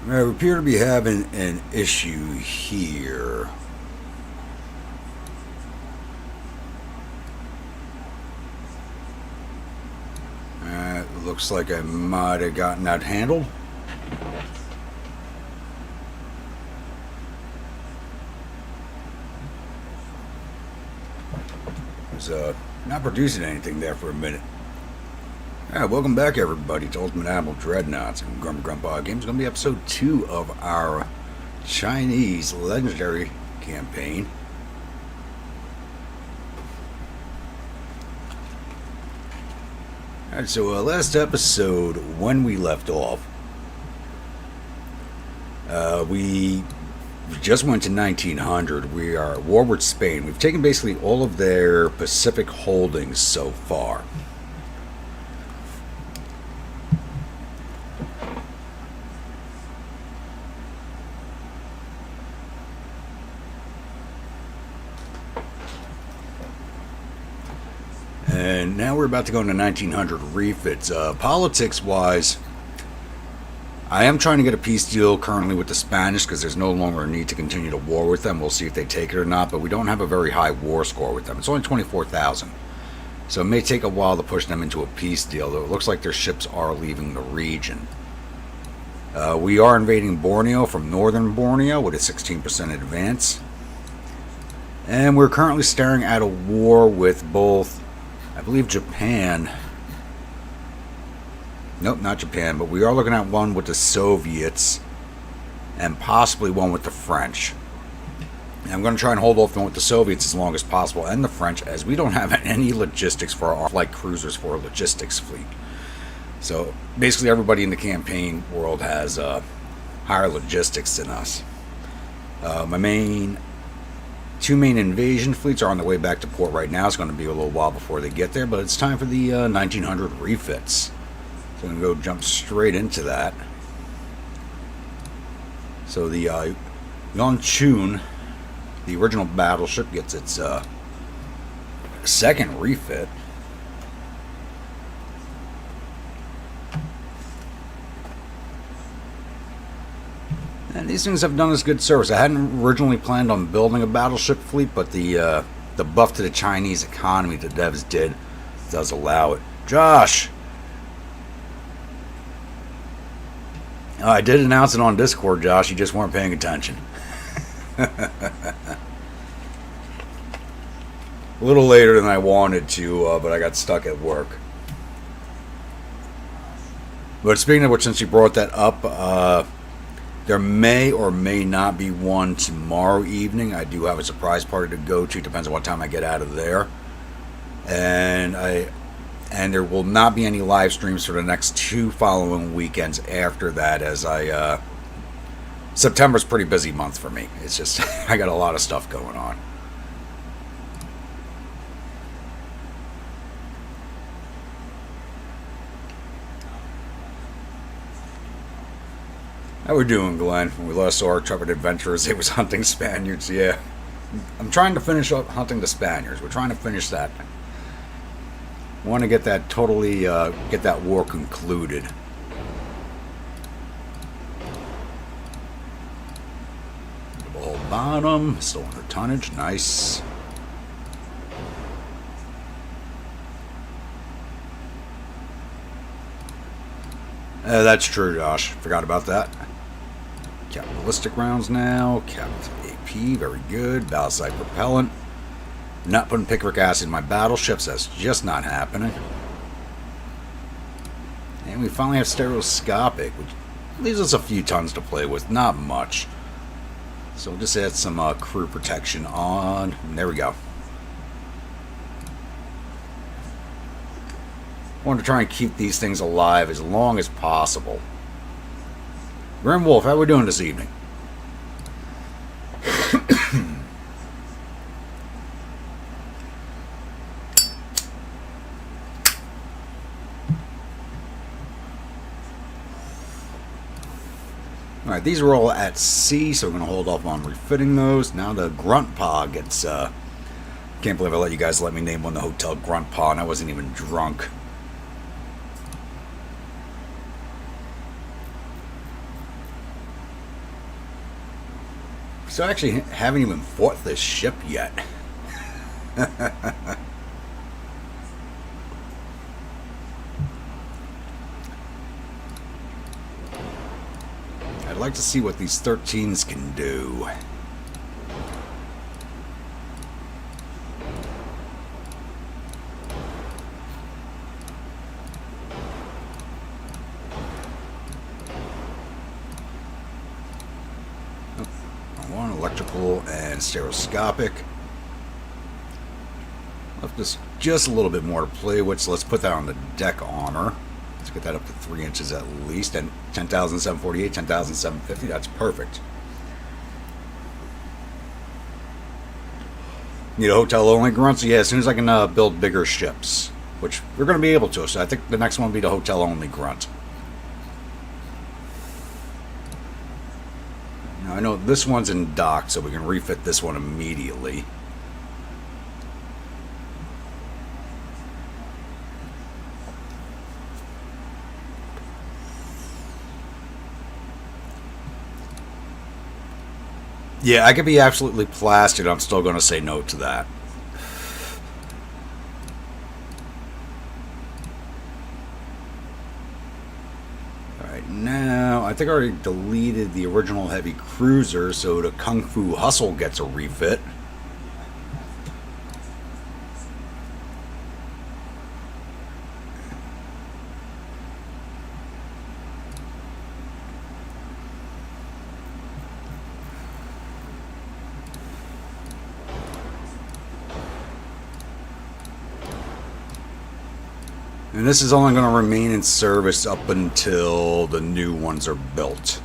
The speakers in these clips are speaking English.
We appear to be having an issue here. Looks like I might have gotten that handled. Was not producing anything there for a minute. Welcome back, everybody, to Ultimate Admiral Dreadnaughts and Grandpa Games. It's going to be episode 2 of our Chinese Legendary campaign. Alright, so last episode, when we left off, we just went to 1900. We are at war with Spain. We've taken basically all of their Pacific holdings so far. And now we're about to go into 1900 refits. Politics-wise, I am trying to get a peace deal currently with the Spanish because there's no longer a need to continue to war with them. We'll see if they take it or not, but we don't have a very high war score with them. It's only 24,000. So it may take a while to push them into a peace deal, though it looks like their ships are leaving the region. We are invading Borneo from northern Borneo with a 16% advance. And we're currently staring at a war with both, I believe, Japan. Nope, not Japan, but we are looking at one with the Soviets and possibly one with the French. And I'm going to try and hold off with the Soviets as long as possible and the French, as we don't have any logistics for our light cruisers for a logistics fleet. So basically everybody in the campaign world has higher logistics than us. My two main invasion fleets are on their way back to port right now. It's going to be a little while before they get there, but it's time for the 1900 refits. So I'm going to go jump straight into that. So the Yonchun, the original battleship, gets its second refit. And these things have done us good service. I hadn't originally planned on building a battleship fleet, but the buff to the Chinese economy the devs does allow it. Josh! I did announce it on Discord, Josh. You just weren't paying attention. A little later than I wanted to, but I got stuck at work. But speaking of which, since you brought that up, there may or may not be one tomorrow evening. I do have a surprise party to go to. Depends on what time I get out of there. And there will not be any live streams for the next 2 following weekends after that, as September's a pretty busy month for me. It's just, I got a lot of stuff going on. How we doing, Glenn? When we last saw our Trevor Adventurers, it was hunting Spaniards. Yeah, I'm trying to finish up hunting the Spaniards. We're trying to finish that. Want to get that totally, get that war concluded. Double hull bottom, still under tonnage, nice. That's true, Josh. Forgot about that. Capped ballistic rounds now. Capped AP, very good. Balisite propellant. Not putting picric acid in my battleships. That's just not happening. And we finally have stereoscopic, which leaves us a few tons to play with. Not much. So we'll just add some crew protection on. And there we go. I want to try and keep these things alive as long as possible. Grim Wolf, how are we doing this evening? Alright, these are all at sea, so we're going to hold off on refitting those. Now the Grunt Paw gets, can't believe I let you guys let me name one the Hotel Grunt Paw, and I wasn't even drunk. So I actually haven't even fought this ship yet. I'd like to see what these 13s can do. One electrical and stereoscopic. Left us just a little bit more to play with, so let's put that on the deck armor. Let's get that up to 3 inches at least, and 10,748, 10,750, that's perfect. Need a hotel only grunt, so yeah, as soon as I can build bigger ships, which we're going to be able to, so I think the next one will be the hotel only grunt. Now I know this one's in dock, so we can refit this one immediately. Yeah, I could be absolutely plastered. I'm still going to say no to that. Alright, now, I think I already deleted the original heavy cruiser, so the Kung Fu Hustle gets a refit. And this is only going to remain in service up until the new ones are built.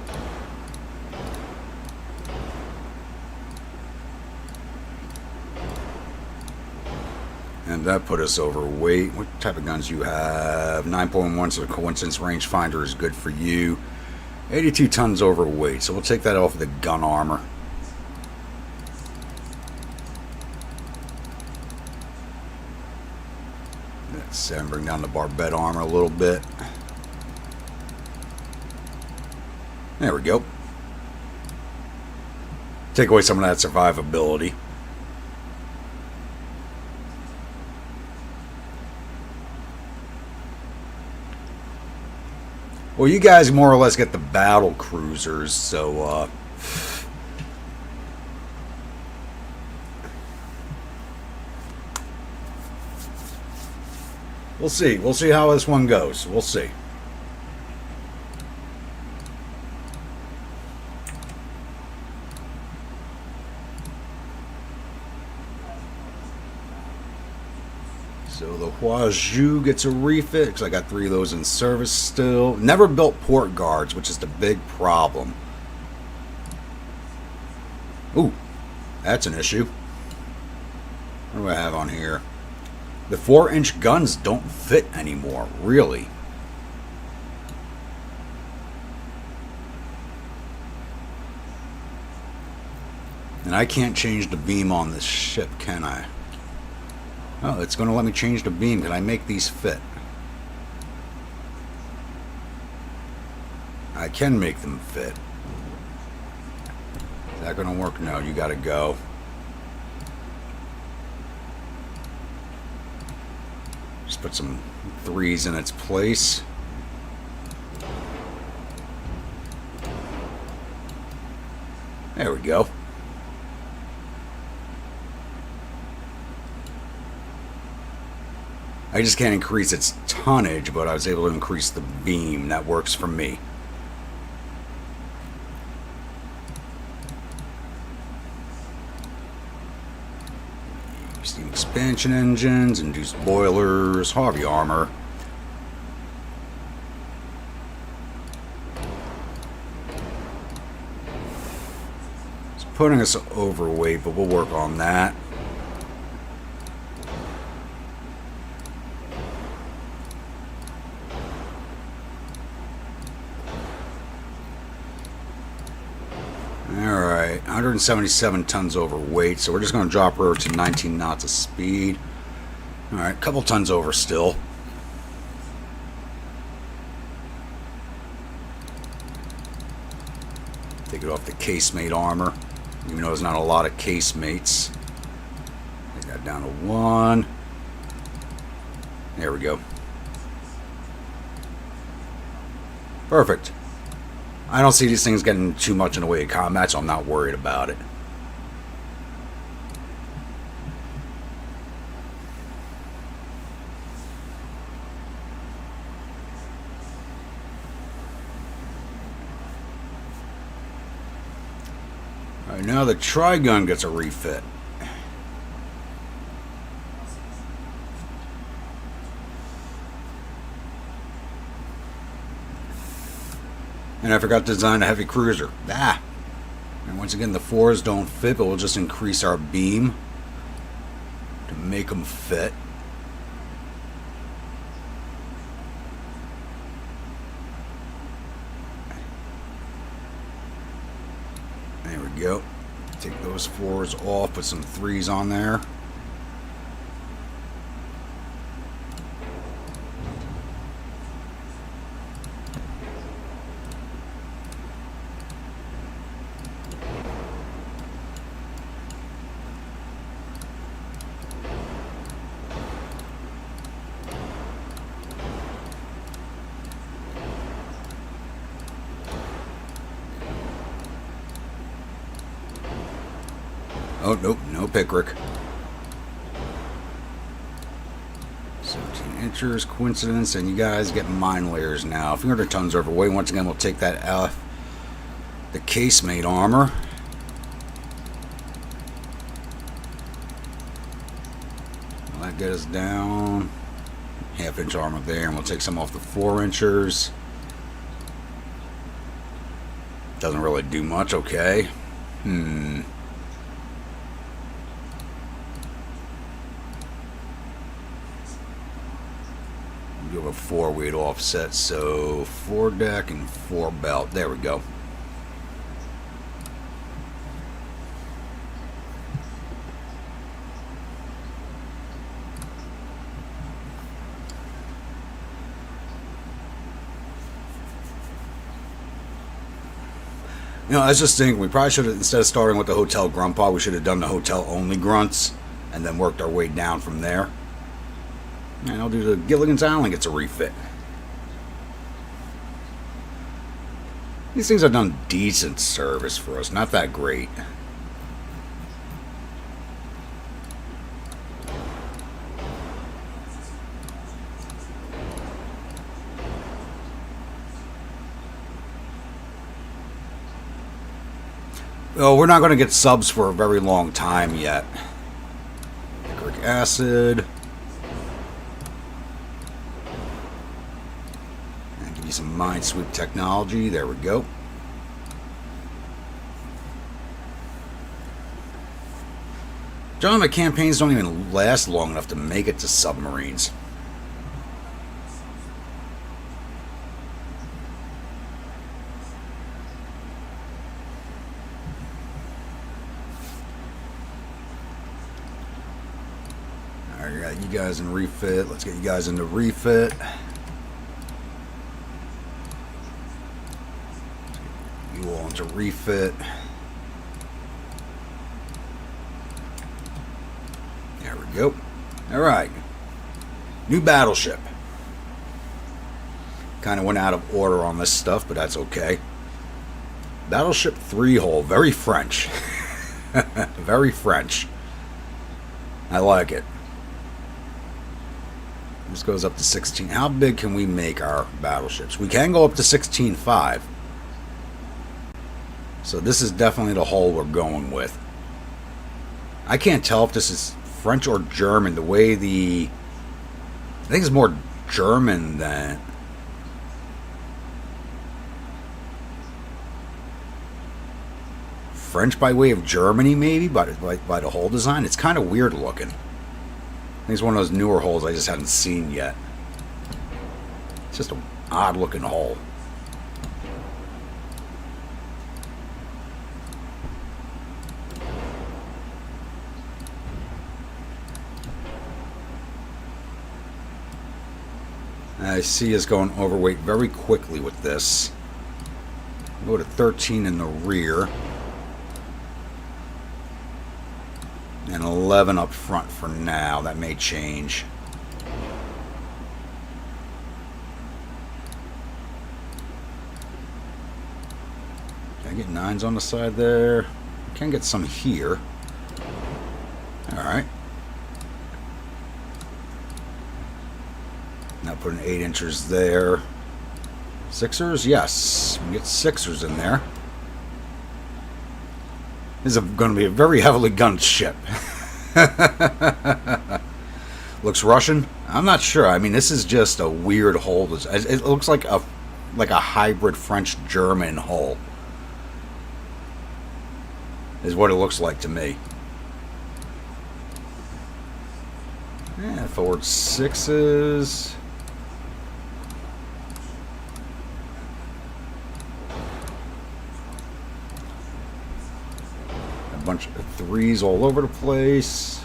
And that put us overweight. What type of guns you have? 9.1, so the coincidence rangefinder is good for you. 82 tons overweight, so we'll take that off of the gun armor. And bring down the barbette armor a little bit. There we go. Take away some of that survivability. Well, you guys more or less get the battle cruisers, so we'll see. We'll see how this one goes. We'll see. So the Huazhu gets a refit, because I got 3 of those in service still. Never built port guards, which is the big problem. Ooh, that's an issue. What do I have on here? The 4-inch guns don't fit anymore, really. And I can't change the beam on this ship, can I? Oh, it's going to let me change the beam. Can I make these fit? I can make them fit. Is that going to work? No, you got to go. Just put some 3s in its place. There we go. I just can't increase its tonnage, but I was able to increase the beam. That works for me. Steam expansion engines, induced boilers, Harvey armor. It's putting us overweight, but we'll work on that. Alright, 177 tons overweight, so we're just going to drop her to 19 knots of speed. Alright, a couple tons over still. Take it off the casemate armor. Even though there's not a lot of casemates. Take that down to 1. There we go. Perfect. I don't see these things getting too much in the way of combat, so I'm not worried about it. Alright, now the Trigun gets a refit. And I forgot to design a heavy cruiser. And once again, the 4s don't fit, but we'll just increase our beam to make them fit. There we go. Take those 4s off, put some 3s on there. Oh, nope, no Pickrick. 17 inches, coincidence, and you guys get mine layers now. 300 tons overweight. Once again, we'll take that out. The casemate armor. Will that get us down? Half-inch armor there, and we'll take some off the 4 inchers. Doesn't really do much, okay. Do a 4 weight offset, so 4 deck and 4 belt. There we go. You know, I was just thinking we probably should have, instead of starting with the hotel grunt pod, we should have done the hotel only grunts and then worked our way down from there. And I'll do the Gilligan's Island gets a refit. These things have done decent service for us, not that great. Well, we're not going to get subs for a very long time yet. Nitric acid. Some minesweep technology. There we go. John, my campaigns don't even last long enough to make it to submarines. Alright, I got you guys in refit. Let's get you guys into refit. You all into refit. There we go. Alright. New battleship. Kind of went out of order on this stuff, but that's okay. Battleship 3-hull. Very French. Very French. I like it. This goes up to 16. How big can we make our battleships? We can go up to 16.5. So this is definitely the hull we're going with. I can't tell if this is French or German. The way the... I think it's more German than... French by way of Germany, maybe, by the hull design. It's kind of weird looking. I think it's one of those newer hulls I just haven't seen yet. It's just an odd looking hull. I see us going overweight very quickly with this. Go to 13 in the rear. And 11 up front for now. That may change. Can I get 9s on the side there? Can get some here. Alright. Now put an 8 inchers there. 6ers? Yes. We can get 6ers in there. This is going to be a very heavily gunned ship. Looks Russian? I'm not sure. I mean, this is just a weird hull. It looks like a hybrid French-German hull. Is what it looks like to me. Yeah, forward 6s. A bunch of 3s all over the place.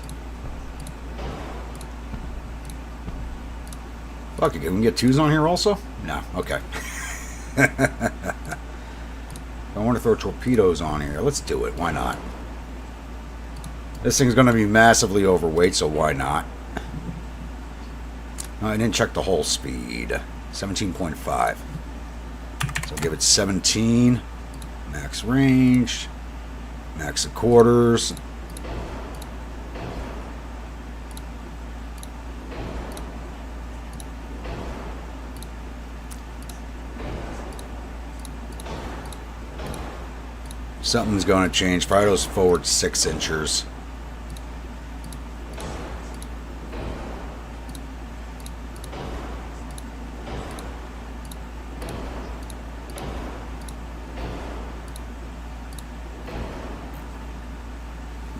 Fuck it, can we get 2s on here also? No, okay. I want to throw torpedoes on here. Let's do it. Why not? This thing's going to be massively overweight, so why not? I didn't check the hull speed. 17.5. So give it 17. Max range. Max of quarters. Something's going to change. Probably those forward 6 inchers.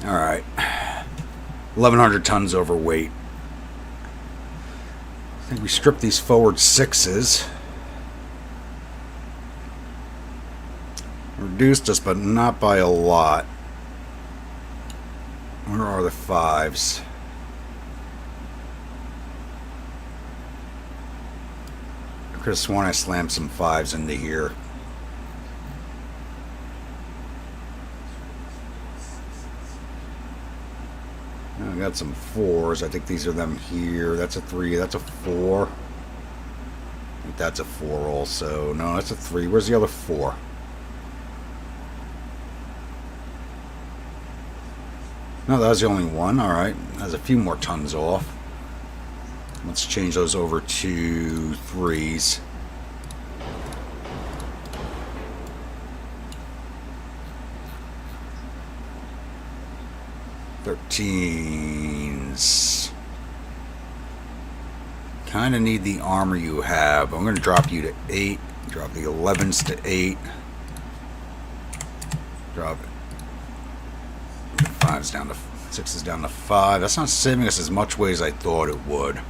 All right. 1,100 tons overweight. I think we strip these forward 6s. Reduced us, but not by a lot. Where are the 5s? I could have sworn I slammed some 5s into here. I got some 4s. I think these are them here. That's a 3. That's a 4. I think that's a 4 also. No, that's a 3. Where's the other 4? No, that was the only one. Alright. That's a few more tons off. Let's change those over to 3s. Thirteens. Kind of need the armor you have. I'm going to drop you to 8. Drop the 11s to 8. Drop it. 5s down to 6s down to 5. That's not saving us as much weight as I thought it would.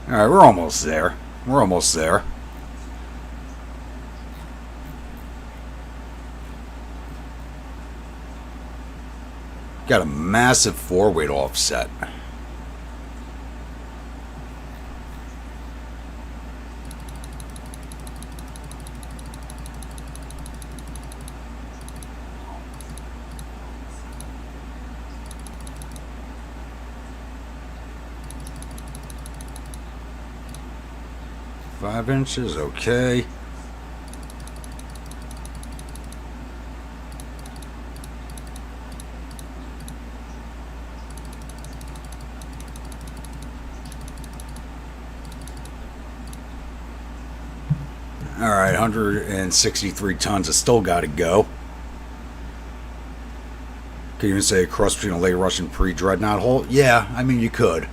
Alright, we're almost there. We're almost there. Got a massive 4-weight offset. Five inches, okay. All right, 163 tons. It's still got to go. Could you even say a cross between a late Russian pre-Dreadnought hull? Yeah, I mean, you could.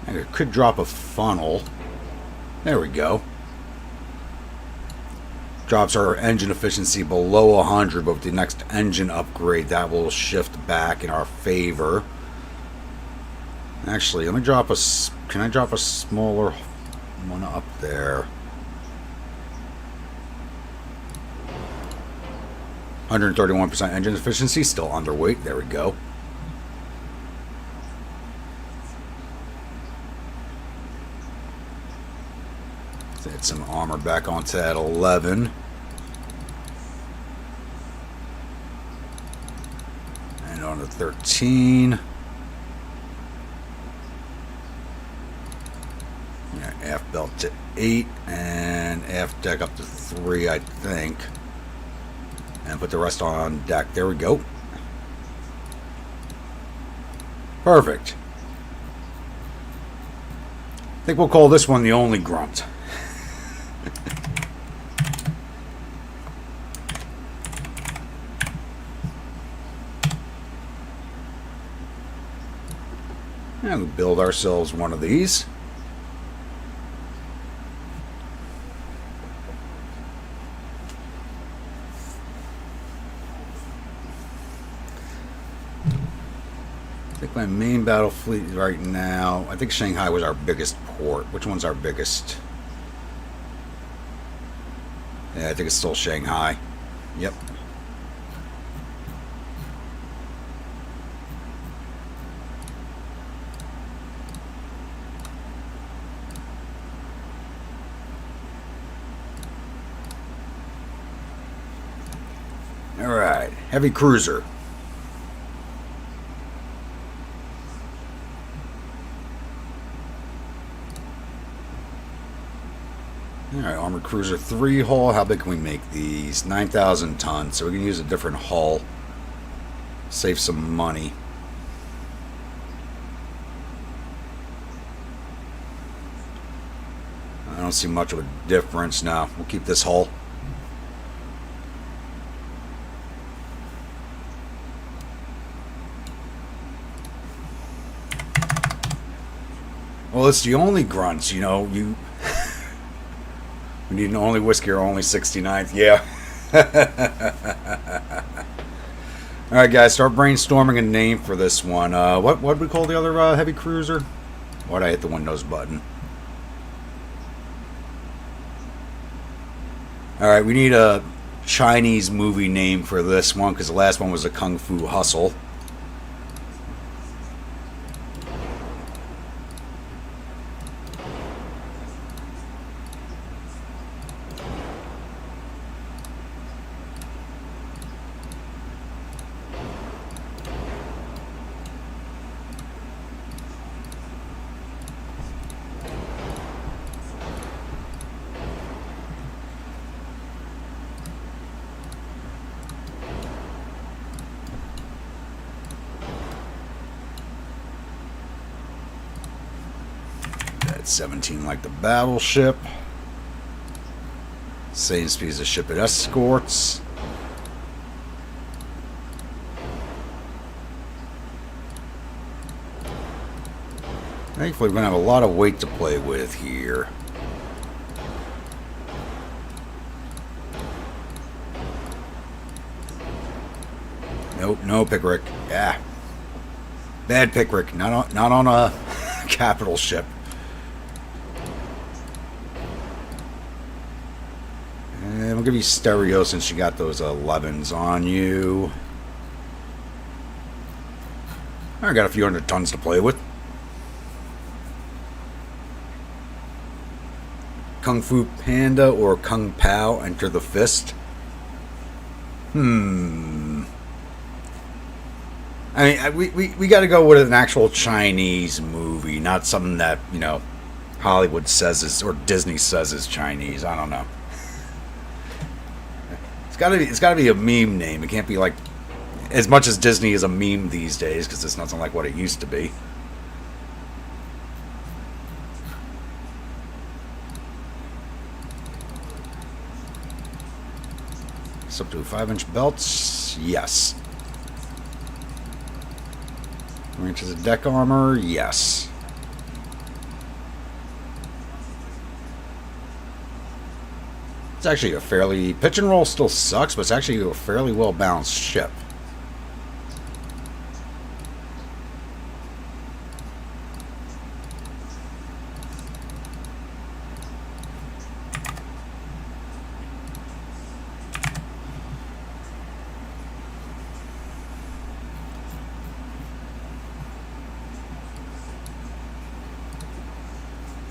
I could drop a funnel. There we go. Drops our engine efficiency below 100, but with the next engine upgrade, that will shift back in our favor. Actually, let me drop a... Can I drop a smaller one up there? 131% engine efficiency, still underweight. There we go. Get some armor back onto that 11. And on to 13. Yeah, aft belt to 8 and aft deck up to 3, I think. And put the rest on deck. There we go. Perfect. I think we'll call this one the only grunt. And we'll build ourselves one of these. I think my main battle fleet right now, I think Shanghai was our biggest port. Which one's our biggest? Yeah, I think it's still Shanghai. Yep. Alright, heavy cruiser. Alright, Armored Cruiser 3 hull. How big can we make these? 9,000 tons, so we can use a different hull. Save some money. I don't see much of a difference now. We'll keep this hull. Well, it's the only grunts, you know. We need an only whiskey or only 69th. Yeah. All right, guys, start brainstorming a name for this one. What do we call the other heavy cruiser? Why'd I hit the Windows button? All right, we need a Chinese movie name for this one because the last one was a Kung Fu Hustle. That's 17 like the battleship. Same speed as the ship it escorts. Thankfully, we're going to have a lot of weight to play with here. Nope, no Pickerick. Yeah. Bad Pickerick. Not on a capital ship. And we'll give you stereo since you got those 11s on you. I got a few hundred tons to play with. Kung Fu Panda or Kung Pao, enter the fist. I mean, we got to go with an actual Chinese movie, not something that, you know, Hollywood says is, or Disney says is Chinese. I don't know. It's got to be a meme name. It can't be like, as much as Disney is a meme these days, because it's nothing like what it used to be. It's up to 5-inch belts. Yes. 4 inches of deck armor. Yes. It's actually a fairly... Pitch and roll still sucks, but it's actually a fairly well-balanced ship.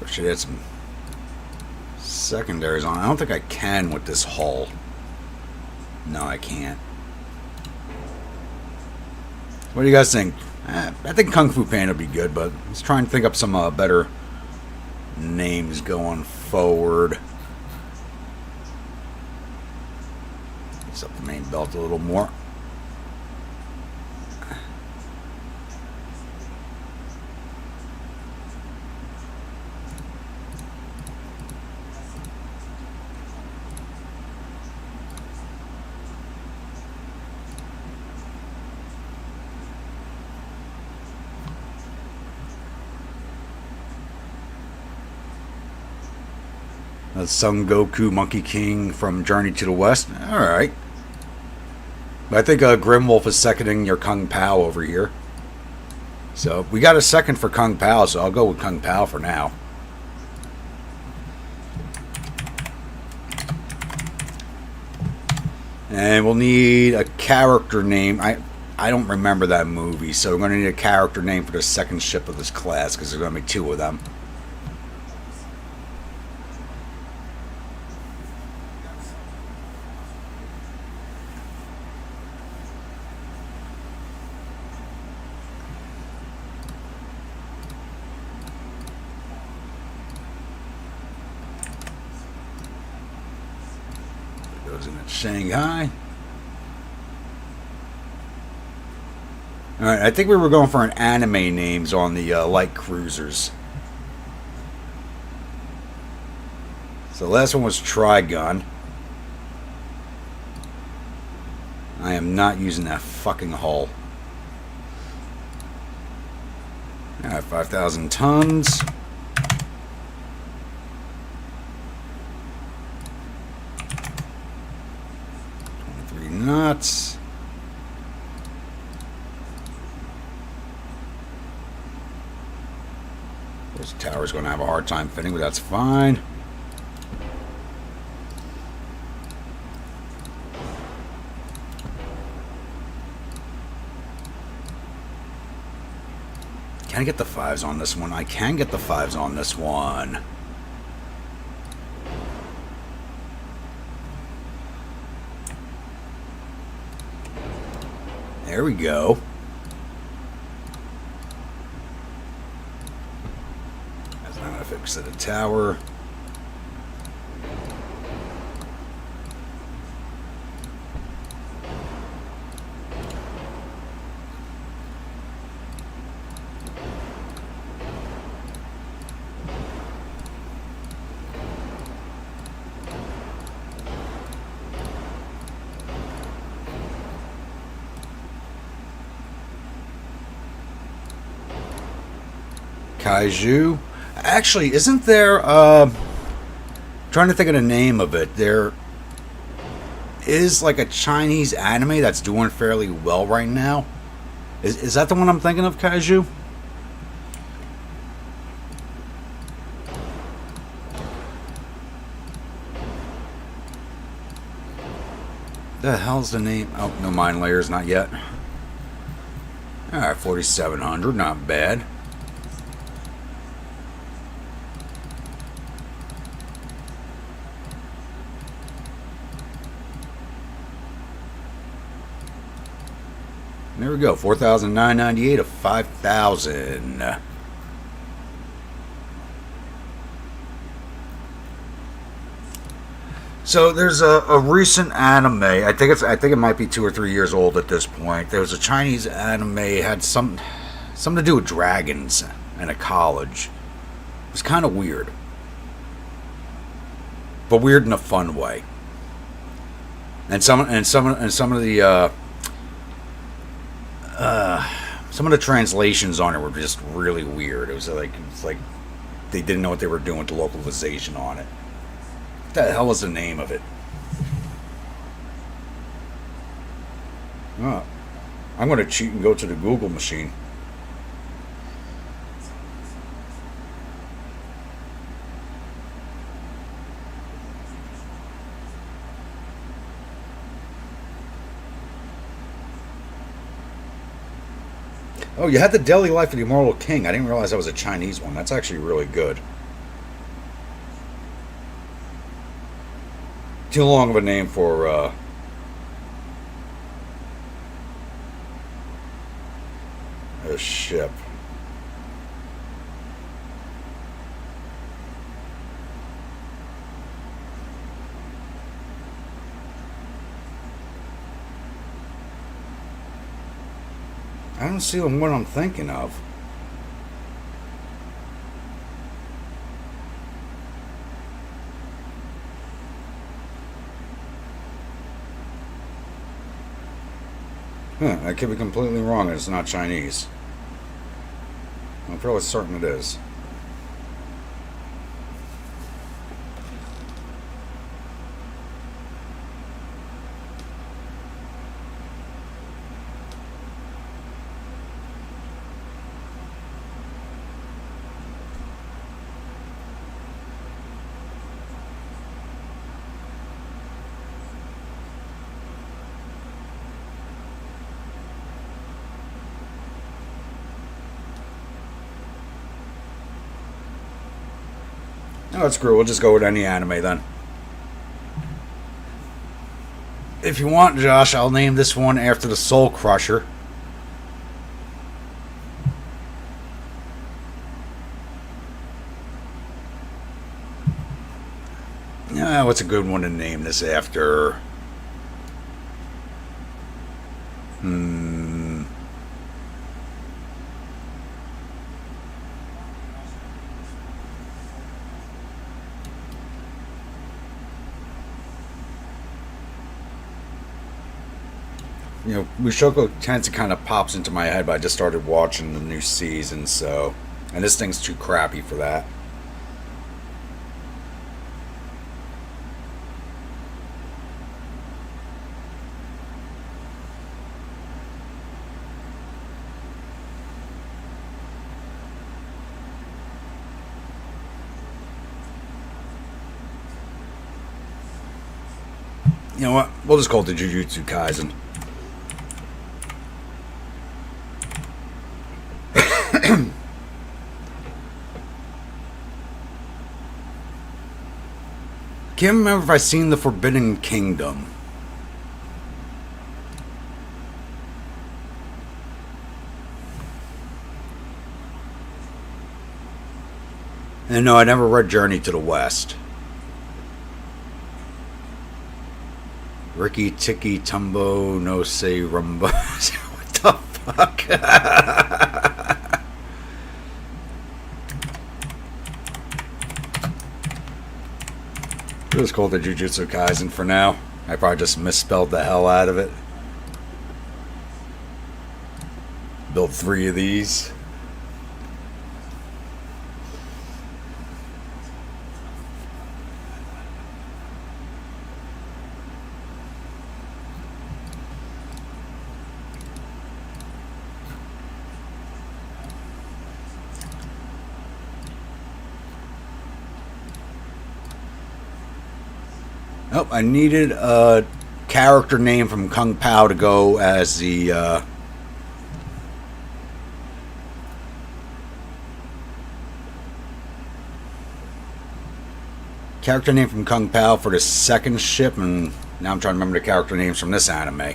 Should add some secondaries on. I don't think I can with this hull. No, I can't. What do you guys think? I think Kung Fu Panda would be good, but let's try and think up some better names going forward. Let's up the main belt a little more. Son Goku, Monkey King from Journey to the West. Alright. But I think Grimwolf is seconding your Kung Pao over here. So we got a second for Kung Pao, so I'll go with Kung Pao for now. And we'll need a character name. I don't remember that movie, so we're going to need a character name for the second ship of this class, because there's going to be two of them. Shanghai. Alright, I think we were going for an anime names on the light cruisers. So the last one was Trigun. I am not using that fucking hull. Alright, 5,000 tons. Knots. This tower's going to have a hard time fitting, but that's fine. Can I get the fives on this one? I can get the fives on this one. There we go. That's not going to fix the tower. Kaiju. Actually, isn't there trying to think of the name of it. There is like a Chinese anime that's doing fairly well right now. Is that the one I'm thinking of, Kaiju? The hell's the name? Oh, no mine layers, not yet. Alright, 4,700, not bad. There we go, 4,998 of 5,000. So there's a recent anime. I think it might be 2 or 3 years old at this point. There was a Chinese anime, had something to do with dragons and a college. It was kind of weird, but weird in a fun way. And some of the translations on it were just really weird. It was like they didn't know what they were doing with the localization on it. What the hell is the name of it? Oh, I'm going to cheat and go to the Google machine. Oh, you had the Daily Life of the Immortal King. I didn't realize that was a Chinese one. That's actually really good. Too long of a name for a ship. I don't see what I'm thinking of. I could be completely wrong. It's not Chinese. I'm fairly certain it is. Oh, screw. We'll just go with any anime then. If you want, Josh, I'll name this one after the Soul Crusher. Yeah, what's a good one to name this after? You know, Mushoku Tensei kind of pops into my head, but I just started watching the new season, so... And this thing's too crappy for that. You know what? We'll just call it the Jujutsu Kaisen. Can't remember if I've seen The Forbidden Kingdom. And no, I never read Journey to the West. Ricky Tiki Tumbo No Se Rumba. What the fuck? Let's call it the Jujutsu Kaisen for now. I probably just misspelled the hell out of it. Build 3 of these. Oh, I needed a character name from Kung Pao to go as the character name from Kung Pao for the second ship, and now I'm trying to remember the character names from this anime.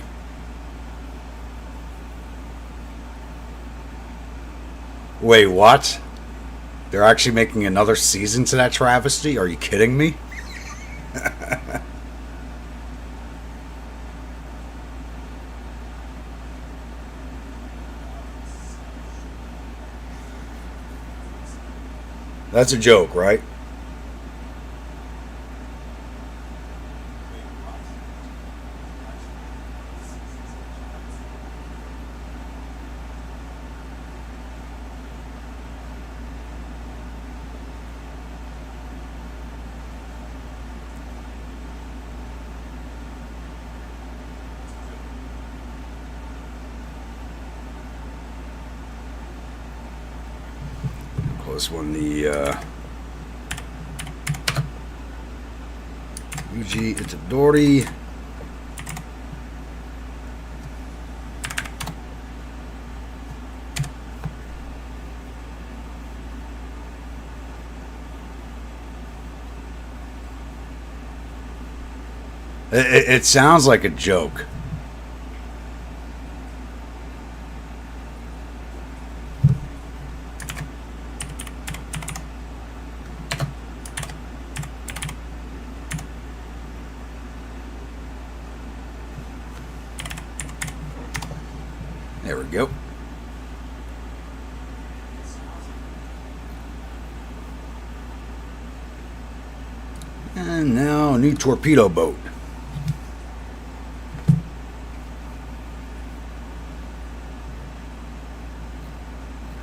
Wait, what? They're actually making another season to that travesty? Are you kidding me? That's a joke, right? Call this one the Yuji Itadori. It sounds like a joke. There we go. And now a new torpedo boat.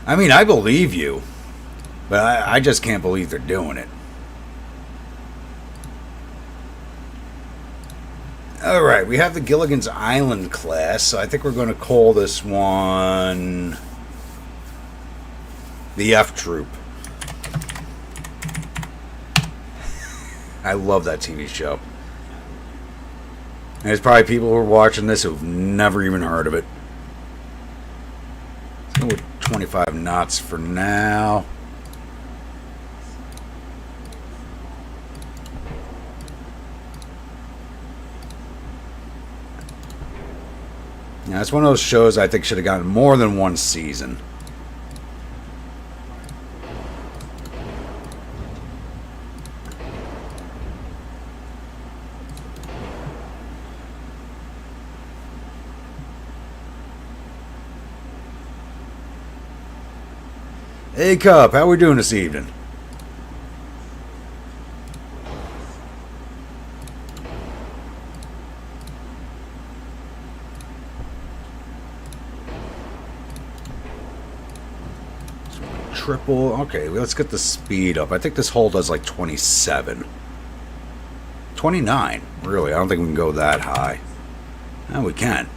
I mean, I believe you, but I just can't believe they're doing it. Alright, we have the Gilligan's Island class, so I think we're going to call this one the F Troop. I love that TV show. And there's probably people who are watching this who've never even heard of it. Let's go with 25 knots for now. Now, it's one of those shows I think should have gotten more than one season. Hey, Cup, how we doing this evening? Triple. Okay, let's get the speed up. I think this hull does like 27. 29. Really, I don't think we can go that high. No, we can.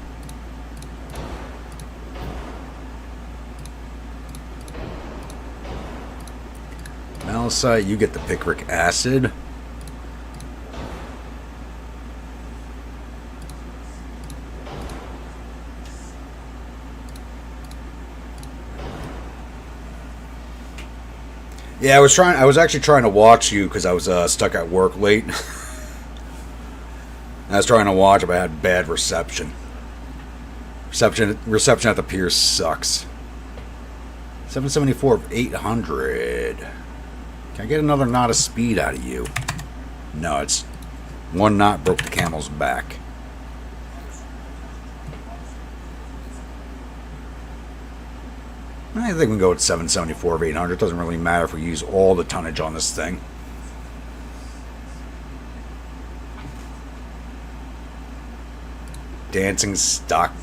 Malachite, you get the picric acid. Yeah, I was actually trying to watch you because I was stuck at work late. I was trying to watch, but I had bad reception. Reception at the pier sucks. 774 of 800. Can I get another knot of speed out of you? No, it's one knot broke the camel's back. I think we can go with 774 of 800. It doesn't really matter if we use all the tonnage on this thing. Dancing stock.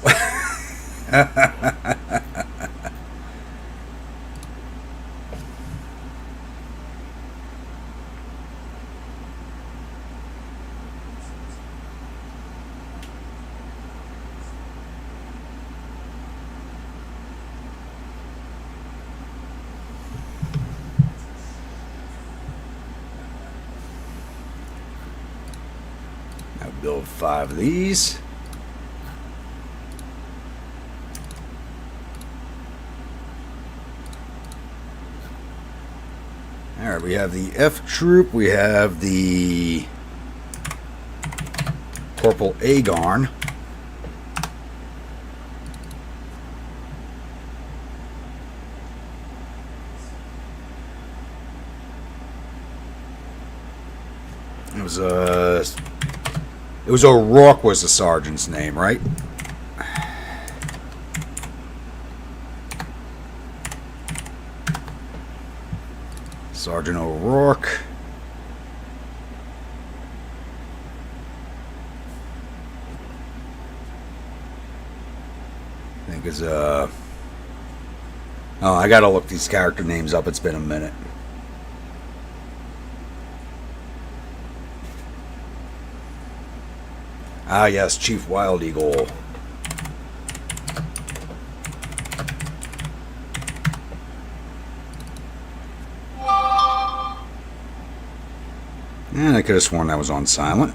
I'll build 5 of these. Alright, we have the F Troop, we have the Corporal Agarn. It was O'Rourke was the sergeant's name, right? Sergeant O'Rourke. I think is oh, I gotta look these character names up. It's been a minute. Ah, yes, Chief Wild Eagle. And I could have sworn that was on silent.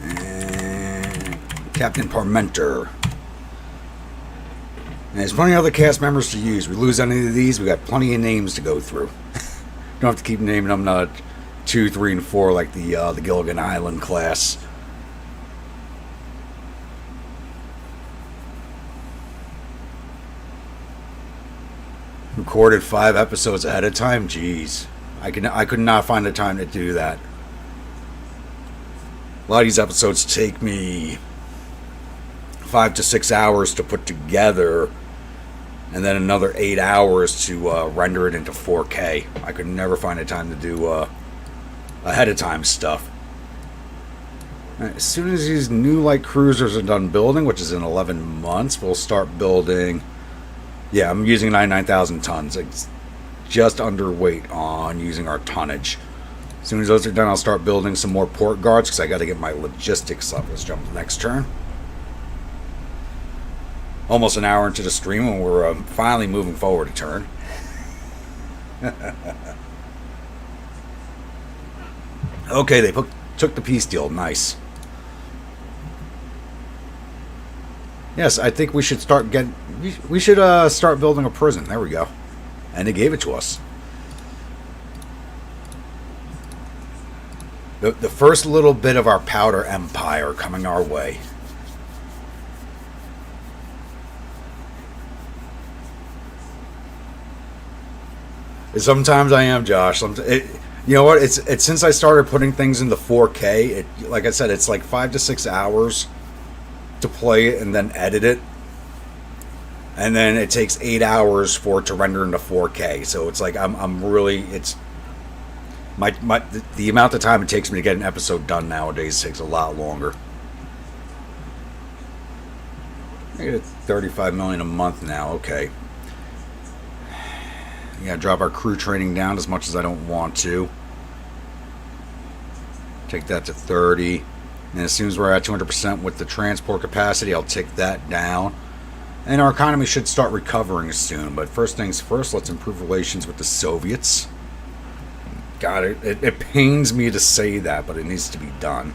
And Captain Parmenter. And there's plenty of other cast members to use. We lose any of these, we got plenty of names to go through. Don't have to keep naming them 2, 3, and 4 like the Gilligan Island class. Recorded 5 episodes ahead of time. Jeez, I could not find the time to do that. A lot of these episodes take me 5 to 6 hours to put together, and then another 8 hours to render it into 4K. I could never find the time to do ahead of time stuff. As soon as these new light cruisers are done building, which is in 11 months, we'll start building. Yeah, I'm using 99,000 tons. It's just underweight on using our tonnage. As soon as those are done, I'll start building some more port guards because I got to get my logistics up. Let's jump to the next turn. Almost an hour into the stream and we're finally moving forward a turn. Okay, they took the peace deal. Nice. Yes, I think we should start start building a prison. There we go. And they gave it to us. The first little bit of our powder empire coming our way. Sometimes I am, Josh. You know what? It's since I started putting things into 4K. Like I said, it's like 5 to 6 hours to play it and then edit it, and then it takes 8 hours for it to render into 4K. So it's like I'm really the amount of time it takes me to get an episode done nowadays takes a lot longer. I get 35 million a month now. Okay. Yeah, drop our crew training down as much as I don't want to. Take that to 30. And as soon as we're at 200% with the transport capacity, I'll take that down. And our economy should start recovering soon. But first things first, let's improve relations with the Soviets. God, it pains me to say that, but it needs to be done.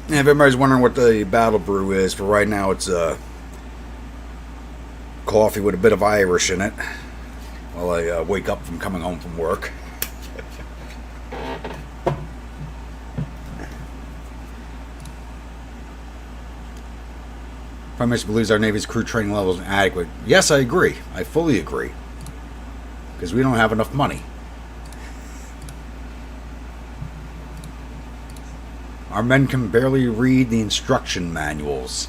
And if everybody's wondering what the battle brew is, for right now it's coffee with a bit of Irish in it while I wake up from coming home from work. Prime Minister believes our Navy's crew training level is inadequate. Yes, I agree. I fully agree. Because we don't have enough money. Our men can barely read the instruction manuals.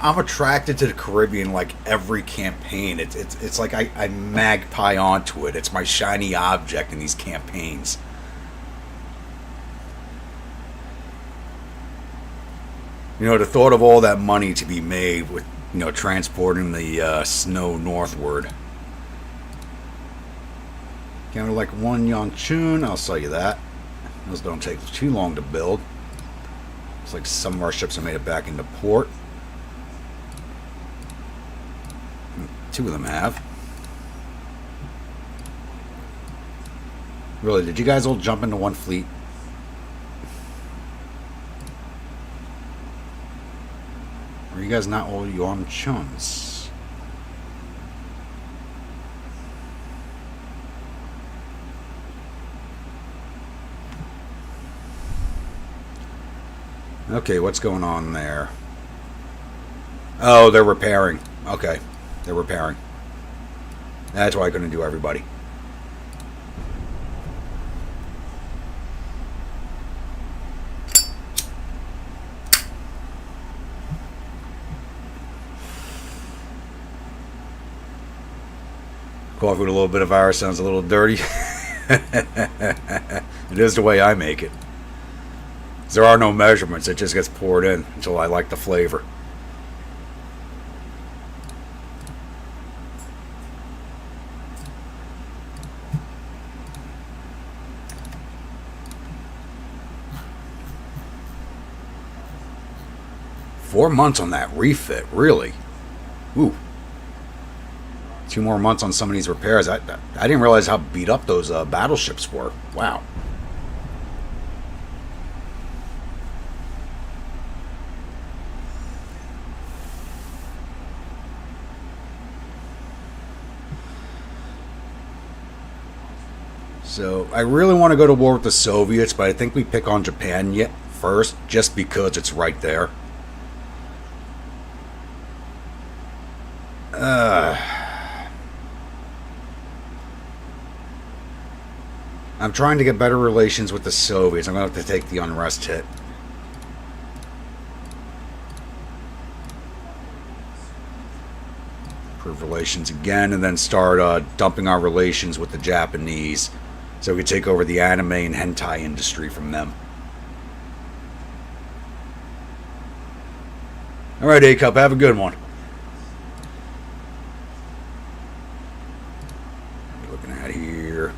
I'm attracted to the Caribbean like every campaign. It's like I magpie onto it. It's my shiny object in these campaigns. The thought of all that money to be made with, transporting the snow northward. Kind of like one Yongchun, I'll sell you that. Those don't take too long to build. Looks like some of our ships have made it back into port. 2 of them have. Really, did you guys all jump into one fleet? Are you guys not all Yongchuns? Okay, what's going on there? Oh, they're repairing. Okay, they're repairing. That's why I couldn't do everybody. coffee with a little bit of Irish sounds a little dirty. It is the way I make it. There are no measurements. It just gets poured in until I like the flavor. Four months on that refit, really? Ooh. 2 more months on some of these repairs. I didn't realize how beat up those battleships were. Wow. So I really want to go to war with the Soviets, but I think we pick on Japan yet first, just because it's right there. I'm trying to get better relations with the Soviets. I'm going to have to take the unrest hit. Improve relations again, and then start dumping our relations with the Japanese so we can take over the anime and hentai industry from them. Alright, A-Cup, have a good one. Looking at here.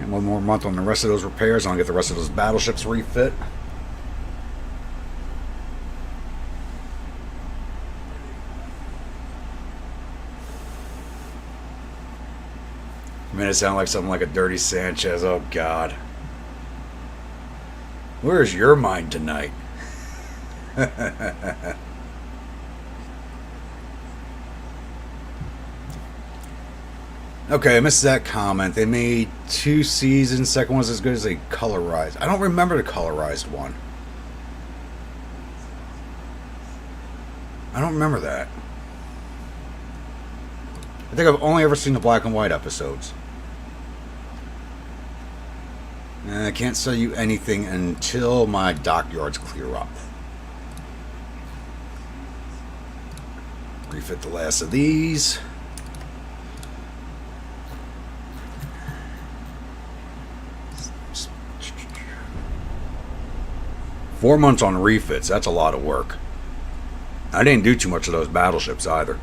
And 1 more month on the rest of those repairs. I'll get the rest of those battleships refit. Made it sound like something like a dirty Sanchez. Oh, God. Where's your mind tonight? Okay, I missed that comment. They made 2 seasons. Second one's as good as a colorized. I don't remember the colorized one. I don't remember that. I think I've only ever seen the black and white episodes. And I can't sell you anything until my dockyards clear up. Refit the last of these. Four months on refits, that's a lot of work. I didn't do too much of those battleships either.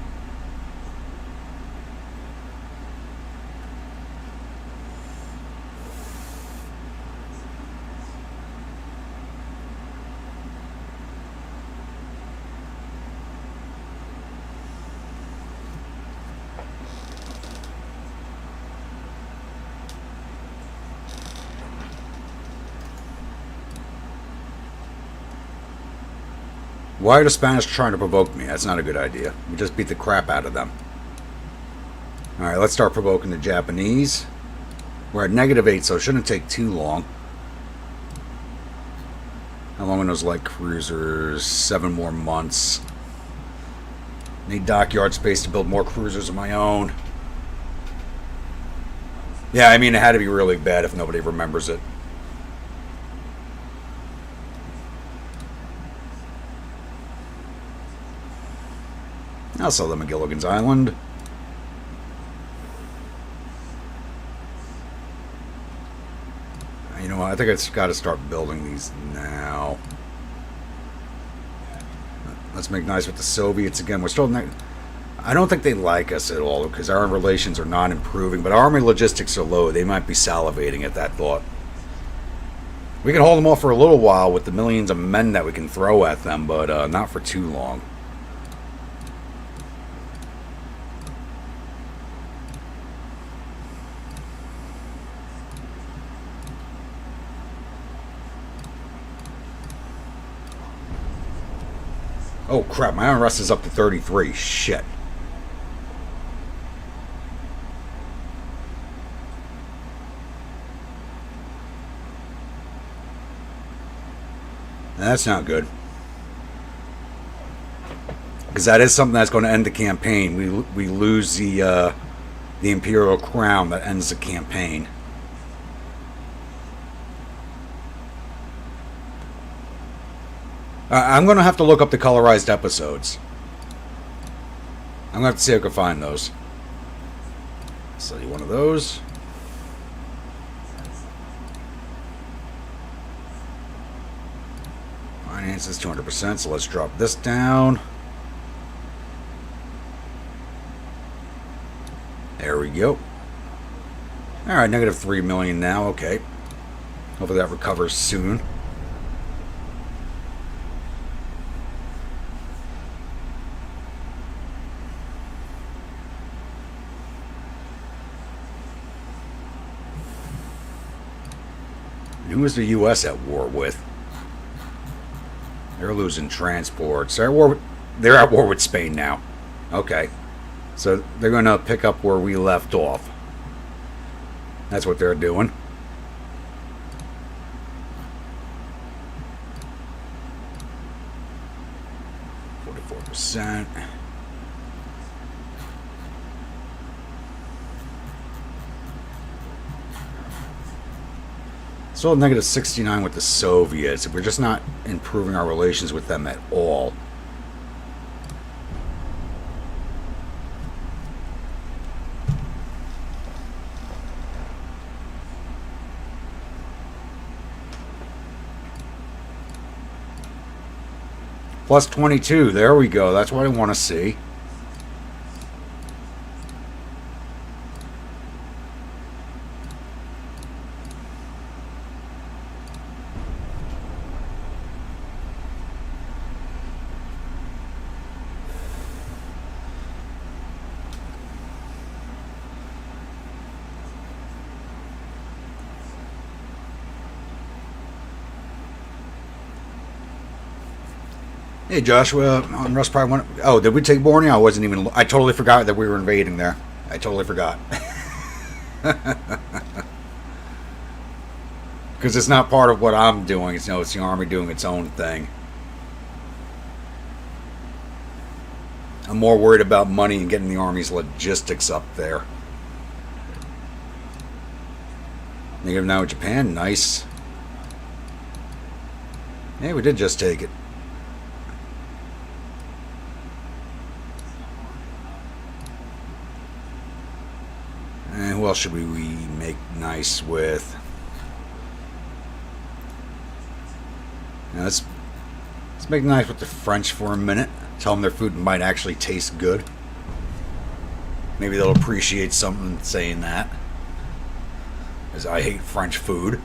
Why are the Spanish trying to provoke me? That's not a good idea. We just beat the crap out of them. Alright, let's start provoking the Japanese. We're at -8, so it shouldn't take too long. How long are those light cruisers? 7 more months. Need dockyard space to build more cruisers of my own. Yeah, I mean, it had to be really bad if nobody remembers it. I'll sell them at Gilligan's Island. You know what? I think I've got to start building these now. Let's make nice with the Soviets again. We're still not, I don't think they like us at all because our relations are not improving, but our army logistics are low. They might be salivating at that thought. We can hold them off for a little while with the millions of men that we can throw at them, but not for too long. Oh crap, my unrest is up to 33. Shit. That's not good. Because that is something that's going to end the campaign. We lose the Imperial Crown that ends the campaign. I'm going to have to look up the colorized episodes. I'm going to have to see if I can find those. Sell you one of those. Finances 200%, so let's drop this down. There we go. Alright, negative 3 million now, okay. Hopefully that recovers soon. Who is the U.S. at war with? They're losing transports. They're at war with Spain now. Okay. So they're going to pick up where we left off. That's what they're doing. %. Still negative 69 with the Soviets. We're just not improving our relations with them at all. Plus 22. There we go. That's what I want to see. Hey Joshua, on Russ probably went. Oh, did we take Borneo? I totally forgot that we were invading there. I totally forgot. Because it's not part of what I'm doing. It's the army doing its own thing. I'm more worried about money and getting the army's logistics up there. Negative now with Japan, nice. Yeah, we did just take it. And who else should we make nice with? Now let's make nice with the French for a minute. Tell them their food might actually taste good. Maybe they'll appreciate something saying that. Because I hate French food.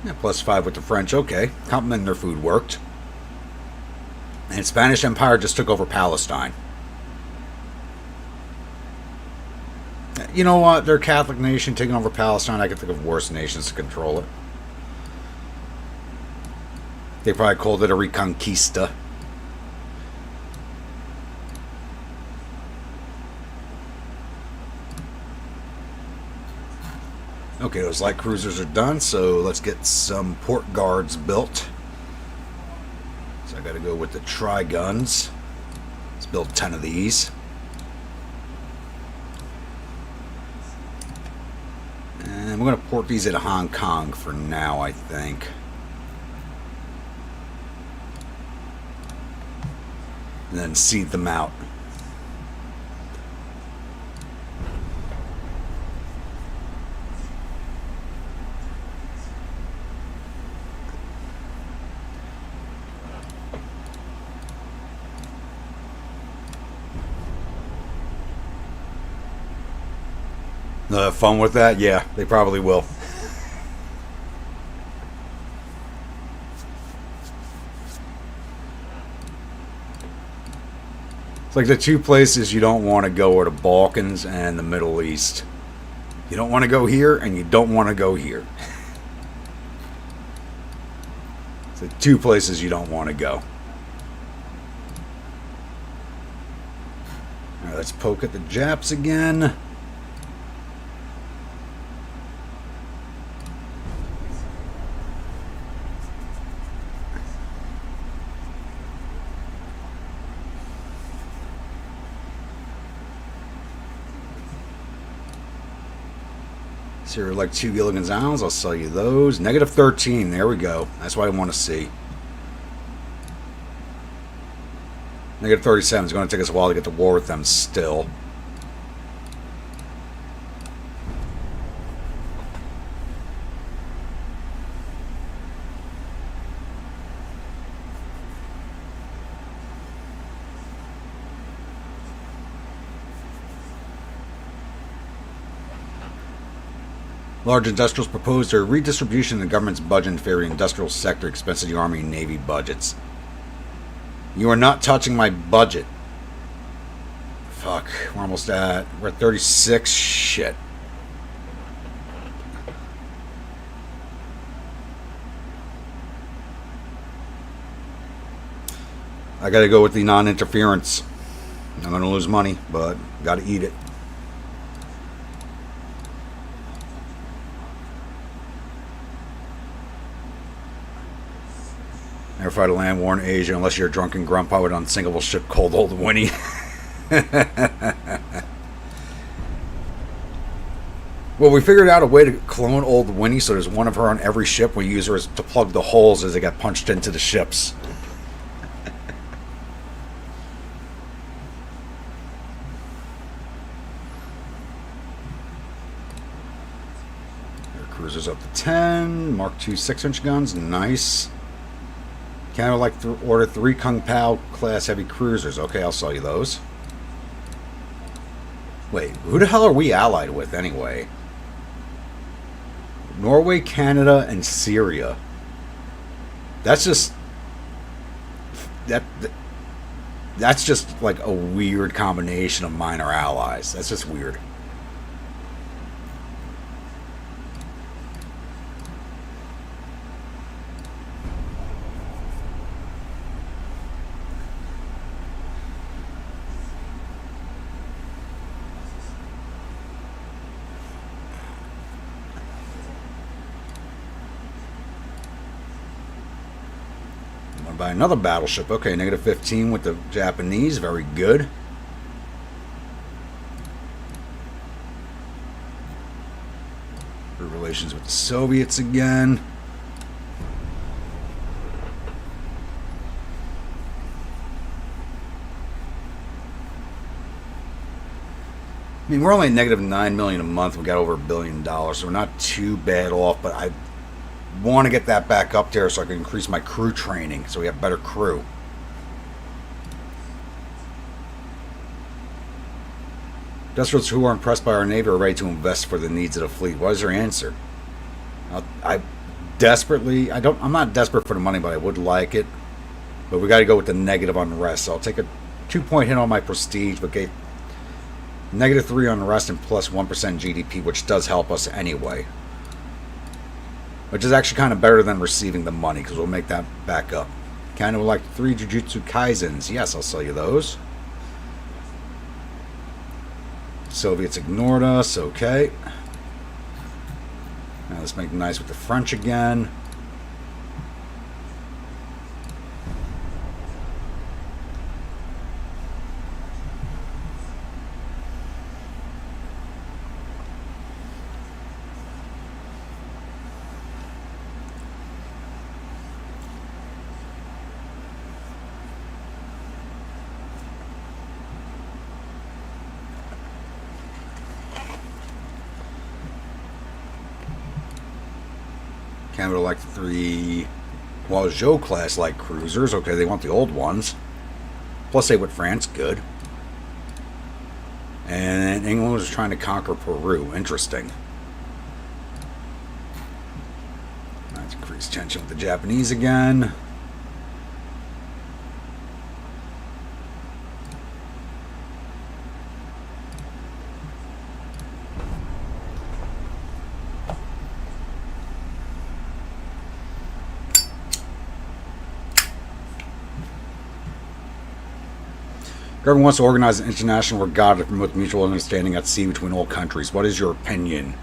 Yeah, plus 5 with the French. Okay. Complimenting their food worked. And Spanish Empire just took over Palestine. You know what? They're a Catholic nation taking over Palestine. I could think of worse nations to control it. They probably called it a Reconquista. Okay, those light cruisers are done, so let's get some port guards built. So I gotta go with the tri-guns. Let's build 10 of these. And we're gonna port these at Hong Kong for now, I think. And then seed them out. They'll have fun with that? Yeah, they probably will. It's like the two places you don't want to go are the Balkans and the Middle East. You don't want to go here, and you don't want to go here. It's the two places you don't want to go. Alright, let's poke at the Japs again. So you're like 2 Gilligan's Islands. I'll sell you those. Negative 13. There we go. That's what I want to see. Negative 37 is going to take us a while to get to war with them still. Large industrials propose their redistribution of the government's budget in favor of the industrial sector expense of the Army and Navy budgets. You are not touching my budget. Fuck. We're almost at... We're at 36. Shit. I gotta go with the non-interference. I'm gonna lose money, but gotta eat it. Never fight a land war in Asia unless you're a drunken grump with an unsinkable ship called Old Winnie. Well, we figured out a way to clone Old Winnie, so there's one of her on every ship. We use her to plug the holes as they get punched into the ships. Air cruisers up to 10. Mark II 6-inch guns. Nice. Canada like to order 3 Kung Pao class heavy cruisers. Okay, I'll sell you those. Wait, who the hell are we allied with anyway? Norway, Canada, and Syria. That's just... That's just like a weird combination of minor allies. That's just weird. Buy another battleship. Okay, negative 15 with the Japanese. Very good. Good relations with the Soviets again. I mean, we're only at negative 9 million a month. We got over $1 billion, so we're not too bad off, but I want to get that back up there so I can increase my crew training so we have better crew. Industrials who are impressed by our Navy are ready to invest for the needs of the fleet. What is your answer? I'm not desperate for the money, but I would like it. But we got to go with the negative unrest. So I'll take a 2-point hit on my prestige, but get negative 3 unrest and plus 1% GDP, which does help us anyway. Which is actually kind of better than receiving the money, because we'll make that back up. Kind of like 3 Jujutsu Kaisens. Yes, I'll sell you those. Soviets ignored us. Okay. Now let's make nice with the French again. Canada like the 3 Guangzhou class light cruisers. Okay, they want the old ones. Plus 8 with France. Good. And England was trying to conquer Peru. Interesting. Let's increase tension with the Japanese again. Government wants to organize an international regatta to promote mutual understanding at sea between all countries. What is your opinion?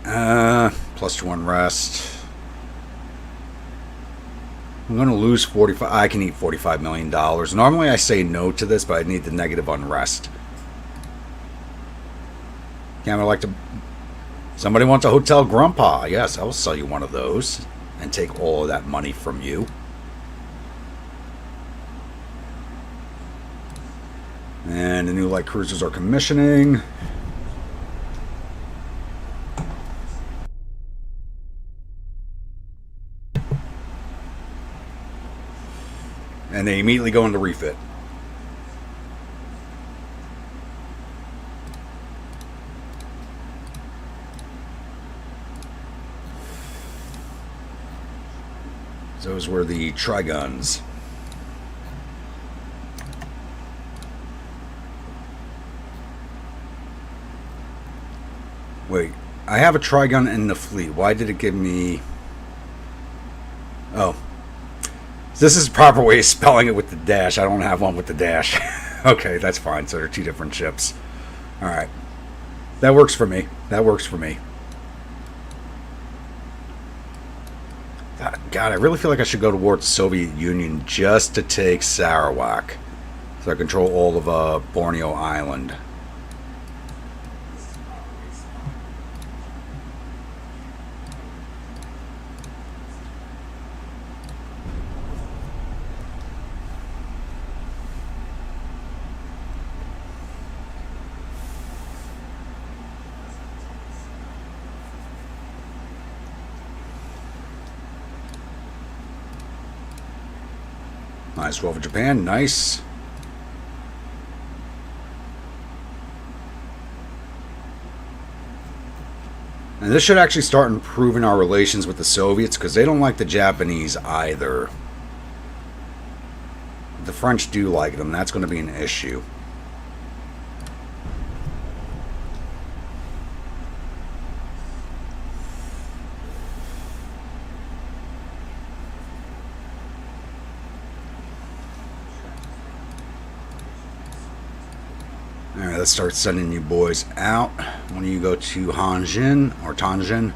Plus 2 unrest. I'm going to lose 45. I can eat $45 million. Normally I say no to this, but I need the negative unrest. Can't we like to... Somebody wants a Hotel Grandpa. Yes, I'll sell you one of those and take all of that money from you. And the new light cruisers are commissioning. And they immediately go into refit. Those were the Triguns. Wait, I have a Trigun in the fleet. Why did it give me... Oh. This is the proper way of spelling it with the dash. I don't have one with the dash. Okay, that's fine. So they're two different ships. Alright. That works for me. That works for me. God, I really feel like I should go to war with the Soviet Union just to take Sarawak. So I control all of Borneo Island. Nice roll for Japan. Nice. And this should actually start improving our relations with the Soviets because they don't like the Japanese either. The French do like them. That's going to be an issue. Alright, let's start sending you boys out. When you go to Hanjin or Tanjin.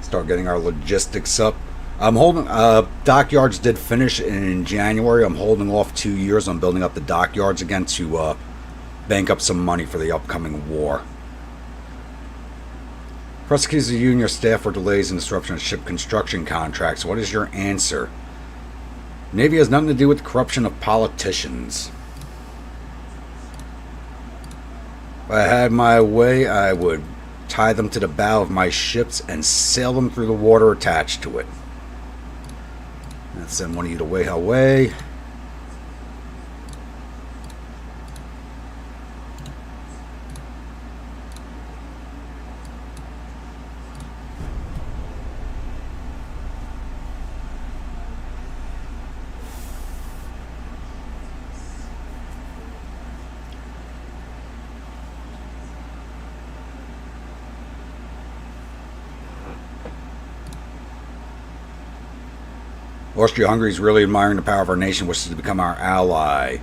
Start getting our logistics up. I'm holding, dockyards did finish in January. I'm holding off 2 years on building up the dockyards again to bank up some money for the upcoming war. Prosecutors you and your staff for delays and disruption of ship construction contracts. What is your answer? Navy has nothing to do with the corruption of politicians. If I had my way, I would tie them to the bow of my ships and sail them through the water attached to it. Let's send one of you to Wei. Austria-Hungary is really admiring the power of our nation, wishes to become our ally.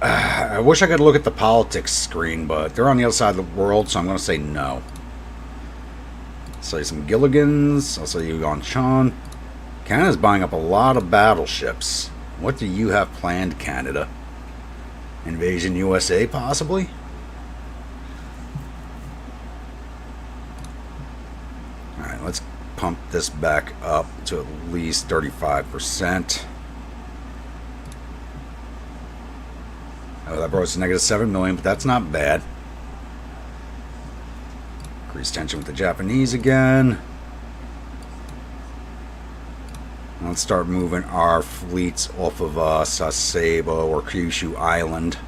I wish I could look at the politics screen, but they're on the other side of the world, so I'm going to say no. I'll sell you some Gilligans. I'll sell you Ganshan. Canada's buying up a lot of battleships. What do you have planned, Canada? Invasion USA, possibly? Alright, let's pump this back up to at least 35%. Oh, that brought us to negative 7 million, but that's not bad. Increase tension with the Japanese again. Let's start moving our fleets off of Sasebo or Kyushu Island.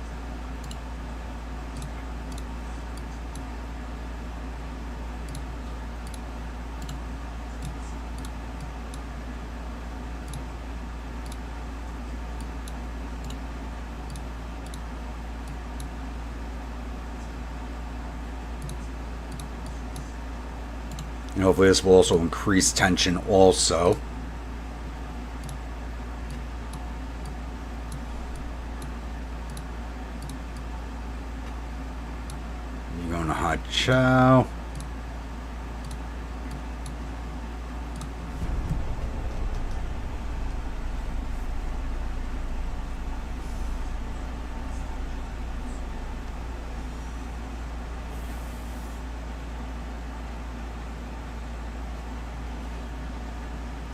And hopefully this will also increase tension also. You're going to Hachao.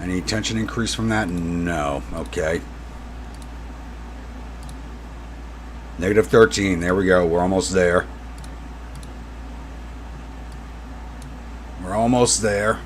Any tension increase from that? No. Okay. Negative 13. There we go. We're almost there. We're almost there.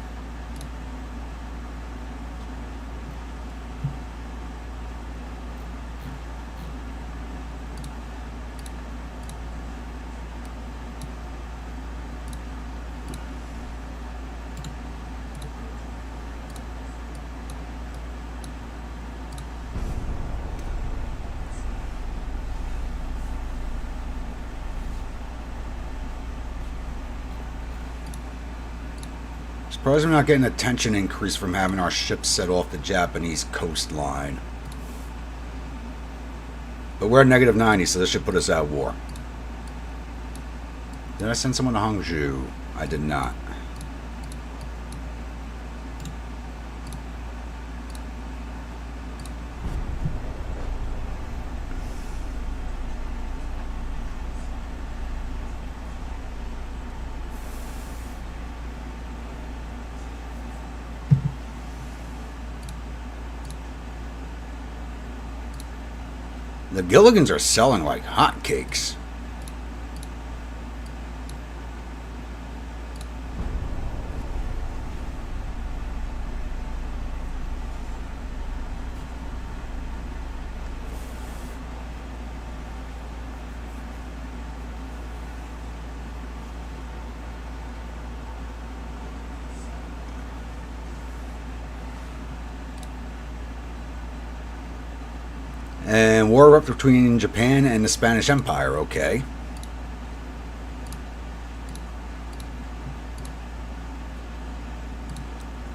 Surprised we're not getting a tension increase from having our ship set off the Japanese coastline. But we're at negative 90, so this should put us at war. Did I send someone to Hangzhou? I did not. The Gilligans are selling like hotcakes. And war erupted between Japan and the Spanish Empire, okay.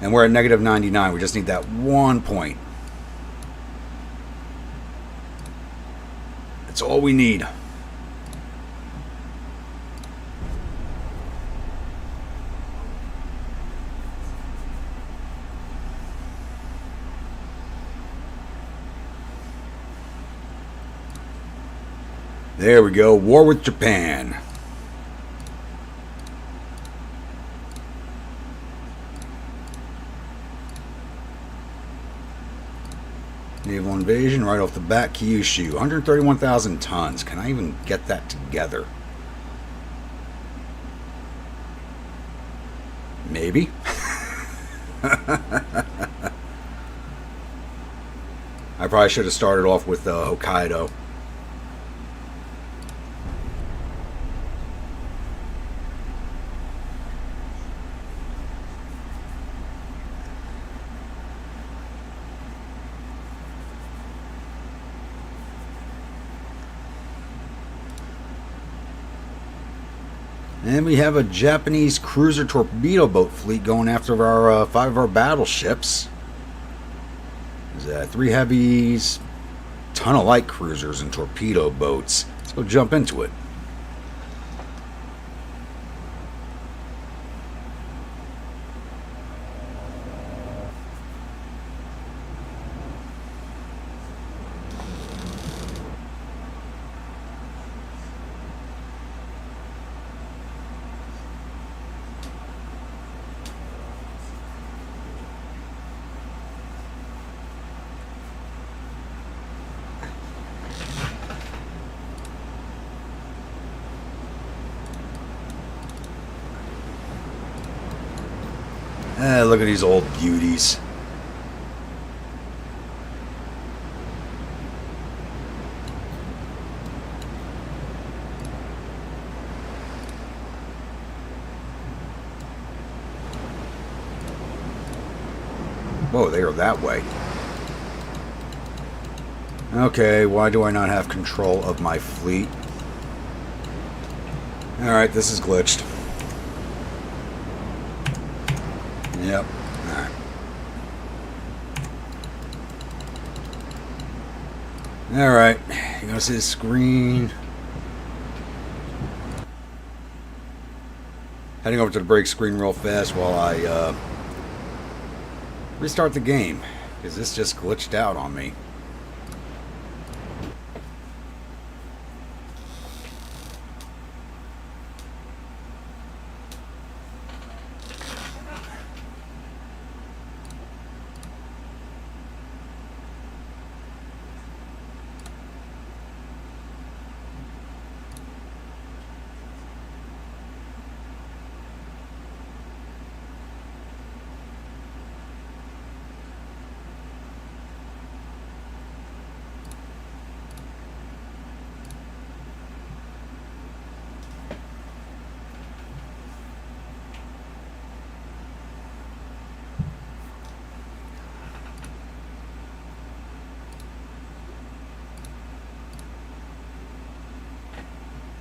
And we're at negative 99. We just need that 1 point. That's all we need. There we go. War with Japan. Naval invasion right off the bat. Kyushu. 131,000 tons. Can I even get that together? Maybe. I probably should have started off with Hokkaido. And we have a Japanese cruiser torpedo boat fleet going after our 5 of our battleships. There's 3 heavies, ton of light cruisers and torpedo boats. Let's go jump into it. Look at these old beauties. Whoa, they are that way. Okay, why do I not have control of my fleet? Alright, this is glitched. Yep. Alright. Alright. You gonna see the screen? Heading over to the break screen real fast while I restart the game, because this just glitched out on me.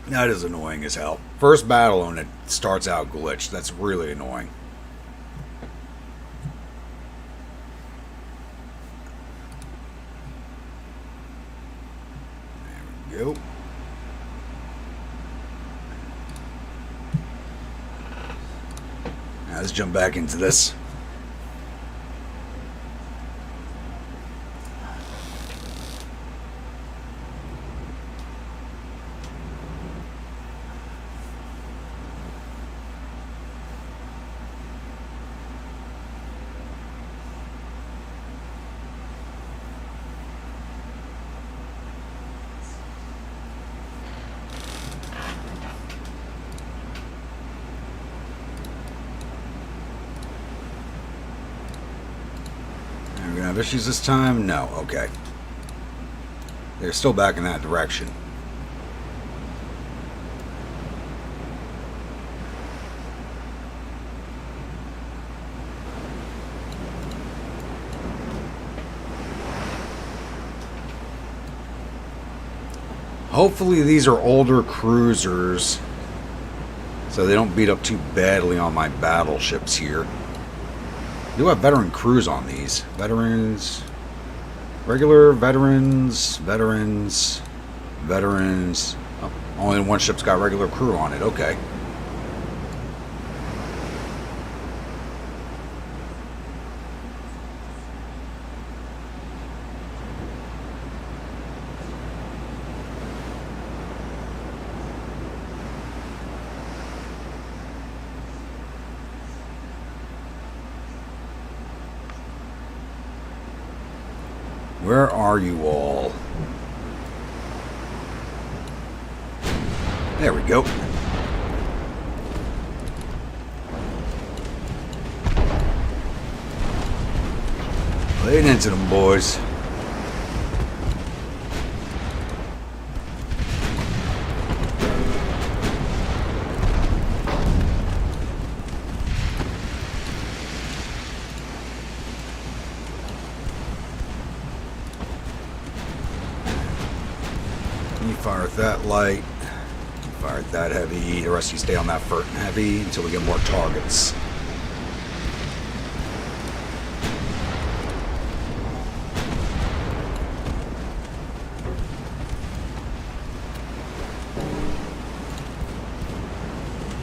That is annoying as hell. First battle and it starts out glitched. That's really annoying. There we go. Now let's jump back into this. Are we gonna have issues this time? No. Okay. They're still back in that direction. Hopefully these are older cruisers, so they don't beat up too badly on my battleships here. I do have veteran crews on these. Veterans, regular, veterans, veterans, veterans. Oh, only one ship's got regular crew on it. Okay. Where are you all? There we go. Lay it into them, boys. You fire at that light, you fire at that heavy, the rest of you stay on that furt and heavy until we get more targets.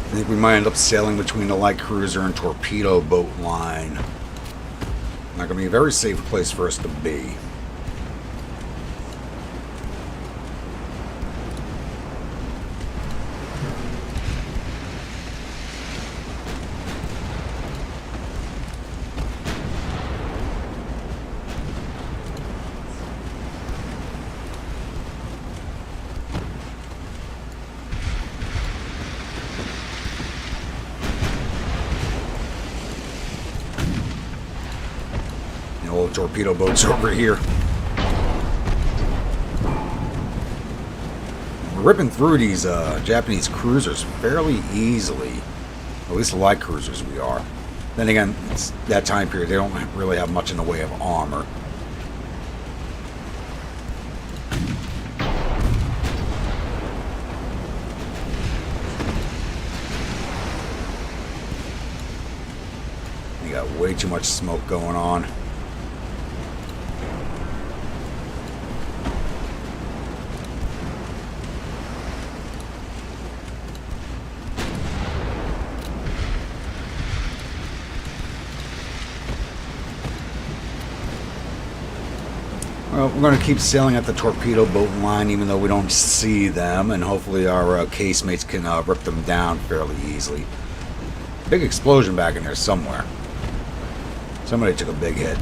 I think we might end up sailing between the light cruiser and torpedo boat line. Not going to be a very safe place for us to be. Old torpedo boats over here. We're ripping through these Japanese cruisers fairly easily. At least the light cruisers we are. Then again, it's that time period. They don't really have much in the way of armor. You got way too much smoke going on. Well, we're going to keep sailing at the torpedo boat line even though we don't see them, and hopefully our casemates can rip them down fairly easily. Big explosion back in there somewhere. Somebody took a big hit.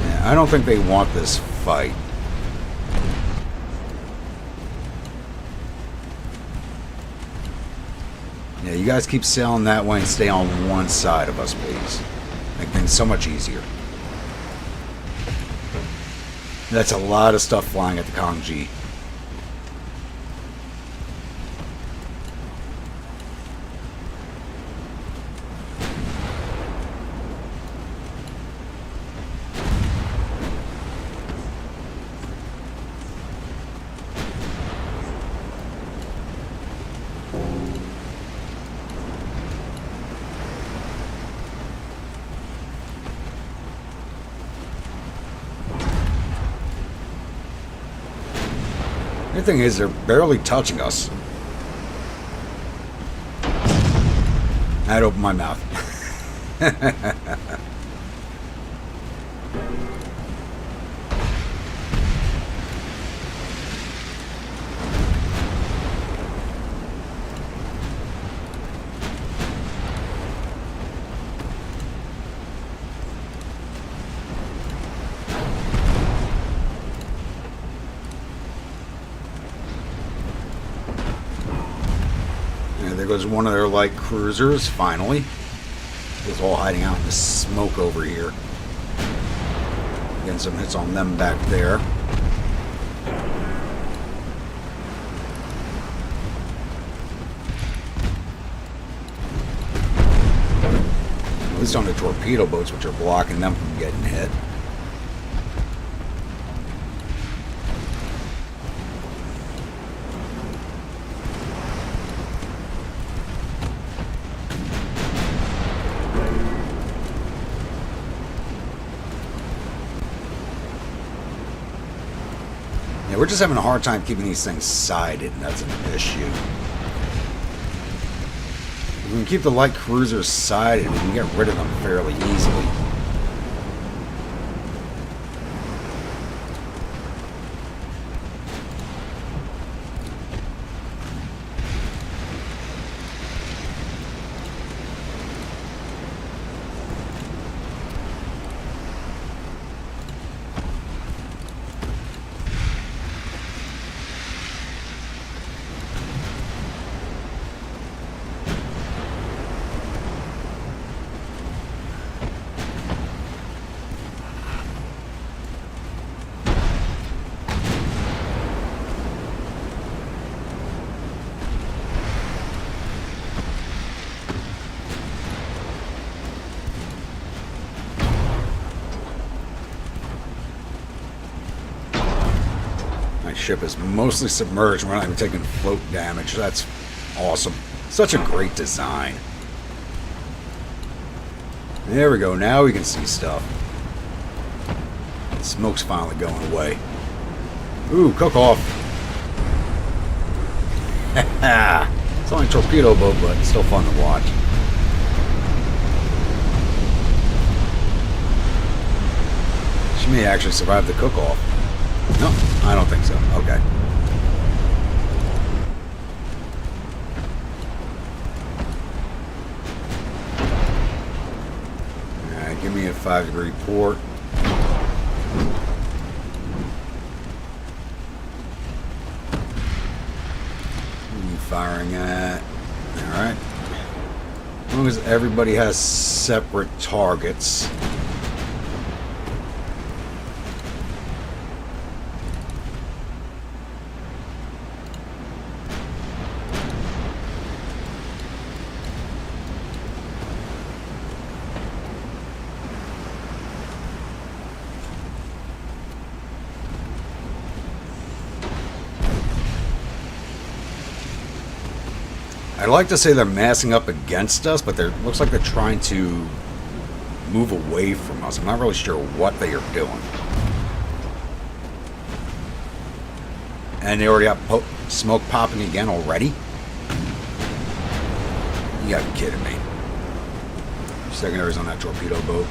Yeah, I don't think they want this fight. Yeah, you guys keep sailing that way and stay on one side of us, please. Make things so much easier. That's a lot of stuff flying at the Kongji. The thing is, they're barely touching us. I had to open my mouth. There goes one of their light cruisers, finally. It's all hiding out in the smoke over here. Getting some hits on them back there. At least on the torpedo boats, which are blocking them from getting hit. We're just having a hard time keeping these things sided, and that's an issue. If we can keep the light cruisers sided, we can get rid of them fairly easily. Ship is mostly submerged. We're not even taking float damage. That's awesome. Such a great design. There we go. Now we can see stuff. The smoke's finally going away. Ooh, cook off. It's only a torpedo boat, but it's still fun to watch. She may actually survive the cook off. No, I don't think so. Okay. Alright, give me a 5-degree port. What are you firing at? Alright. As long as everybody has separate targets. I'd like to say they're massing up against us, but it looks like they're trying to move away from us. I'm not really sure what they are doing. And they already got smoke popping again already? You gotta be kidding me. Secondaries on that torpedo boat.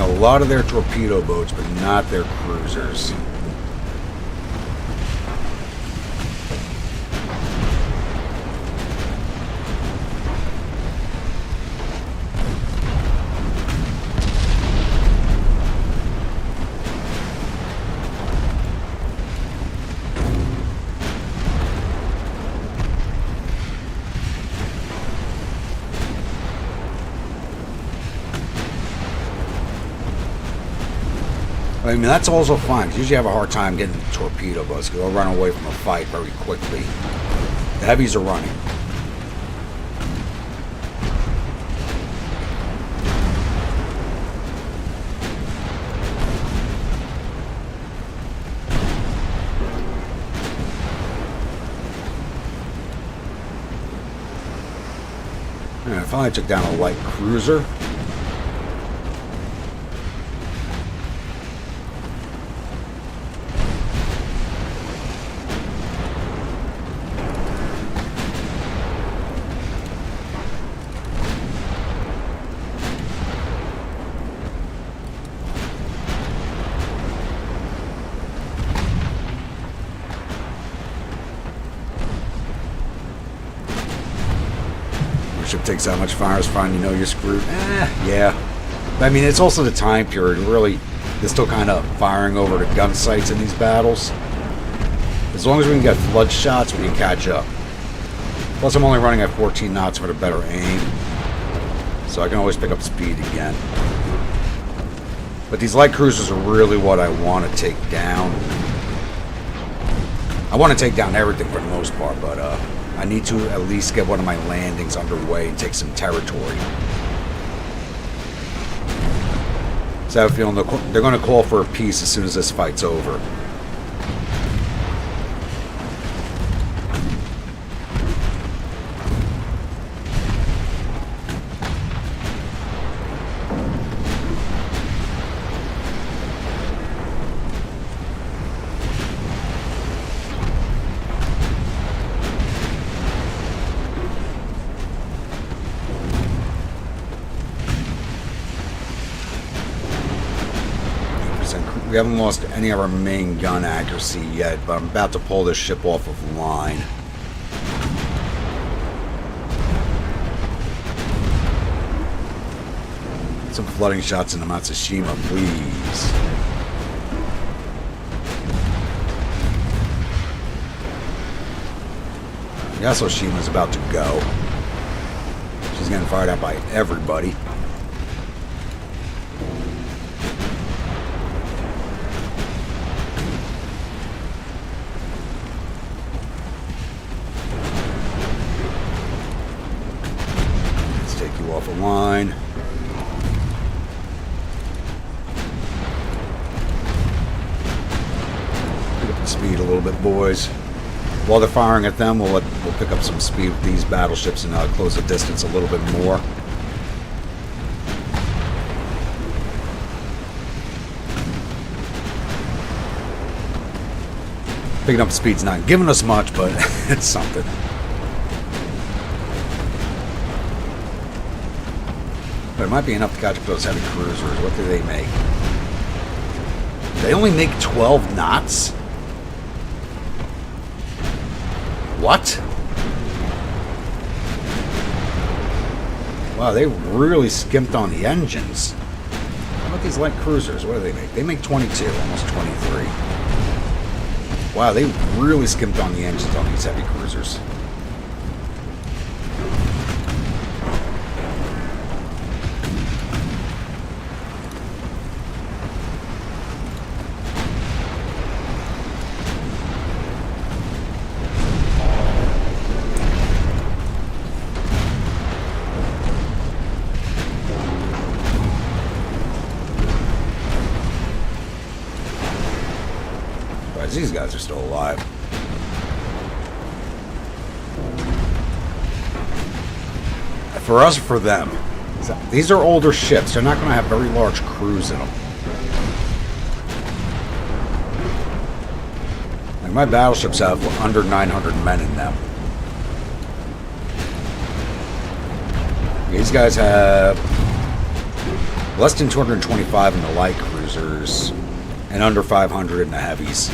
A lot of their torpedo boats, but not their cruisers. I mean, that's also fine. 'Cause usually I have a hard time getting the torpedo boats because they'll run away from a fight very quickly. The heavies are running. And I finally took down a light cruiser. Ship takes that much fire is fine, you know you're screwed. Yeah. But, I mean, it's also the time period. Really, they're still kind of firing over the gun sights in these battles. As long as we can get flood shots, we can catch up. Plus, I'm only running at 14 knots for the better aim. So I can always pick up speed again. But these light cruisers are really what I want to take down. I want to take down everything for the most part, but I need to at least get one of my landings underway and take some territory. So I have a feeling they're going to call for a peace as soon as this fight's over. We haven't lost any of our main gun accuracy yet, but I'm about to pull this ship off of line. Some flooding shots in the Matsushima, please. Yasoshima's about to go. She's getting fired at by everybody. Off a line. Pick up the speed a little bit, boys. While they're firing at them, we'll pick up some speed with these battleships and close the distance a little bit more. Picking up speed's not giving us much, but it's something. But it might be enough to catch up those heavy cruisers. What do they make? They only make 12 knots? What? Wow, they really skimped on the engines. How about these light cruisers? What do they make? They make 22, almost 23. Wow, they really skimped on the engines on these heavy cruisers. These guys are still alive. For us or for them? These are older ships. They're not going to have very large crews in them. Like my battleships have under 900 men in them. These guys have less than 225 in the light cruisers and under 500 in the heavies.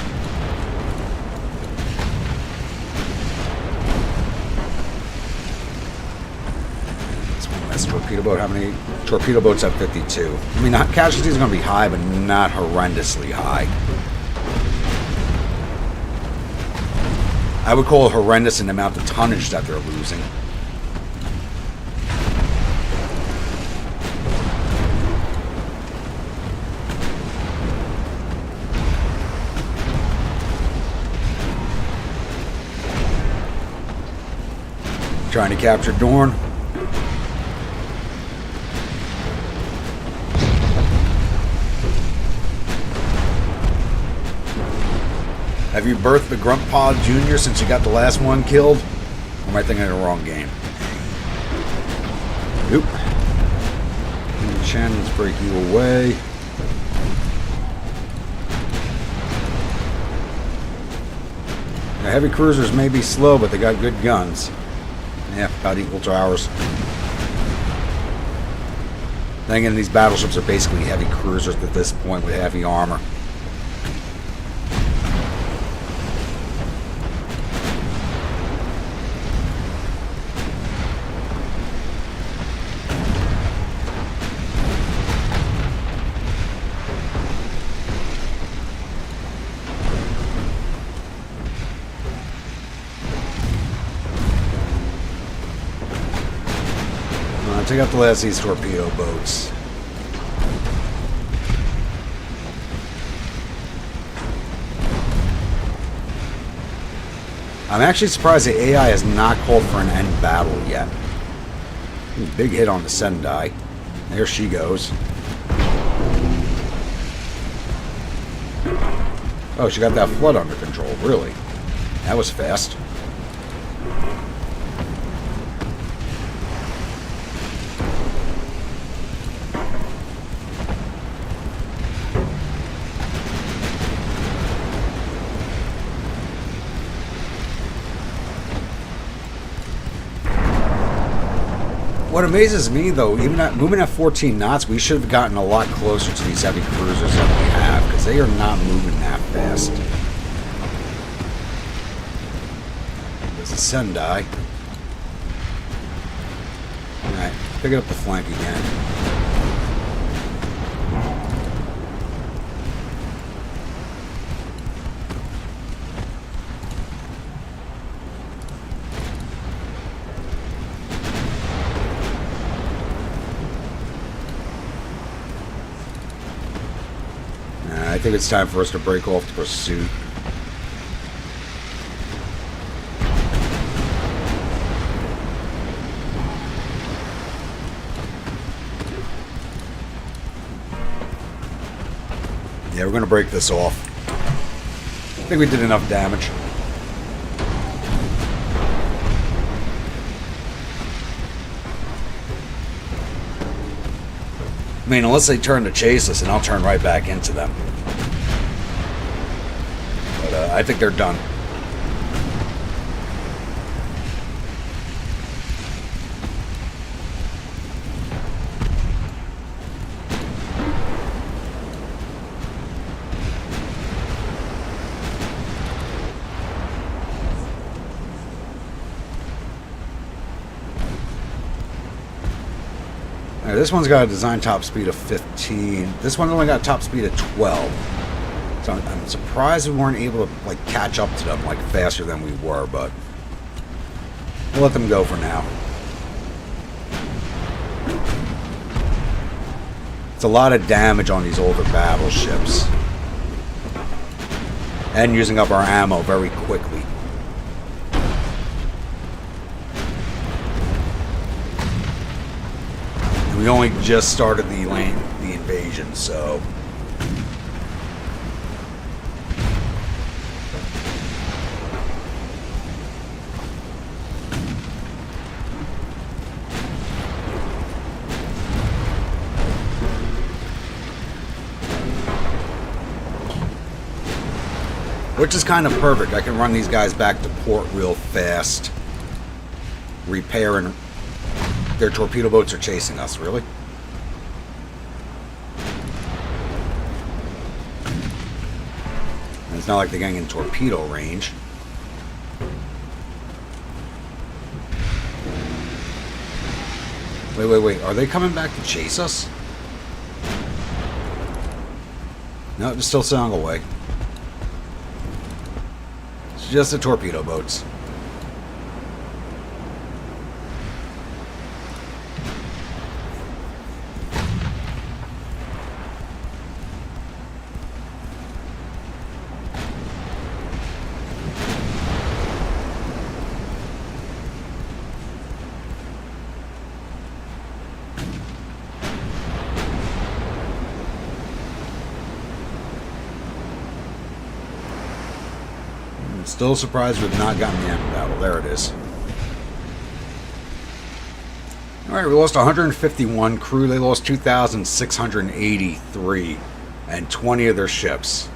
Torpedo boat. How many torpedo boats have 52? I mean, casualties are going to be high, but not horrendously high. I would call it horrendous in the amount of tonnage that they're losing. Trying to capture Dorn. Have you birthed the Grunt Pod Jr. since you got the last one killed? Or am I thinking of the wrong game? Oop. Shannon's break you away. The heavy cruisers may be slow, but they got good guns. Yeah, about equal to ours. Then again, these battleships are basically heavy cruisers at this point with heavy armor. Take out the last of these torpedo boats. I'm actually surprised the AI has not called for an end battle yet. Ooh, big hit on the Sendai. There she goes. Oh, she got that flood under control, really? That was fast. What amazes me, though, even at moving at 14 knots, we should have gotten a lot closer to these heavy cruisers than we have, because they are not moving that fast. There's a Sendai. Alright, picking up the flank again. I think it's time for us to break off the pursuit. Yeah, we're going to break this off. I think we did enough damage. I mean, unless they turn to chase us, and I'll turn right back into them. But I think they're done. This one's got a design top speed of 15. This one's only got a top speed of 12. So I'm surprised we weren't able to like catch up to them like faster than we were, but we'll let them go for now. It's a lot of damage on these older battleships. And using up our ammo very quickly. We only just started the invasion, so which is kind of perfect. I can run these guys back to port real fast, repair, and their torpedo boats are chasing us, really? And it's not like they're getting in torpedo range. Wait. Are they coming back to chase us? No, they're still sailing away. It's just the torpedo boats. Still surprised we've not gotten the end battle. There it is. Alright, we lost 151 crew. They lost 2,683 and 20 of their ships.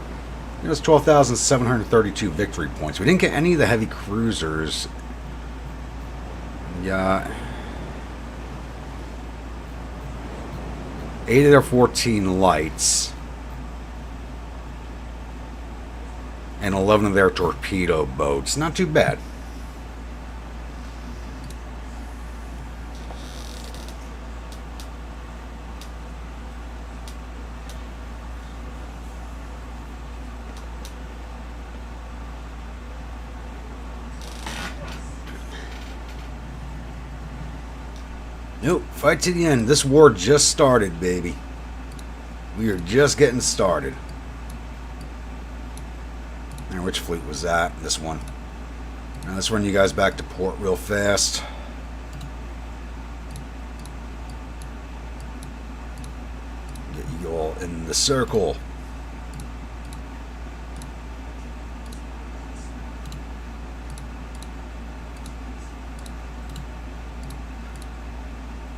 It was 12,732 victory points. We didn't get any of the heavy cruisers. Yeah. 8 of their 14 lights. And 11 of their torpedo boats. Not too bad. Nope, fight to the end. This war just started, baby. We are just getting started. Now, which fleet was that? This one. Now, let's run you guys back to port real fast. Get you all in the circle.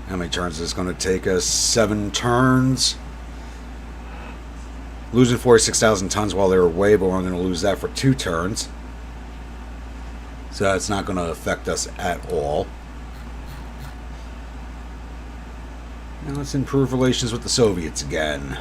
How many turns is this going to take us? 7 turns. Losing 46,000 tons while they were away, but we're going to lose that for 2 turns. So that's not going to affect us at all. Now let's improve relations with the Soviets again.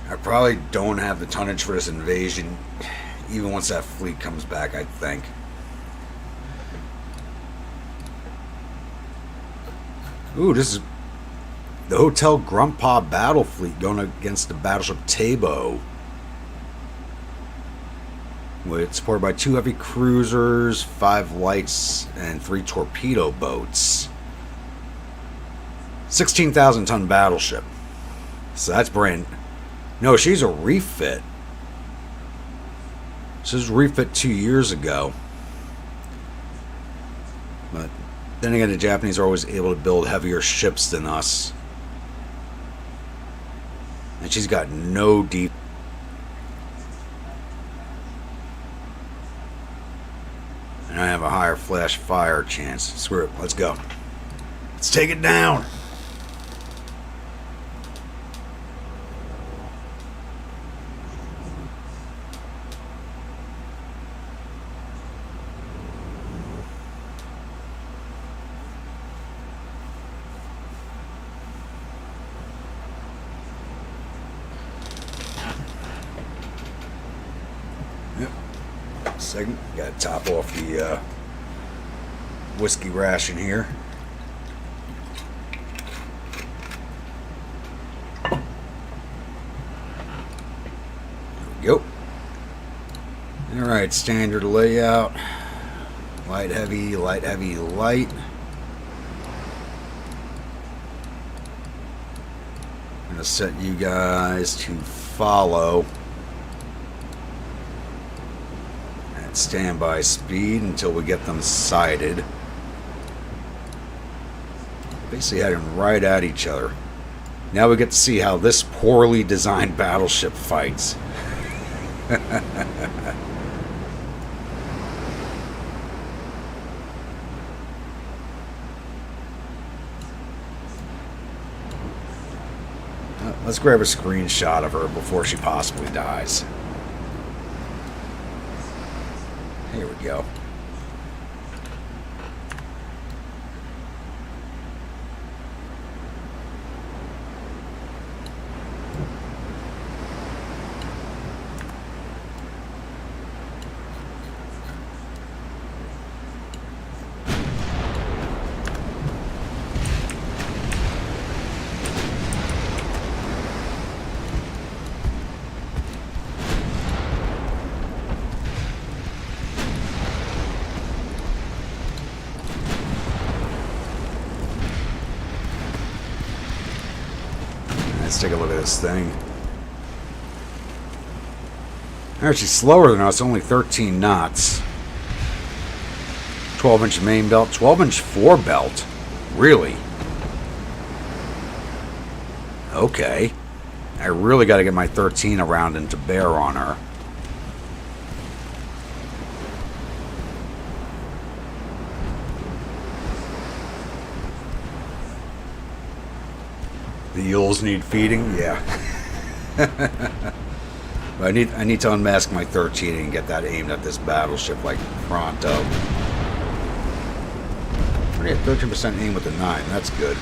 I probably don't have the tonnage for this invasion, even once that fleet comes back, I think. Ooh, this is the Hotel Grandpa battle fleet going against the battleship Tabo. It's supported by 2 heavy cruisers, 5 lights, and 3 torpedo boats. 16,000 ton battleship. So that's brand. No, she's a refit. This was refit 2 years ago. But then again, the Japanese are always able to build heavier ships than us. And she's got no deep. And I have a higher flash fire chance. Screw it. Let's go. Let's take it down. Second, got to top off the whiskey ration here. There we go. Alright, standard layout. Light, heavy, light, heavy, light. I'm going to set you guys to follow. Standby speed until we get them sighted. Basically heading right at each other. Now we get to see how this poorly designed battleship fights. Let's grab a screenshot of her before she possibly dies. Here we go. Let's take a look at this thing. Actually, slower than us, only 13 knots. 12-inch main belt, 12-inch forebelt. Really? Okay. I really got to get my 13 around and to bear on her. The eels need feeding? Yeah. I need to unmask my 13 and get that aimed at this battleship like pronto. I get 13% aim with the 9. That's good.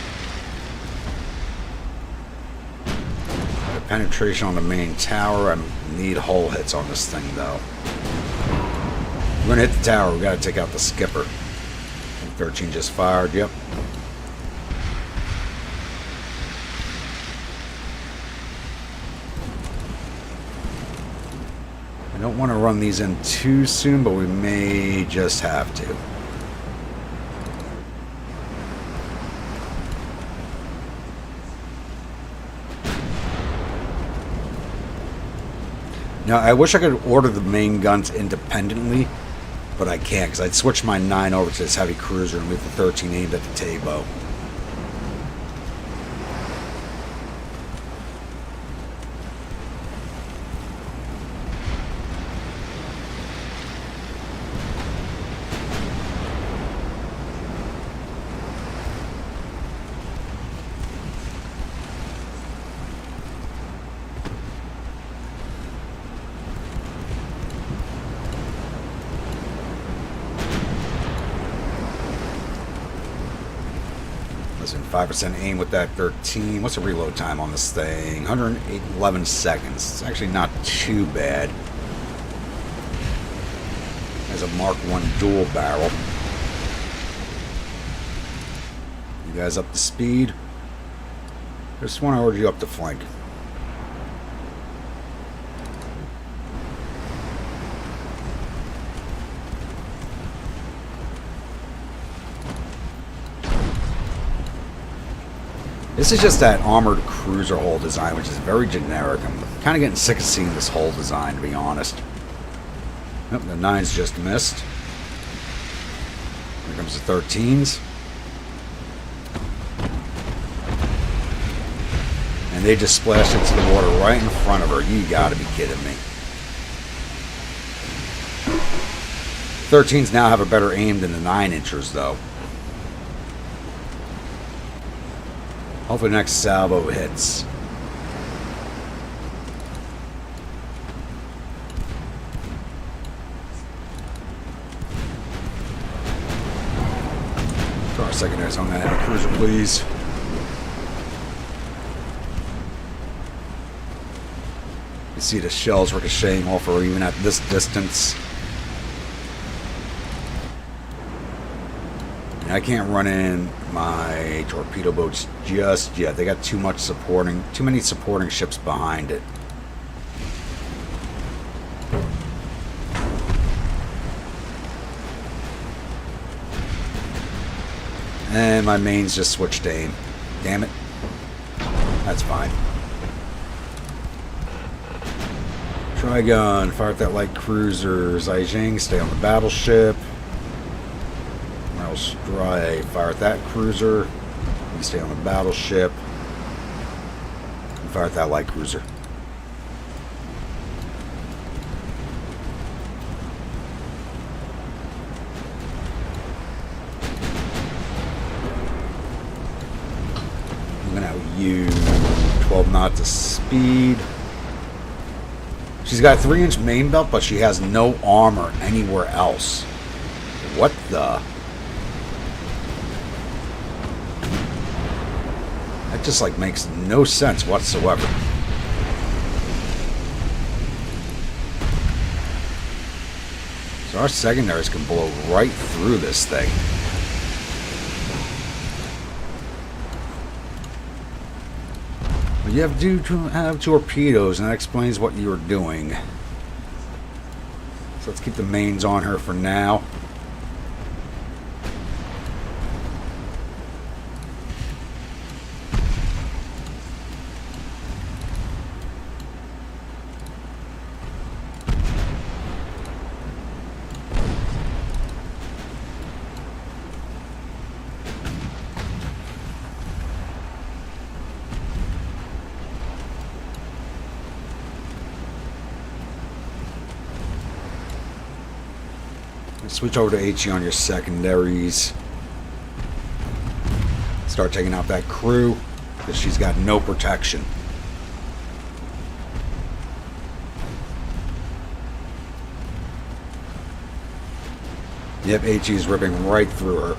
The penetration on the main tower. I need hull hits on this thing though. We're gonna hit the tower. We gotta take out the skipper. 13 just fired. Yep. I don't want to run these in too soon, but we may just have to. Now, I wish I could order the main guns independently, but I can't because I'd switch my 9 over to this heavy cruiser and leave the 13 aimed at the Tabo. Listen, 5% aim with that 13. What's the reload time on this thing? 111 seconds. It's actually not too bad. As a Mark 1 dual barrel. You guys up to speed? Just want to order you up to flank. This is just that armored cruiser hull design, which is very generic. I'm kind of getting sick of seeing this hull design, to be honest. Yep, the 9's just missed. Here comes the 13s. And they just splashed into the water right in front of her. You gotta be kidding me. 13s now have a better aim than the 9-inchers, though. Hopefully the next salvo hits. Throw our secondaries on that heavy cruiser, please. You see the shells ricocheting off her even at this distance. I can't run in my torpedo boats just yet. They got too many supporting ships behind it. And my mains just switched to aim. Damn it. That's fine. Trigun, fire at that light cruiser. Zhejiang, stay on the battleship. Strike, fire at that cruiser. You stay on the battleship. And fire at that light cruiser. I'm gonna out you 12 knots of speed. She's got a 3-inch main belt, but she has no armor anywhere else. What the? That just like makes no sense whatsoever. So our secondaries can blow right through this thing. But you have torpedoes, and that explains what you were doing. So let's keep the mains on her for now. Switch over to HE on your secondaries. Start taking out that crew, because she's got no protection. Yep, HE is ripping right through her.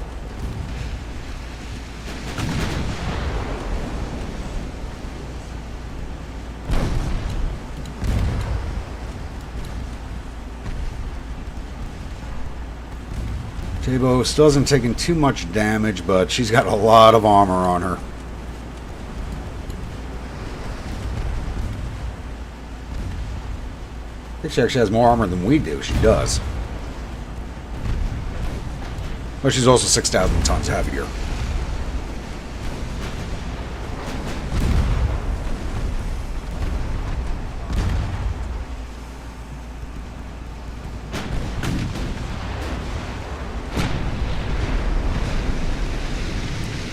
Tabo still hasn't taken too much damage, but she's got a lot of armor on her. I think she actually has more armor than we do. She does. But she's also 6,000 tons heavier.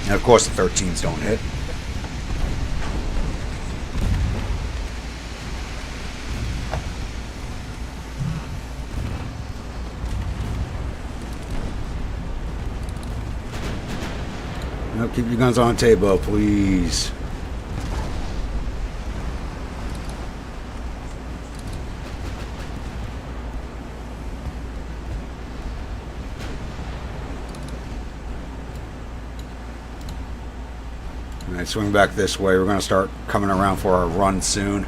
And of course the 13s don't hit. No, keep your guns on table, please. Alright, swing back this way. We're going to start coming around for our run soon.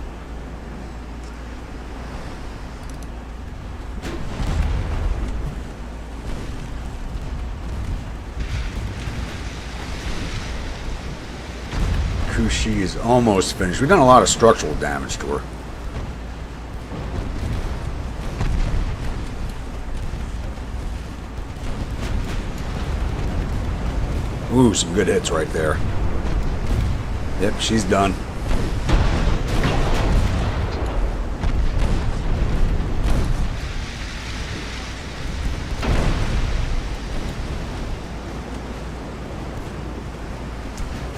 Kushi is almost finished. We've done a lot of structural damage to her. Ooh, some good hits right there. Yep, she's done.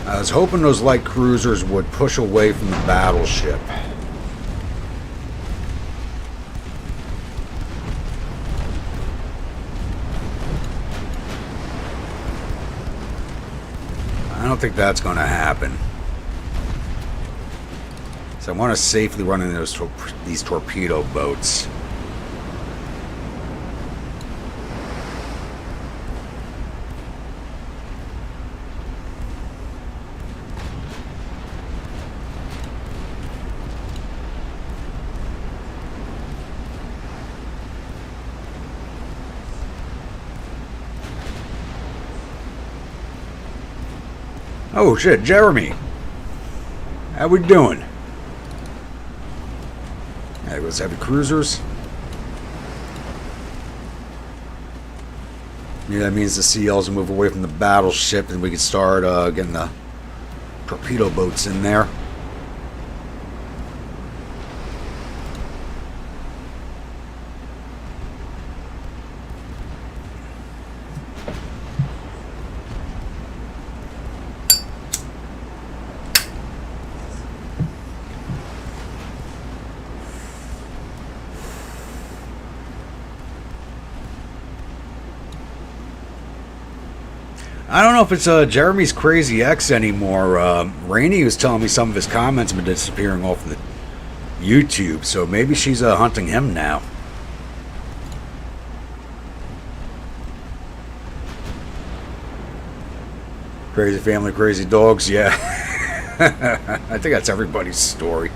I was hoping those light cruisers would push away from the battleship. I don't think that's going to happen. So I want to safely run into these torpedo boats. Oh shit, Jeremy. How we doing? Alright, let's heavy cruisers. Yeah, that means the CLs will move away from the battleship and we can start getting the torpedo boats in there. I don't know if it's Jeremy's Crazy X anymore. Rainey was telling me some of his comments have been disappearing off the YouTube, so maybe she's hunting him now. Crazy family, crazy dogs, yeah. I think that's everybody's story.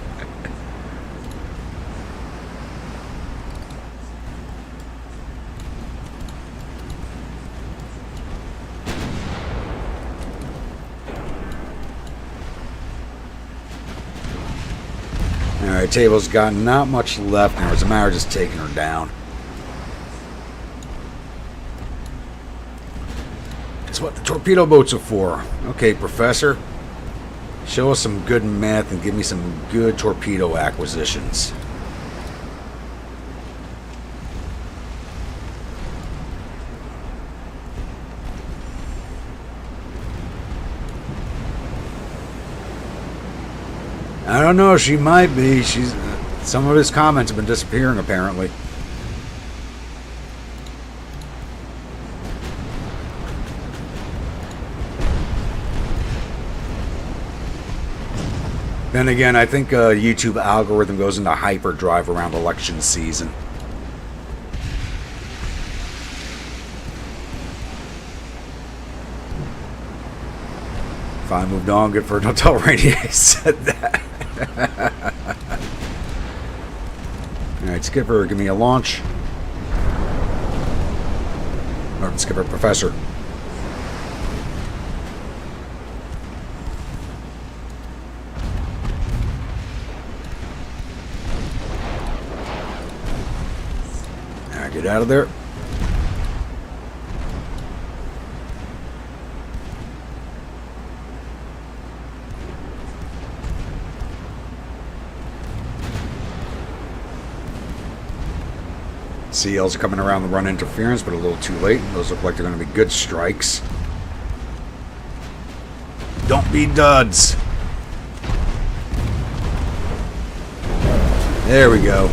Alright, Table's got not much left now. It's a matter of just taking her down. That's what the torpedo boats are for. Okay, Professor. Show us some good math and give me some good torpedo acquisitions. I don't know. She might be. She's. Some of his comments have been disappearing, apparently. Then again, I think YouTube algorithm goes into hyperdrive around election season. If I moved on, good for it. Don't tell Rainy I said that. Alright, Skipper, give me a launch. Or Skipper, Professor. Alright, get out of there. CLs are coming around the run interference, but a little too late. Those look like they're going to be good strikes. Don't be duds. There we go.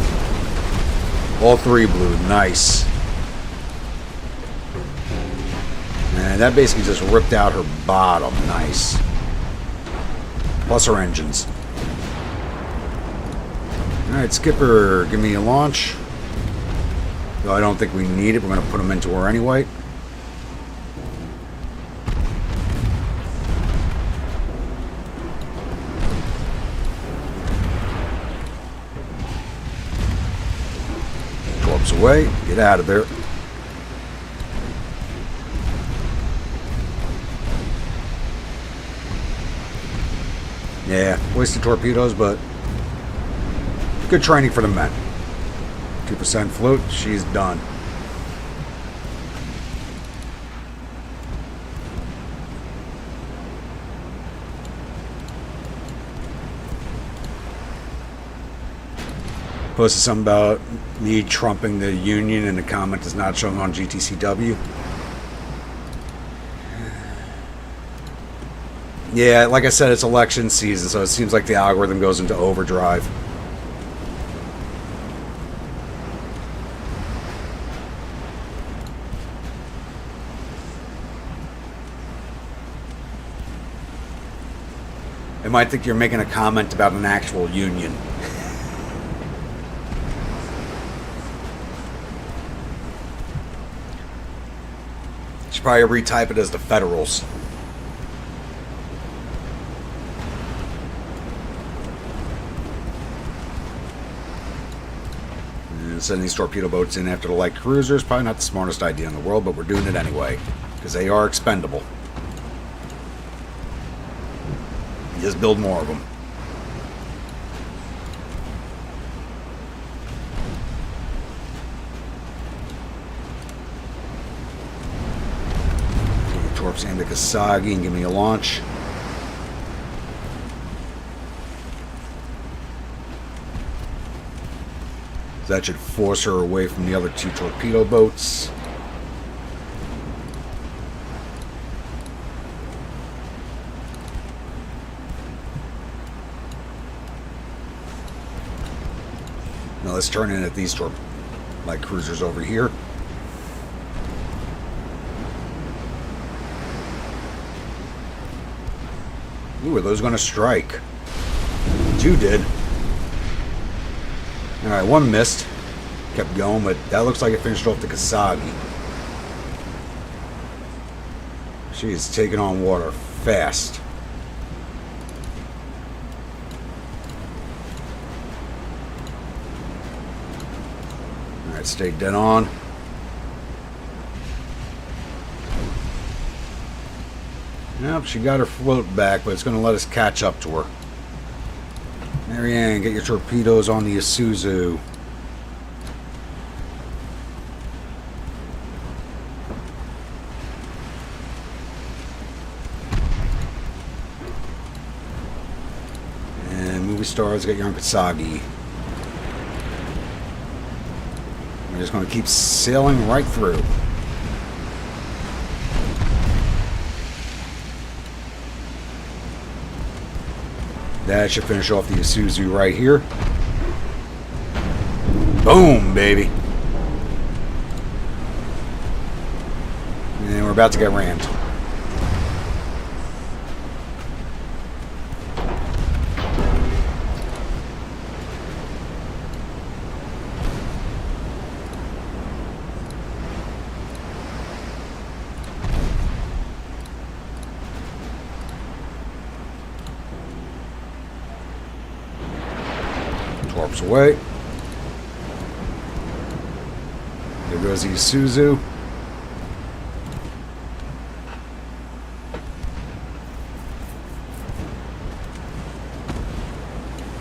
All three blew. Nice. And that basically just ripped out her bottom. Nice. Plus her engines. Alright, Skipper, give me a launch. Though I don't think we need it. We're going to put them into her anyway. Torps away. Get out of there. Yeah, wasted torpedoes, but good training for the men. 2% float, she's done. Posted something about me trumping the Union and the comment is not showing on GTCW. Yeah, like I said, it's election season, so it seems like the algorithm goes into overdrive. They might think you're making a comment about an actual union. Should probably retype it as the Federals. And sending these torpedo boats in after the light cruisers, probably not the smartest idea in the world, but we're doing it anyway, because they are expendable. Just build more of them. Take Torps into Kasagi and give me a launch. That should force her away from the other two torpedo boats. Now let's turn in at these light cruisers over here. Ooh, are those going to strike? Two did. Alright, one missed. Kept going, but that looks like it finished off the Kasagi. She is taking on water fast. Alright, stay dead on. Yep, she got her float back, but it's going to let us catch up to her. Marianne, get your torpedoes on the Isuzu. And movie stars, get your Kasagi. We're just going to keep sailing right through. That should finish off the Isuzu right here. Boom, baby. And we're about to get rammed. ships away. There goes the Isuzu.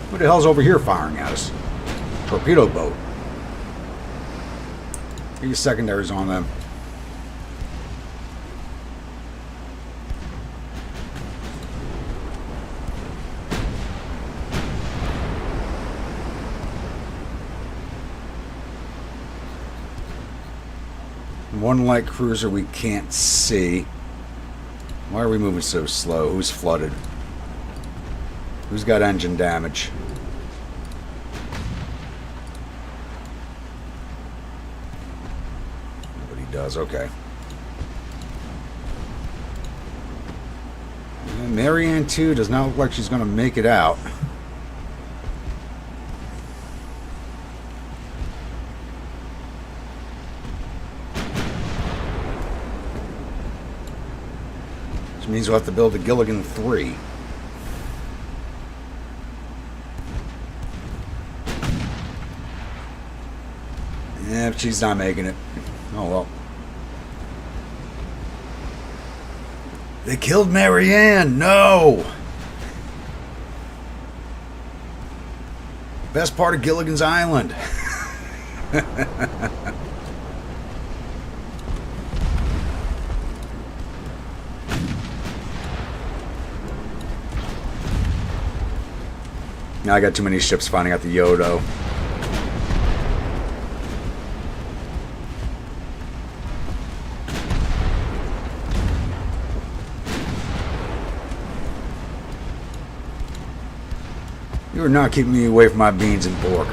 Who the hell's over here firing at us? Torpedo boat. Get your secondaries on them. One light cruiser we can't see. Why are we moving so slow? Who's flooded? Who's got engine damage? Nobody does, okay. And Marianne 2 does not look like she's going to make it out. Which means we'll have to build a Gilligan 3. Yeah, but she's not making it. Oh well. They killed Marianne! No! Best part of Gilligan's Island. Now I got too many ships finding out the Yodo. You are not keeping me away from my beans and pork.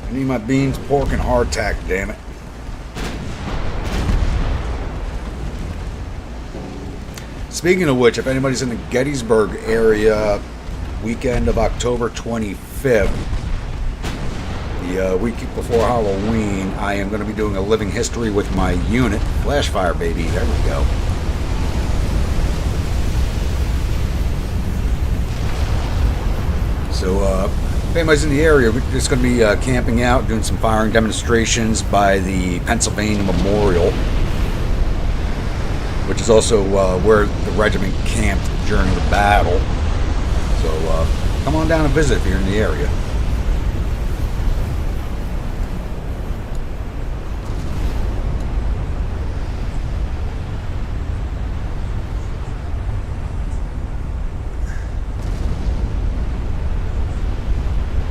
I need my beans, pork, and hardtack, damn it. Speaking of which, if anybody's in the Gettysburg area, weekend of October 25th, the week before Halloween, I am going to be doing a living history with my unit. Flashfire, baby. There we go. So, if anybody's in the area, we're just going to be camping out, doing some firing demonstrations by the Pennsylvania Memorial, which is also where the regiment camped during the battle. So come on down and visit if you're in the area.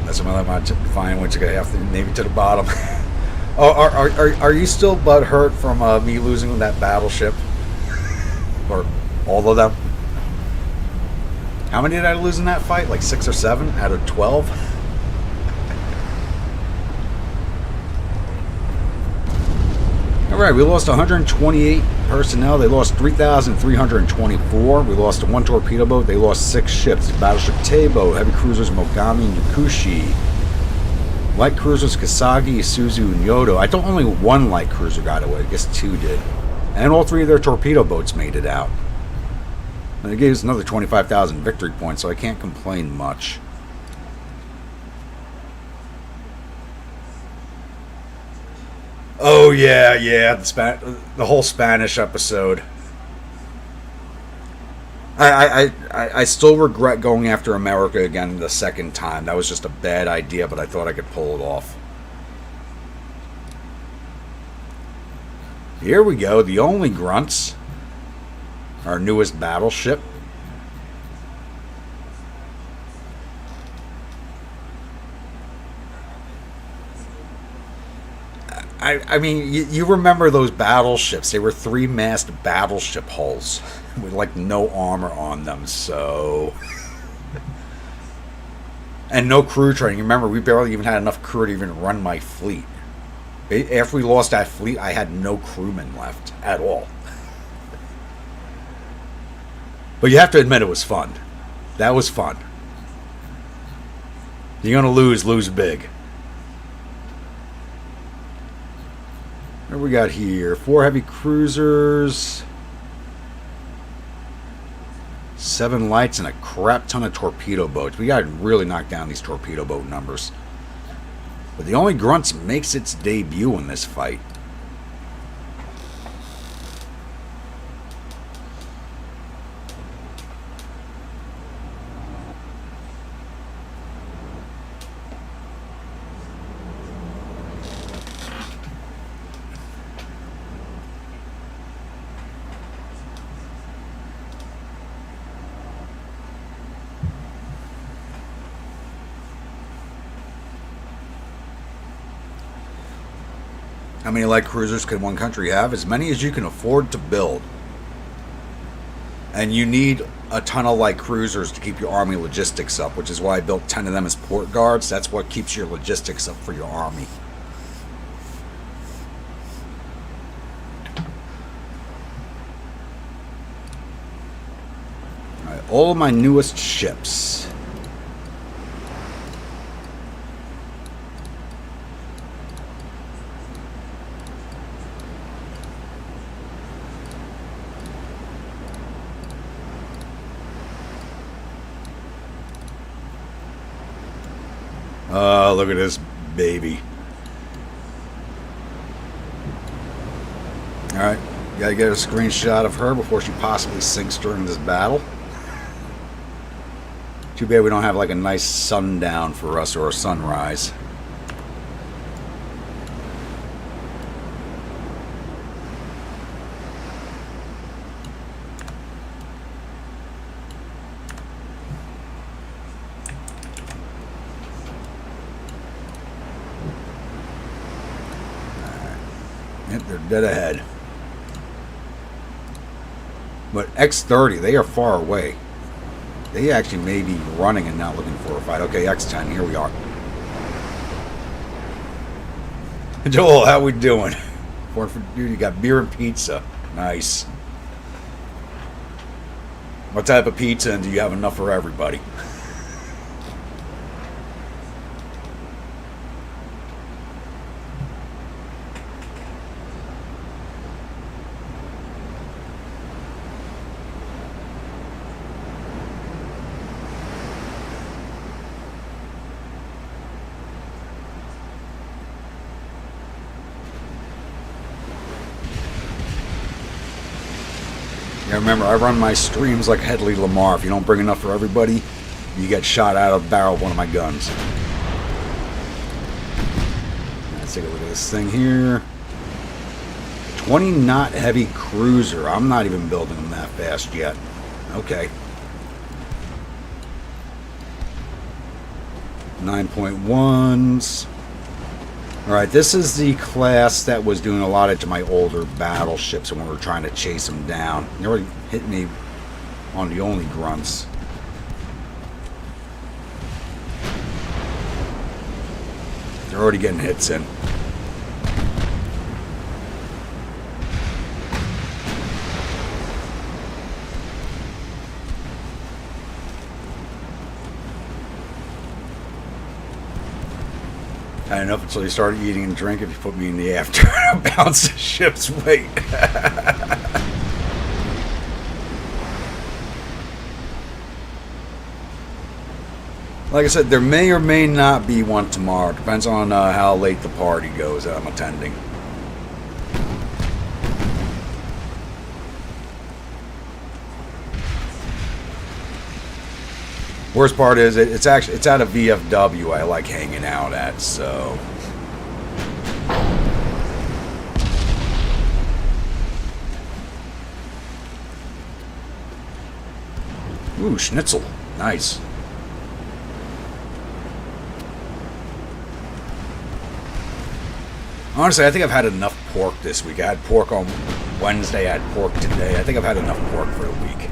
That's another one to find once you get half the Navy to the bottom. Oh, are you still butthurt from me losing that battleship? Or all of them? How many did I lose in that fight? Like 6 or 7 out of 12? Alright, we lost 128 personnel. They lost 3,324. We lost 1 torpedo boat. They lost 6 ships. Battleship Teibo, heavy cruisers Mogami and Yakushi. Light cruisers Kasagi, Isuzu, and Yodo. I thought only 1 light cruiser got away. I guess 2 did. And all 3 of their torpedo boats made it out. And it gave us another 25,000 victory points, so I can't complain much. Oh yeah, the whole Spanish episode. I still regret going after America again the second time. That was just a bad idea, but I thought I could pull it off. Here we go, the only grunts. Our newest battleship. I mean, you remember those battleships. They were 3-mast battleship hulls with, like, no armor on them, so... And no crew training. Remember, we barely even had enough crew to even run my fleet. After we lost that fleet, I had no crewmen left at all. But you have to admit it was fun. That was fun. You're going to lose big. What do we got here? 4 heavy cruisers, 7 lights, and a crap ton of torpedo boats. We got to really knock down these torpedo boat numbers. But the only Grunts makes its debut in this fight. How many light cruisers can one country have? As many as you can afford to build. And you need a ton of light cruisers to keep your army logistics up, which is why I built 10 of them as port guards. That's what keeps your logistics up for your army. Alright, all of my newest ships. Oh, look at this baby. Alright, gotta get a screenshot of her before she possibly sinks during this battle. Too bad we don't have like a nice sundown for us or a sunrise. Yep, they're dead ahead. But X-30, they are far away. They actually may be running and not looking for a fight. Okay, X-10, here we are. Joel, how we doing? For dude, you got beer and pizza. Nice. What type of pizza, and do you have enough for everybody? Yeah, remember, I run my streams like Hedley Lamar. If you don't bring enough for everybody, you get shot out of the barrel of one of my guns. Let's take a look at this thing here. 20-knot heavy cruiser. I'm not even building them that fast yet. Okay. 9.1s. Alright, this is the class that was doing a lot to my older battleships when we were trying to chase them down. They already hit me on the only Grunts. They're already getting hits in. I had enough until you started eating and drinking. If you put me in the after, I'll bounce the ship's weight. Like I said, there may or may not be one tomorrow. Depends on how late the party goes that I'm attending. Worst part is it's at a VFW I like hanging out at, so. Ooh, schnitzel. Nice. Honestly, I think I've had enough pork this week. I had pork on Wednesday, I had pork today. I think I've had enough pork for a week.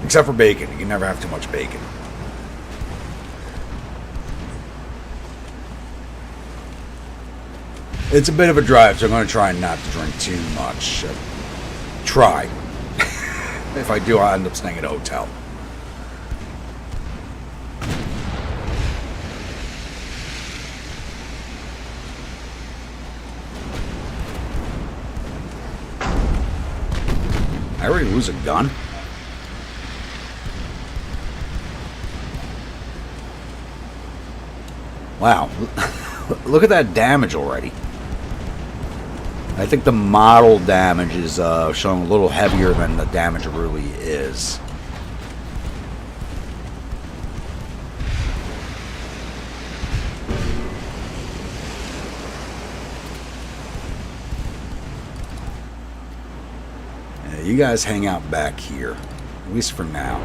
Except for bacon. You can never have too much bacon. It's a bit of a drive, so I'm going to try not to drink too much. Try. If I do, I'll end up staying at a hotel. I already lose a gun? Wow. Look at that damage already. I think the model damage is showing a little heavier than the damage really is. Yeah, you guys hang out back here, at least for now.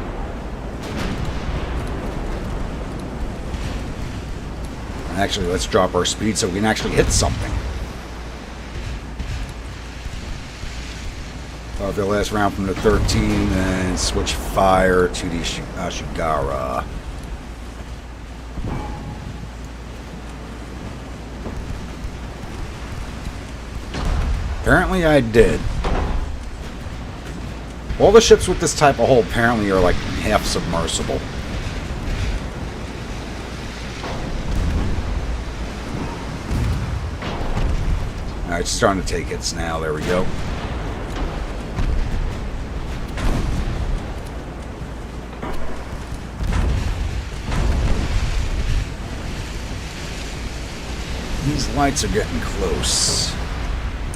And actually, let's drop our speed so we can actually hit something. Off the last round from the 13 and switch fire to the Ashigara. Apparently I did. All the ships with this type of hull apparently are like half submersible. Alright, it's starting to take hits now. There we go. These lights are getting close.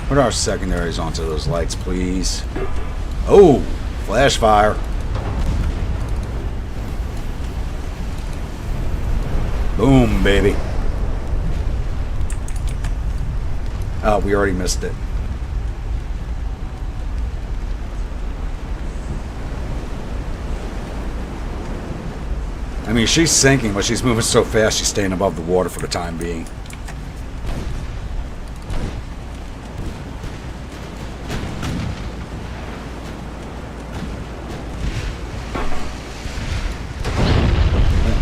Put our secondaries onto those lights, please. Oh! Flash fire. Boom, baby. Oh, we already missed it. I mean, she's sinking, but she's moving so fast she's staying above the water for the time being.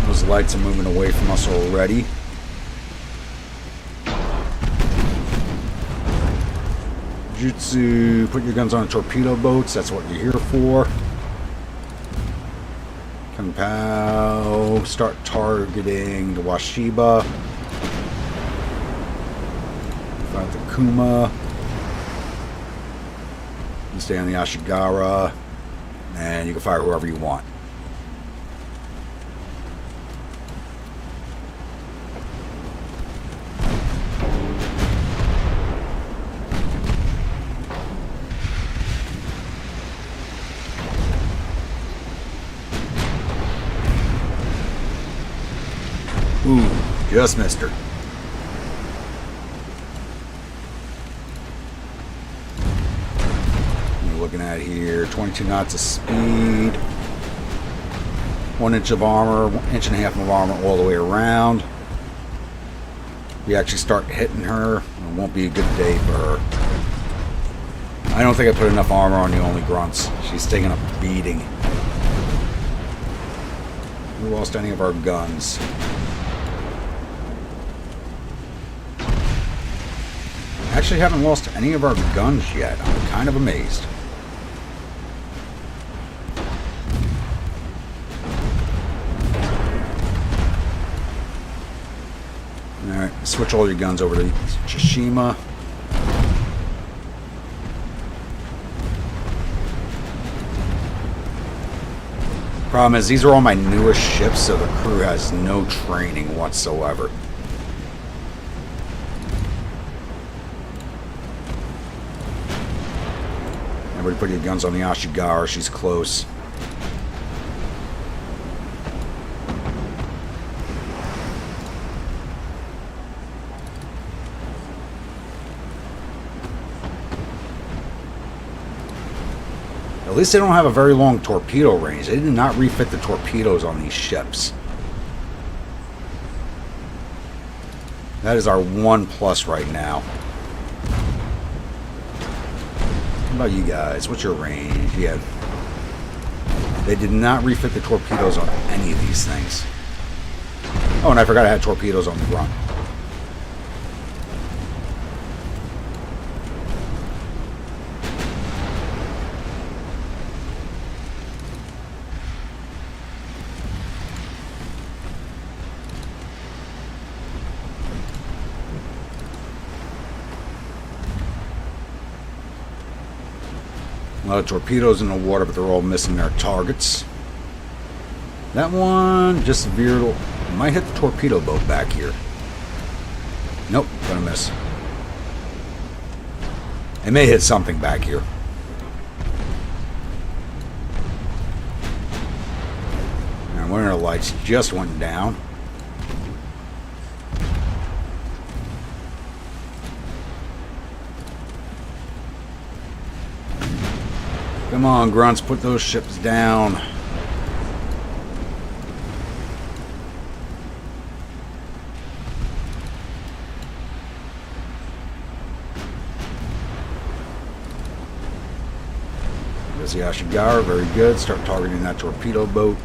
Those lights are moving away from us already. Jutsu, put your guns on torpedo boats. That's what you're here for. Kung Pao, start targeting the Washiba. Fight the Kuma. You stay on the Ashigara. And you can fire whoever you want. Ooh, just missed her. You're looking at here, 22 knots of speed, 1 inch of armor, 1.5 inches of armor all the way around. We actually start hitting her, it won't be a good day for her. I don't think I put enough armor on the only grunts. She's taking a beating. We lost any of our guns. Actually haven't lost any of our guns yet. I'm kind of amazed. Alright, switch all your guns over to Tsushima. Problem is, these are all my newest ships, so the crew has no training whatsoever. Everybody put your guns on the Ashigara, she's close. At least they don't have a very long torpedo range. They did not refit the torpedoes on these ships. That is our one plus right now. How about you guys? What's your range? Yeah. They did not refit the torpedoes on any of these things. Oh, and I forgot I had torpedoes on the grunt. A lot of torpedoes in the water, but they're all missing their targets. That one just veered. Might hit the torpedo boat back here. Nope, gonna miss. It may hit something back here. And one of the lights just went down. Come on, grunts, put those ships down. There's the Ashigaru, very good. Start targeting that torpedo boat.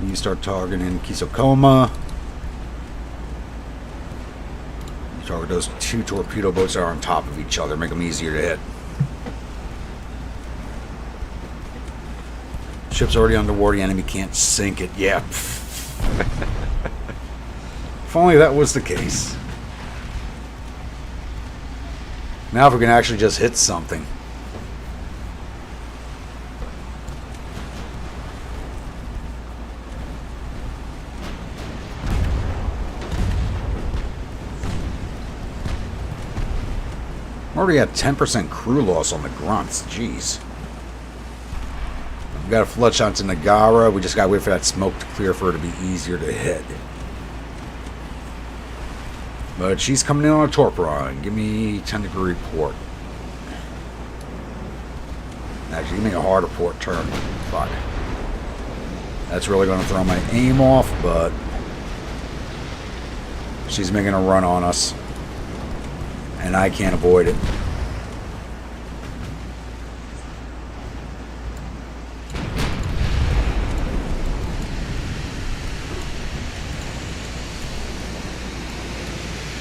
You start targeting Kisokoma. You target those two torpedo boats that are on top of each other, make them easier to hit. Ship's already underwater, the enemy can't sink it. Yeah. If only that was the case. Now if we can actually just hit something. Already had 10% crew loss on the grunts. Jeez. We got a flood shot to Nagara. We just gotta wait for that smoke to clear for her to be easier to hit. But she's coming in on a torp run. Give me 10-degree port. Actually, give me a harder port turn. Fuck. That's really going to throw my aim off, but she's making a run on us. And I can't avoid it.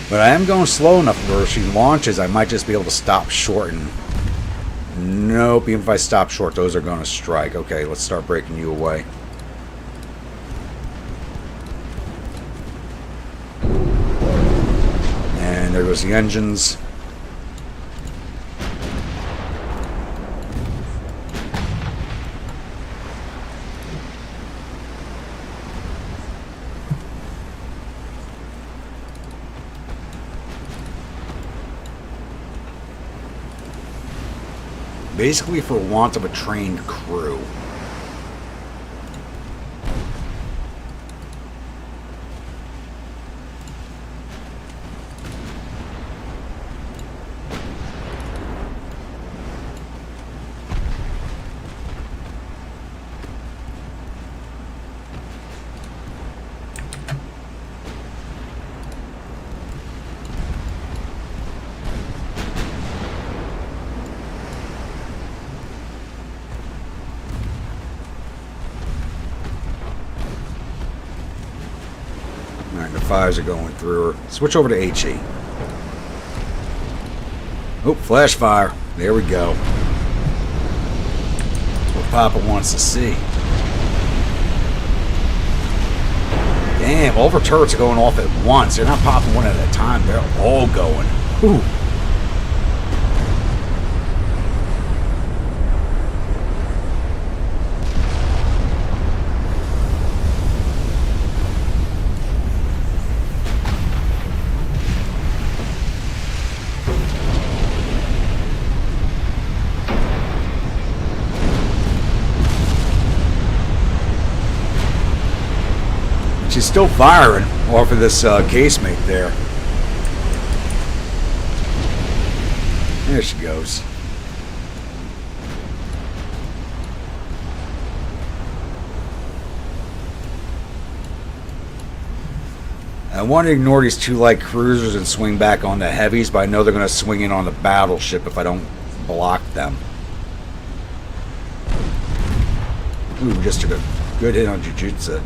But I am going slow enough where she launches, I might just be able to stop short and... Nope, even if I stop short, those are going to strike. Okay, let's start breaking you away. And there goes the engines. Basically for want of a trained crew. The fives are going through her. Switch over to HE. Oh, flash fire. There we go. That's what Papa wants to see. Damn, all of her turrets are going off at once. They're not popping one at a time. They're all going. Whew. She's still firing off of this casemate there. There she goes. I want to ignore these two light cruisers and swing back on the heavies, but I know they're going to swing in on the battleship if I don't block them. Ooh, just took a good hit on Jujutsu.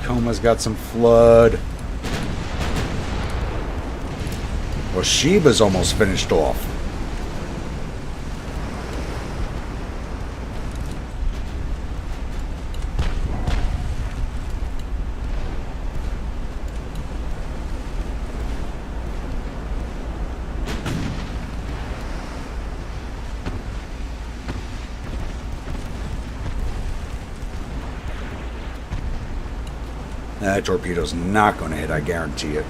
Koma's got some flood. Well, Shiba's almost finished off. That torpedo's not going to hit, I guarantee it.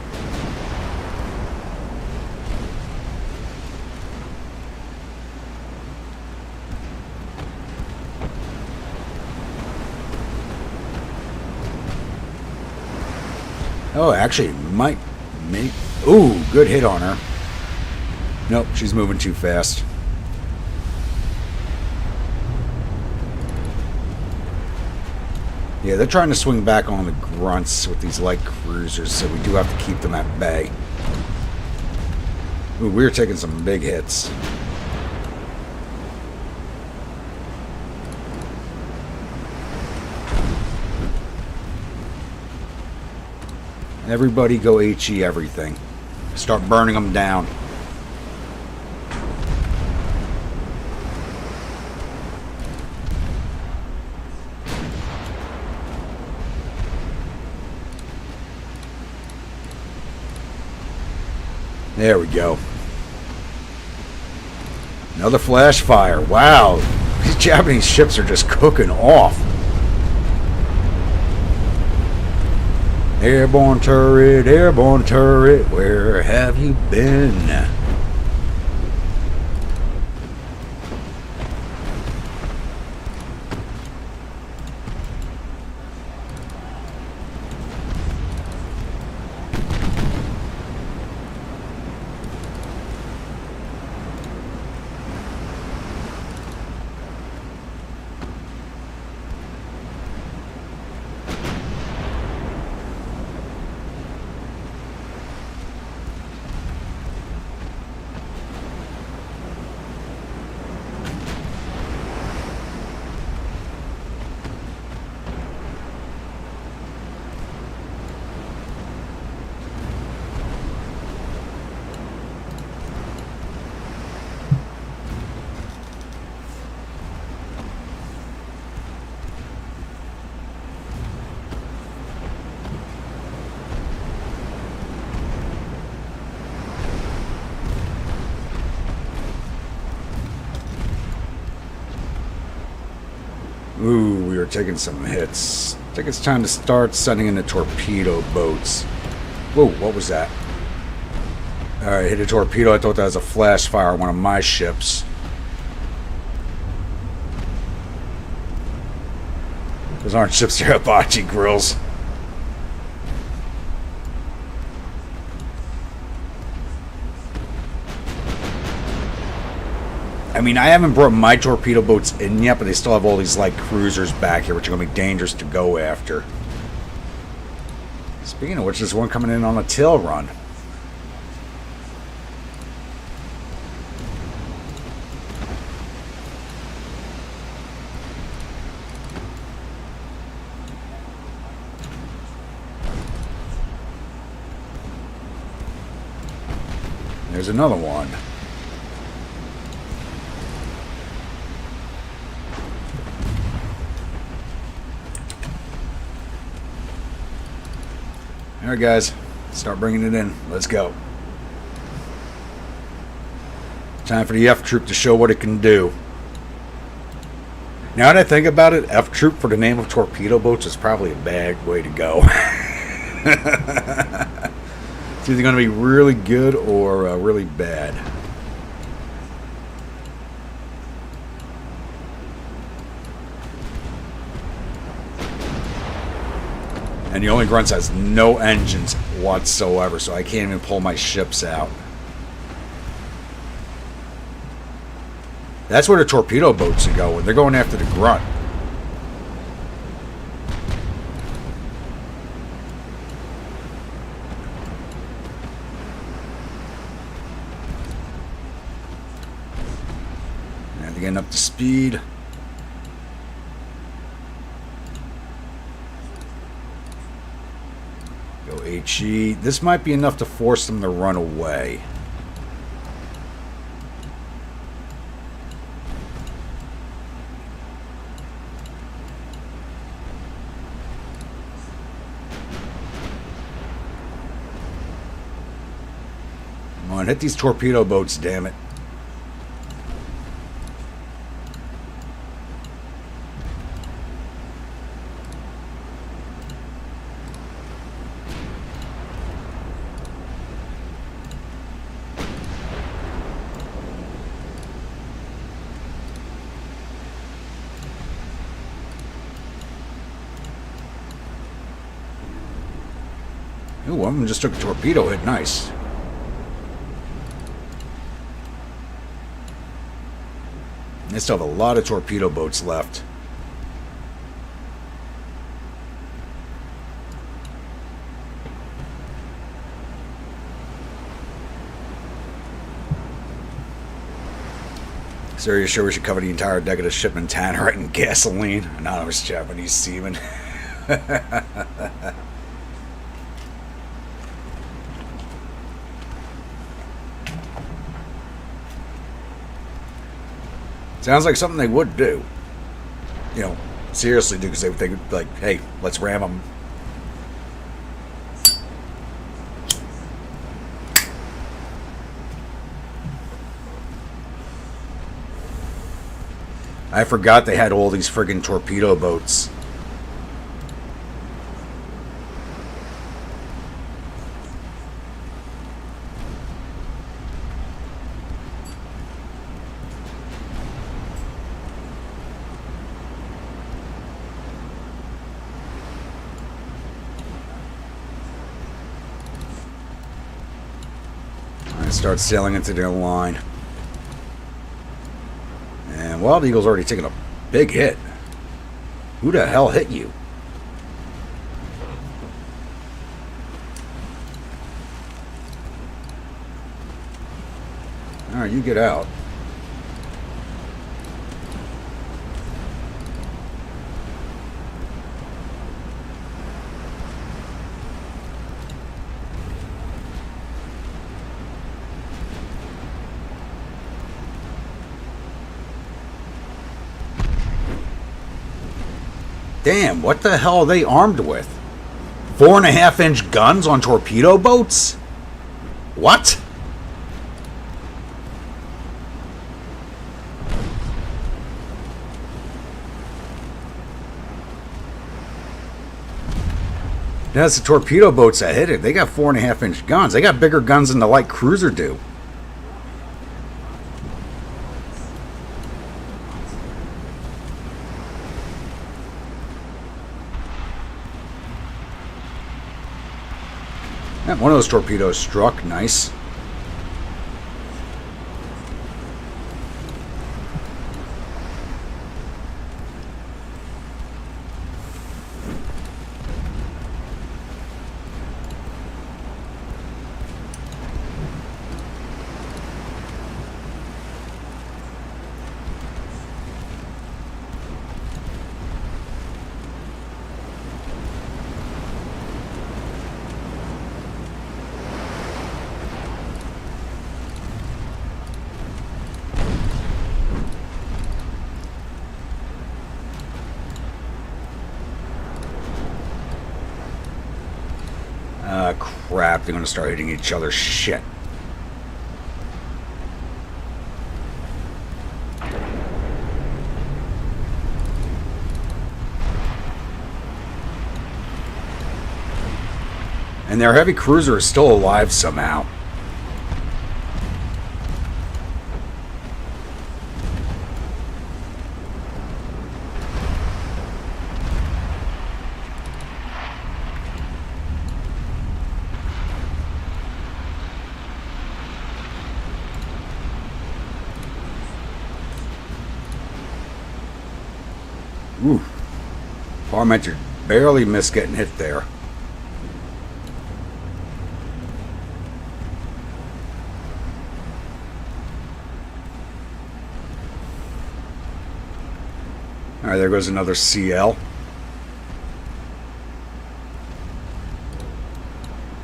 Oh, actually, might make... Ooh, good hit on her. Nope, she's moving too fast. Yeah, they're trying to swing back on the grunts with these light cruisers, so we do have to keep them at bay. Ooh, we're taking some big hits. Everybody go HE everything. Start burning them down. There we go. Another flash fire. Wow. These Japanese ships are just cooking off. Airborne turret, where have you been? Ooh, we are taking some hits. I think it's time to start sending in the torpedo boats. Whoa, what was that? Alright, hit a torpedo. I thought that was a flash fire on one of my ships. Those aren't ships, they're hibachi grills. I mean, I haven't brought my torpedo boats in yet, but they still have all these light cruisers back here, which are going to be dangerous to go after. Speaking of which, there's one coming in on a tail run. There's another one. Alright guys, start bringing it in. Let's go. Time for the F Troop to show what it can do. Now that I think about it, F Troop for the name of torpedo boats is probably a bad way to go. It's either going to be really good or really bad. And the only Grunts has no engines whatsoever, so I can't even pull my ships out. That's where the torpedo boats are going. They're going after the Grunt. And they're getting up to speed. Go HE. This might be enough to force them to run away. Come on, hit these torpedo boats, damn it. Ooh, one of them just took a torpedo hit. Nice. They still have a lot of torpedo boats left. So are you sure we should cover the entire deck of the ship in tannerite and gasoline? Anonymous Japanese seaman. Sounds like something they would do. You know, seriously do, because they would think, like, hey, let's ram them. I forgot they had all these friggin' torpedo boats. I start sailing into their line. And Wild Eagle's already taken a big hit. Who the hell hit you? Alright, you get out. Damn, what the hell are they armed with? 4.5-inch guns on torpedo boats? What? That's the torpedo boats that hit it. They got 4.5-inch guns. They got bigger guns than the light cruiser do. Yeah, one of those torpedoes struck. Nice. Crap, they're going to start hitting each other. Shit. And their heavy cruiser is still alive somehow. Ooh. Parmenter barely missed getting hit there. Alright, there goes another CL.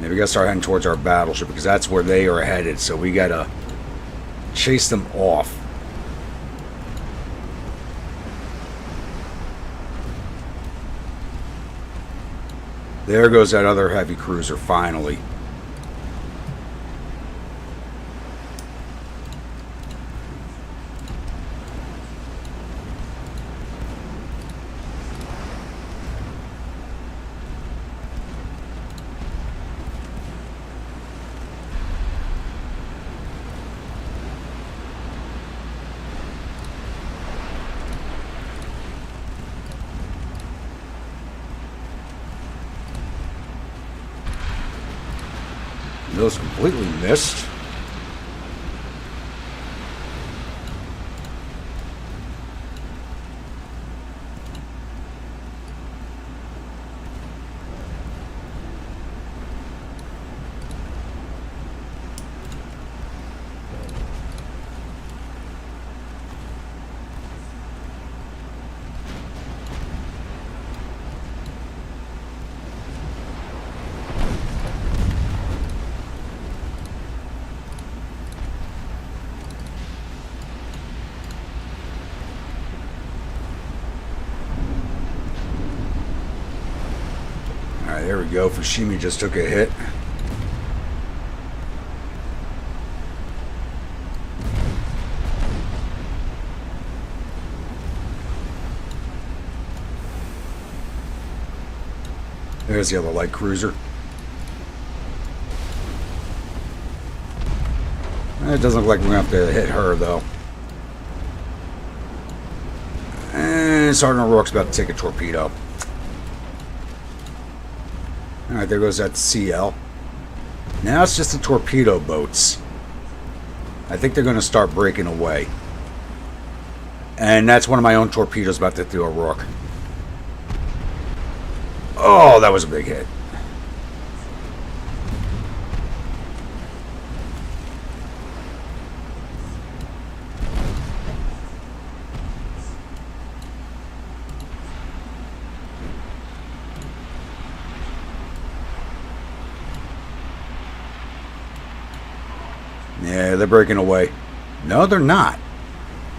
Yeah, we gotta start heading towards our battleship because that's where they are headed, so we gotta chase them off. There goes that other heavy cruiser, finally. Those completely missed. Alright, there we go. Fushimi just took a hit. There's the other light cruiser. It doesn't look like we're going to have to hit her, though. And Sergeant O'Rourke's about to take a torpedo. Alright, there goes that CL. Now it's just the torpedo boats. I think they're going to start breaking away. And that's one of my own torpedoes about to hit the O'Rourke. Oh, that was a big hit. Yeah, they're breaking away. No, they're not.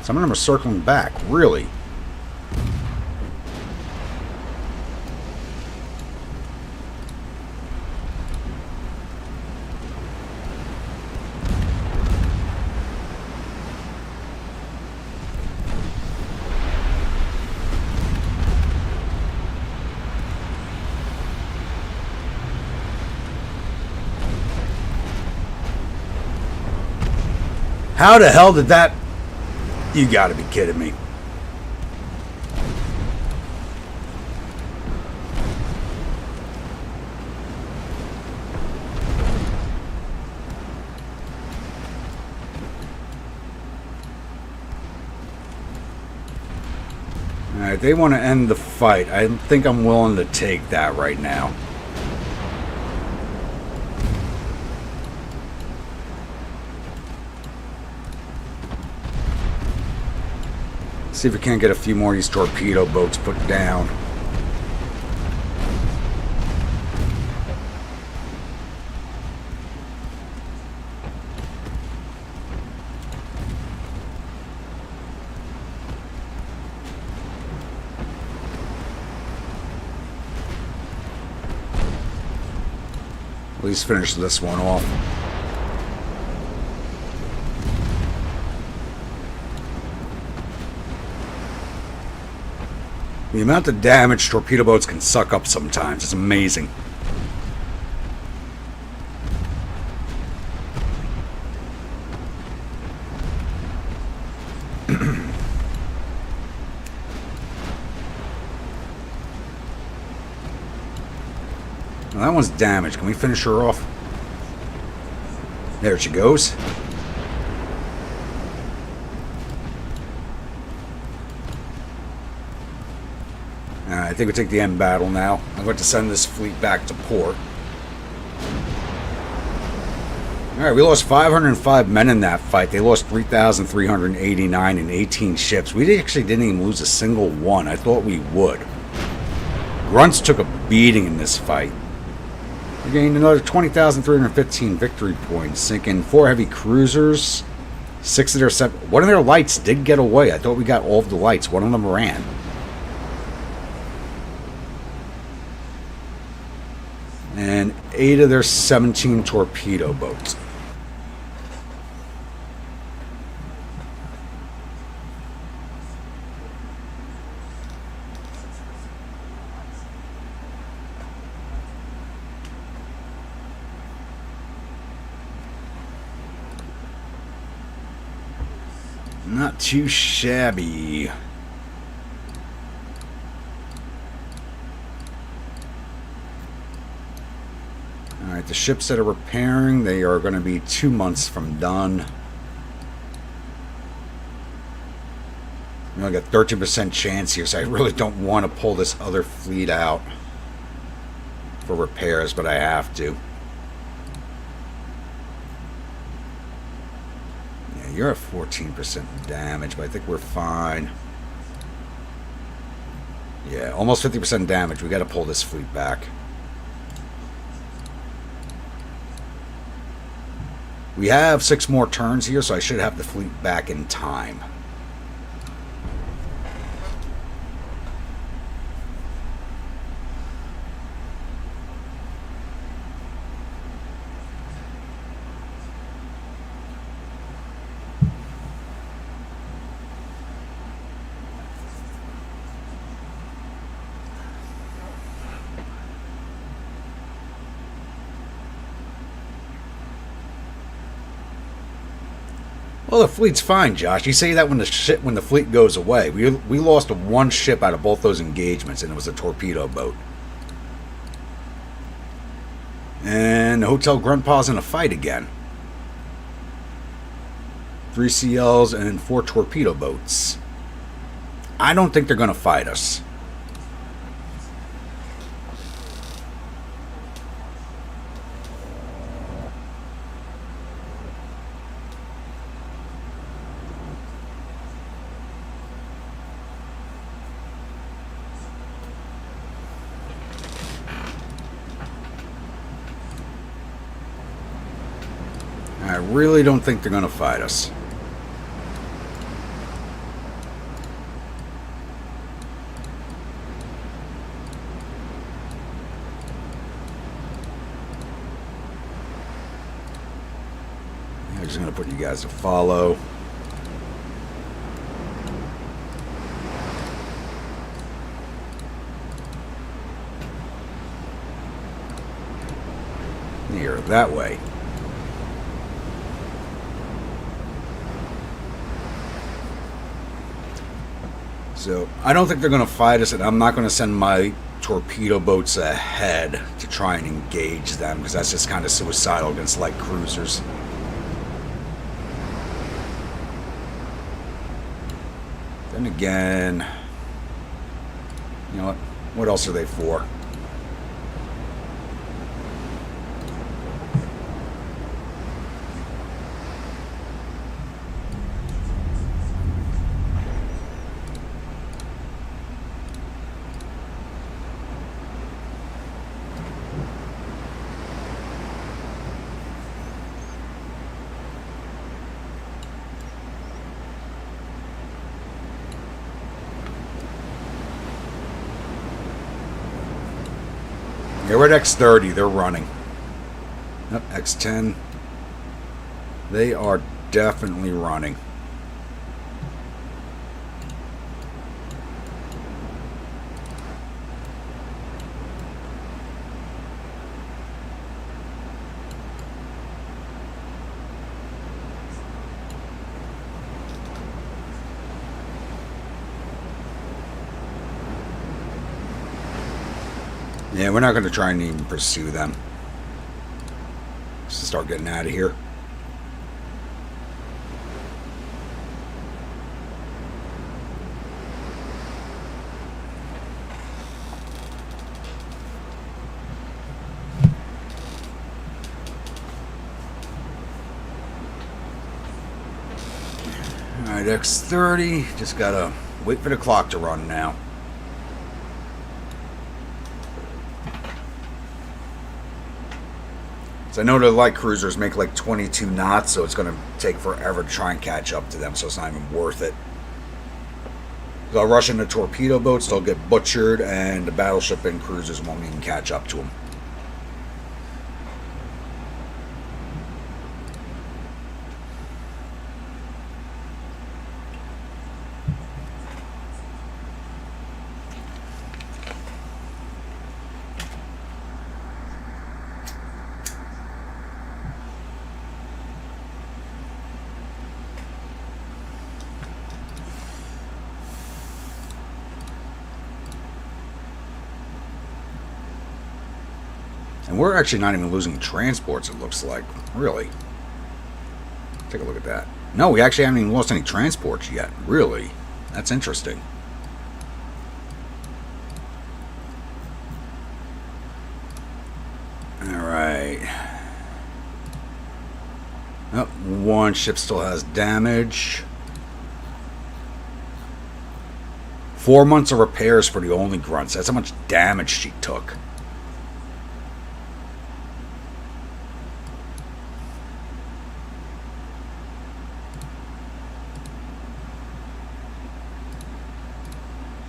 Some of them are circling back. Really? How the hell did that... You gotta be kidding me. Alright, they want to end the fight. I think I'm willing to take that right now. See if we can't get a few more of these torpedo boats put down. At least finish this one off. The amount of damage torpedo boats can suck up sometimes is amazing. Well, that one's damaged. Can we finish her off? There she goes. I think we take the end battle now. I'm going to send this fleet back to port. Alright, we lost 505 men in that fight. They lost 3,389 and 18 ships. We actually didn't even lose a single one. I thought we would. Grunts took a beating in this fight. We gained another 20,315 victory points, sinking 4 heavy cruisers, 6 of their... One of their lights did get away. I thought we got all of the lights. One of them ran. And 8 of their 17 torpedo boats. Not too shabby. Alright, the ships that are repairing, they are going to be 2 months from done. We only got 13% chance here, so I really don't want to pull this other fleet out for repairs, but I have to. Yeah, you're at 14% damage, but I think we're fine. Yeah, almost 50% damage. We got to pull this fleet back. We have 6 more turns here, so I should have the fleet back in time. Well, the fleet's fine, Josh. You say that when the fleet goes away. We lost 1 ship out of both those engagements, and it was a torpedo boat. And the Hotel Gruntpaw's in a fight again. 3 CLs and 4 torpedo boats. I don't think they're going to fight us. I really don't think they're going to fight us. I'm just going to put you guys to follow. Here, that way. So, I don't think they're going to fight us, and I'm not going to send my torpedo boats ahead to try and engage them, because that's just kind of suicidal against light cruisers. Then again, you know what else are they for? Yeah, we're at X30. They're running. Yep, X10. They are definitely running. Yeah, we're not going to try and even pursue them. Let's start getting out of here. Alright, X30. Just got to wait for the clock to run now. So I know the light cruisers make like 22 knots, so it's going to take forever to try and catch up to them, so it's not even worth it. So I'll rush into torpedo boats, they'll get butchered, and the battleship and cruisers won't even catch up to them. And we're actually not even losing transports, it looks like. Really? Take a look at that. No, we actually haven't even lost any transports yet. Really? That's interesting. Alright. Oh, one ship still has damage. 4 months of repairs for the only grunts. That's how much damage she took.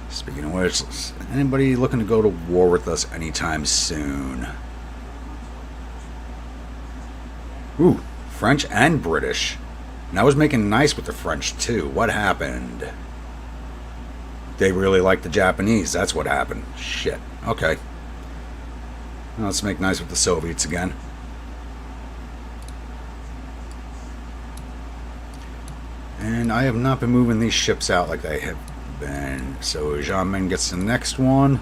Speaking of which, anybody looking to go to war with us anytime soon? Ooh, French and British. And I was making nice with the French too. What happened? They really like the Japanese. That's what happened. Shit. Okay. Now let's make nice with the Soviets again. And I have not been moving these ships out like they have been. So Jean-Min gets the next one.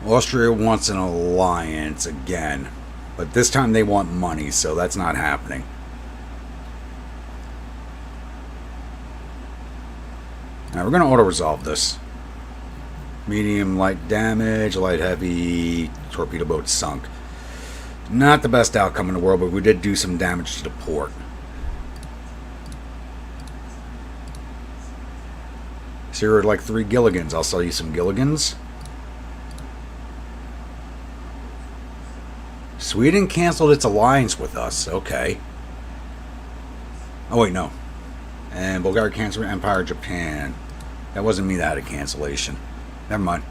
Austria wants an alliance again, but this time they want money, so that's not happening. Now we're going to auto-resolve this. Medium light damage, light heavy, torpedo boat sunk. Not the best outcome in the world, but we did do some damage to the port. So you're like 3 Gilligans. I'll sell you some Gilligans. Sweden canceled its alliance with us. Okay. Oh, wait, no. And Bulgaria canceled Empire Japan. That wasn't me that had a cancellation. Never mind.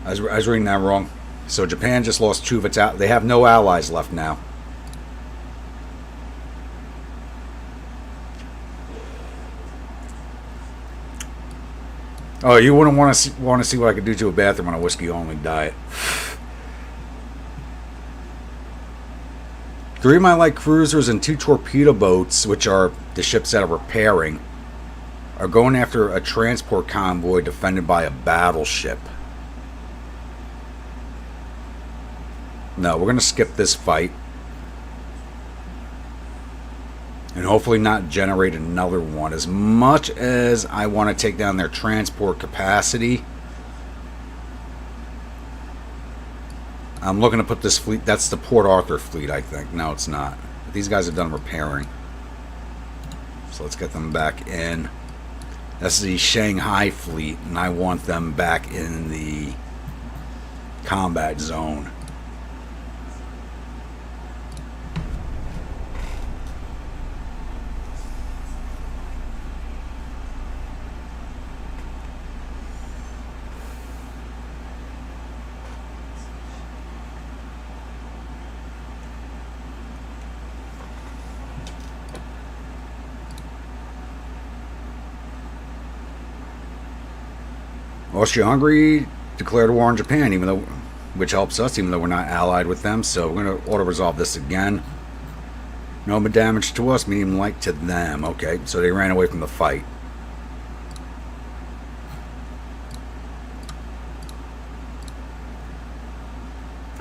I was reading that wrong. So Japan just lost 2 of its allies. They have no allies left now. Oh, you wouldn't want to see what I could do to a bathroom on a whiskey-only diet. 3 of my light cruisers and 2 torpedo boats, which are the ships that are repairing, are going after a transport convoy defended by a battleship. No, we're going to skip this fight. And hopefully not generate another one. As much as I want to take down their transport capacity, I'm looking to put this fleet, that's the Port Arthur fleet, I think. No, it's not. But these guys are done repairing. So let's get them back in. That's the Shanghai fleet, and I want them back in the combat zone. Austria-Hungary declared war on Japan, which helps us, even though we're not allied with them. So we're going to auto-resolve this again. No damage to us, medium light to them. Okay, so they ran away from the fight.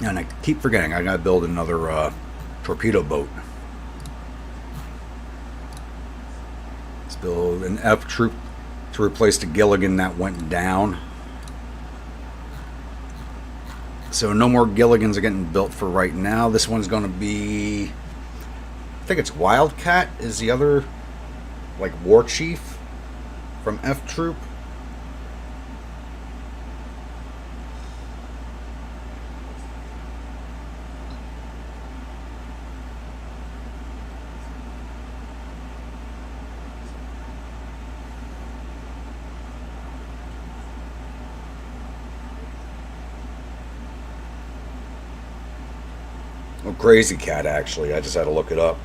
And I keep forgetting, I got to build another torpedo boat. Let's build an F troop to replace the Gilligan that went down. So no more Gilligans are getting built for right now. This one's going to be, I think it's Wildcat is the other, like, war chief from F Troop. Oh, Crazy Cat, actually. I just had to look it up.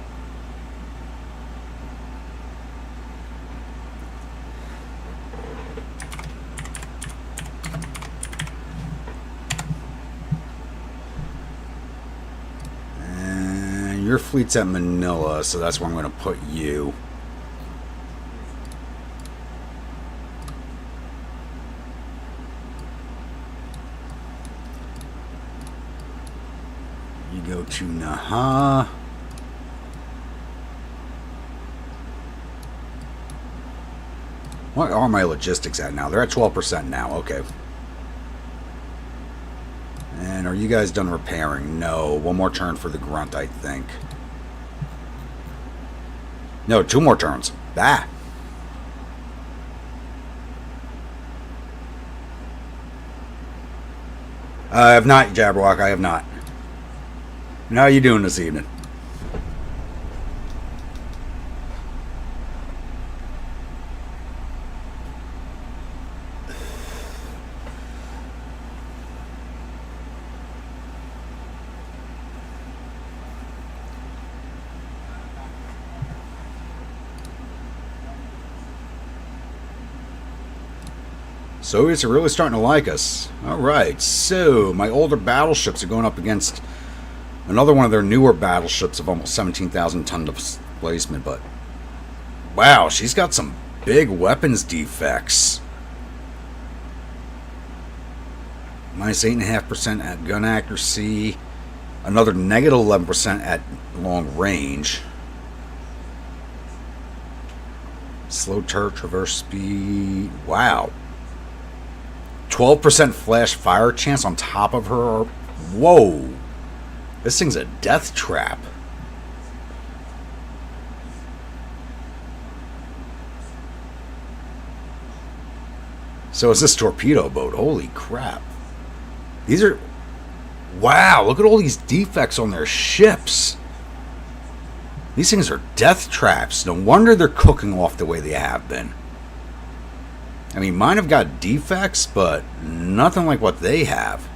And your fleet's at Manila, so that's where I'm going to put you. You go to Naha. What are my logistics at now? They're at 12% now. Okay. And are you guys done repairing? No. One more turn for the grunt, I think. No, 2 more turns. Ah. I have not, Jabberwock. I have not. And how are you doing this evening? Soviets are really starting to like us. Alright, so my older battleships are going up against another one of their newer battleships of almost 17,000 ton displacement, but wow, she's got some big weapons defects. Minus 8.5% at gun accuracy, another negative 11% at long range. Slow turret traverse speed. Wow. 12% flash fire chance on top of her. Whoa. This thing's a death trap. So is this torpedo boat. Holy crap. These are... Wow, look at all these defects on their ships. These things are death traps. No wonder they're cooking off the way they have been. I mean, mine have got defects, but nothing like what they have.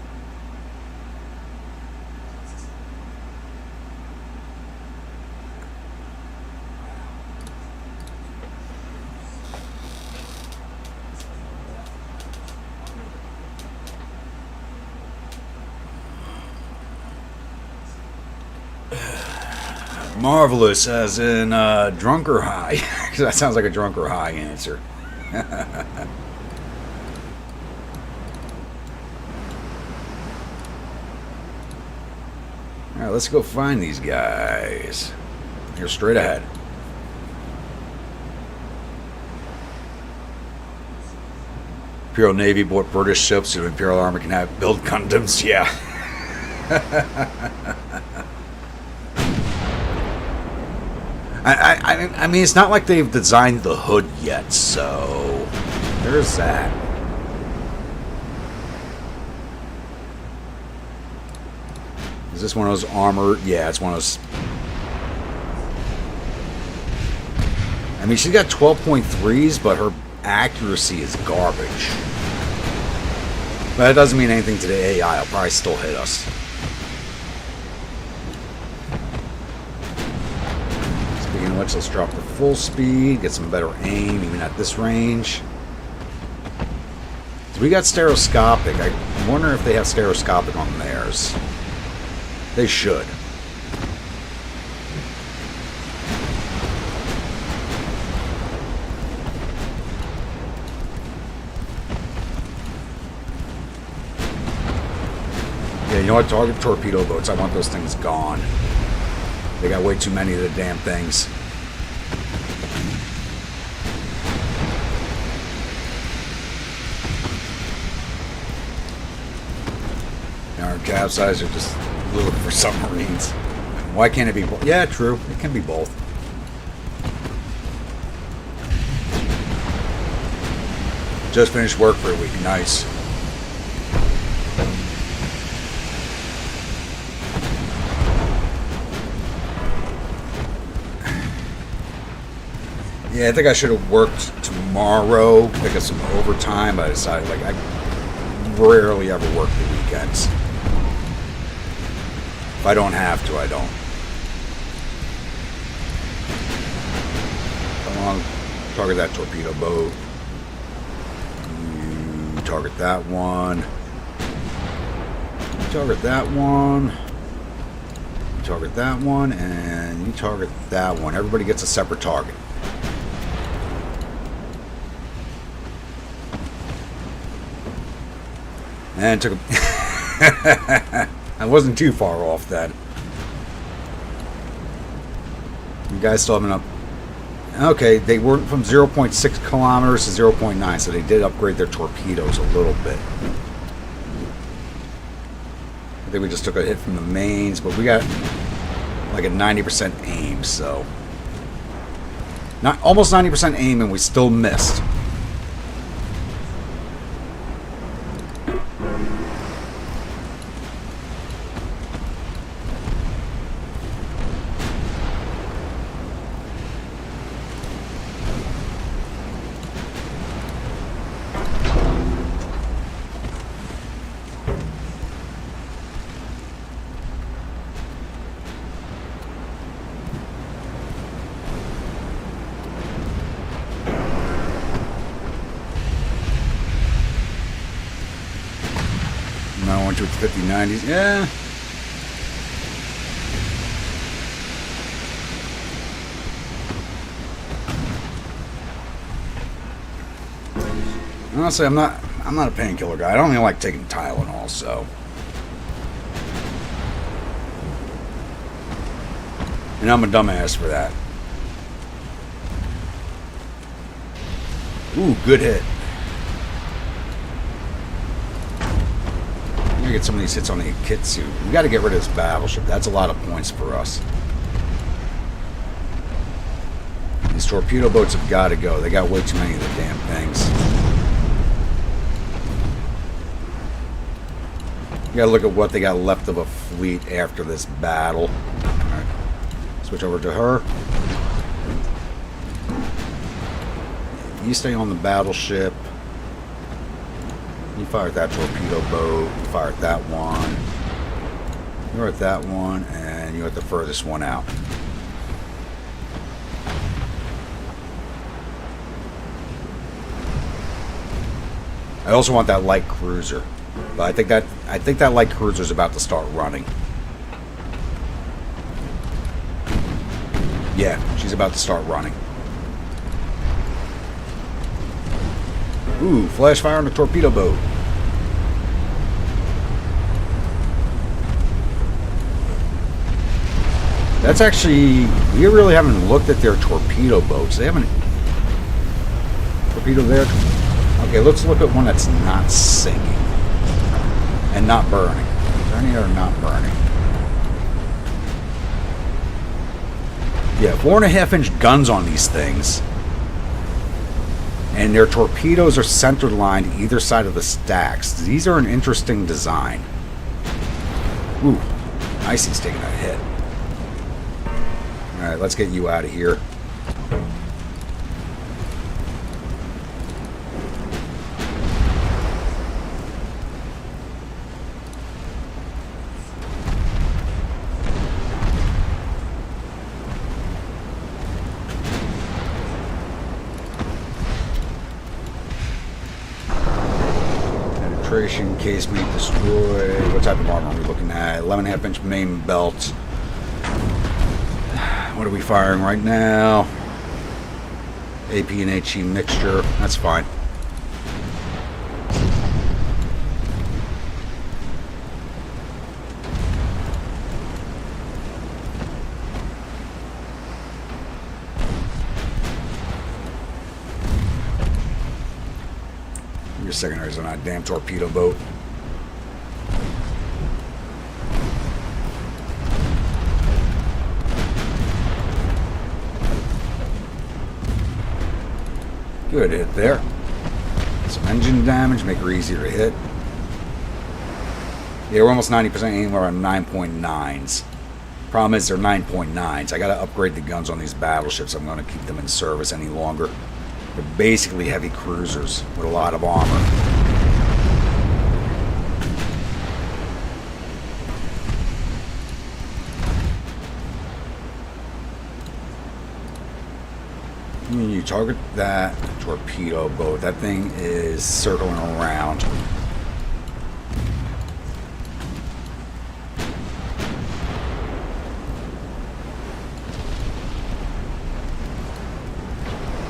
Marvelous, as in drunk or high. That sounds like a drunk or high answer. Alright, let's go find these guys. You're straight ahead. Imperial Navy bought British ships so the Imperial Army can have build Gundams. Yeah. I mean, it's not like they've designed the hood yet, so there's that. Is this one of those armored? Yeah, it's one of those. I mean, she's got 12.3s, but her accuracy is garbage. But that doesn't mean anything to the AI. It'll probably still hit us. Let's drop the full speed, get some better aim, even at this range. So we got stereoscopic. I wonder if they have stereoscopic on theirs. They should. Yeah, you know what? Target torpedo boats. I want those things gone. They got way too many of the damn things. Our capsize are just looking for submarines. Why can't it be both? Yeah, true. It can be both. Just finished work for a week. Nice. Yeah, I think I should have worked tomorrow, pick up some overtime. I decided, like, I rarely ever work the weekends. If I don't have to, I don't. Come on, target that torpedo boat. You target that one. You target that one. You target that one, and you target that one. Everybody gets a separate target. And took a I wasn't too far off that. You guys still haven't up. Okay, they went from 0.6 kilometers to 0.9, so they did upgrade their torpedoes a little bit. I think we just took a hit from the mains, but we got like a 90% aim, so not almost 90% aim, and we still missed. I went to its 50-90s. Yeah. Honestly, I'm not a painkiller guy. I don't even like taking Tylenol, so. And I'm a dumbass for that. Ooh, good hit. I'm gonna get some of these hits on the Akitsu. We got to get rid of this battleship. That's a lot of points for us. These torpedo boats have got to go. They got way too many of the damn things. You got to look at what they got left of a fleet after this battle. All right. Switch over to her. You stay on the battleship. You fire at that torpedo boat. You fire at that one. You're at that one, and you're at the furthest one out. I also want that light cruiser, but I think that light cruiser is about to start running. Yeah, she's about to start running. Ooh, flash fire on the torpedo boat. That's actually, we really haven't looked at their torpedo boats. They haven't. Torpedo there. Okay, let's look at one that's not sinking and not burning. Is there any that are not burning? Yeah, 4.5-inch guns on these things. And their torpedoes are center lined either side of the stacks. These are an interesting design. Ooh, Icy's taking a hit. Alright, let's get you out of here. Casemate destroyed. What type of armor are we looking at? 11.5-inch main belt. What are we firing right now? AP and HE mixture. That's fine. Your secondaries on that damn torpedo boat. Good hit there. Some engine damage, make her easier to hit. Yeah, we're almost 90% aim. We're on 9.9s. Problem is they're 9.9s. I got to upgrade the guns on these battleships. I'm going to keep them in service any longer. They're basically heavy cruisers with a lot of armor. target that torpedo boat. That thing is circling around.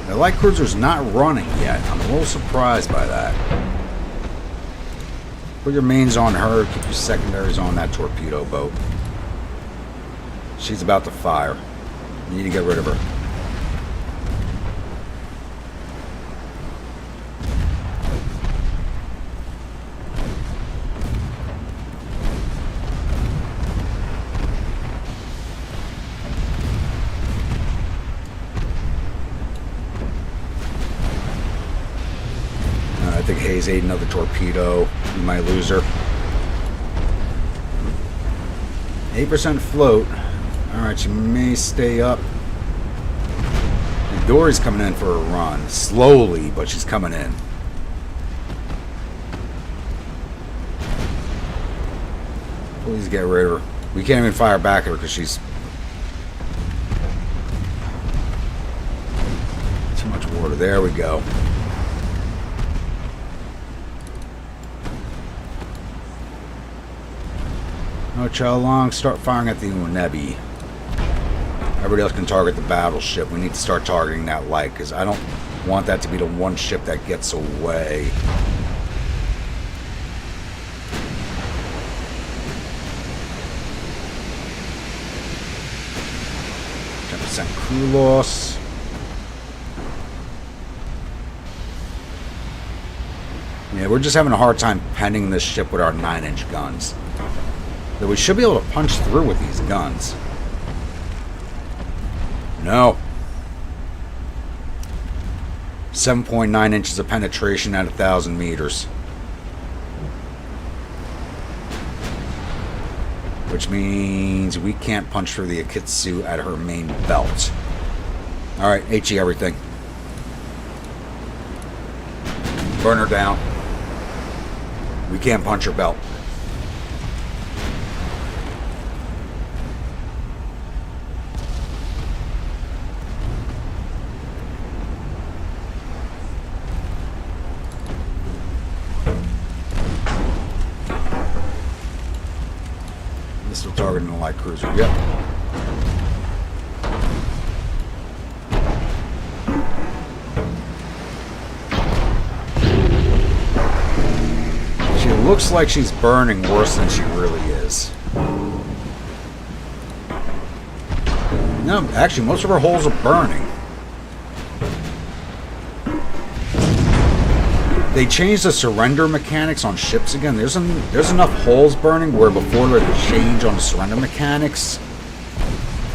The light cruiser's not running yet. I'm a little surprised by that. Put your mains on her, keep your secondaries on that torpedo boat. She's about to fire. You need to get rid of her. I think Hayes ate another torpedo. We might lose her. 8% float. Alright, she may stay up. And Dory's coming in for a run. Slowly, but she's coming in. Please get rid of her. We can't even fire back at her because she's too much water. There we go. No chow long. Start firing at the Unebi. Everybody else can target the battleship. We need to start targeting that light because I don't want that to be the one ship that gets away. Crew loss. Yeah, we're just having a hard time penning this ship with our 9-inch guns. But we should be able to punch through with these guns. No. 7.9 inches of penetration at 1,000 meters. Which means we can't punch through the Akitsu at her main belt. Alright, HE everything. Burn her down. We can't punch her belt. Missile targeting the light cruiser. Yep. She looks like she's burning worse than she really is. No, actually, most of her holes are burning. They changed the surrender mechanics on ships again. There's enough holes burning where before there was a change on the surrender mechanics,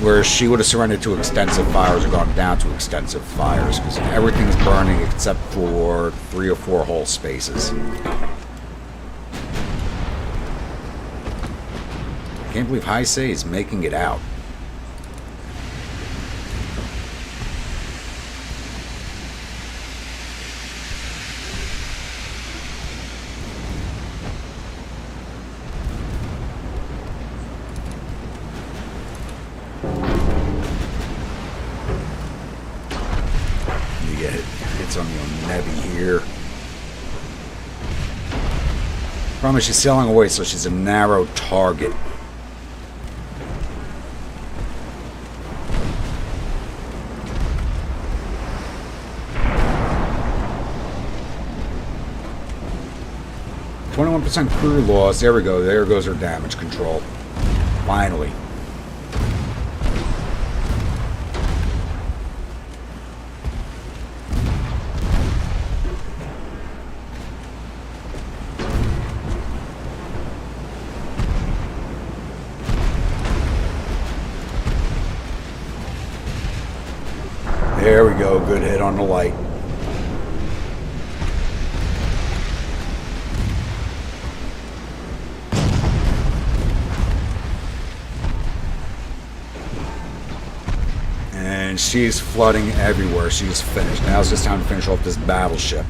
where she would have surrendered to extensive fires or gone down to extensive fires because everything's burning except for 3 or 4 hole spaces. I can't believe Heisei is making it out. On the Nevi here. Problem is she's sailing away, so she's a narrow target. %, crew loss. There we go. There goes her damage control. Finally. There we go, good hit on the light. And she's flooding everywhere. She's finished. Now it's just time to finish off this battleship.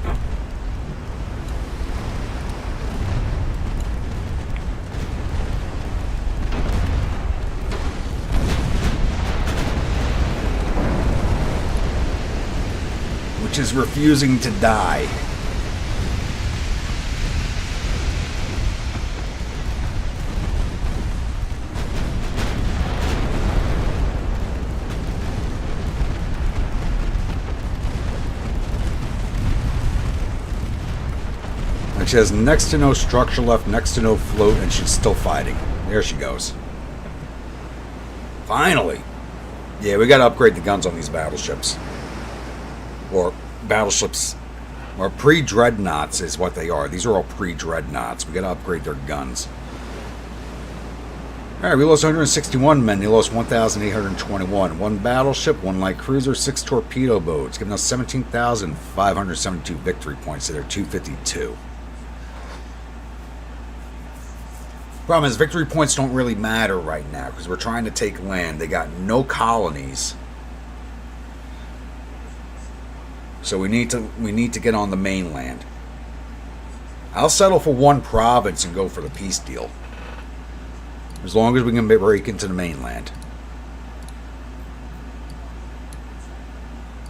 which is refusing to die. She has next to no structure left, next to no float, and she's still fighting. There she goes. Finally! Yeah, we gotta upgrade the guns on these battleships. Or battleships, or pre-Dreadnaughts is what they are. These are all pre-Dreadnaughts. We gotta upgrade their guns. Alright, we lost 161 men. They lost 1,821. One battleship, one light cruiser, 6 torpedo boats, giving us 17,572 victory points to their 252. Problem is, victory points don't really matter right now because we're trying to take land. They got no colonies, so we need to get on the mainland. I'll settle for one province and go for the peace deal, as long as we can break into the mainland.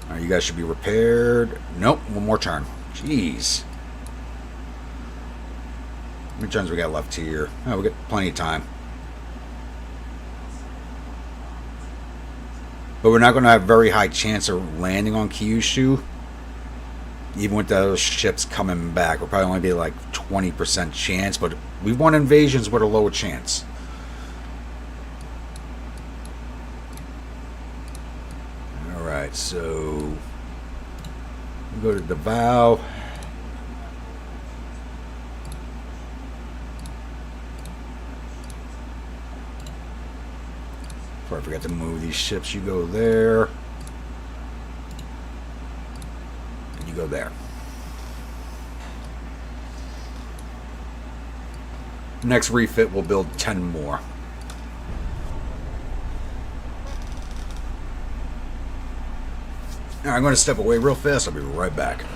All right, you guys should be repaired. Nope, one more turn. Jeez. How many turns we got left here? Oh, we got plenty of time. But we're not going to have a very high chance of landing on Kyushu. Even with those ships coming back, we'll probably only be like 20% chance. But we've won invasions with a lower chance. Alright, so we go to Davao. Before I forget to move these ships, you go there. And you go there. Next refit, we'll build 10 more. Alright, I'm going to step away real fast. I'll be right back.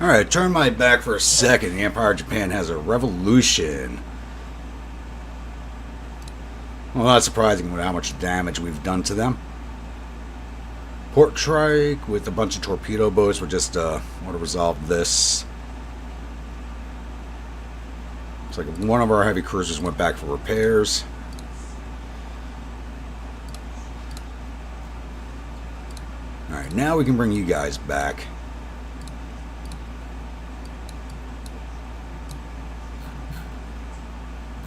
Alright, turn my back for a second. The Empire of Japan has a revolution. Well, not surprising with how much damage we've done to them. Port strike with a bunch of torpedo boats. We're just want to resolve this. Looks like one of our heavy cruisers went back for repairs. Alright, now we can bring you guys back.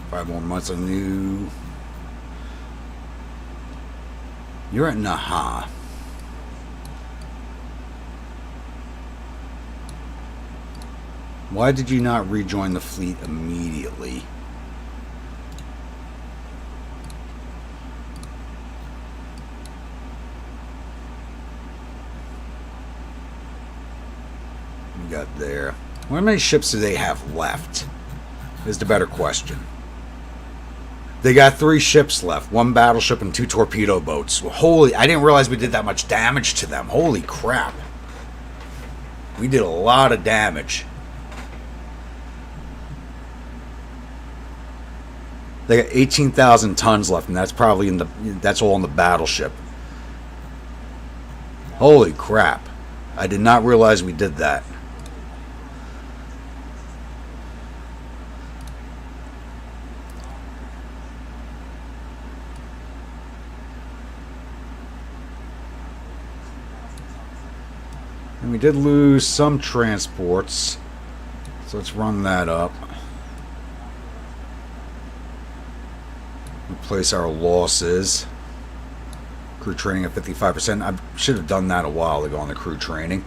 Five more months on you. You're at Naha. Why did you not rejoin the fleet immediately? We got there. How many ships do they have left? Is the better question. They got 3 ships left. 1 battleship and 2 torpedo boats. Holy, I didn't realize we did that much damage to them. Holy crap. We did a lot of damage. They got 18,000 tons left, and that's probably that's all in the battleship. Holy crap. I did not realize we did that. And we did lose some transports. So let's run that up. Replace our losses. Crew training at 55%. I should have done that a while ago on the crew training.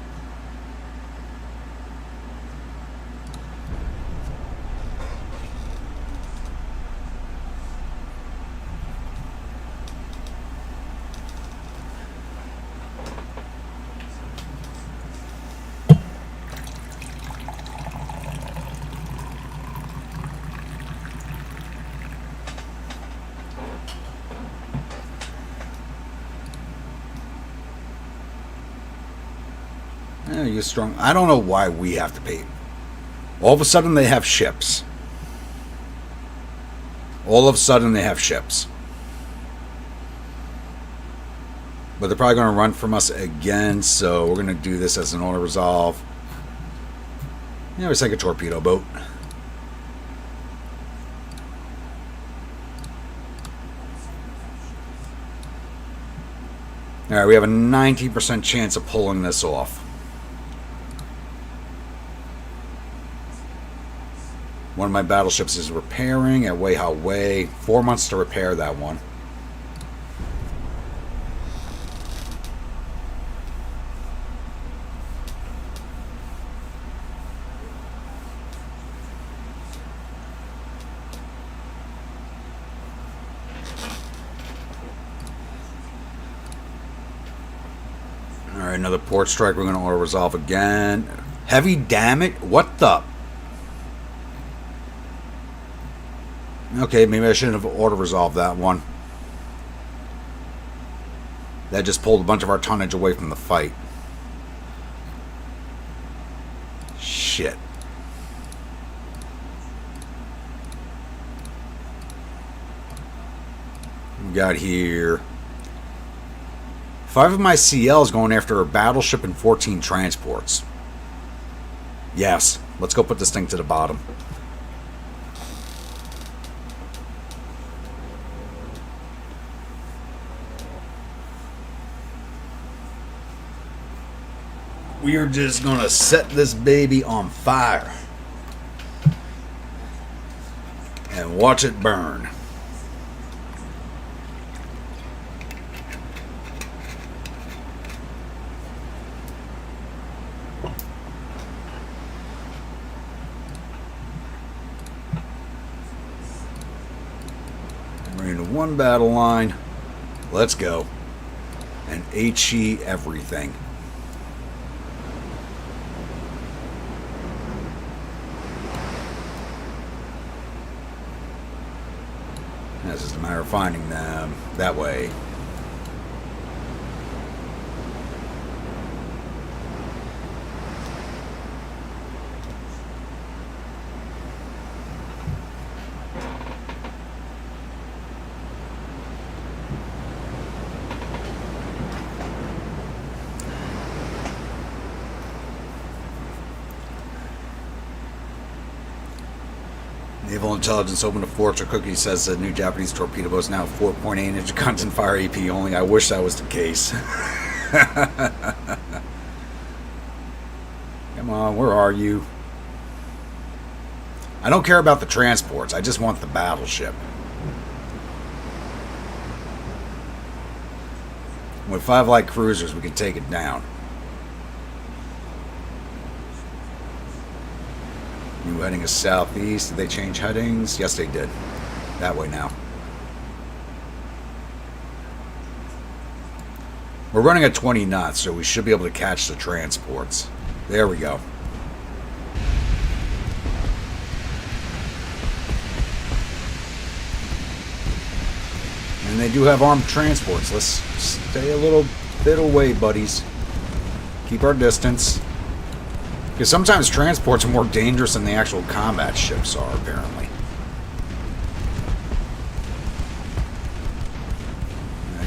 Yeah, you're strong. I don't know why we have to pay. All of a sudden they have ships. All of a sudden they have ships. But they're probably going to run from us again, so we're going to do this as an auto-resolve. Yeah, it's like a torpedo boat. Alright, we have a 90% chance of pulling this off. One of my battleships is repairing at Wei. 4 months to repair that one. Alright, another port strike. We're going to auto-resolve again. Heavy damage? What the... Okay, maybe I shouldn't have auto-resolved that one. That just pulled a bunch of our tonnage away from the fight. Shit. We got here 5 of my CLs going after a battleship and 14 transports. Yes, let's go put this thing to the bottom. We are just going to set this baby on fire and watch it burn. We're into one battle line. Let's go. And HE everything. It's just a matter of finding them that way. Naval Intelligence opened a Fortune cookie, says the new Japanese torpedo boat is now 4.8 inch constant fire AP only. I wish that was the case. Come on, where are you? I don't care about the transports. I just want the battleship. With 5 light cruisers, we can take it down. New heading is southeast. Did they change headings? Yes, they did. That way now. We're running at 20 knots, so we should be able to catch the transports. There we go. And they do have armed transports. Let's stay a little bit away, buddies. Keep our distance. Because sometimes transports are more dangerous than the actual combat ships are, apparently.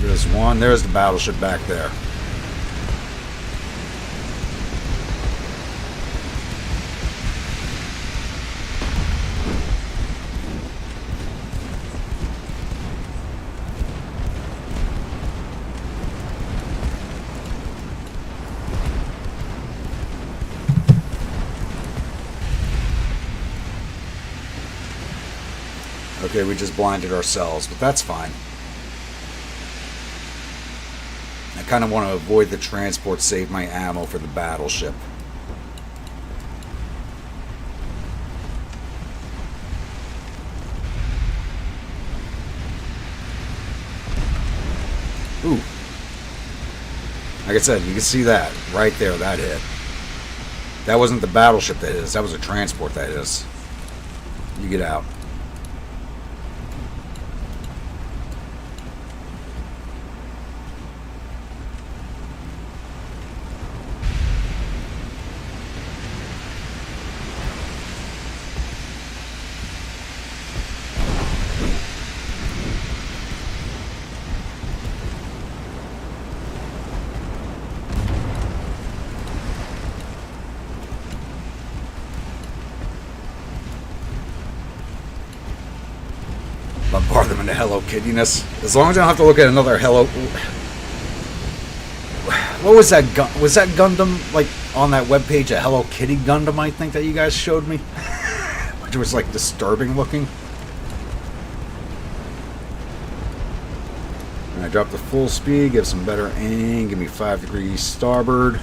There's one. There's the battleship back there. Okay, we just blinded ourselves, but that's fine. I kind of want to avoid the transport, save my ammo for the battleship. Ooh. Like I said, you can see that right there, that hit. That wasn't the battleship that is, that was a transport that is. You get out. Bombard them into Hello Kittiness. As long as I don't have to look at another Hello... What was that gun? Was that Gundam, like, on that webpage, a Hello Kitty Gundam, I think, that you guys showed me? Which was, like, disturbing looking. And I dropped the full speed, give some better aim, give me 5 degrees starboard.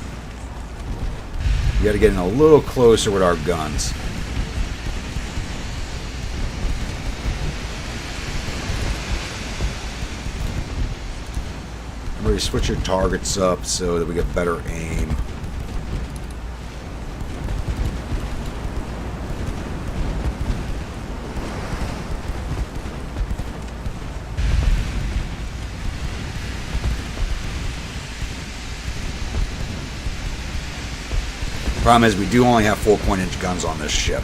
We gotta get in a little closer with our guns. Remember, you switch your targets up so that we get better aim. Problem is, we do only have 4-point-inch guns on this ship.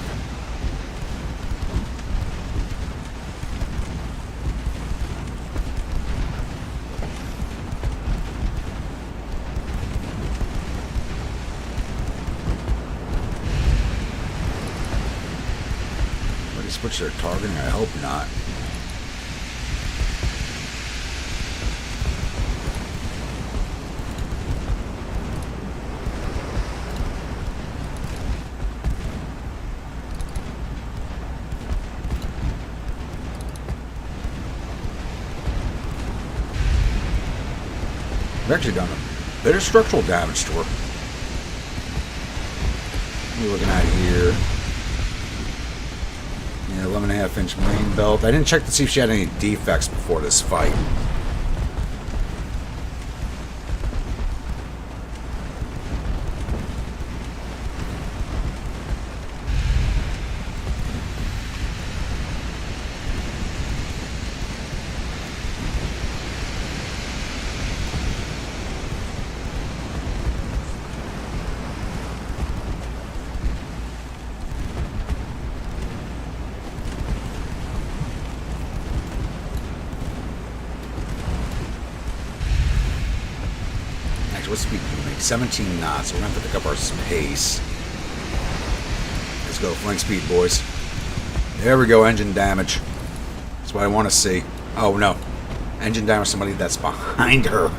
Switch their targeting? I hope not. We've actually done a bit of structural damage to her. What are we looking at here? 11.5-inch main belt. I didn't check to see if she had any defects before this fight. What speed can we make? 17 knots. We're going to have to pick up our pace. Let's go. Flank speed, boys. There we go. Engine damage. That's what I want to see. Oh, no. Engine damage somebody that's behind her.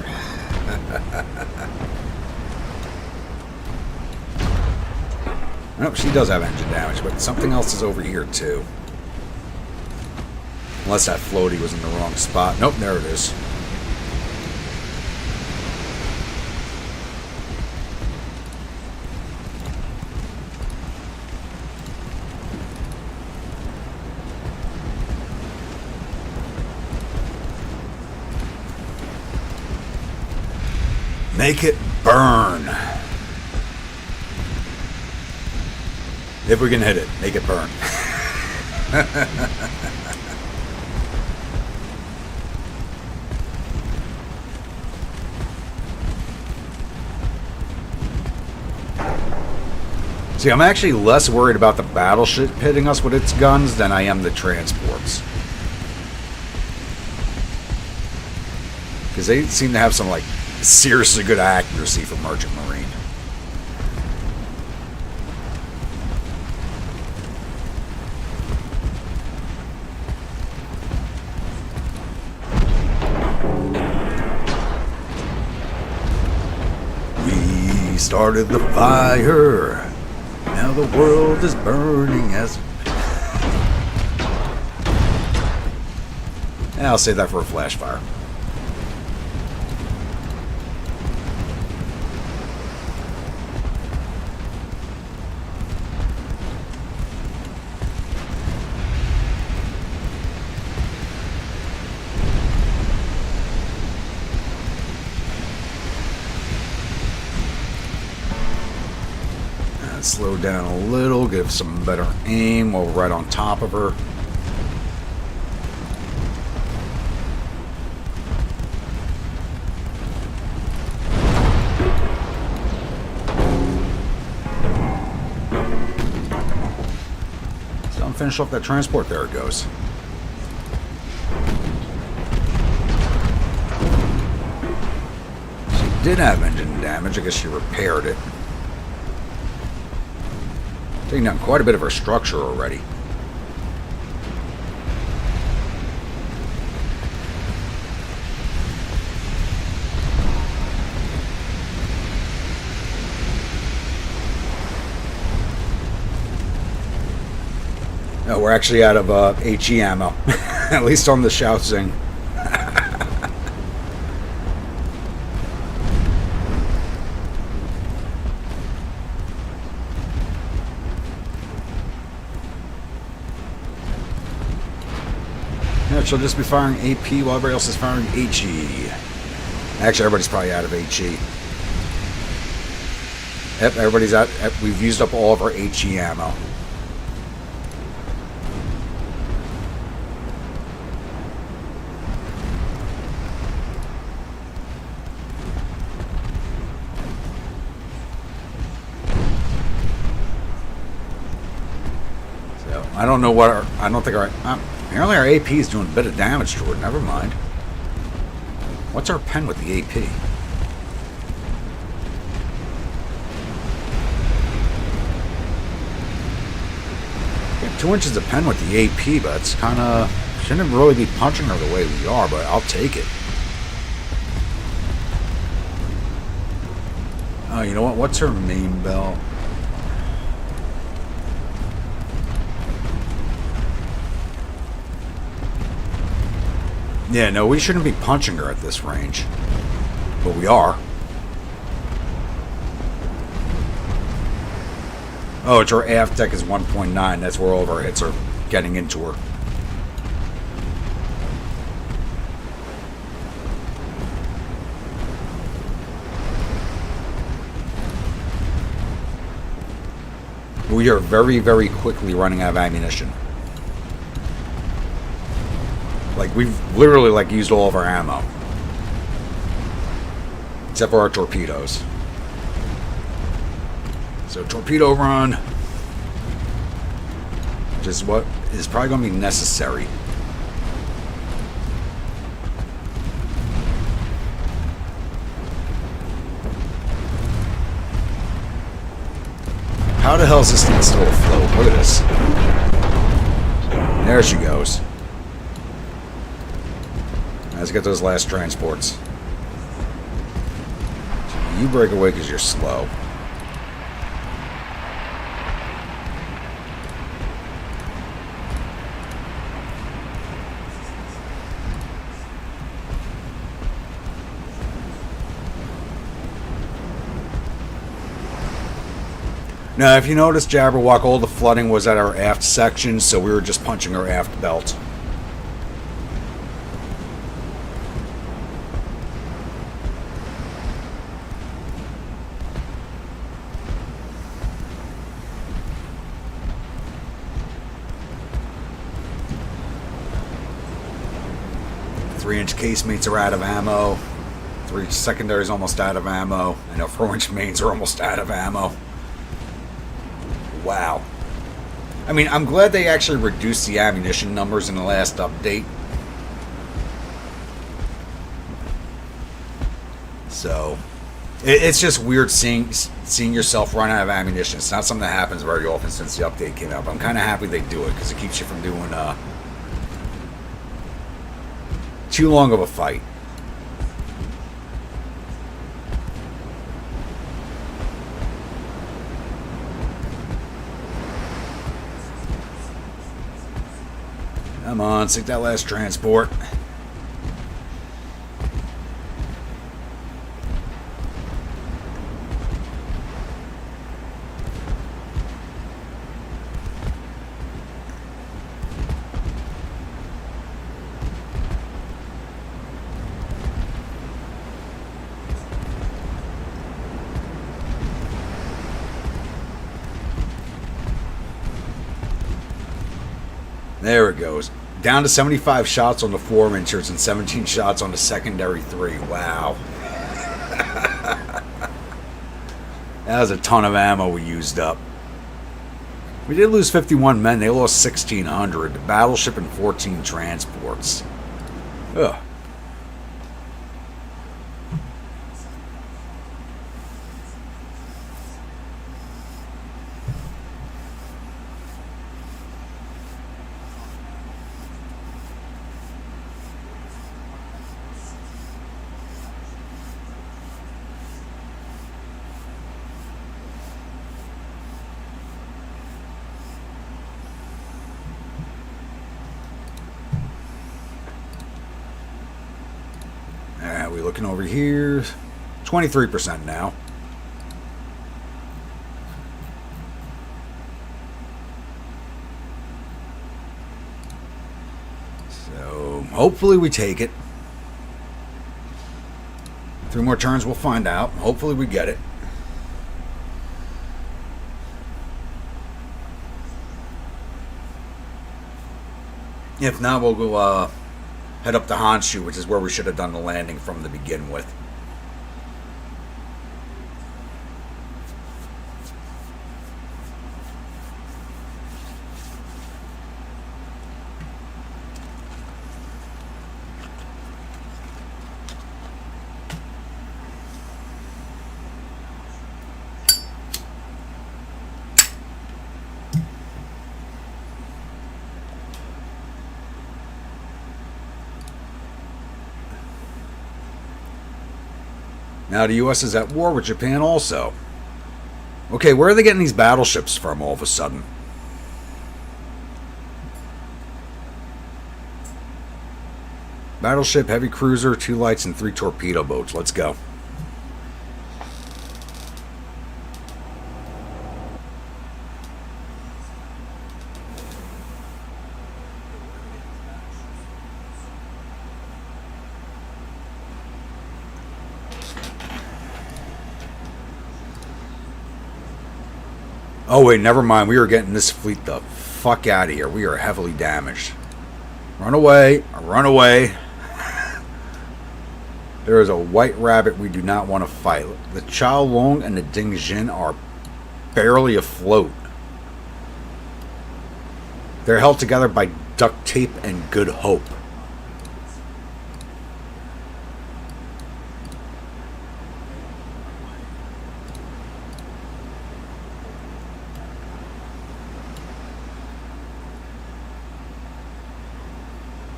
Nope, she does have engine damage, but something else is over here, too. Unless that floaty was in the wrong spot. Nope, there it is. Make it burn. If we can hit it, make it burn. See, I'm actually less worried about the battleship hitting us with its guns than I am the transports. Because they seem to have some, like, seriously good accuracy for Merchant Marine. We started the fire. Now the world is burning as... Yeah, I'll save that for a flash fire. Slow down a little, give some better aim while we're right on top of her. So I'm finished off that transport. There it goes. She did have engine damage. I guess she repaired it. Taking down quite a bit of her structure already. No, we're actually out of HE ammo. At least on the Shaoxing. She'll just be firing AP while everybody else is firing HE. Actually, everybody's probably out of HE. Yep, everybody's out. We've used up all of our HE ammo. So, I don't know what our... I don't think our... apparently our AP is doing a bit of damage to her. Never mind. What's our pen with the AP? We have 2 inches of pen with the AP, but it's kind of... Shouldn't really be punching her the way we are, but I'll take it. Oh, you know what? What's her main belt? Yeah, no, we shouldn't be punching her at this range. But we are. Oh, it's her aft deck is 1.9. That's where all of our hits are getting into her. We are very, very quickly running out of ammunition. Like, we've literally, like, used all of our ammo. Except for our torpedoes. So, torpedo run. Which is what is probably going to be necessary. How the hell is this thing still afloat? Look at this. There she goes. Let's get those last transports. You break away because you're slow. Now, if you notice, Jabberwock, all the flooding was at our aft section, so we were just punching our aft belt. Three-inch casemates are out of ammo. 3 secondaries almost out of ammo. And our 4-inch mains are almost out of ammo. Wow. I mean, I'm glad they actually reduced the ammunition numbers in the last update. So it's just weird seeing yourself run out of ammunition. It's not something that happens very often since the update came out. But I'm kind of happy they do it because it keeps you from doing too long of a fight. Come on, sink that last transport. There it goes. Down to 75 shots on the 4-inchers and 17 shots on the secondary 3. Wow. That was a ton of ammo we used up. We did lose 51 men. They lost 1,600. Battleship and 14 transports. Ugh. We're looking over here. 23% now. So hopefully we take it. 3 more turns, we'll find out. Hopefully we get it. If not, we'll go head up to Honshu, which is where we should have done the landing from to begin with. Now the U.S. is at war with Japan also. Okay, where are they getting these battleships from all of a sudden? Battleship, heavy cruiser, 2 lights, and 3 torpedo boats. Let's go. Oh wait, never mind. We are getting this fleet the fuck out of here. We are heavily damaged. Run away. Run away. There is a white rabbit we do not want to fight. The Chao Long and the Ding Jin are barely afloat. They're held together by duct tape and good hope.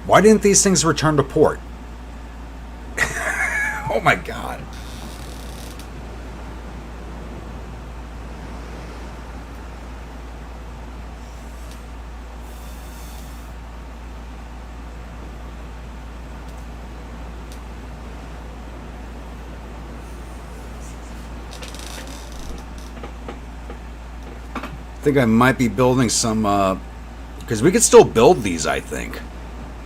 Why didn't these things return to port? Oh my god. I think I might be building some, because we could still build these, I think.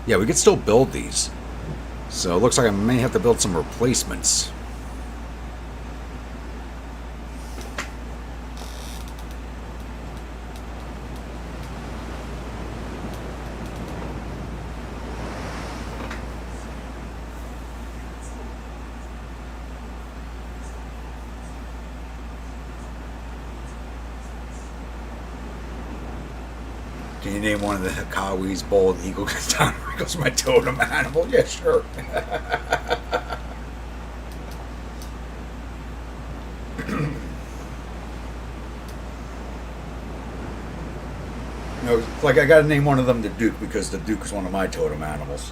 Yeah, we could still build these. So it looks like I may have to build some replacements. Can you name one of the Hikawi's bald eagle katana wrinkles my totem animal? Yeah, sure. Like, I gotta name one of them the Duke because the Duke is one of my totem animals.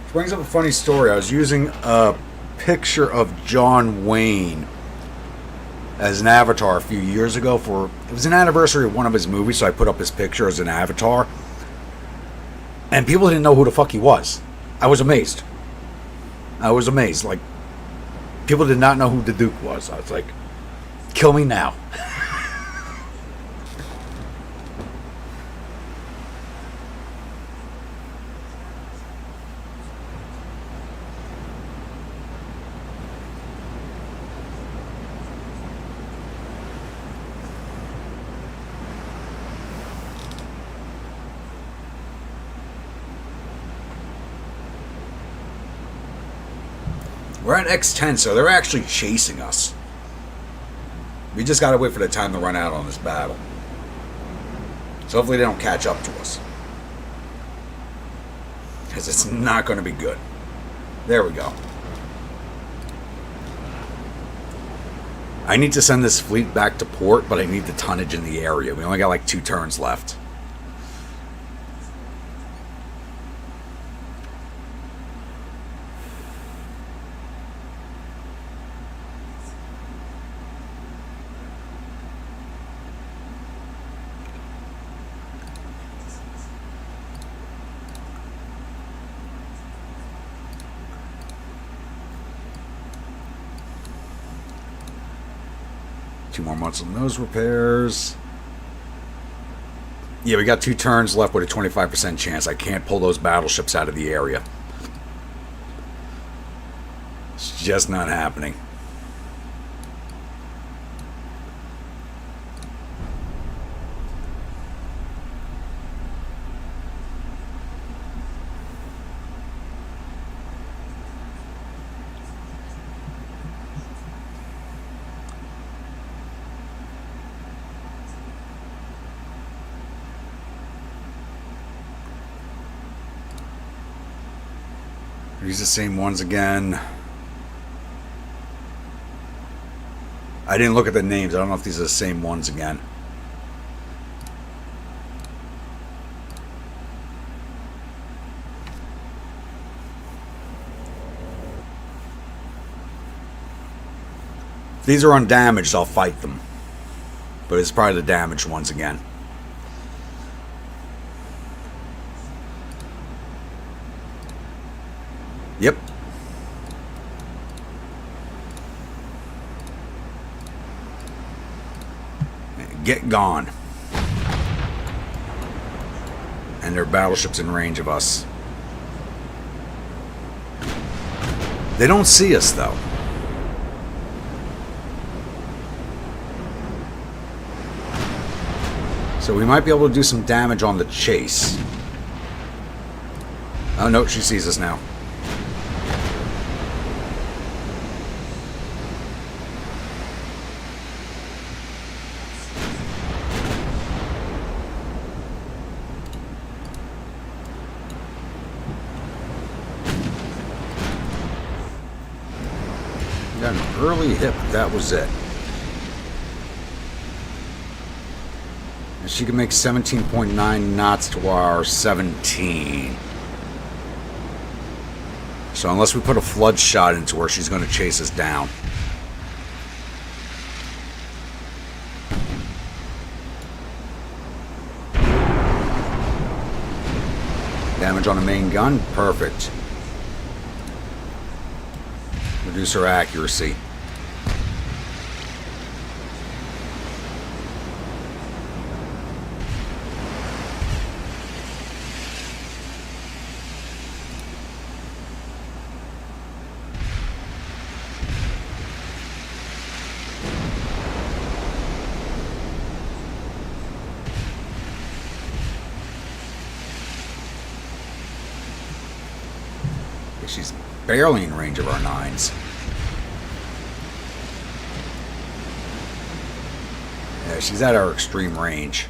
Which brings up a funny story. I was using a picture of John Wayne as an avatar a few years ago it was an anniversary of one of his movies, so I put up his picture as an avatar. And people didn't know who the fuck he was. I was amazed. Like, people did not know who the Duke was. I was like, kill me now. We're at X10, so they're actually chasing us. We just gotta wait for the time to run out on this battle. So hopefully they don't catch up to us. Because it's not going to be good. There we go. I need to send this fleet back to port, but I need the tonnage in the area. We only got like 2 turns left. Two more months on those repairs. Yeah, we got 2 turns left with a 25% chance. I can't pull those battleships out of the area. It's just not happening. These are the same ones again. I didn't look at the names. I don't know if these are the same ones again. If these are undamaged, I'll fight them. But it's probably the damaged ones again. Yep. Get gone. And their battleships in range of us. They don't see us, though. So we might be able to do some damage on the chase. Oh, no, she sees us now. Got an early hit, but that was it. And she can make 17.9 knots to our 17. So unless we put a flood shot into her, she's going to chase us down. Damage on the main gun, perfect. Reduce her accuracy. She's barely in range of our 9s. Yeah, she's at our extreme range.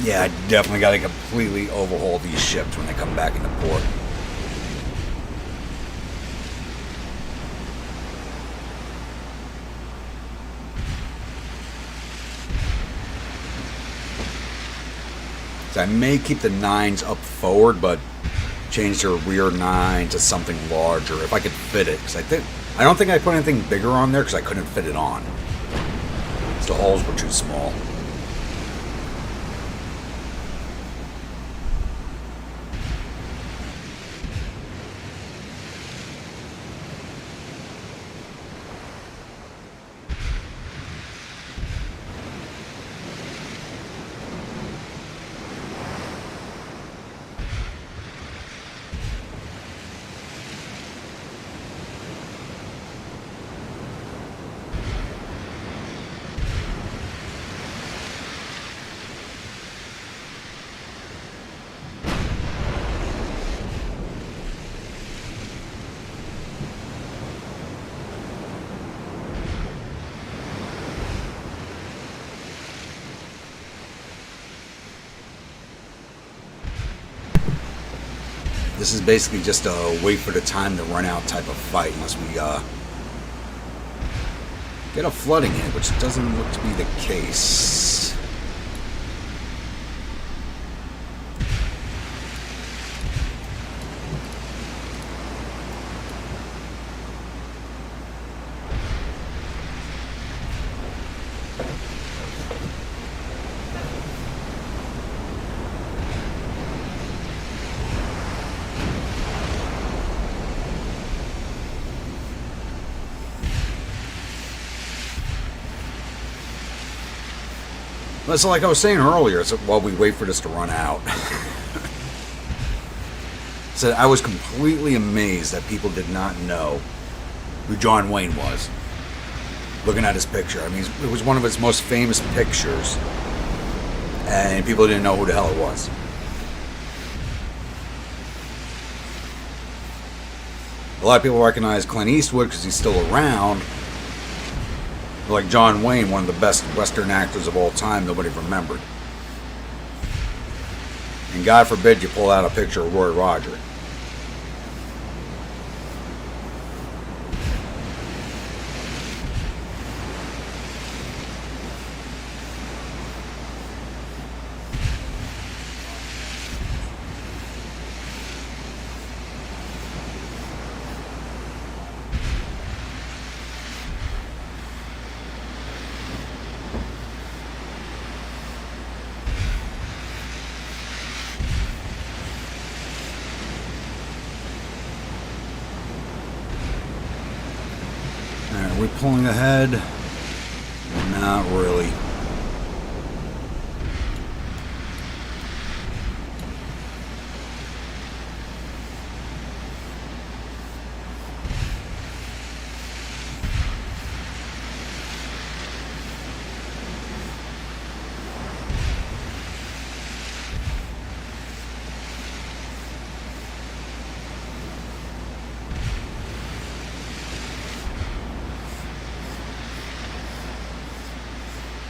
Yeah, I definitely got to completely overhaul these ships when they come back into port. So I may keep the 9s up forward, but change their rear 9 to something larger if I could fit it. Because I don't think I put anything bigger on there because I couldn't fit it on. The holes were too small. This is basically just a wait for the time to run out type of fight, unless we get a flooding hit, which doesn't look to be the case. So like I was saying earlier, so while we wait for this to run out, so I was completely amazed that people did not know who John Wayne was. Looking at his picture, I mean, it was one of his most famous pictures, and people didn't know who the hell it was. A lot of people recognize Clint Eastwood because he's still around. Like John Wayne, one of the best Western actors of all time, nobody remembered. And God forbid you pull out a picture of Roy Roger. Are we pulling ahead? Not really.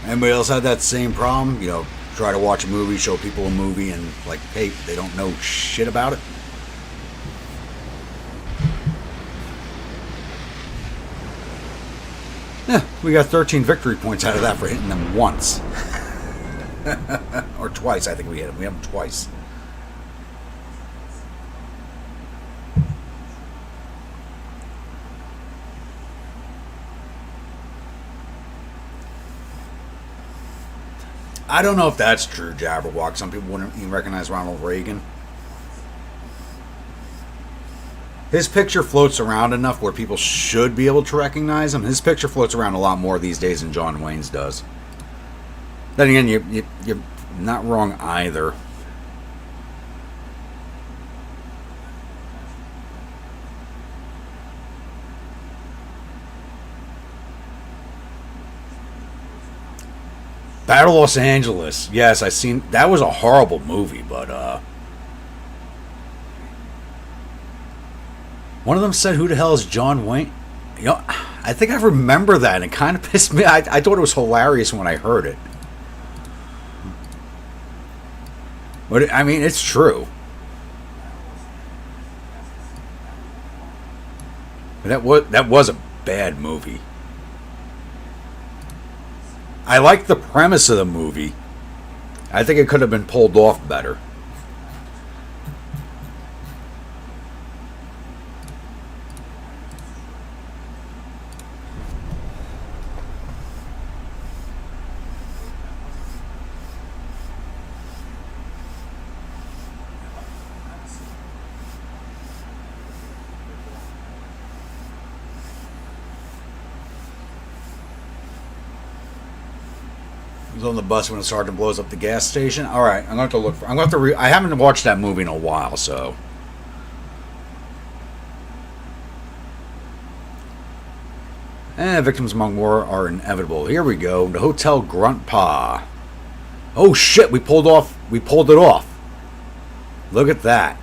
Anybody else had that same problem? You know, try to watch a movie, show people a movie, and like, hey, they don't know shit about it? Yeah, we got 13 victory points out of that for hitting them once. Or twice, I think we hit them. We hit them twice. I don't know if that's true, Jabberwock. Some people wouldn't even recognize Ronald Reagan. His picture floats around enough where people should be able to recognize him. His picture floats around a lot more these days than John Wayne's does. Then again, you're not wrong either. Battle Los Angeles. Yes, I seen that. Was a horrible movie, but one of them said, "Who the hell is John Wayne?" You know, I think I remember that, and it kind of pissed me. I thought it was hilarious when I heard it. But I mean, it's true. But that was a bad movie. I like the premise of the movie. I think it could have been pulled off better. On the bus when the sergeant blows up the gas station. All right, I'm going to look for. I'm going to. I haven't watched that movie in a while, so. Victims among war are inevitable. Here we go. The Hotel Grunt Pa. Oh shit! We pulled off. We pulled it off. Look at that.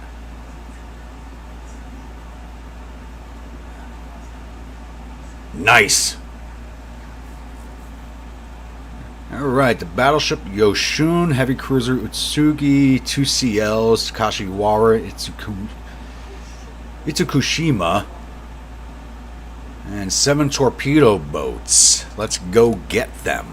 Nice. Alright, the battleship Yoshun, heavy cruiser Utsugi, 2 CLs, Kashiwara, Itsukushima, and 7 torpedo boats. Let's go get them.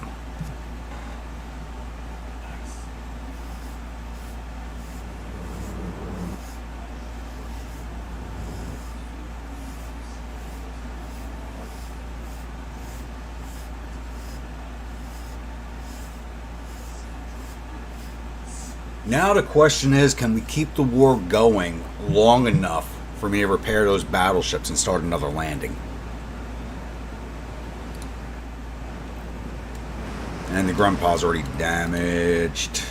Now the question is, can we keep the war going long enough for me to repair those battleships and start another landing? And the Grunt Pa's already damaged.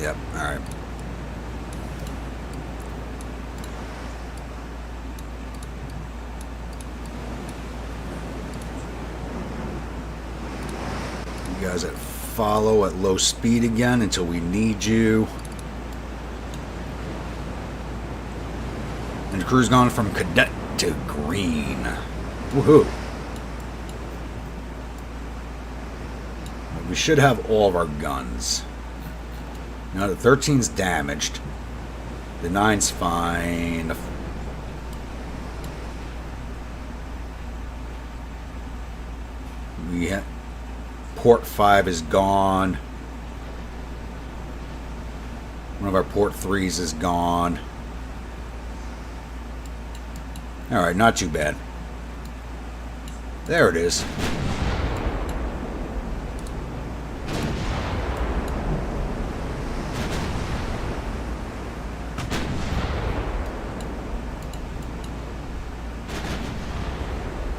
Yep, alright. You guys at follow at low speed again until we need you. And the crew's gone from cadet to green. Woohoo! We should have all of our guns. Now the 13's damaged. The 9's fine. We have Port 5 is gone. One of our Port 3s is gone. Alright, not too bad. There it is.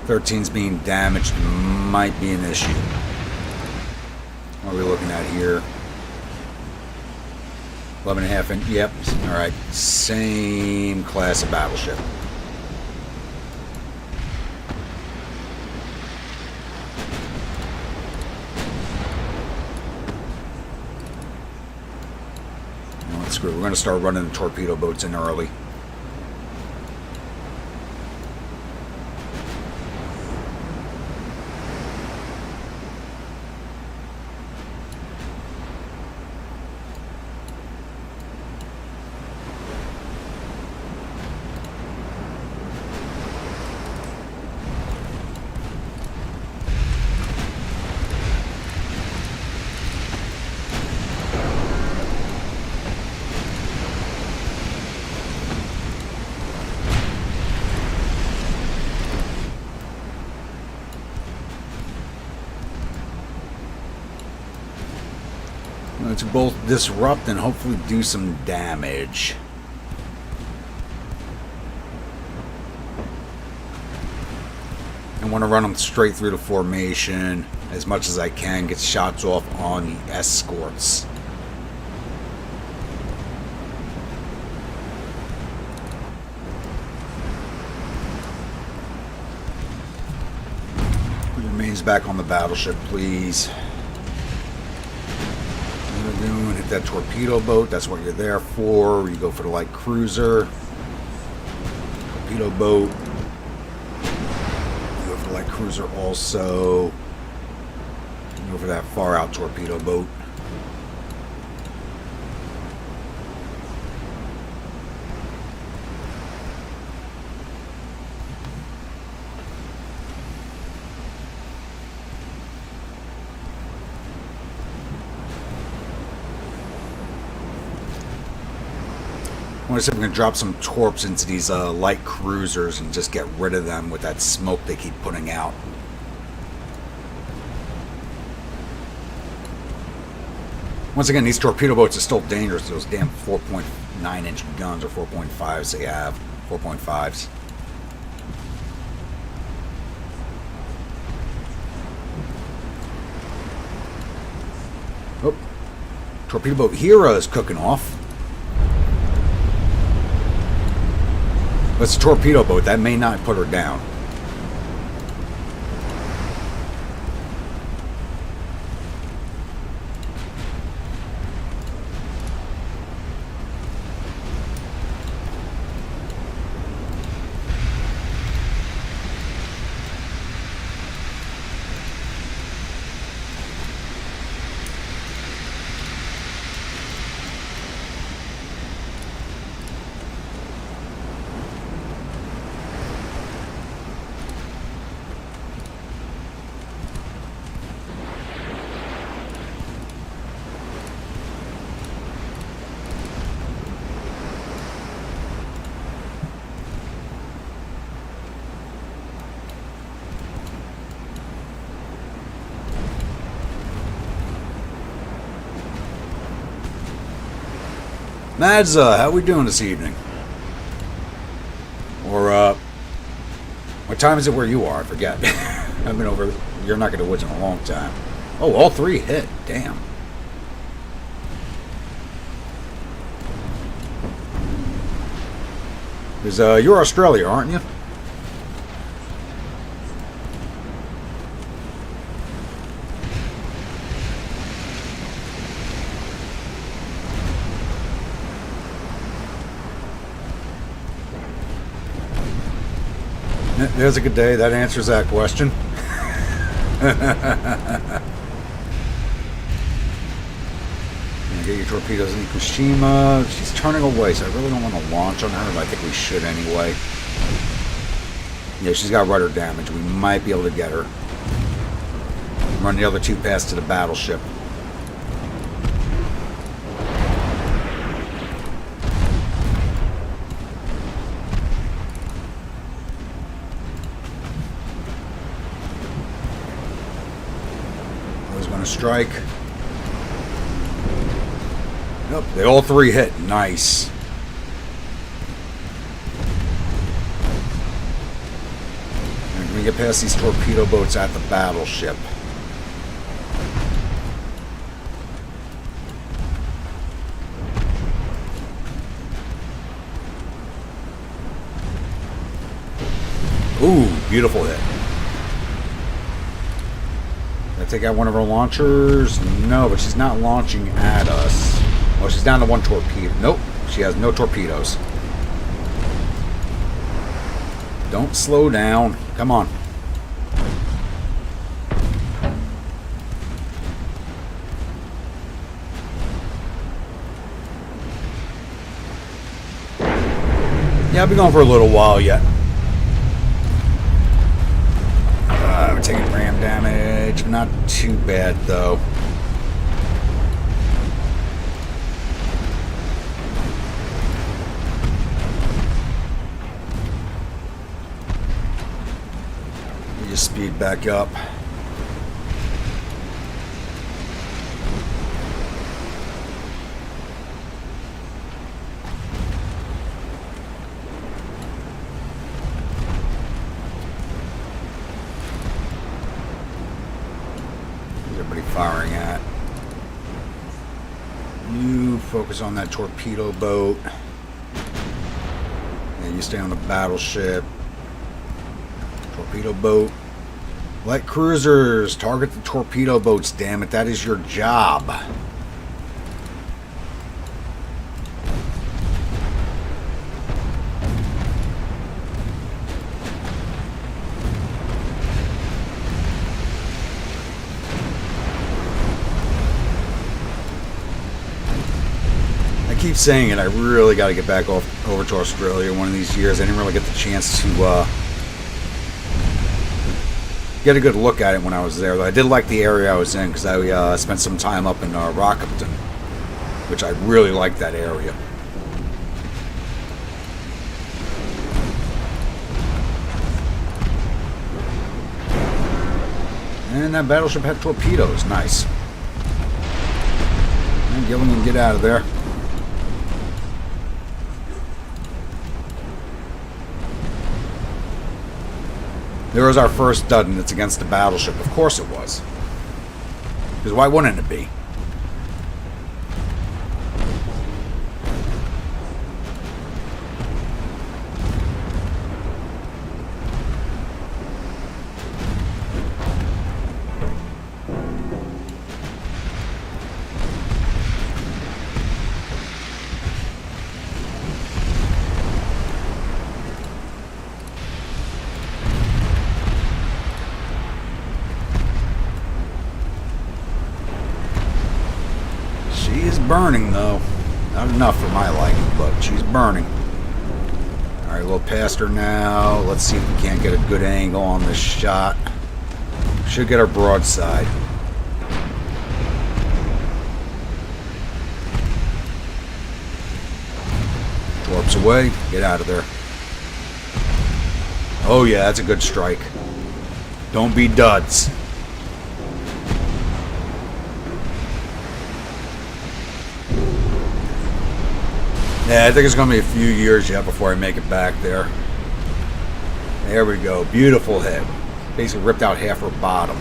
"13's being damaged, might be an issue." What are we looking at here? 11.5 inch. Yep. Alright. Same class of battleship. Well, screw it. We're going to start running the torpedo boats in early. To both disrupt and hopefully do some damage. I want to run them straight through the formation as much as I can, get shots off on the escorts. Put your mains back on the battleship, please. Hit that torpedo boat. That's what you're there for. You go for the light cruiser. Torpedo boat. You go for the light cruiser also. You go for that far out torpedo boat. I want to see if we can drop some torps into these light cruisers and just get rid of them with that smoke they keep putting out. Once again, these torpedo boats are still dangerous. Those damn 4.9-inch guns, or 4.5s they have. 4.5s. Oh. Torpedo boat Hero is cooking off. But it's a torpedo boat. That may not put her down. Madza, how we doing this evening? Or, what time is it where you are? I forget. I've been over your neck of the woods in a long time. Oh, all three hit. Damn. You're Australia, aren't you? There's a good day. That answers that question. Get your torpedoes in Ikushima. She's turning away, so I really don't want to launch on her, but I think we should anyway. Yeah, she's got rudder damage. We might be able to get her. Run the other two past to the battleship. Strike. Nope, they all three hit. Nice. And can we get past these torpedo boats at the battleship? Ooh, beautiful hit. Take out one of her launchers? No, but she's not launching at us. Well, she's down to one torpedo. Nope, she has no torpedoes. Don't slow down. Come on. Yeah, I'll be going for a little while yet. We're taking ram damage. Not too bad, though. We just speed back up. Firing at. You focus on that torpedo boat. Yeah, you stay on the battleship. Torpedo boat. Light cruisers, target the torpedo boats, damn it. That is your job. I keep saying it, I really got to get back over to Australia one of these years. I didn't really get the chance to get a good look at it when I was there. I did like the area I was in because I spent some time up in Rockhampton, which I really liked that area. And that battleship had torpedoes. Nice. And Gilligan, get out of there. There was our first dud, and it's against the battleship. Of course it was. Because why wouldn't it be? Burning though, not enough for my liking, but she's burning. All right, a little past her now. Let's see if we can't get a good angle on this shot. Should get our broadside. Torps away. Get out of there. Oh yeah, that's a good strike. Don't be duds. Yeah, I think it's going to be a few years yet before I make it back there. There we go. Beautiful hit. Basically ripped out half her bottom.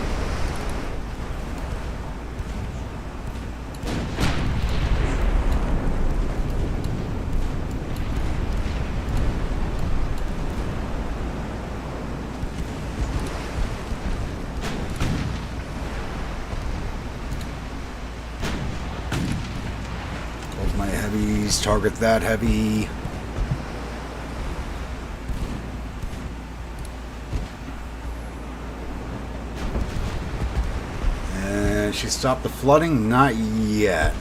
My heavies, target that heavy. And she stopped the flooding? Not yet.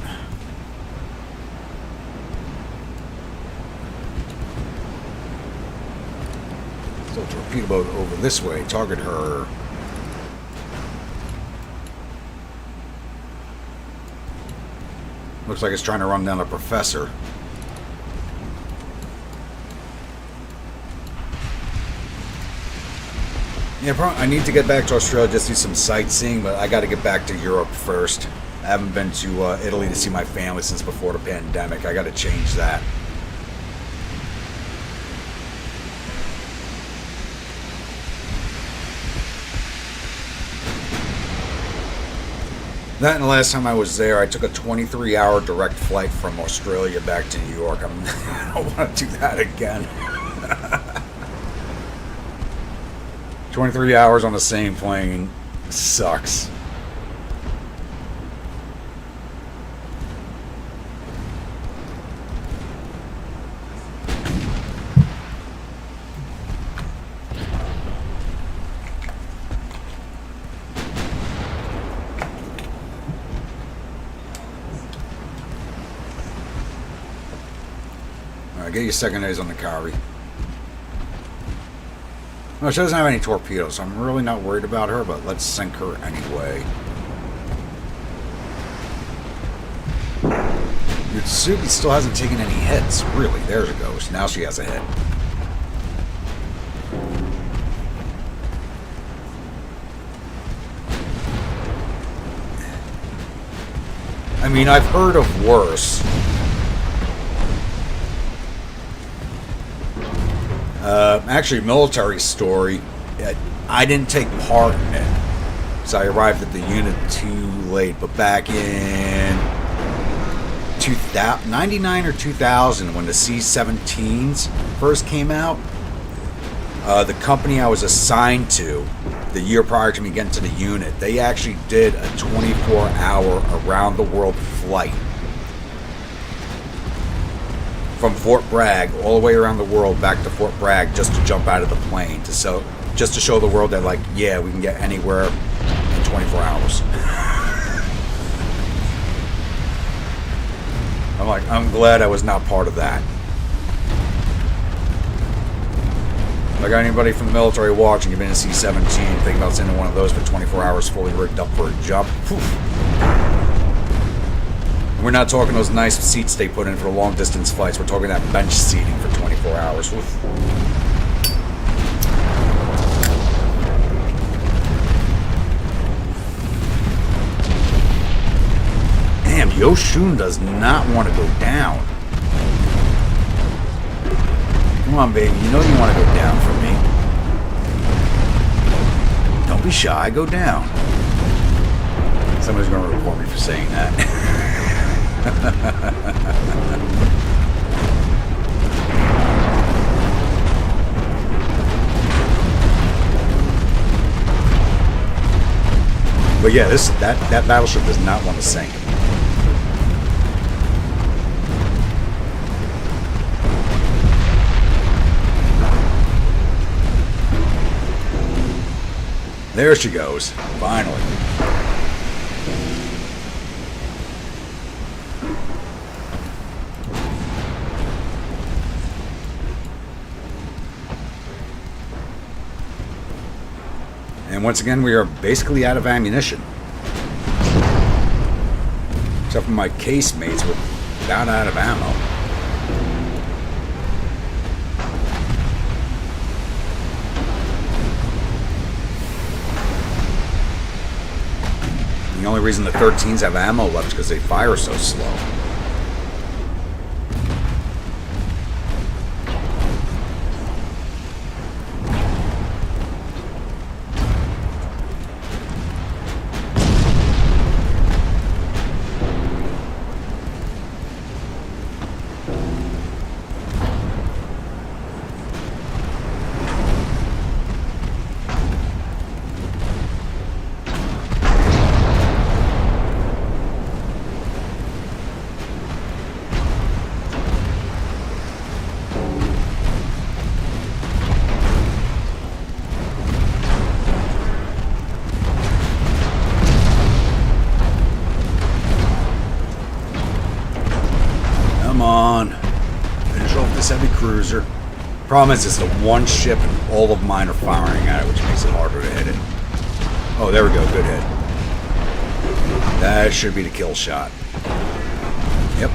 Still torpedo boat over this way. Target her. Looks like it's trying to run down a professor. Yeah, I need to get back to Australia just to do some sightseeing, but I got to get back to Europe first. I haven't been to Italy to see my family since before the pandemic. I got to change that. That and the last time I was there, I took a 23-hour direct flight from Australia back to New York. I don't want to do that again. 23 hours on the same plane sucks. Get your secondaries on the Kari. Well, she doesn't have any torpedoes, so I'm really not worried about her, but let's sink her anyway. Yutsuki still hasn't taken any hits. Really, there it goes. Now she has a hit. I mean, I've heard of worse. Actually, military story. I didn't take part in it because I arrived at the unit too late. But back in 99 or 2000, when the C-17s first came out, the company I was assigned to, the year prior to me getting to the unit, they actually did a 24-hour around-the-world flight from Fort Bragg all the way around the world back to Fort Bragg just to jump out of the plane just to show the world that, like, yeah, we can get anywhere in 24 hours. I'm glad I was not part of that. If I got anybody from the military watching, you've been in C-17, think about sending one of those for 24 hours fully rigged up for a jump. We're not talking those nice seats they put in for long distance flights. We're talking that bench seating for 24 hours. Oof. Yoshun does not want to go down. Come on, baby. You know you want to go down for me. Don't be shy. Go down. Somebody's going to report me for saying that. But yeah, that battleship does not want to sink. There she goes, finally. And once again, we are basically out of ammunition. Except for my casemates, we're about out of ammo. The only reason the 13s have ammo left is because they fire so slow. Heavy cruiser. Problem is, it's the one ship and all of mine are firing at it, which makes it harder to hit it. Oh, there we go. Good hit. That should be the kill shot. Yep.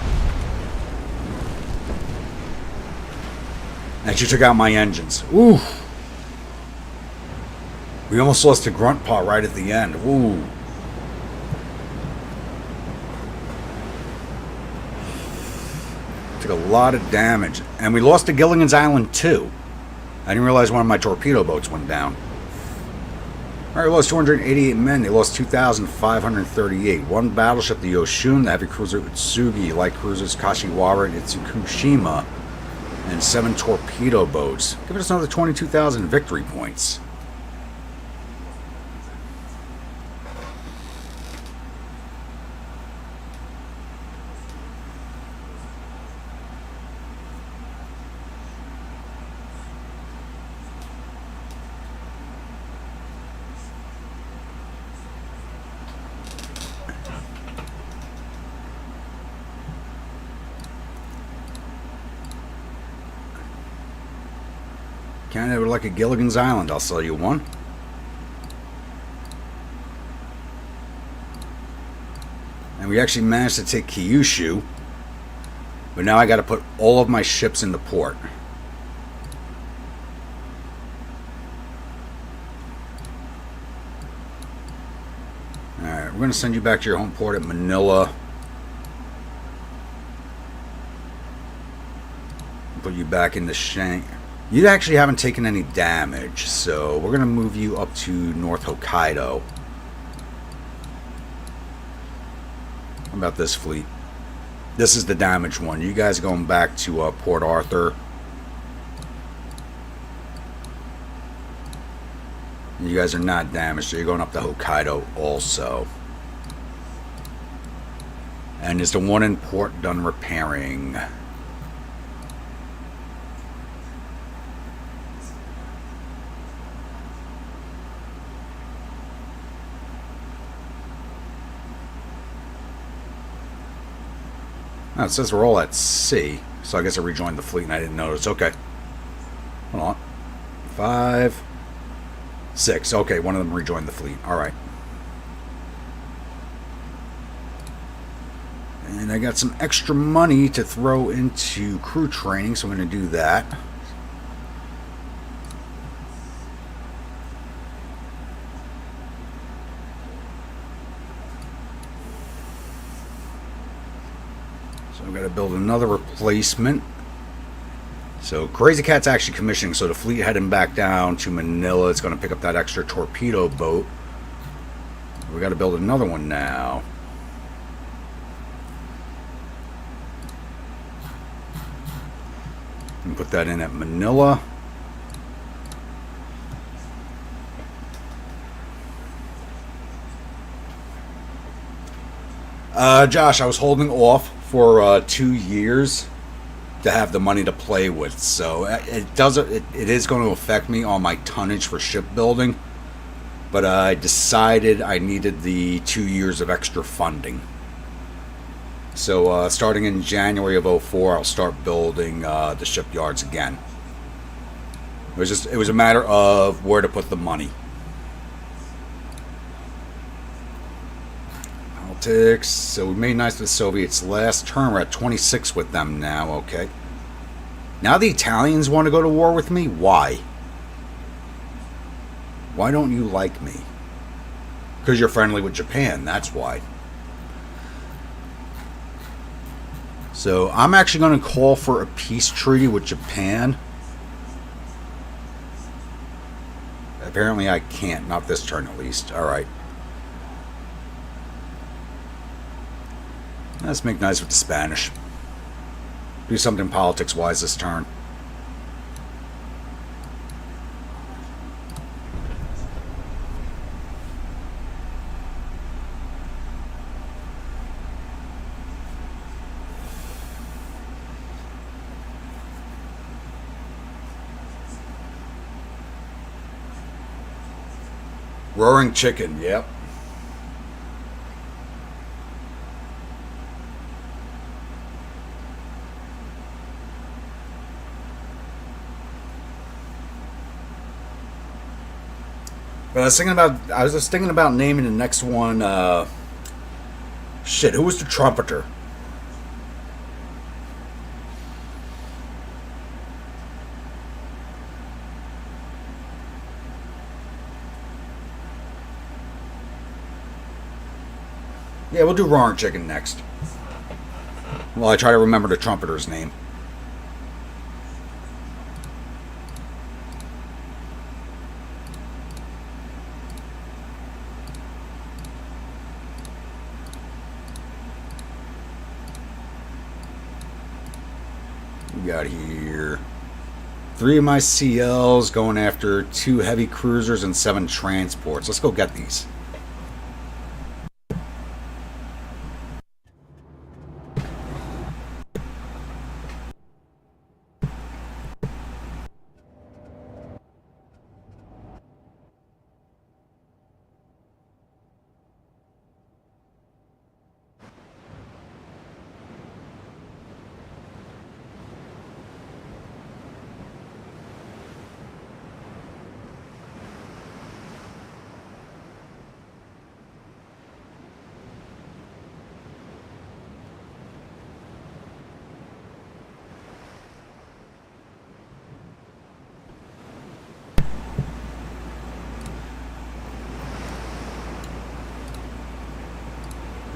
And she took out my engines. Ooh. We almost lost the grunt pot right at the end. Ooh. Took a lot of damage. And we lost to Gilligan's Island too. I didn't realize one of my torpedo boats went down. Alright, we lost 288 men. They lost 2,538. One battleship, the Yoshun, the heavy cruiser Utsugi, light cruisers Kashiwara and Itsukushima, and 7 torpedo boats. Give us another 22,000 victory points. Kind of like a Gilligan's Island, I'll sell you one. And we actually managed to take Kyushu. But now I got to put all of my ships into port. Alright, we're going to send you back to your home port at Manila. Put you back in the Shank. You actually haven't taken any damage, so we're going to move you up to North Hokkaido. How about this fleet? This is the damaged one. You guys are going back to Port Arthur. You guys are not damaged, so you're going up to Hokkaido also. And is the one in port done repairing? Oh, it says we're all at sea, so I guess I rejoined the fleet and I didn't notice. Okay. Hold on. 5, 6. Okay, one of them rejoined the fleet. Alright. And I got some extra money to throw into crew training, so I'm going to do that. So I've got to build another replacement. So Crazy Cat's actually commissioning, so the fleet heading back down to Manila. It's going to pick up that extra torpedo boat. We got to build another one now. And put that in at Manila. Josh, I was holding off for 2 years to have the money to play with, so it is going to affect me on my tonnage for shipbuilding, but I decided I needed the 2 years of extra funding. So starting in January of 04, I'll start building the shipyards again. It was a matter of where to put the money. So we made nice with the Soviets last term. We're at 26 with them now. Okay. Now the Italians want to go to war with me? Why? Why don't you like me? Because you're friendly with Japan. That's why. So I'm actually going to call for a peace treaty with Japan. Apparently I can't. Not this turn at least. Alright. Let's make nice with the Spanish. Do something politics-wise this turn. Roaring chicken, yep. But I was just thinking about naming the next one. Shit, who was the trumpeter? Yeah, we'll do roaring chicken next. Well, I try to remember the trumpeter's name. We got here 3 of my CLs going after 2 heavy cruisers and 7 transports. Let's go get these.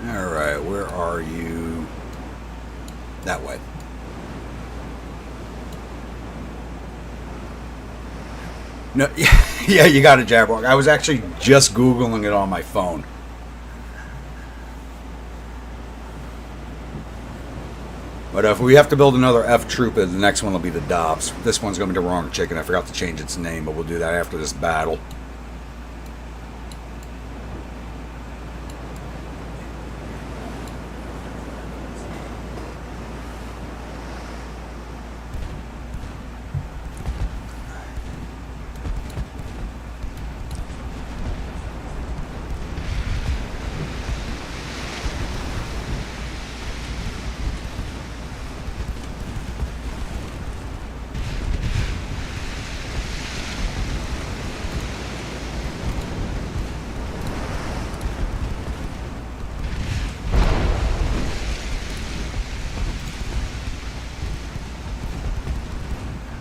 Alright, where are you? That way. No, yeah, you got it, Jabrock. I was actually just Googling it on my phone. But if we have to build another F troop, the next one will be the Dobbs. This one's going to be the Roaring Chicken. I forgot to change its name, but we'll do that after this battle.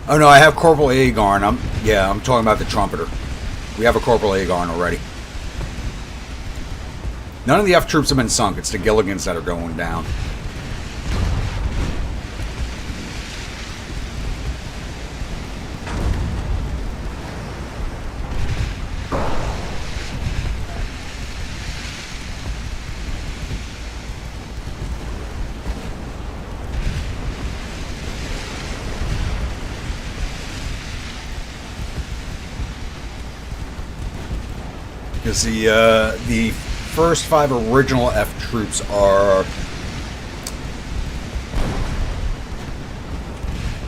Oh no, I have Corporal Agarn. I'm talking about the trumpeter. We have a Corporal Agarn already. None of the F troops have been sunk. It's the Gilligans that are going down. Because the first 5 original F troops are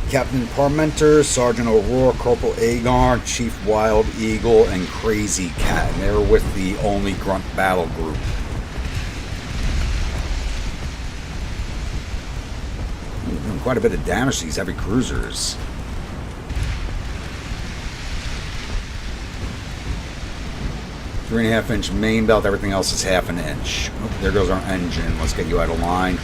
Captain Parmenter, Sergeant O'Rourke, Corporal Agar, Chief Wild Eagle, and Crazy Cat. And they're with the only grunt battle group. Doing quite a bit of damage to these heavy cruisers. Three and a half inch main belt, everything else is half an inch. Oh, there goes our engine. Let's get you out of line.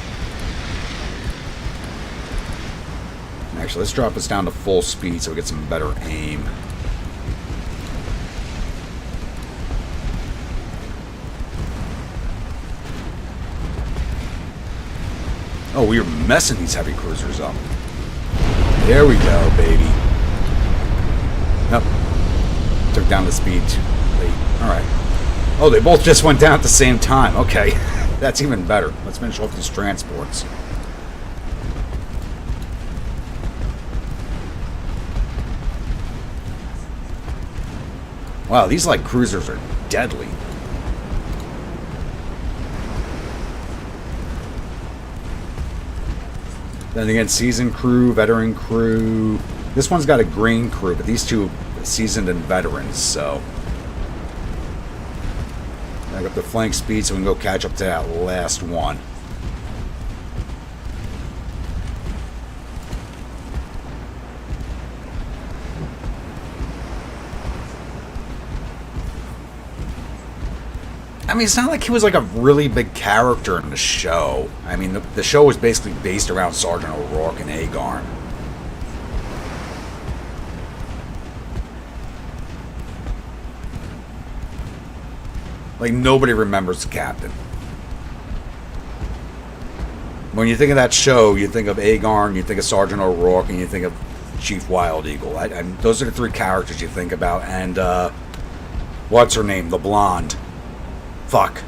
Actually, let's drop this down to full speed so we get some better aim. Oh, we are messing these heavy cruisers up. There we go, baby. Nope. Took down the speed too late. Alright. Oh, they both just went down at the same time. Okay. That's even better. Let's finish off these transports. Wow, these light cruisers are deadly. Then again, seasoned crew, veteran crew. This one's got a green crew, but these two seasoned and veterans, so. I got the flank speed so we can go catch up to that last one. I mean, it's not like he was like a really big character in the show. I mean, the show was basically based around Sergeant O'Rourke and Agarn. Like, nobody remembers the captain. When you think of that show, you think of Agarn, you think of Sergeant O'Rourke, and you think of Chief Wild Eagle. Those are the 3 characters you think about. And, what's her name? The blonde. Fuck.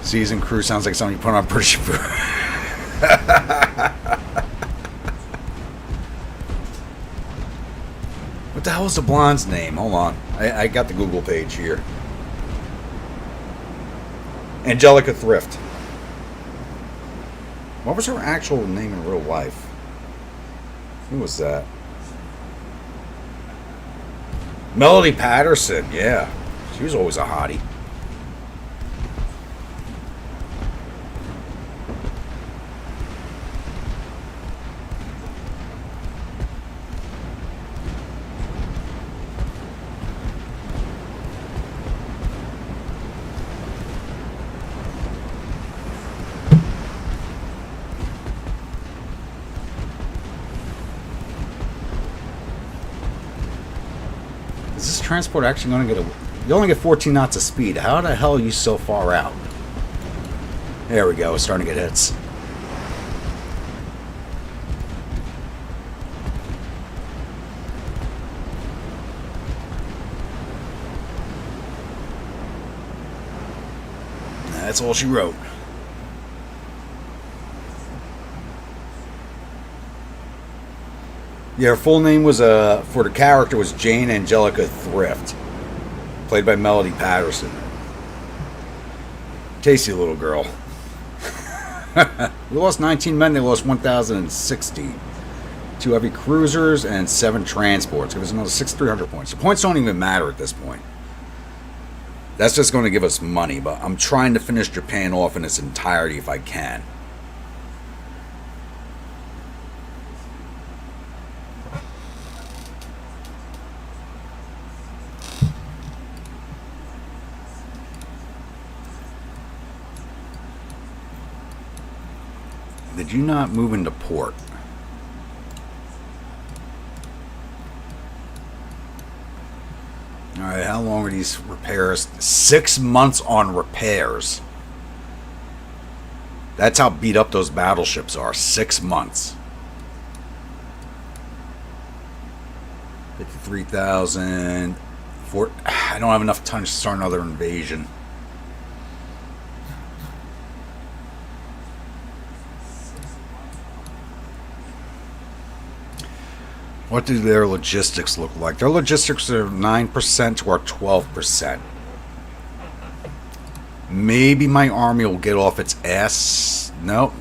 Season crew sounds like something you put on British food. What the hell is the blonde's name? Hold on. I got the Google page here. Angelica Thrift. What was her actual name in real life? Who was that? Melody Patterson, yeah. She was always a hottie. Is this transport actually going to get a... You only get 14 knots of speed. How the hell are you so far out? There we go. It's starting to get hits. That's all she wrote. Yeah, her full name was, for the character, was Jane Angelica Thrift. Played by Melody Patterson. Tasty little girl. We lost 19 men, they lost 1,060. 2 heavy cruisers and 7 transports. Give us another 6,300 points. The points don't even matter at this point. That's just going to give us money, but I'm trying to finish Japan off in its entirety if I can. Did you not move into port? Alright, how long are these repairs? 6 months on repairs. That's how beat up those battleships are. 6 months. 53,000. I don't have enough tonnage to start another invasion. 53,000 I don't have enough tonnage to start another invasion. What do their logistics look like? Their logistics are 9% to our 12%. Maybe my army will get off its ass. Nope.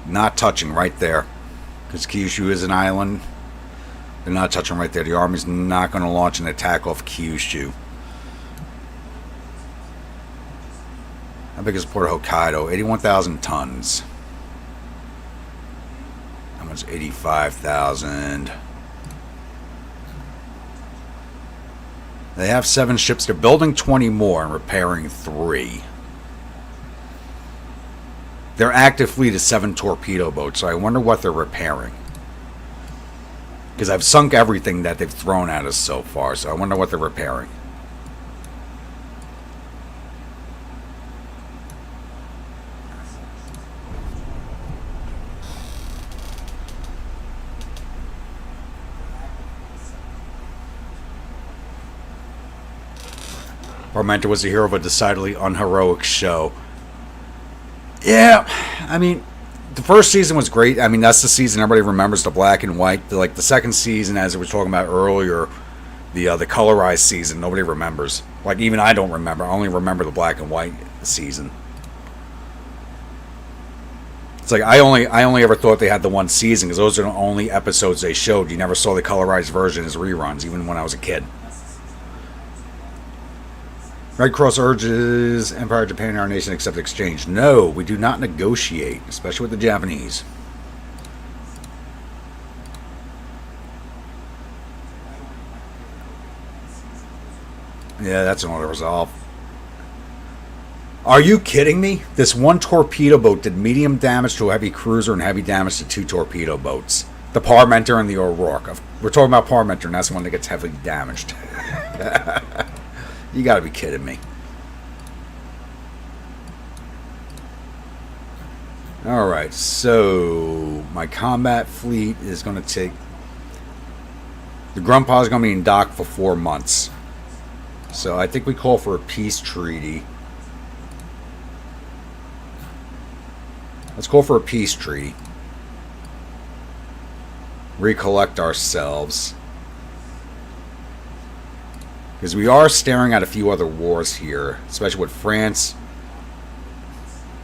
Not touching right there. Because Kyushu is an island. They're not touching right there. The army's not going to launch an attack off Kyushu. How big is Port Hokkaido? 81,000 tons. How much? 85,000. They have 7 ships. They're building 20 more and repairing 3. Their active fleet is 7 torpedo boats, so I wonder what they're repairing. Because I've sunk everything that they've thrown at us so far, so I wonder what they're repairing. Parmenter was the hero of a decidedly unheroic show. Yeah, I mean, the first season was great. I mean, that's the season everybody remembers, the black and white. Like the second season, as we were talking about earlier, the colorized season, nobody remembers. Like even I don't remember. I only remember the black and white season. It's like I only ever thought they had the one season because those are the only episodes they showed. You never saw the colorized version as reruns, even when I was a kid. Red Cross urges Empire of Japan and our nation accept exchange. No, we do not negotiate, especially with the Japanese. Yeah, that's an auto resolve. Are you kidding me? This one torpedo boat did medium damage to a heavy cruiser and heavy damage to 2 torpedo boats. The Parmenter and the O'Rourke. We're talking about Parmenter, and that's the one that gets heavily damaged. You gotta be kidding me. Alright, so my combat fleet is going to take... The Grumpa is going to be in dock for 4 months. So I think we call for a peace treaty. Let's call for a peace treaty. Recollect ourselves. Because we are staring at a few other wars here, especially with France,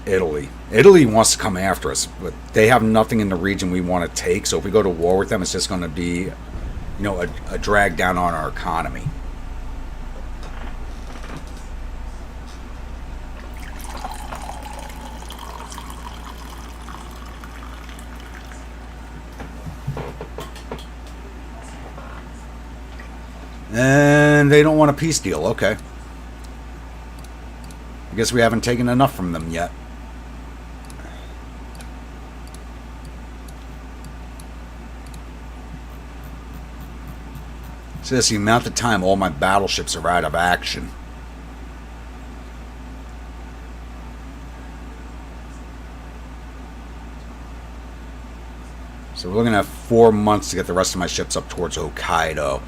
Italy. Italy wants to come after us, but they have nothing in the region we want to take. So if we go to war with them, it's just going to be, you know, a drag down on our economy. And they don't want a peace deal. Okay. I guess we haven't taken enough from them yet. So that's the amount of time all my battleships are out of action. So we're looking at 4 months to get the rest of my ships up towards Hokkaido.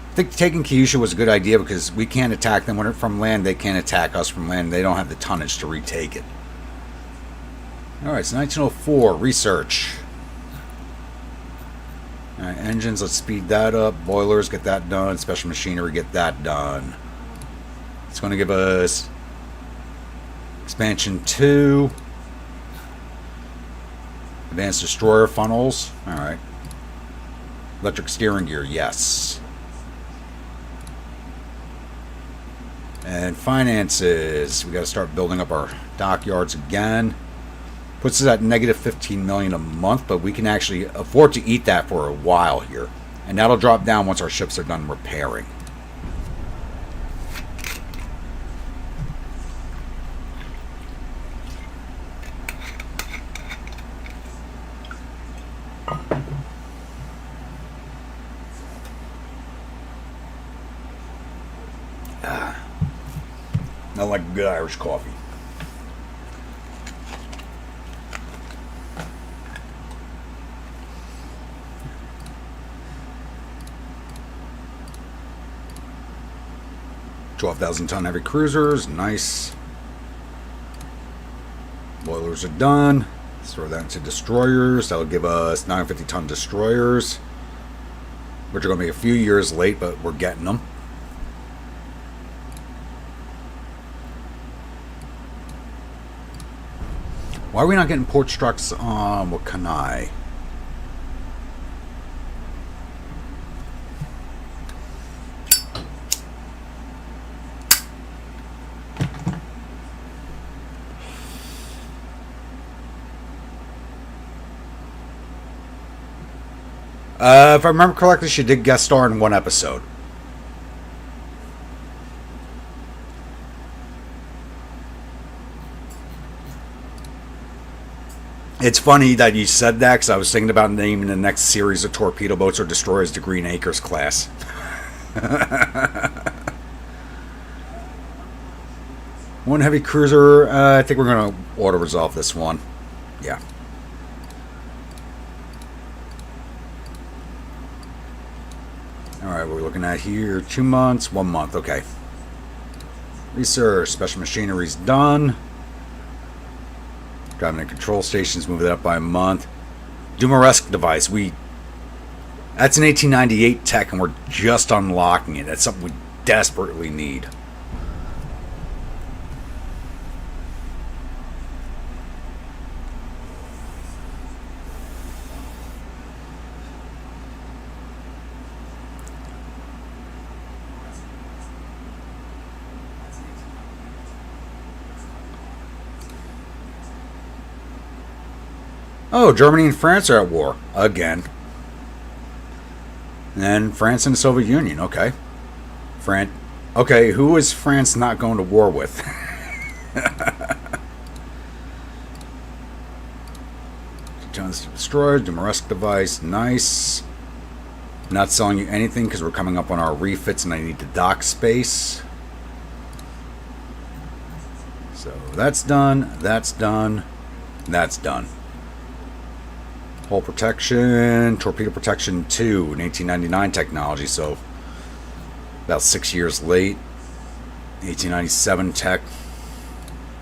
I think taking Kyushu was a good idea because we can't attack them from land. They can't attack us from land. They don't have the tonnage to retake it. Alright, so 1904, research. Alright, engines, let's speed that up. Boilers, get that done. Special machinery, get that done. It's going to give us expansion 2. Advanced destroyer funnels. Alright. Electric steering gear, yes. And finances, we got to start building up our dockyards again. Puts us at negative 15 million a month, but we can actually afford to eat that for a while here. And that'll drop down once our ships are done repairing. I like good Irish coffee. $12,000-ton heavy cruisers, nice. Boilers are done. Let's throw that into destroyers. That'll give us 950-ton destroyers. which are going to be a few years late, but we're getting them. Why are we not getting port structs on Wakanai? If I remember correctly, she did guest star in one episode. It's funny that you said that, because I was thinking about naming the next series of torpedo boats or destroyers the Green Acres class. One heavy cruiser. I think we're going to auto-resolve this one. Yeah. Alright, what are we looking at here? 2 months, 1 month. Okay. Research. Special machinery's done. Driving and control stations, move it up by a month. Dumaresque device. That's an 1898 tech, and we're just unlocking it. That's something we desperately need. Oh, Germany and France are at war. Again. And France and the Soviet Union. Okay. Okay, who is France not going to war with? Jones destroyed. Dumaresque device. Nice. Not selling you anything because we're coming up on our refits and I need the dock space. So that's done. That's done. That's done. Hull protection, torpedo protection 2, 1899 technology, so about 6 years late. 1897 tech,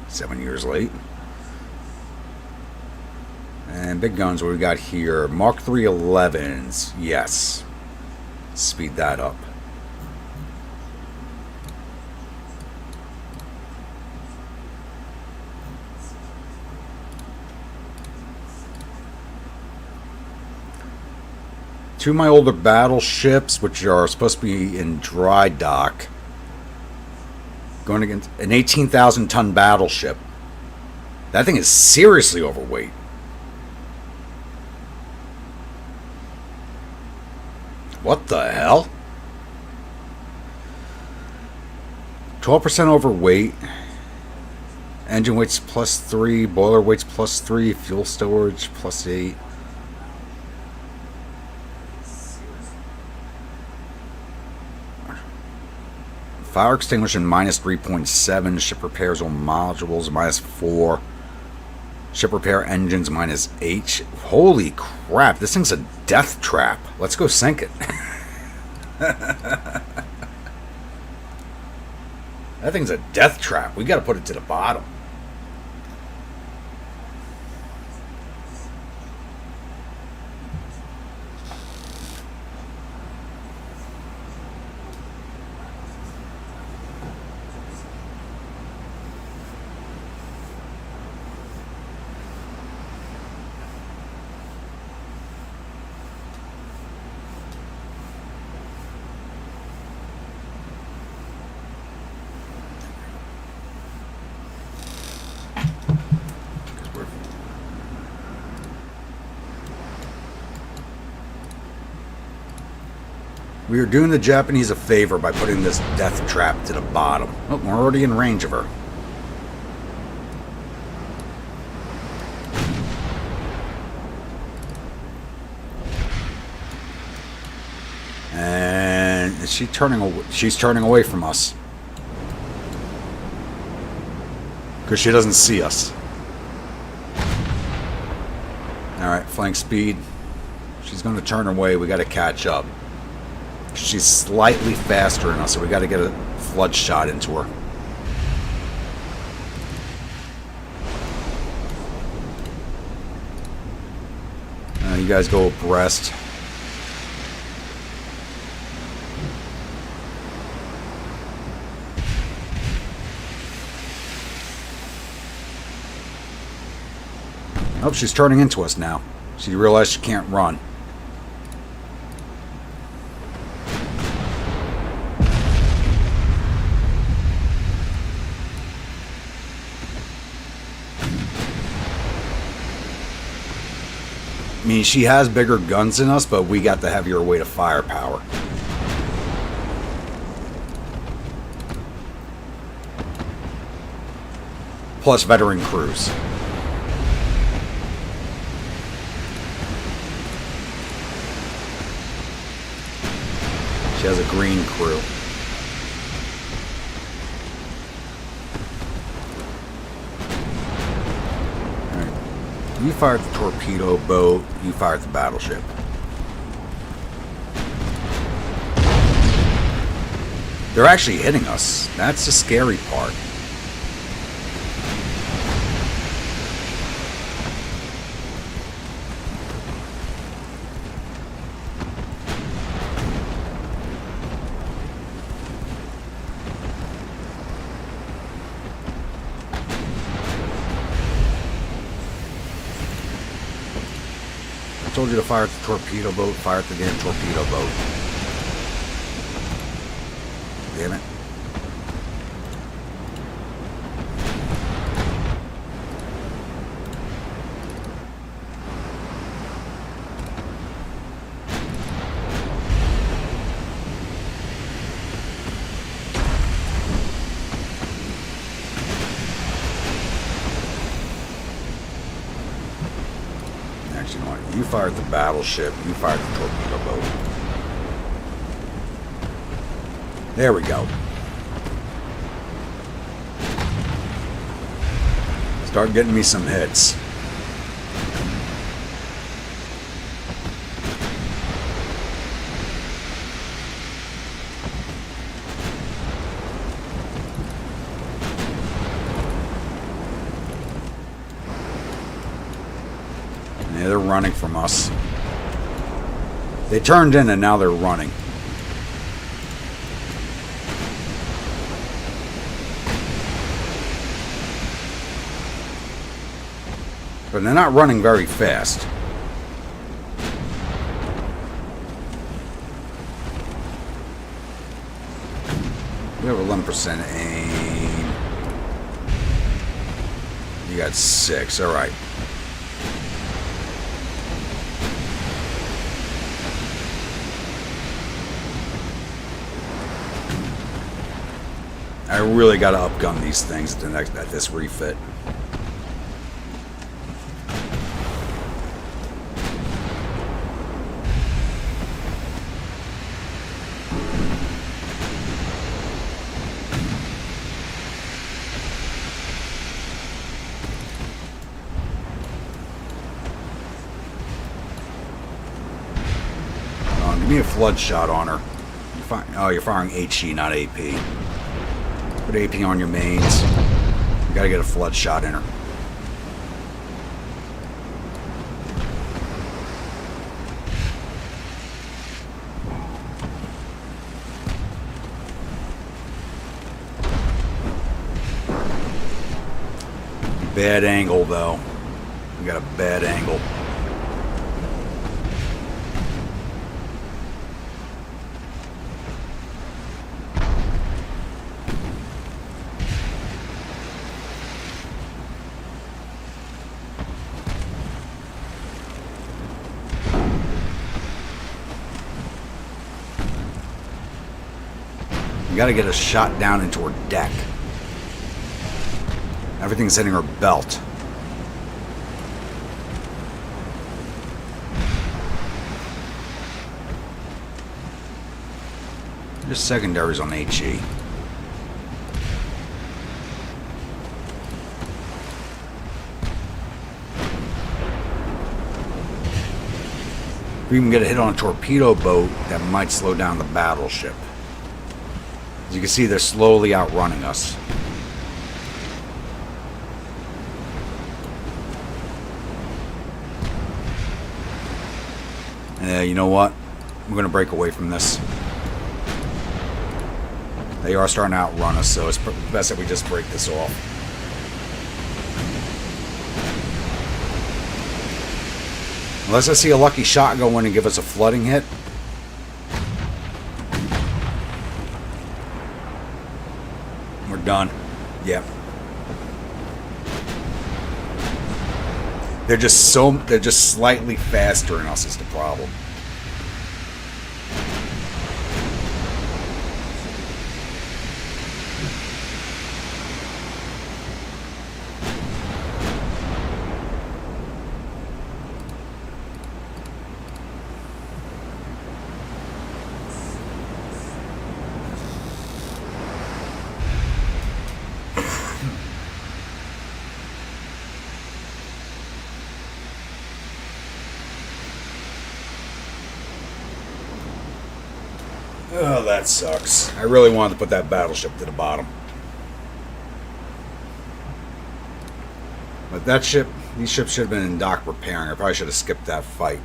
7 years late. And big guns, what we got here? Mark III 11s, yes. Speed that up. Two of my older battleships, which are supposed to be in dry dock, going against an 18,000 ton battleship. That thing is seriously overweight. What the hell? 12% overweight. Engine weight's +3, boiler weight's +3, fuel storage +8. Fire extinguisher -3.7. Ship repairs on modules -4. Ship repair engines -8. Holy crap, this thing's a death trap. Let's go sink it. That thing's a death trap. We gotta put it to the bottom. We are doing the Japanese a favor by putting this death trap to the bottom. Oh, we're already in range of her. And is she turning away? She's turning away from us. Because she doesn't see us. Alright, flank speed. She's going to turn away. We got to catch up. She's slightly faster than us, so we got to get a flood shot into her. You guys go abreast. Oh, she's turning into us now. She realized she can't run. I mean, she has bigger guns than us, but we got the heavier weight of firepower. Plus veteran crews. She has a green crew. Alright. You fired the torpedo boat, you fired the battleship. They're actually hitting us. That's the scary part. I told you to fire at the torpedo boat, fire at the damn torpedo boat. Damn it. Actually, you know what? You fired the battleship, you fired the torpedo boat. There we go. Start getting me some hits. Yeah, they're running from us. They turned in and now they're running. But they're not running very fast. We have 11% aim. You got 6, alright. I really got to upgun these things at this refit. Give me a flood shot on her. Oh, you're firing HE, not AP. Put AP on your mains. You gotta get a flood shot in her. Bad angle, though. We got a bad angle. You gotta get a shot down into her deck. Everything's hitting her belt. Just secondaries on HE. If we can get a hit on a torpedo boat, that might slow down the battleship. As you can see, they're slowly outrunning us. You know what? I'm going to break away from this. They are starting to outrun us, so it's best that we just break this off. Unless I see a lucky shot go in and give us a flooding hit. We're done. Yep. They're just slightly faster than us is the problem. Oh, that sucks. I really wanted to put that battleship to the bottom. But that ship, these ships should have been in dock repairing. I probably should have skipped that fight.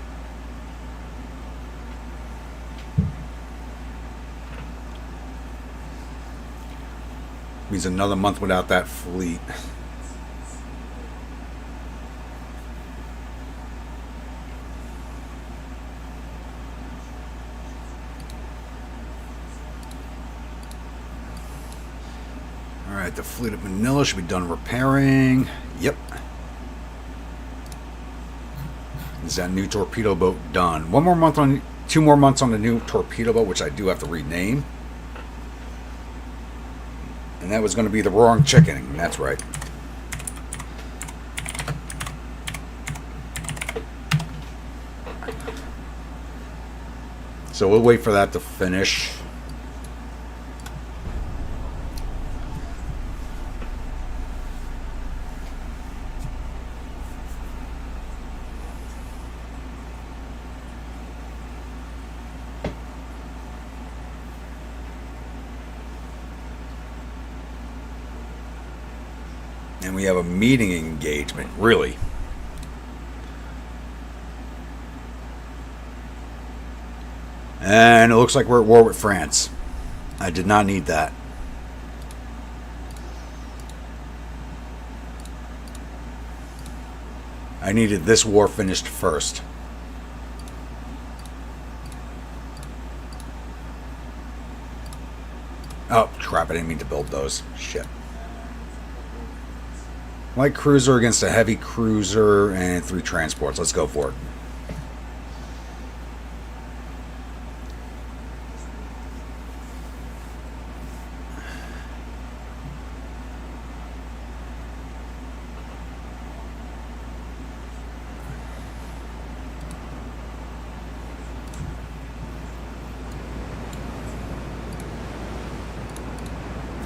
Means another month without that fleet. Alright, the fleet at Manila should be done repairing. Yep. Is that new torpedo boat done? 2 more months on the new torpedo boat, which I do have to rename. And that was going to be the Roaring Chicken. That's right. So we'll wait for that to finish. And we have a meeting engagement, really. And it looks like we're at war with France. I did not need that. I needed this war finished first. Oh, crap, I didn't mean to build those. Shit. Light cruiser against a heavy cruiser and 3 transports. Let's go for it.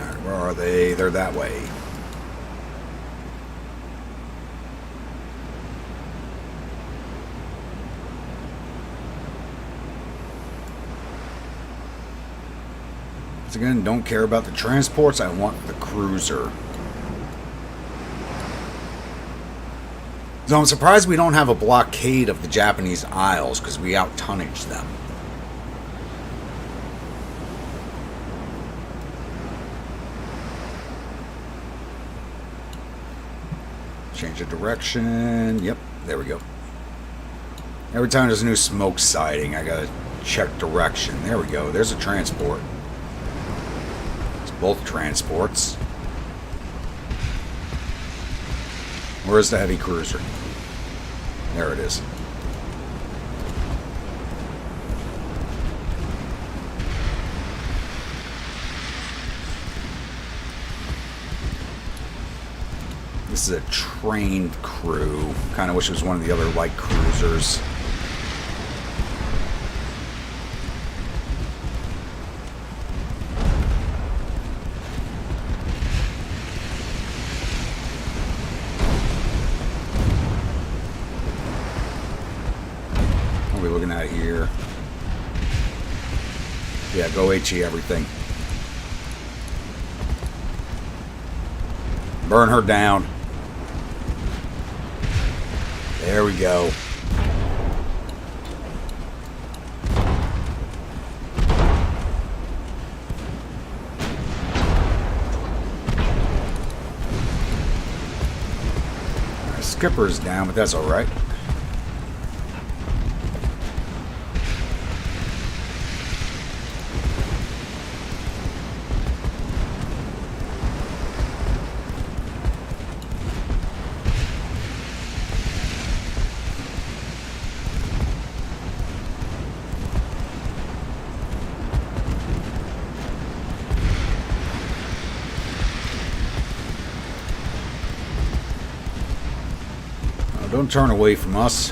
All right, where are they? They're that way. Again, don't care about the transports. I want the cruiser. So I'm surprised we don't have a blockade of the Japanese Isles because we out-tonnage them. Change of direction. Yep, there we go. Every time there's a new smoke sighting, I gotta check direction. There we go. There's a transport. Both transports. Where's the heavy cruiser? There it is. This is a trained crew. Kind of wish it was one of the other light cruisers. What are we looking at here? Yeah, go HE everything. Burn her down. There we go. Our skipper's down, but that's all right. Don't turn away from us.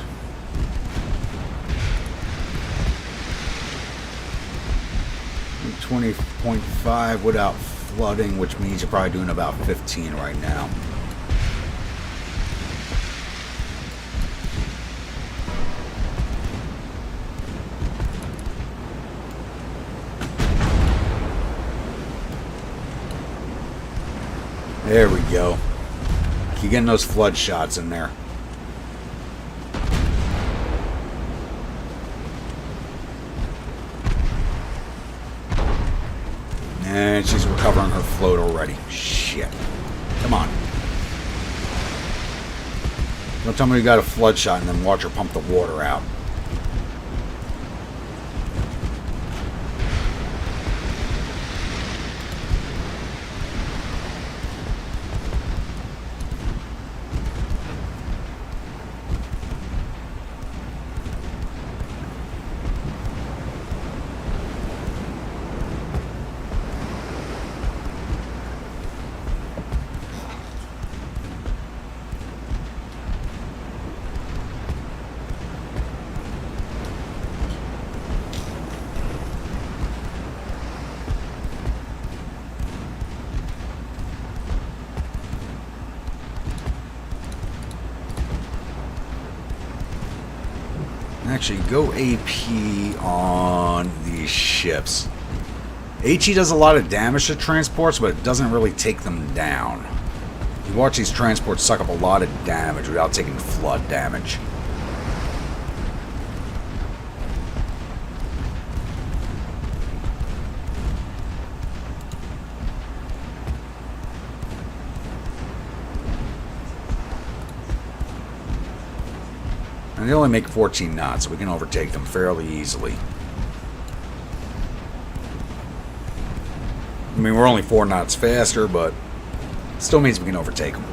.5 without flooding, which means you're probably doing about 15 right now. There we go. Keep getting those flood shots in there. And she's recovering her float already. Shit. Come on. Don't tell me you got a flood shot and then watch her pump the water out. Actually, go AP on these ships. HE does a lot of damage to transports, but it doesn't really take them down. You watch these transports suck up a lot of damage without taking flood damage. And they only make 14 knots, so we can overtake them fairly easily. I mean, we're only 4 knots faster, but still means we can overtake them.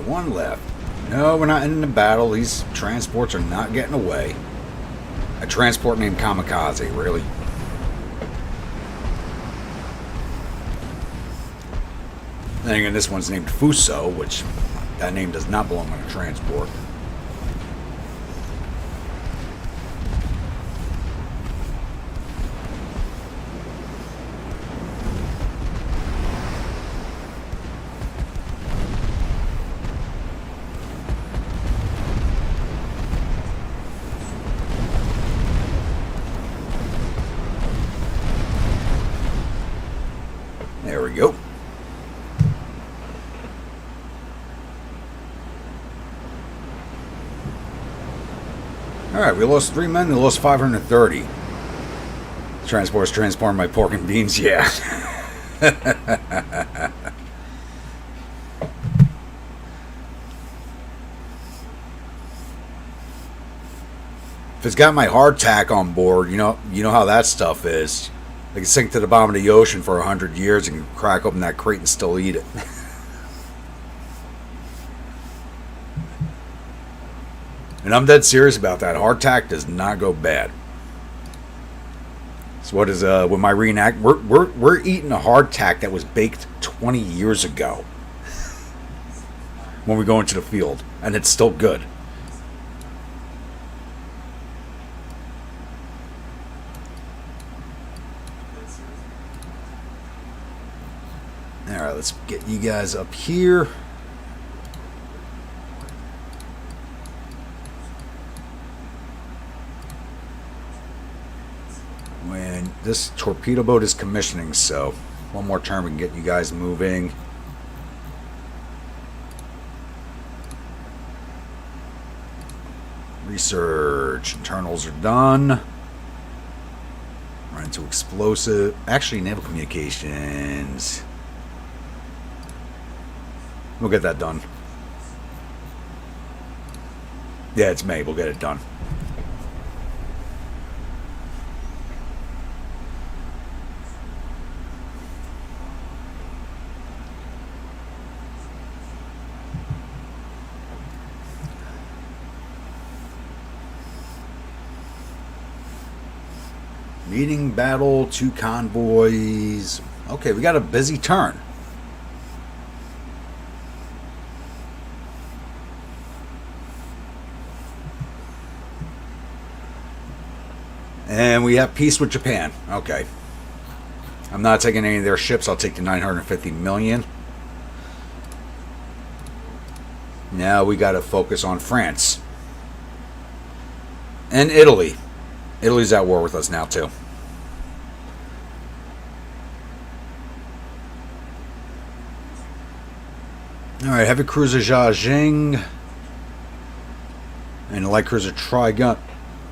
One left. No, we're not ending the battle. These transports are not getting away. A transport named Kamikaze, really? Then again, this one's named Fuso, which that name does not belong on a transport. There we go. Alright, we lost 3 men, we lost 530. Transport's transporting my pork and beans, yeah. If it's got my hardtack on board, you know how that stuff is. They can sink to the bottom of the ocean for 100 years and crack open that crate and still eat it. And I'm dead serious about that. Hardtack does not go bad. So what is with my reenact? We're eating a hardtack that was baked 20 years ago when we go into the field, and it's still good. Alright, let's get you guys up here. When this torpedo boat is commissioning, so one more turn we can get you guys moving. Research. Internals are done. Run into explosive. Actually, naval communications. We'll get that done. Yeah, it's May. We'll get it done. Meeting battle, 2 convoys. Okay, we got a busy turn. And we have peace with Japan. Okay. I'm not taking any of their ships. I'll take the 950 million. Now we got to focus on France. And Italy. Italy's at war with us now, too. Alright, heavy cruiser Jiaxing and a light cruiser Trigun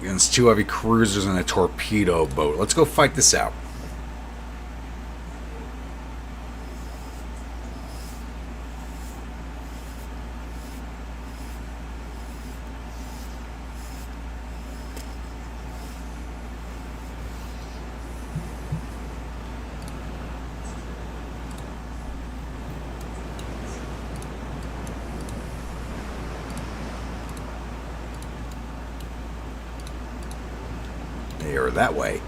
against 2 heavy cruisers and a torpedo boat. Let's go fight this out. Or that way.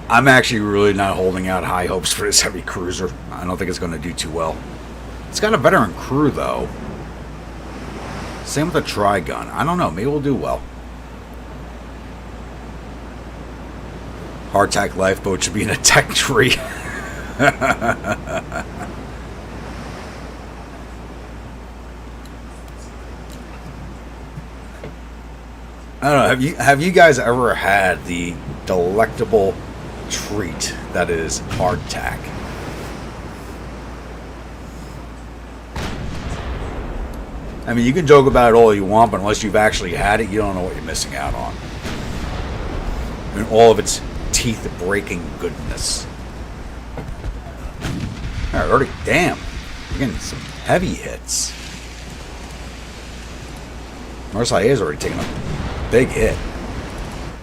I'm actually really not holding out high hopes for this heavy cruiser. I don't think it's going to do too well. It's got a veteran crew, though. Same with the Trigun. I don't know. Maybe we'll do well. Hardtack lifeboat should be in a tech tree. I don't know. Have you guys ever had the delectable treat that is hardtack? I mean, you can joke about it all you want, but unless you've actually had it, you don't know what you're missing out on. I mean, all of its teeth-breaking goodness. All right, already, damn, you're getting some heavy hits. Marseille is already taking a big hit.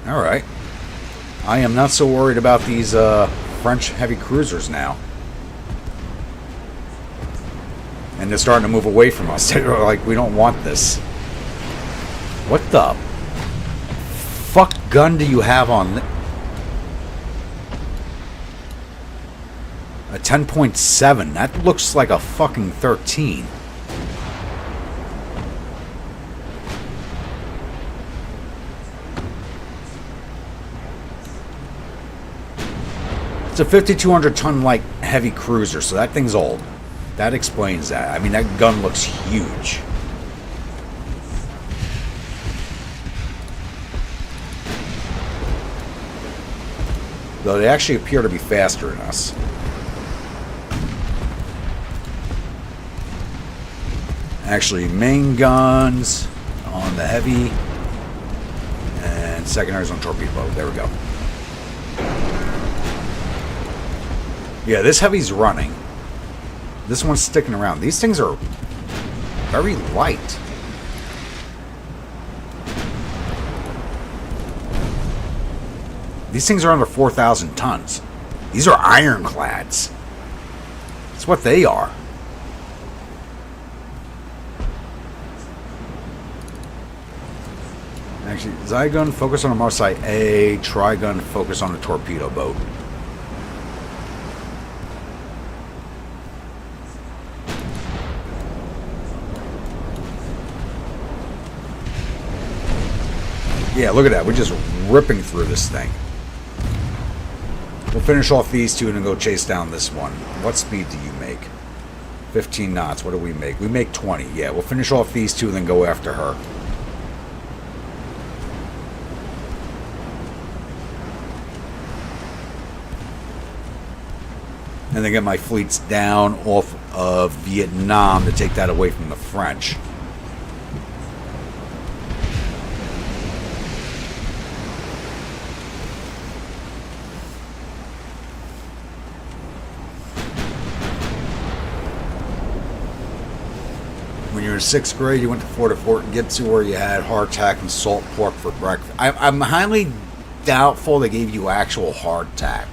Alright. I am not so worried about these French heavy cruisers now. And they're starting to move away from us. They're like, we don't want this. What the fuck gun do you have on a 10.7? That looks like a fucking 13. It's a 5,200 ton light heavy cruiser, so that thing's old. That explains that. I mean, that gun looks huge. Though they actually appear to be faster than us. Actually, main guns on the heavy and secondaries on torpedo boat. There we go. Yeah, this heavy's running. This one's sticking around. These things are very light. These things are under 4,000 tons. These are ironclads. That's what they are. Actually, Zygun, focus on a Marseille A. Trigun, focus on a torpedo boat. Yeah, look at that. We're just ripping through this thing. We'll finish off these two and then go chase down this one. What speed do you make? 15 knots. What do we make? We make 20. Yeah, we'll finish off these two and then go after her. And then get my fleets down off of Vietnam to take that away from the French. you're in 6th grade, you went to Fort Gibson where you had hardtack and salt pork for breakfast. I'm highly doubtful they gave you actual hardtack.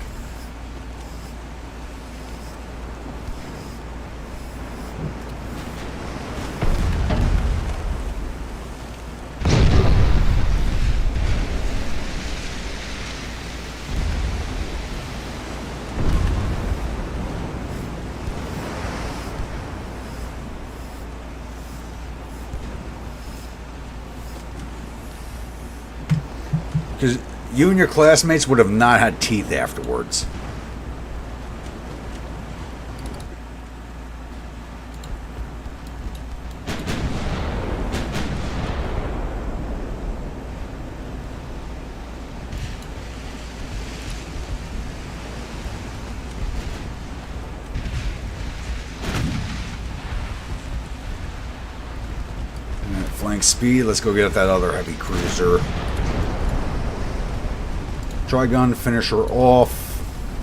Because you and your classmates would have not had teeth afterwards. Flank speed, let's go get that other heavy cruiser. Tri-gun, finish her off.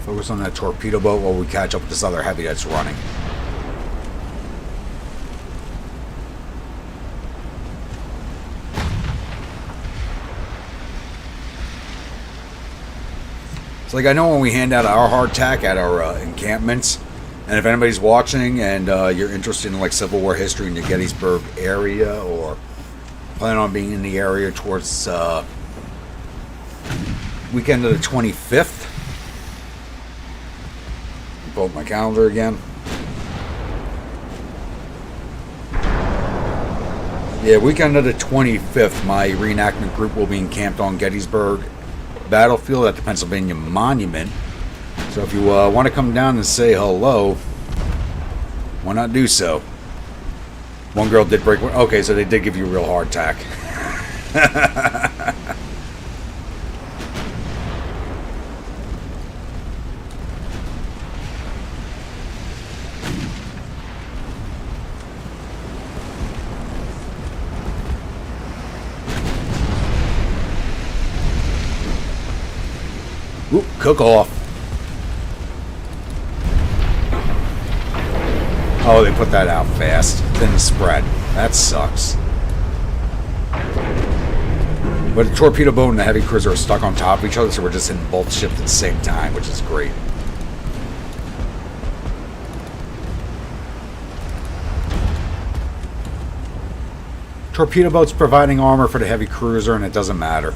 Focus on that torpedo boat while we catch up with this other heavy that's running. It's like I know when we hand out our hardtack at our encampments, and if anybody's watching and you're interested in like Civil War history in the Gettysburg area or plan on being in the area towards weekend of the 25th. Pull up my calendar again. Yeah, weekend of the 25th, my reenactment group will be encamped on Gettysburg Battlefield at the Pennsylvania Monument. So if you want to come down and say hello, why not do so? One girl did break one. Okay, so they did give you real hardtack. Oop, cook off. Oh, they put that out fast. Didn't spread. That sucks. But the torpedo boat and the heavy cruiser are stuck on top of each other, so we're just in both ships at the same time, which is great. Torpedo boat's providing armor for the heavy cruiser, and it doesn't matter.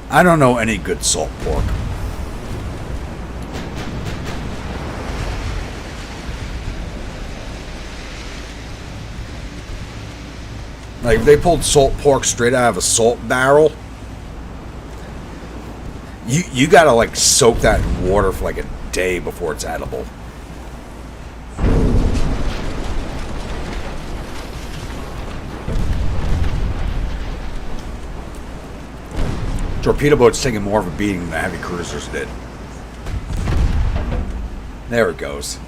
I don't know any good salt pork. Like, if they pulled salt pork straight out of a salt barrel, you gotta, like, soak that in water for, like, a day before it's edible. Torpedo boat's taking more of a beating than the heavy cruisers did. There it goes.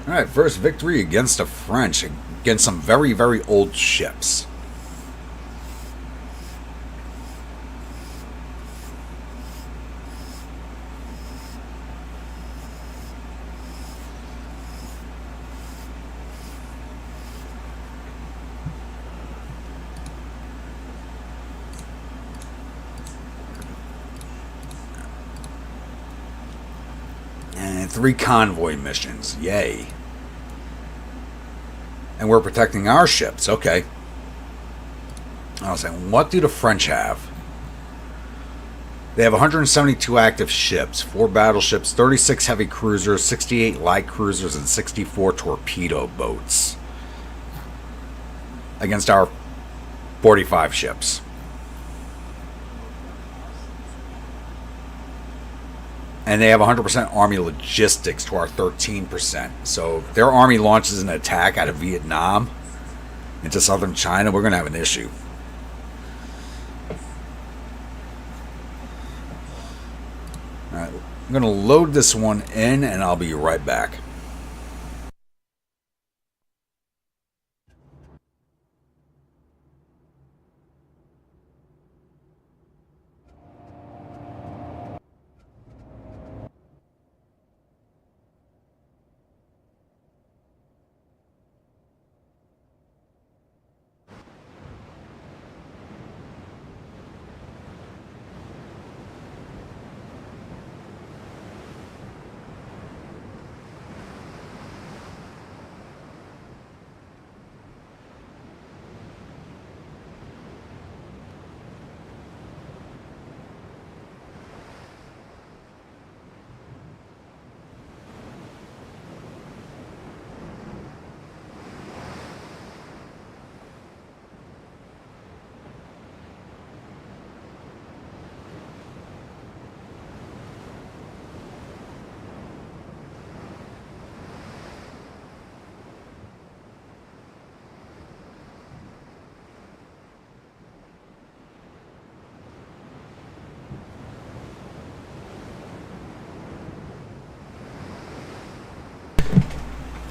Alright, first victory against the French, against some very, very old ships. And 3 convoy missions. Yay. And we're protecting our ships. Okay. I was saying, what do the French have? They have 172 active ships, 4 battleships, 36 heavy cruisers, 68 light cruisers, and 64 torpedo boats. Against our 45 ships. And they have 100% Army logistics to our 13%. So if their Army launches an attack out of Vietnam into southern China, we're going to have an issue. All right. I'm going to load this one in, and I'll be right back.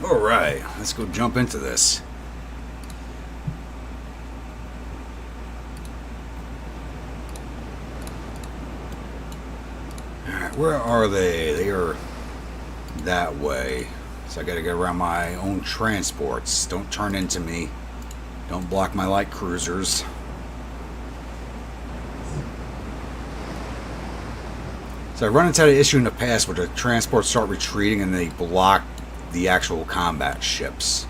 Alright, let's go jump into this. Alright, where are they? They are that way. So I gotta get around my own transports. Don't turn into me. Don't block my light cruisers. So I run into the issue in the past where the transports start retreating and they block the actual combat ships.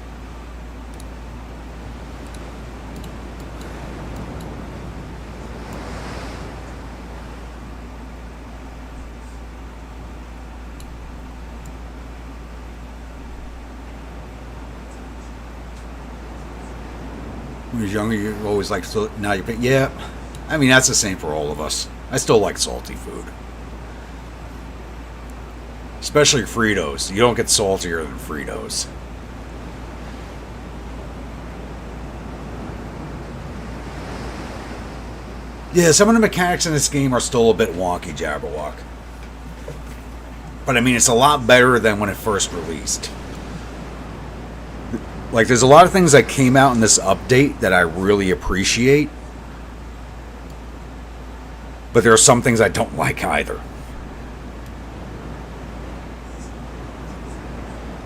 When you're younger, you always like, now you pick, yeah. I mean, that's the same for all of us. I still like salty food. Especially Fritos. You don't get saltier than Fritos. Yeah, some of the mechanics in this game are still a bit wonky, Jabberwock. But I mean, it's a lot better than when it first released. Like, there's a lot of things that came out in this update that I really appreciate. But there are some things I don't like either.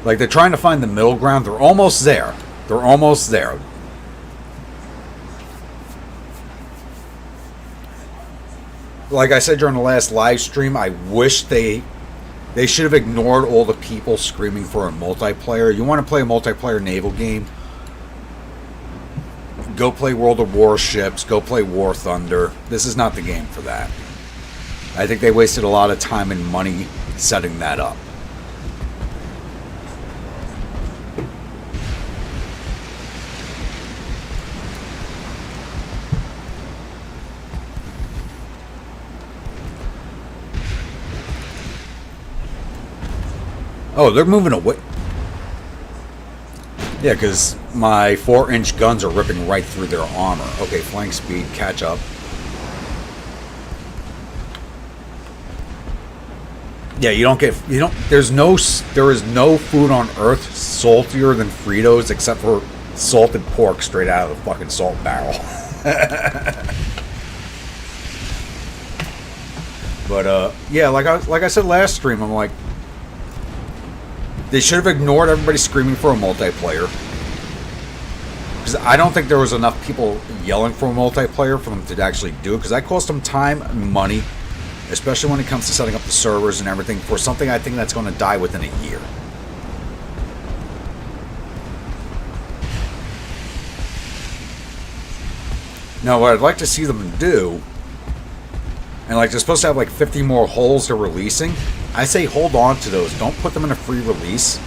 Like, they're trying to find the middle ground. They're almost there. They're almost there. Like I said during the last live stream, I wish they should have ignored all the people screaming for a multiplayer. You want to play a multiplayer naval game? Go play World of Warships. Go play War Thunder. This is not the game for that. I think they wasted a lot of time and money setting that up. Oh, they're moving away. Yeah, because my 4-inch guns are ripping right through their armor. Okay, flank speed, catch up. Yeah, there is no food on earth saltier than Fritos except for salted pork straight out of the fucking salt barrel. But yeah, like I said last stream, I'm like, they should have ignored everybody screaming for a multiplayer. Because I don't think there was enough people yelling for a multiplayer for them to actually do it. Because that cost them time and money, especially when it comes to setting up the servers and everything, for something I think that's going to die within a year. Now, what I'd like to see them do, and like they're supposed to have like 50 more holes they're releasing, I say hold on to those. Don't put them in a free release.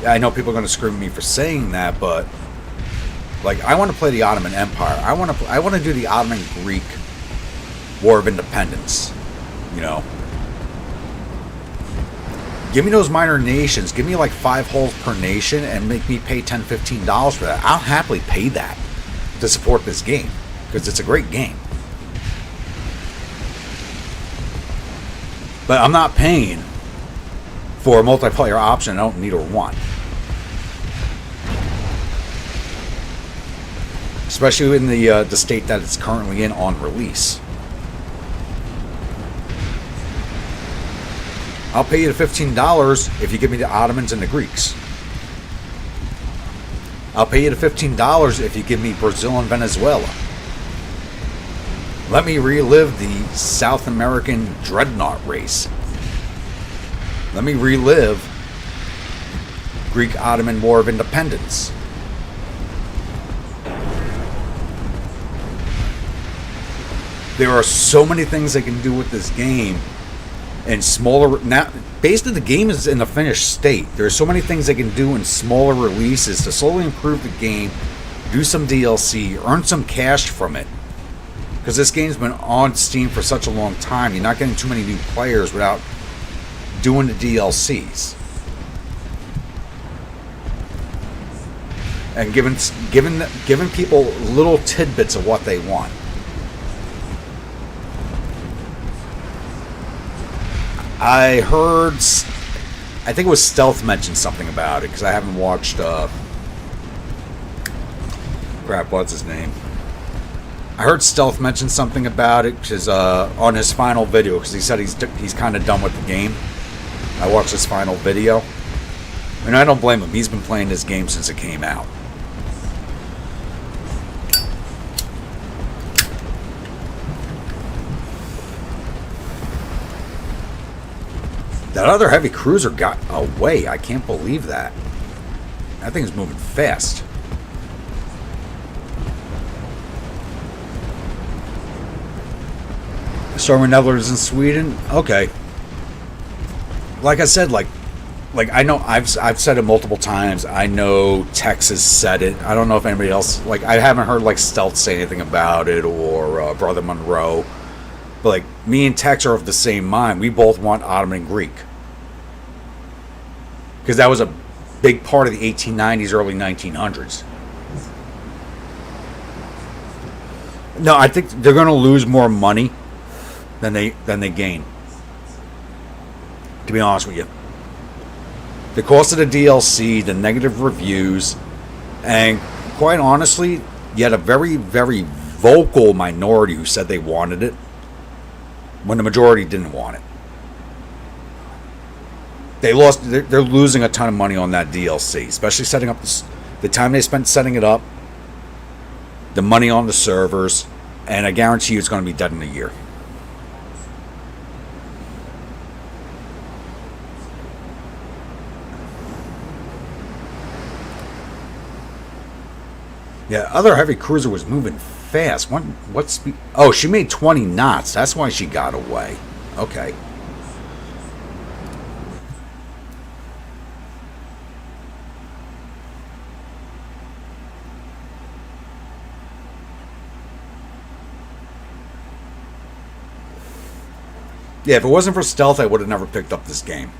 I know people are going to scream at me for saying that, but like I want to play the Ottoman Empire. I want to do the Ottoman Greek War of Independence. You know, give me those minor nations. Give me like 5 holes per nation and make me pay $10, $15 for that. I'll happily pay that to support this game because it's a great game. But I'm not paying for a multiplayer option I don't need or want. Especially in the state that it's currently in on release. I'll pay you the $15 if you give me the Ottomans and the Greeks. I'll pay you the $15 if you give me Brazil and Venezuela. Let me relive the South American Dreadnought race. Let me relive Greek-Ottoman War of Independence. There are so many things they can do with this game, and smaller. Now, basically, the game is in a finished state. There are so many things they can do in smaller releases to slowly improve the game, do some DLC, earn some cash from it. Because this game's been on Steam for such a long time, you're not getting too many new players without doing the DLCs. And giving people little tidbits of what they want. I heard, I think it was Stealth mentioned something about it, because I haven't watched, crap, what's his name? I heard Stealth mention something about it, because, on his final video, because he said he's kind of done with the game. I watched his final video, and I don't blame him. He's been playing this game since it came out. That other heavy cruiser got away. I can't believe that. That thing's moving fast. Storming Netherlands and Sweden. Okay. Like I said, like I know I've said it multiple times. I know Tex has said it. I don't know if anybody else, like, I haven't heard like Stealth say anything about it, or Brother Monroe. But like, me and Tex are of the same mind. We both want Ottoman and Greek. Because that was a big part of the 1890s, early 1900s. No, I think they're going to lose more money than they gain. To be honest with you. The cost of the DLC, the negative reviews, and quite honestly, you had a very, very vocal minority who said they wanted it, when the majority didn't want it. They're losing a ton of money on that DLC, especially setting up the time they spent setting it up, the money on the servers, and I guarantee you it's going to be dead in a year. Yeah, other heavy cruiser was moving fast. What speed? Oh, she made 20 knots. That's why she got away. Okay. Yeah, if it wasn't for Stealth, I would have never picked up this game.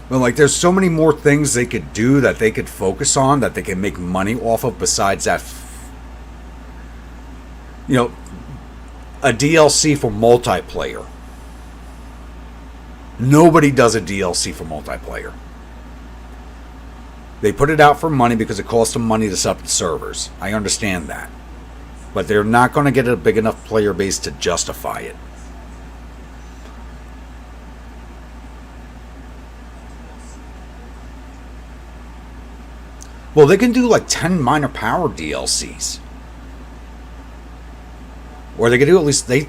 But like, there's so many more things they could do, that they could focus on, that they can make money off of, besides that. You know, a DLC for multiplayer. Nobody does a DLC for multiplayer. They put it out for money because it costs them money to set up the servers. I understand that. But they're not going to get a big enough player base to justify it. Well, they can do like 10 minor power DLCs. Or they can do at least, they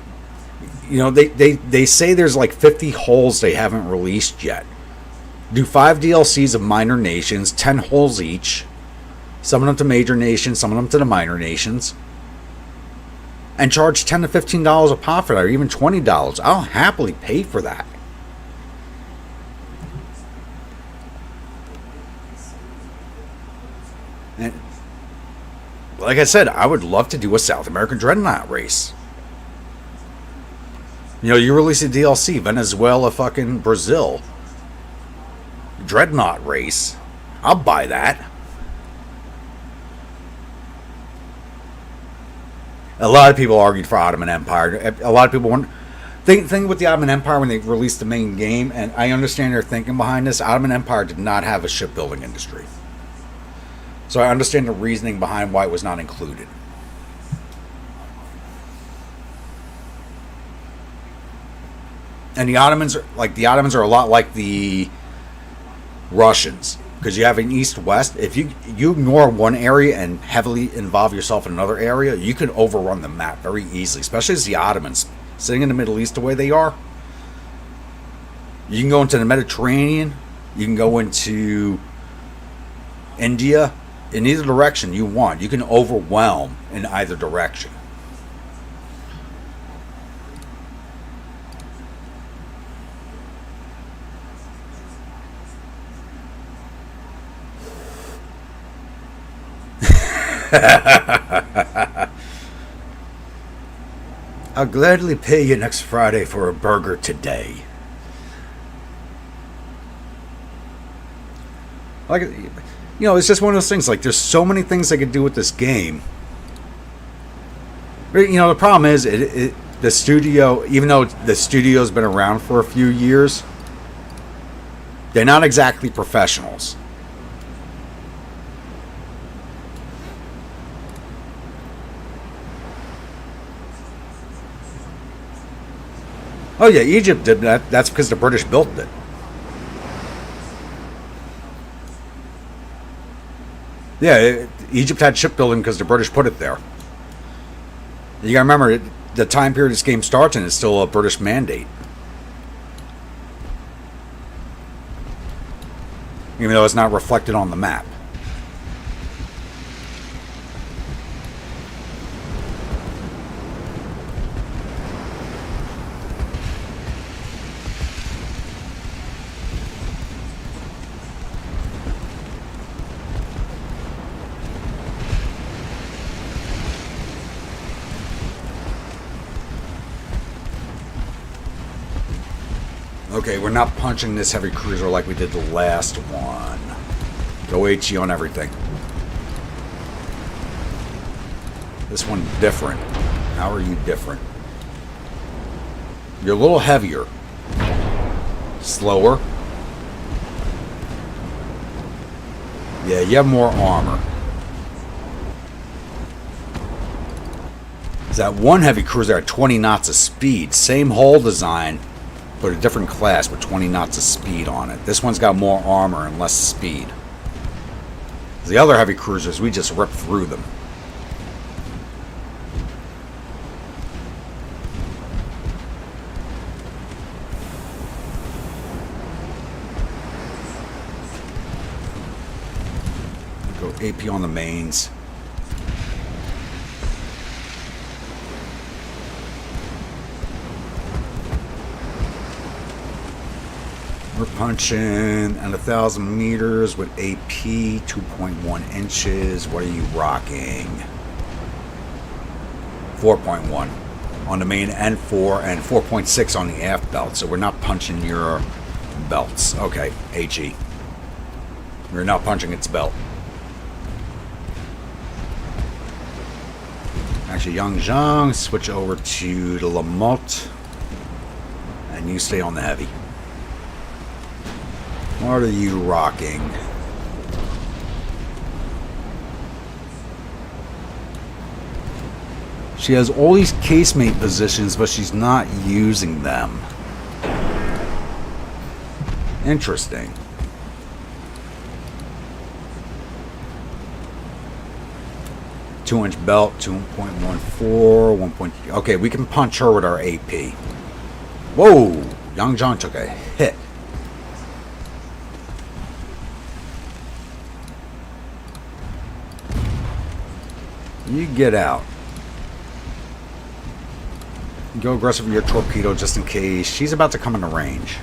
say there's like 50 hulls they haven't released yet. Do 5 DLCs of minor nations, 10 hulls each. Some of them to major nations, some of them to the minor nations. And charge $10 to $15 a pop for that, or even $20. I'll happily pay for that. And like I said, I would love to do a South American Dreadnought race. You know, you release a DLC, Venezuela, fucking Brazil. Dreadnought race. I'll buy that. A lot of people argued for Ottoman Empire. A lot of people want think with the Ottoman Empire when they released the main game, and I understand their thinking behind this. Ottoman Empire did not have a shipbuilding industry, so I understand the reasoning behind why it was not included. And the Ottomans are a lot like the Russians, because you have an east-west. If you ignore one area and heavily involve yourself in another area, you can overrun the map very easily, especially as the Ottomans sitting in the Middle East the way they are. You can go into the Mediterranean, you can go into India, in either direction you want. You can overwhelm in either direction. I'll gladly pay you next Friday for a burger today. Like, you know, it's just one of those things. Like, there's so many things they could do with this game. But, you know, the problem is, the studio, even though the studio's been around for a few years, they're not exactly professionals. Oh yeah, Egypt did that. That's because the British built it. Yeah, Egypt had shipbuilding because the British put it there. You gotta remember, the time period this game starts in is still a British mandate. Even though it's not reflected on the map. Okay, we're not punching this heavy cruiser like we did the last one. Go HE on everything. This one's different. How are you different? You're a little heavier. Slower. Yeah, you have more armor. That one heavy cruiser at 20 knots of speed. Same hull design, but a different class with 20 knots of speed on it. This one's got more armor and less speed. The other heavy cruisers, we just ripped through them. Go AP on the mains. We're punching at 1,000 meters with AP, 2.1 inches. What are you rocking? 4.1 on the main and 4, and 4.6 on the aft belt. So we're not punching your belts. Okay, HE. We're not punching its belt. Actually, Yangzheng, switch over to the Lamotte, and you stay on the heavy. What are you rocking? She has all these casemate positions, but she's not using them. Interesting. Two-inch belt, 2.14, 1. Okay, we can punch her with our AP. Whoa! Yangzheng took a hit. You get out. Go aggressive with your torpedo just in case. She's about to come into range.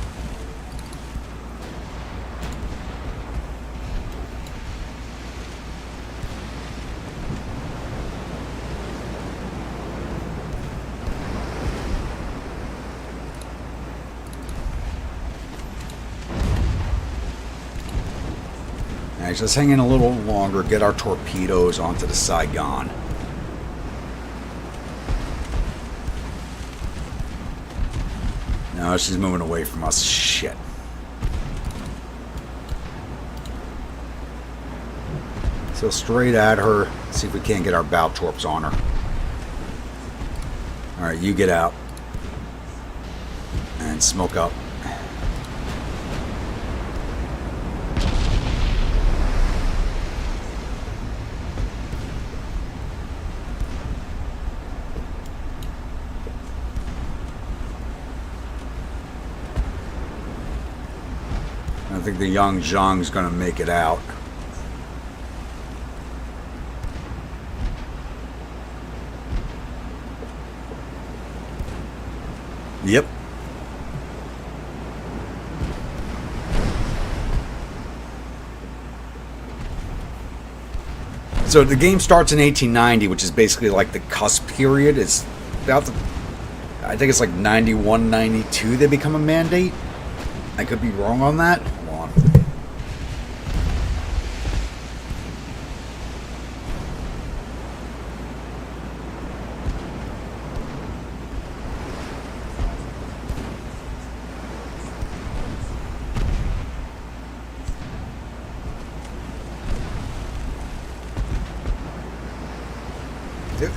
Alright, just hang in a little longer, get our torpedoes onto the Saigon. No, she's moving away from us. Shit. So straight at her. See if we can't get our bow torps on her. Alright, you get out. And smoke up. I think the young Zhang's going to make it out. Yep. So the game starts in 1890, which is basically like the cusp period. It's about the, I think it's like 91, 92 they become a mandate. I could be wrong on that. Hold on.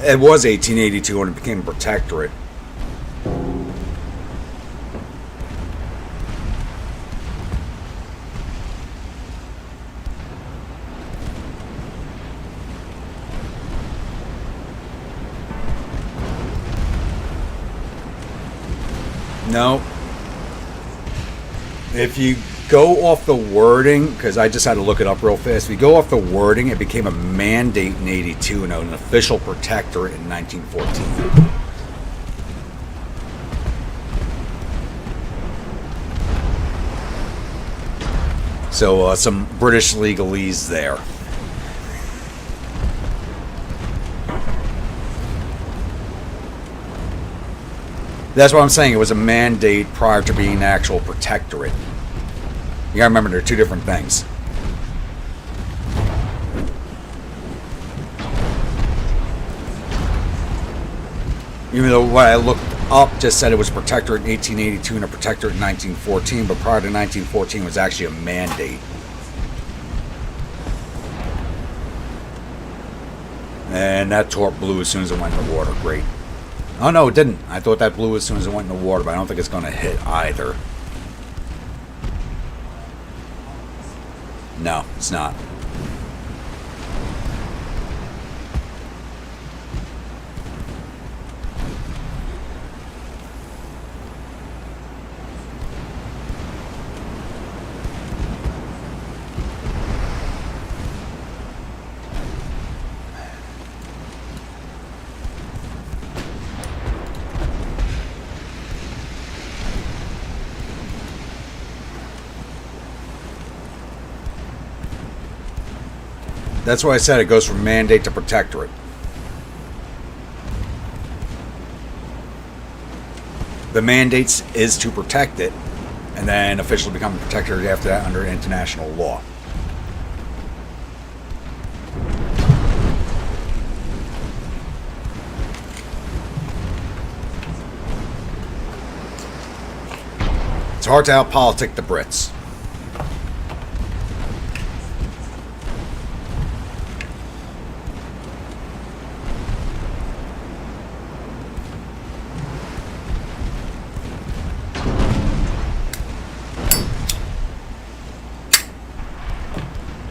It was 1882 when it became a protectorate. No. If you go off the wording, because I just had to look it up real fast. If you go off the wording, it became a mandate in 82 and an official protectorate in 1914. So some British legalese there. That's what I'm saying. It was a mandate prior to being an actual protectorate. You gotta remember, they're two different things. Even though what I looked up just said it was protectorate in 1882 and a protectorate in 1914, but prior to 1914 was actually a mandate. And that torp blew as soon as it went in the water. Great. Oh no, it didn't. I thought that blew as soon as it went in the water, but I don't think it's going to hit either. No, it's not. That's why I said it goes from mandate to protectorate. The mandate is to protect it, and then officially become a protectorate after that under international law. It's hard to outpolitic the Brits.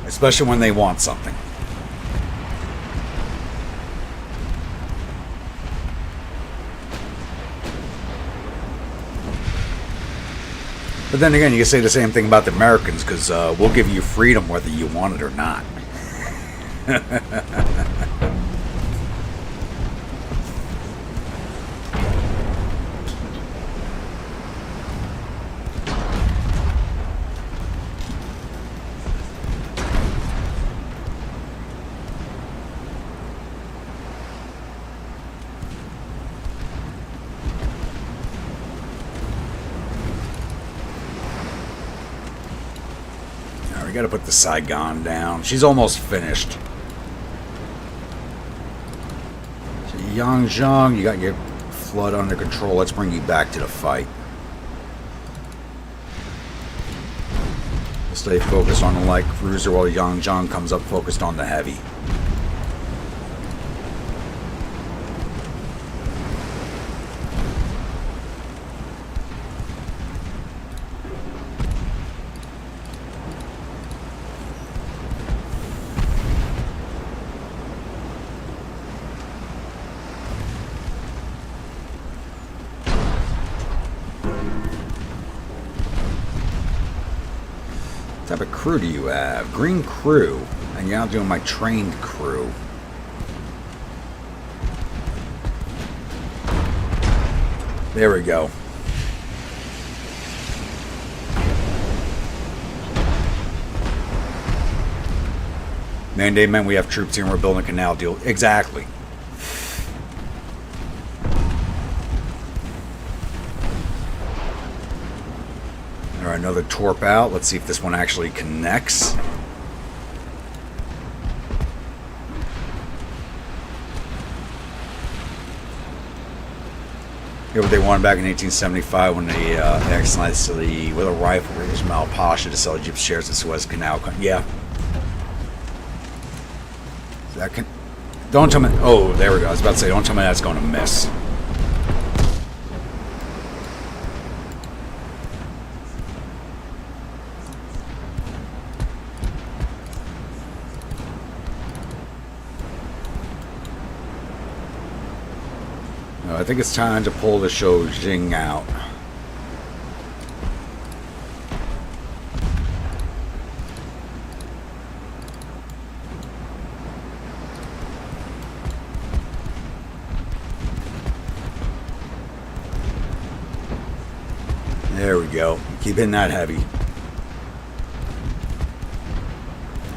Especially when they want something. But then again, you can say the same thing about the Americans, because we'll give you freedom whether you want it or not. We gotta put the Saigon down. She's almost finished. So Yangzheng, you got your flood under control. Let's bring you back to the fight. Stay focused on the light cruiser while Yang Zhang comes up focused on the heavy. What type of crew do you have? Green crew. And you're not doing my trained crew. There we go. Mandate meant we have troops here and we're building a canal deal. Exactly. Alright, another torp out. Let's see if this one actually connects. Here what they wanted back in 1875 when they exercised with a rifle raiders Mal Pasha to sell Egypt's shares of Suez Canal. Yeah. That can. Don't tell me. Oh, there we go. I was about to say, don't tell me that's going to miss. I think it's time to pull the Shojing out. There we go. Keep hitting that heavy.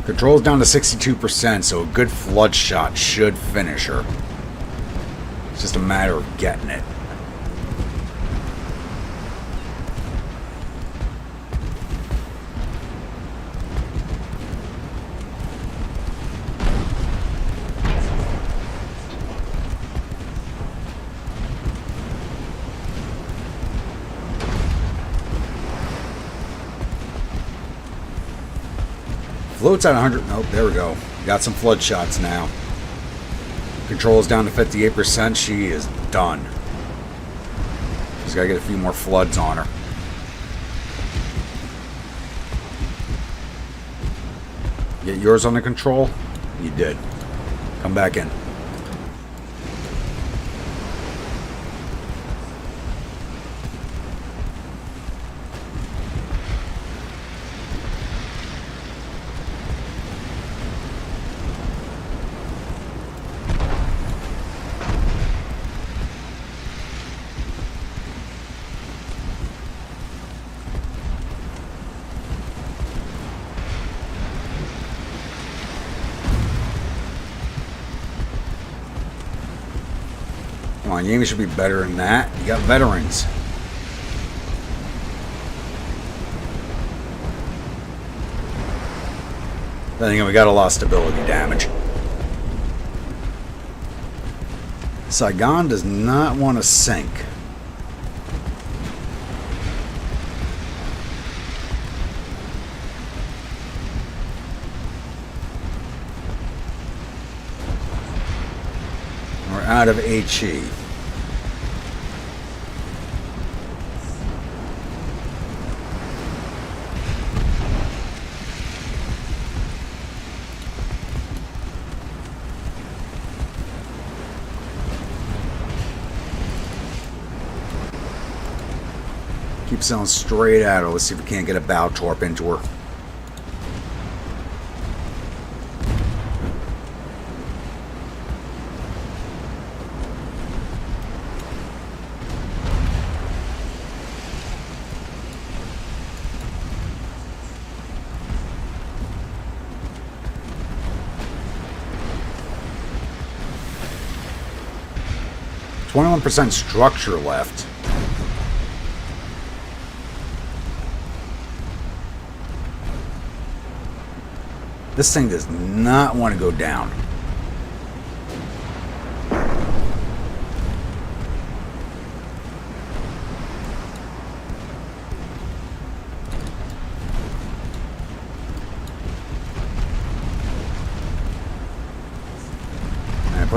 Control's down to 62%, so a good flood shot should finish her. It's just a matter of getting it. Float's at 100. Nope, there we go. Got some flood shots now. Control is down to 58%. She is done. She's got to get a few more floods on her. Get yours under control? You did. Come back in. Come on, Yami should be better than that. You got veterans. Then again, we got a lot of stability damage. Saigon does not want to sink. We're out of HE. Keep sailing straight at her. Let's see if we can't get a bow torp into her. %21 structure left. This thing does not want to go down.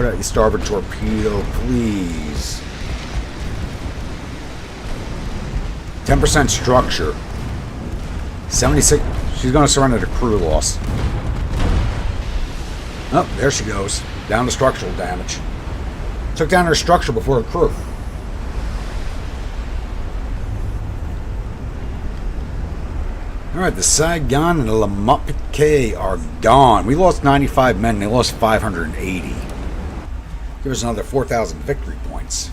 put out your starboard torpedo, please. 10% structure. 76. She's going to surrender to crew loss. Oh, there she goes. Down to structural damage. Took down her structure before her crew. Alright, the Saigon and the Lamont Piquet are gone. We lost 95 men, they lost 580. Give us another 4,000 victory points.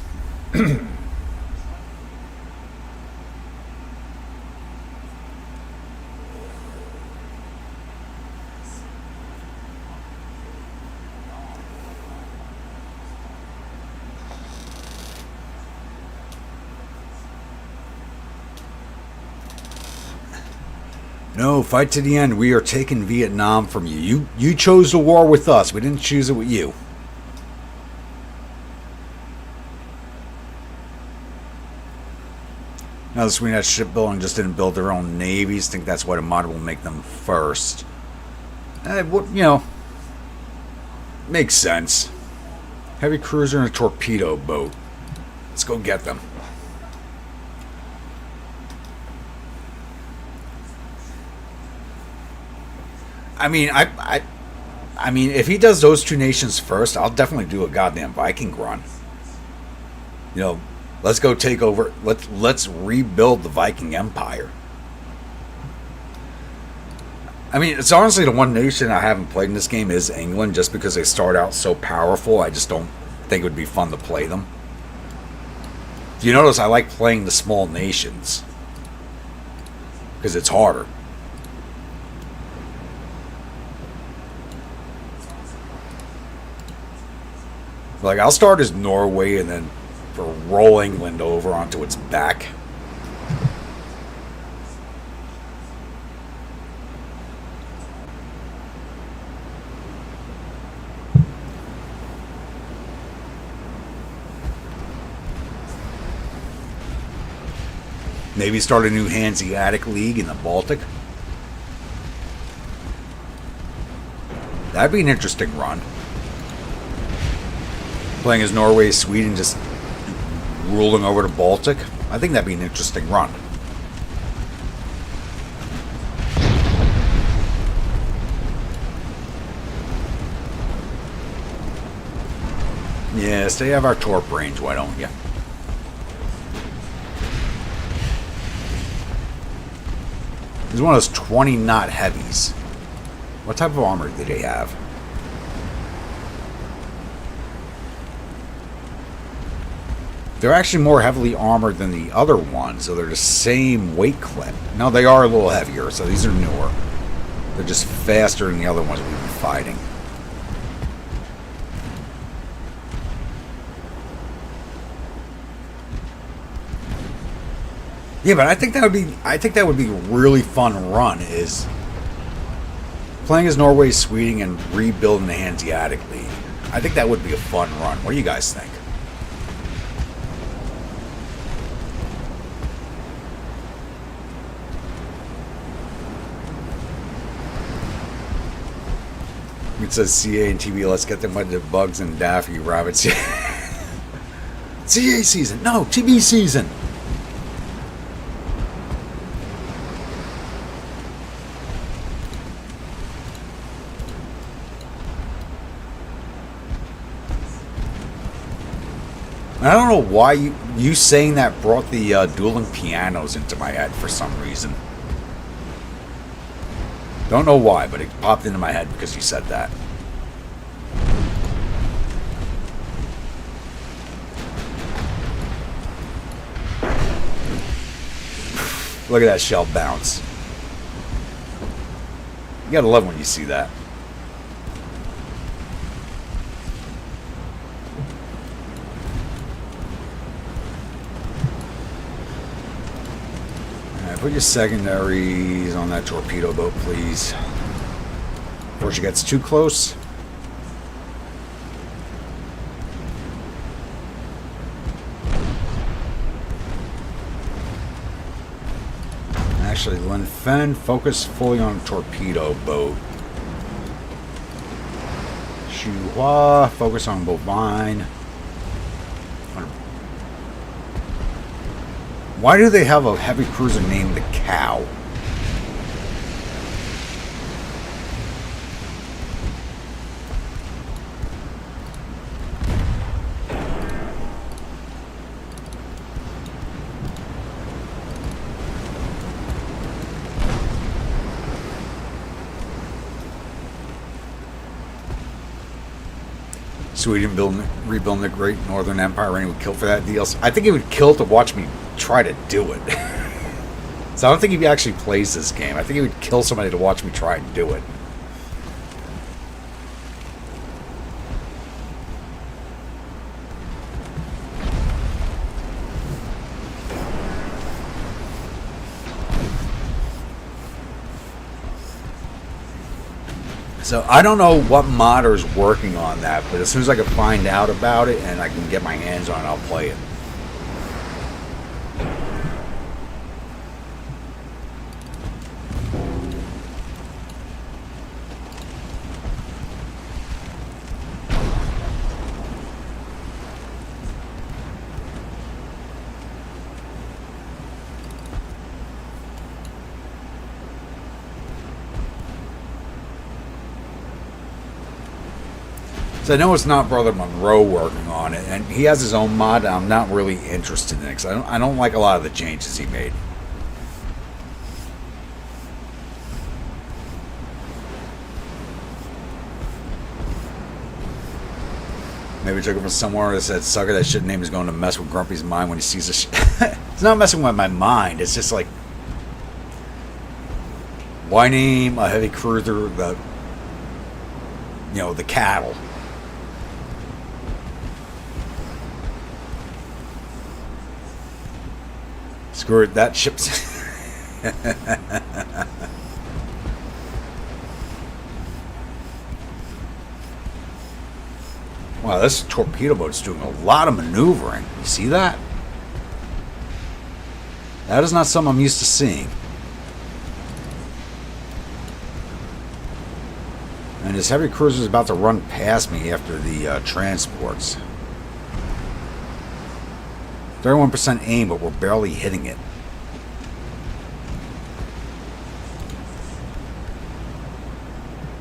No, fight to the end. We are taking Vietnam from you. You chose the war with us. We didn't choose it with you. Now the Swedish shipbuilding just didn't build their own navies. I think that's why the mod will make them first. You know, makes sense. Heavy cruiser and a torpedo boat. Let's go get them. I mean, I mean, if he does those two nations first, I'll definitely do a goddamn Viking run. You know, let's go take over. Let's rebuild the Viking Empire. I mean, it's honestly the one nation I haven't played in this game is England, just because they start out so powerful. I just don't think it would be fun to play them. If you notice, I like playing the small nations because it's harder. Like, I'll start as Norway and then roll England over onto its back. Maybe start a new Hanseatic League in the Baltic. That'd be an interesting run. Playing as Norway, Sweden, just ruling over the Baltic. I think that'd be an interesting run. Yeah, stay out of our torp range, why don't you? He's one of those 20-knot heavies. What type of armor do they have? They're actually more heavily armored than the other ones, so they're the same weight clip. No, they are a little heavier, so these are newer. They're just faster than the other ones we've been fighting. Yeah, but I think that would be a really fun run, is playing as Norway, Sweden, and rebuilding the Hanseatic League. I think that would be a fun run. What do you guys think? It says CA and TV, let's get them with the bugs and Daffy rabbits. CA season, no, TV season. I don't know why you saying that brought the dueling pianos into my head for some reason. Don't know why, but it popped into my head because you said that. Look at that shell bounce. You gotta love when you see that. Put your secondaries on that torpedo boat, please. Before she gets too close. Actually, Lin Fen, focus fully on torpedo boat. Chua, focus on bovine. Why do they have a heavy cruiser named the Cow? Sweden rebuilding the Great Northern Empire, and he would kill for that deal. I think he would kill to watch me try to do it. So I don't think he actually plays this game. I think he would kill somebody to watch me try and do it. So I don't know what modder's working on that, but as soon as I can find out about it and I can get my hands on it, I'll play it. So I know it's not Brother Monroe working on it, and he has his own mod. And I'm not really interested in it because I don't like a lot of the changes he made. Maybe took it from somewhere that said, "Sucker, that shit name is going to mess with Grumpy's mind when he sees this." It's not messing with my mind. It's just like, why name a heavy cruiser the cattle? Screw it, that ship's... Wow, this torpedo boat's doing a lot of maneuvering. You see that? That is not something I'm used to seeing. And this heavy cruiser is about to run past me after the transports. 31% aim, but we're barely hitting it.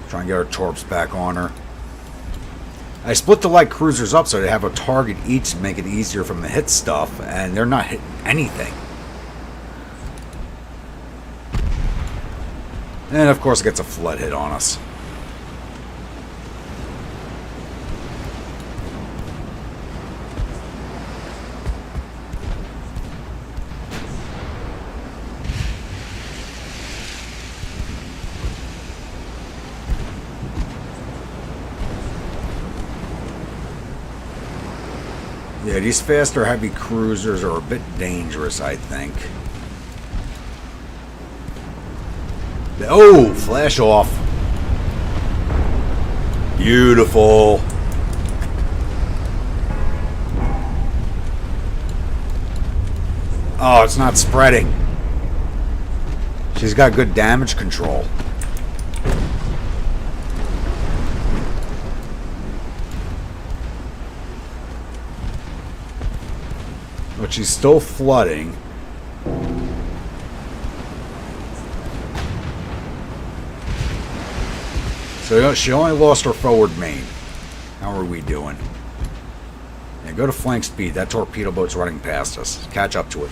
Try and get our torps back on her. I split the light cruisers up so they have a target each to make it easier for them to hit stuff, and they're not hitting anything. And of course it gets a flood hit on us. Yeah, these faster heavy cruisers are a bit dangerous, I think. Oh, flash off. Beautiful. Oh, it's not spreading. She's got good damage control. But she's still flooding. So she only lost her forward main. How are we doing? Yeah, go to flank speed. That torpedo boat's running past us. Catch up to it.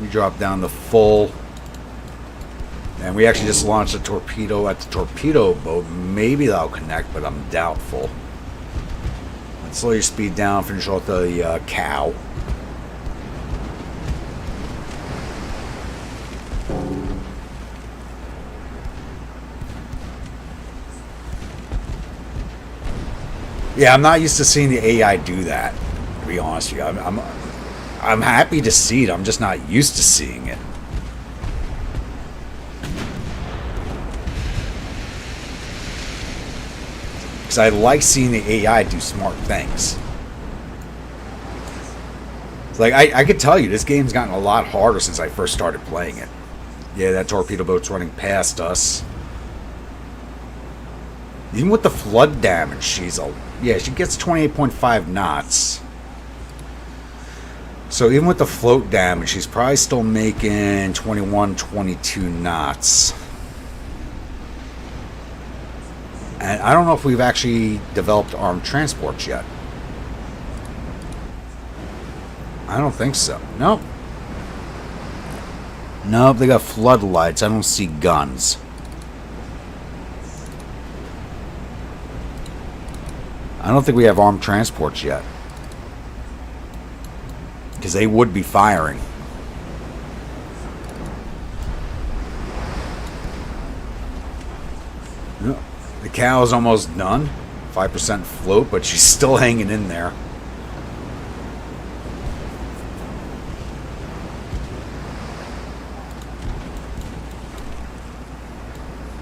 We drop down to full. And we actually just launched a torpedo at the torpedo boat. Maybe that'll connect, but I'm doubtful. Let's slow your speed down, finish off the cow. Yeah, I'm not used to seeing the AI do that, to be honest with you. I'm happy to see it, I'm just not used to seeing it. Because I like seeing the AI do smart things. It's like, I could tell you, this game's gotten a lot harder since I first started playing it. Yeah, that torpedo boat's running past us. Even with the flood damage, she gets 28.5 knots. So even with the float damage, she's probably still making 21, 22 knots. And I don't know if we've actually developed armed transports yet. I don't think so. Nope. Nope, they got floodlights. I don't see guns. I don't think we have armed transports yet. Because they would be firing. The cow is almost done. 5% float, but she's still hanging in there.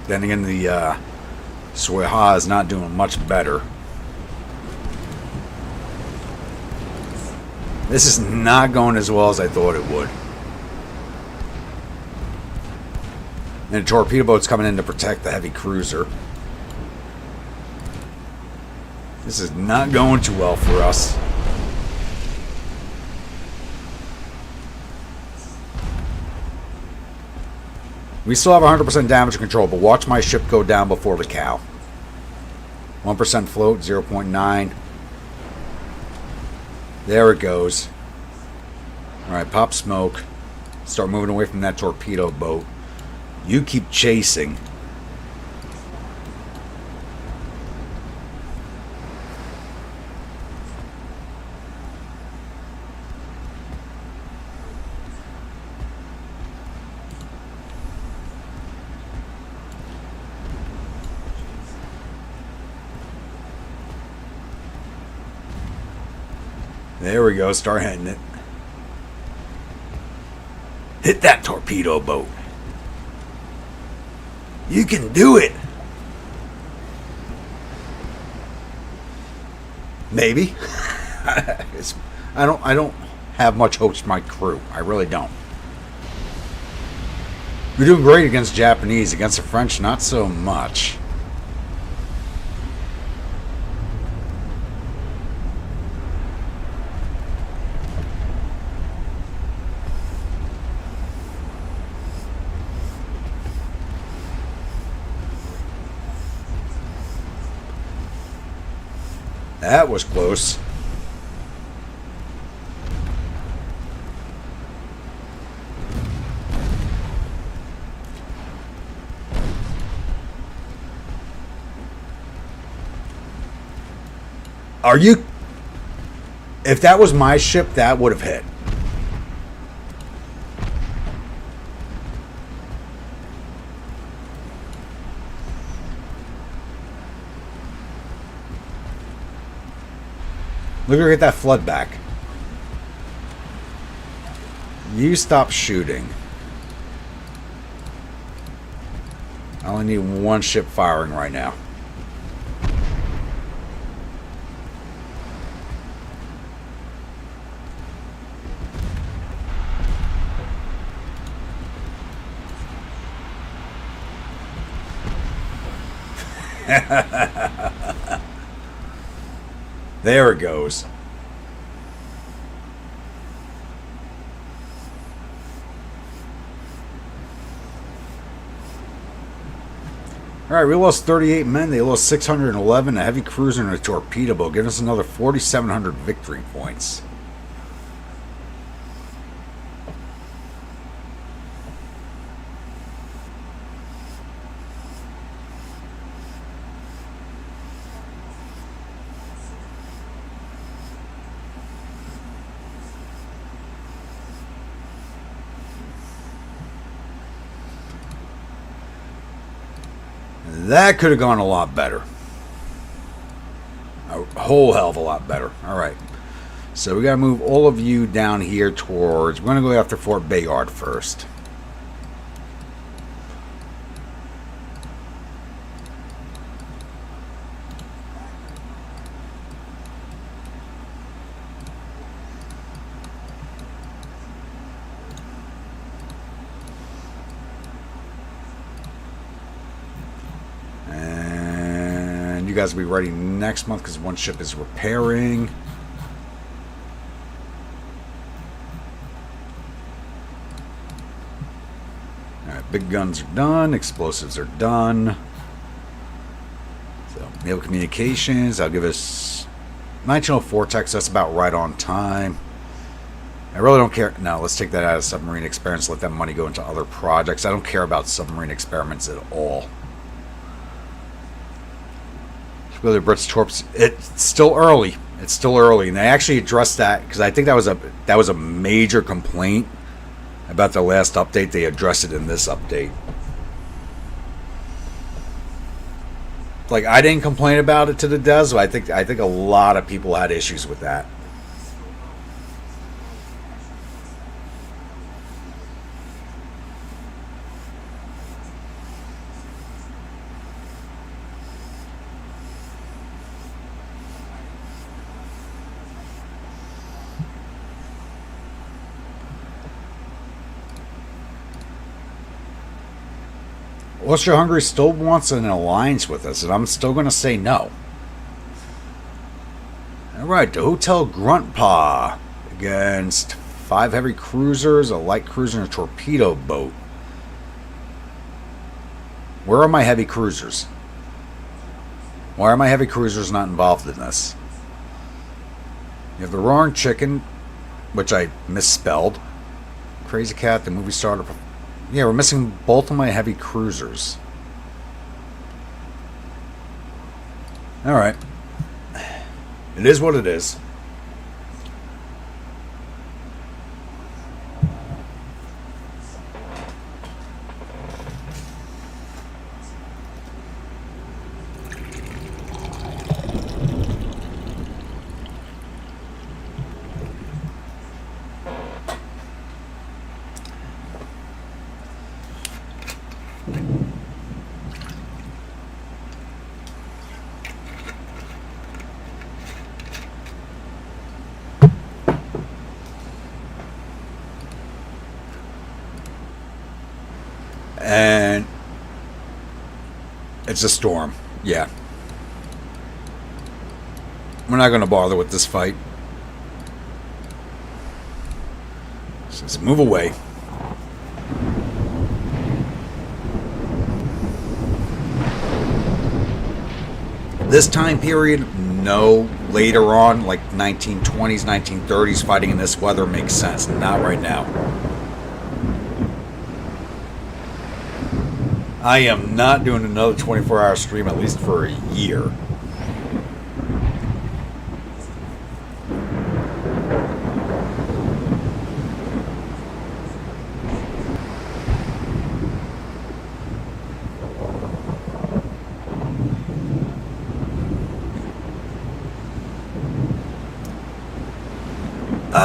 Then again, the Sueha is not doing much better. This is not going as well as I thought it would. And a torpedo boat's coming in to protect the heavy cruiser. This is not going too well for us. We still have 100% damage control, but watch my ship go down before the cow. 1% float, 0.9. There it goes. Alright, pop smoke. Start moving away from that torpedo boat. You keep chasing. There we go, start hitting it. Hit that torpedo boat. You can do it. Maybe. I don't have much hopes for my crew. I really don't. We're doing great against Japanese. Against the French, not so much. That was close. Are you... If that was my ship, that would have hit. Look at that flood back. You stop shooting. I only need one ship firing right now. There it goes. Alright, we lost 38 men. They lost 611, a heavy cruiser and a torpedo boat, giving us another 4,700 victory points. That could have gone a lot better. A whole hell of a lot better. Alright. So we got to move all of you down here towards... We're going to go after Fort Bayard first. guys will be ready next month because one ship is repairing. Alright, big guns are done. Explosives are done. So, naval communications. I'll give us 1904 text. That's about right on time. I really don't care. No, let's take that out of submarine experiments. Let that money go into other projects. I don't care about submarine experiments at all. Whether Brits torps, it's still early. It's still early, and they actually addressed that because I think that was a major complaint about the last update. They addressed it in this update. Like, I didn't complain about it to the devs, but I think a lot of people had issues with that. Austria-Hungary still wants an alliance with us, and I'm still going to say no. Alright, the Hotel Gruntpaw against 5 heavy cruisers, a light cruiser, and a torpedo boat. Where are my heavy cruisers? Why are my heavy cruisers not involved in this? You have the Roaring Chicken, which I misspelled. Crazy Cat, the movie starter. Yeah, we're missing both of my heavy cruisers. Alright. It is what it is. And it's a storm. Yeah. We're not going to bother with this fight. So let's move away. This time period, no. Later on, like 1920s, 1930s, fighting in this weather makes sense. Not right now. I am not doing another 24-hour stream, at least for a year.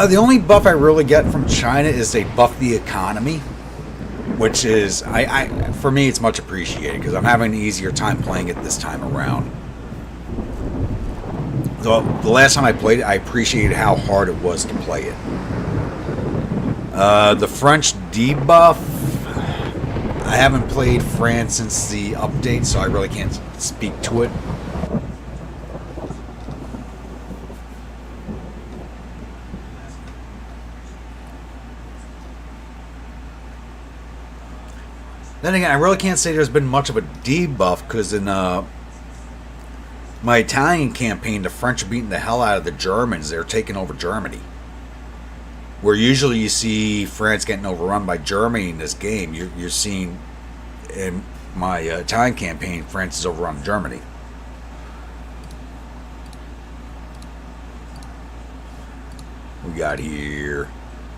The only buff I really get from China is they buff the economy, which is, for me, it's much appreciated because I'm having an easier time playing it this time around. The last time I played it, I appreciated how hard it was to play it. The French debuff, I haven't played France since the update, so I really can't speak to it. Then again, I really can't say there's been much of a debuff because in my Italian campaign, the French are beating the hell out of the Germans. They're taking over Germany. Where usually you see France getting overrun by Germany in this game, you're seeing in my Italian campaign, France is overrun Germany. We got here.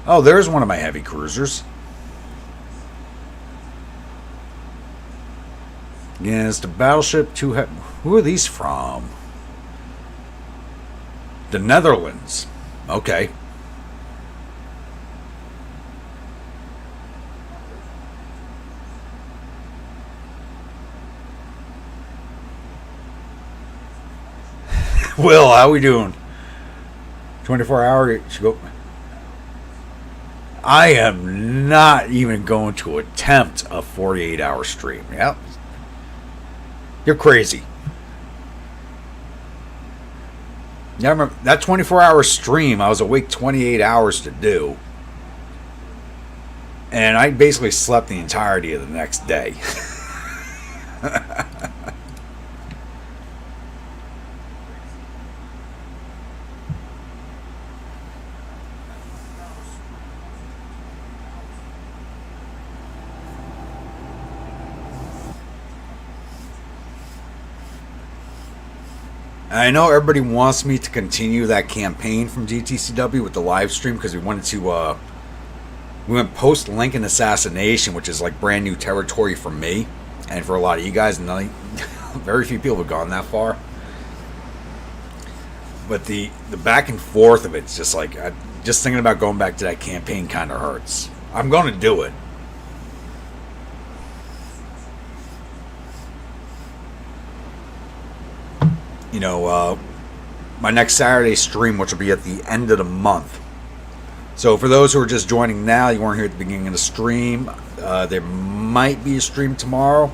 Oh, there's one of my heavy cruisers. Yes, the battleship who are these from? The Netherlands. Okay. Will, how we doing? 24-hour. Go. I am not even going to attempt a 48-hour stream. Yep. You're crazy. Yeah, I remember that 24-hour stream. I was awake 28 hours to do, and I basically slept the entirety of the next day. I know everybody wants me to continue that campaign from GTCW with the live stream because we went post Lincoln assassination, which is like brand new territory for me and for a lot of you guys. And very few people have gone that far. But the back and forth of it's just like just thinking about going back to that campaign kind of hurts. I'm going to do it. You know, my next Saturday stream, which will be at the end of the month. So for those who are just joining now, you weren't here at the beginning of the stream, there might be a stream tomorrow.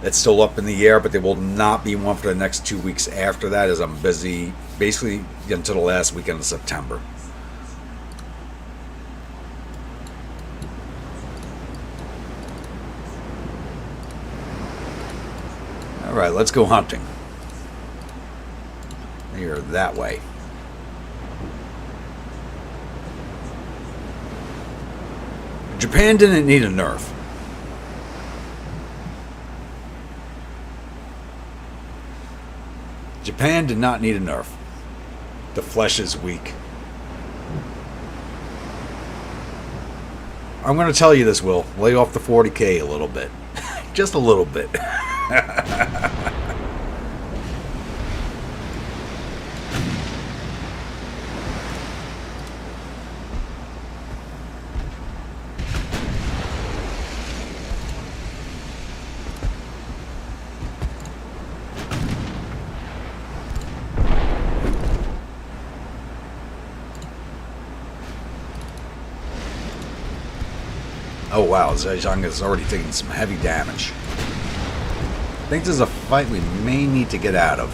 It's still up in the air, but there will not be one for the next 2 weeks after that, as I'm busy basically until the last weekend of September. All right, let's go hunting. You're that way. Japan didn't need a nerf. Japan did not need a nerf. The flesh is weak. I'm going to tell you this, Will. Lay off the 40K a little bit. Just a little bit. Oh wow, Zhejiang is already taking some heavy damage. I think this is a fight we may need to get out of.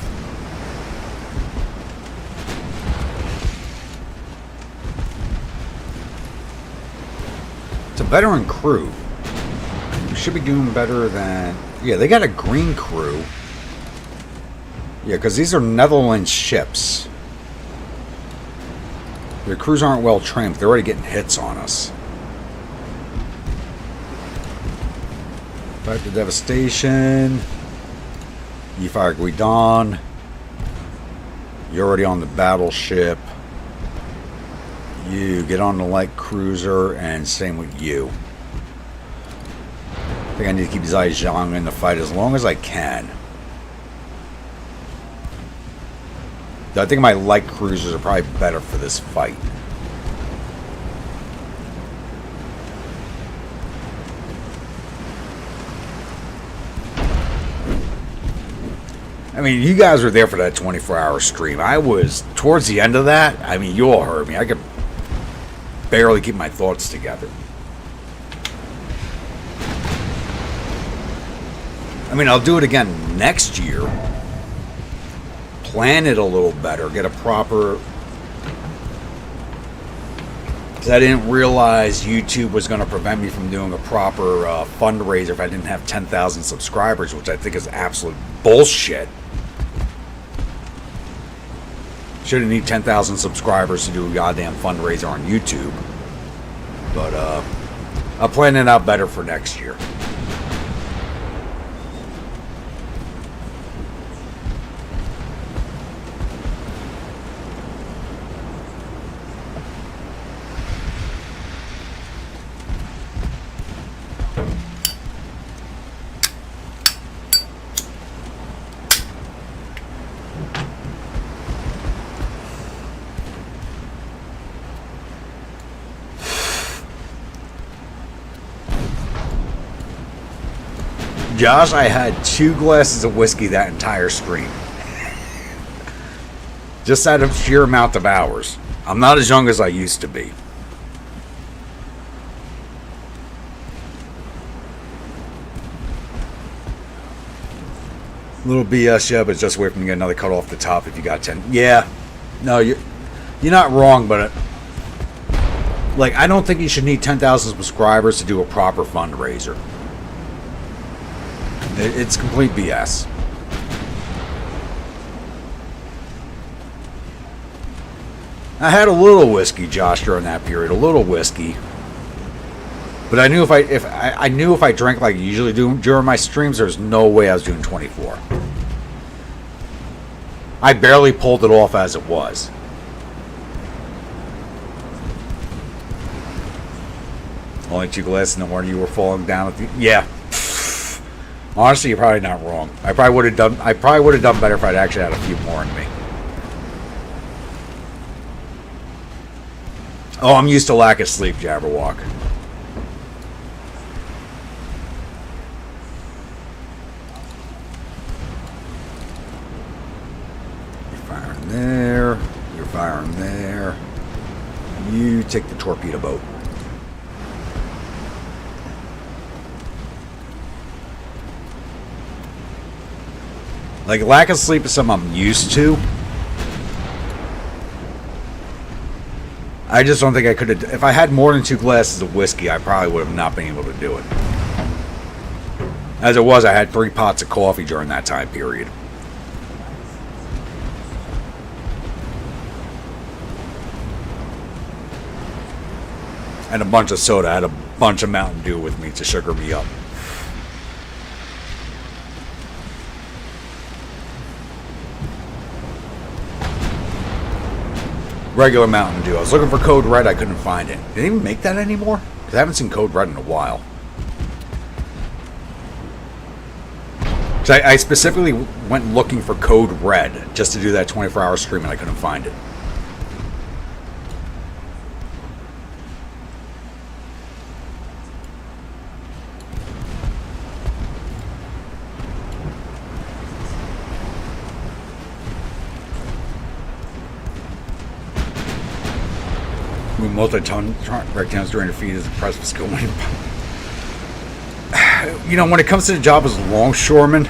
It's a veteran crew. We should be doing better than... Yeah, they got a green crew. Yeah, because these are Netherlands ships. Their crews aren't well trained, but they're already getting hits on us. Fight the devastation. You fire Guidon. You're already on the battleship. You get on the light cruiser, and same with you. I think I need to keep Zhejiang in the fight as long as I can. I think my light cruisers are probably better for this fight. I mean, you guys were there for that 24-hour stream. I was towards the end of that. I mean, you all heard me. I could barely keep my thoughts together. I mean, I'll do it again next year. Plan it a little better. Get a proper... Because I didn't realize YouTube was going to prevent me from doing a proper fundraiser if I didn't have 10,000 subscribers, which I think is absolute bullshit. Shouldn't need 10,000 subscribers to do a goddamn fundraiser on YouTube. But I'll plan it out better for next year. Josh, I had 2 glasses of whiskey that entire stream. Just out of sheer amount of hours. I'm not as young as I used to be. Little BS, yeah, but just wait for me to get another cut off the top if you got 10. Yeah, No, you're not wrong, but like I don't think you should need 10,000 subscribers to do a proper fundraiser. It's complete BS. I had a little whiskey, Josh, during that period, a little whiskey. But I knew if I drank like I usually do during my streams, there's no way I was doing 24. I barely pulled it off as it was. Only 2 glasses in the morning, you were falling down at the... Yeah. Honestly, you're probably not wrong. I probably would have done better if I'd actually had a few more in me. Oh, I'm used to lack of sleep, Jabberwock. You're firing there. You're firing there. You take the torpedo boat. Like, lack of sleep is something I'm used to. I just don't think I could have... If I had more than 2 glasses of whiskey, I probably would have not been able to do it. As it was, I had 3 pots of coffee during that time period. And a bunch of soda. I had a bunch of Mountain Dew with me to sugar me up. Regular Mountain Dew. I was looking for Code Red. I couldn't find it. Did they even make that anymore? Because I haven't seen Code Red in a while. So I specifically went looking for Code Red just to do that 24-hour stream, and I couldn't find it. Multi-ton breakdowns during defeat is the price of going. You know, when it comes to the job as a longshoreman,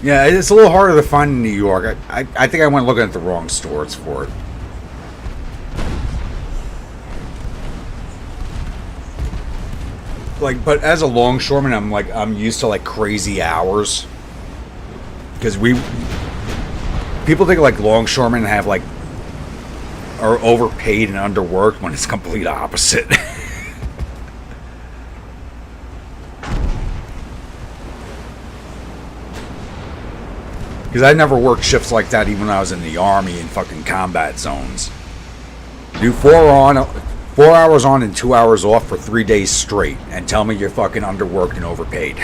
yeah, it's a little harder to find in New York. I think I went looking at the wrong stores for it. Like, but as a longshoreman, I'm used to like crazy hours because people think like longshoremen have like are overpaid and underworked when it's complete opposite. Because I never worked shifts like that even when I was in the Army in fucking combat zones. Do 4 hours on and 2 hours off for 3 days straight and tell me you're fucking underworked and overpaid.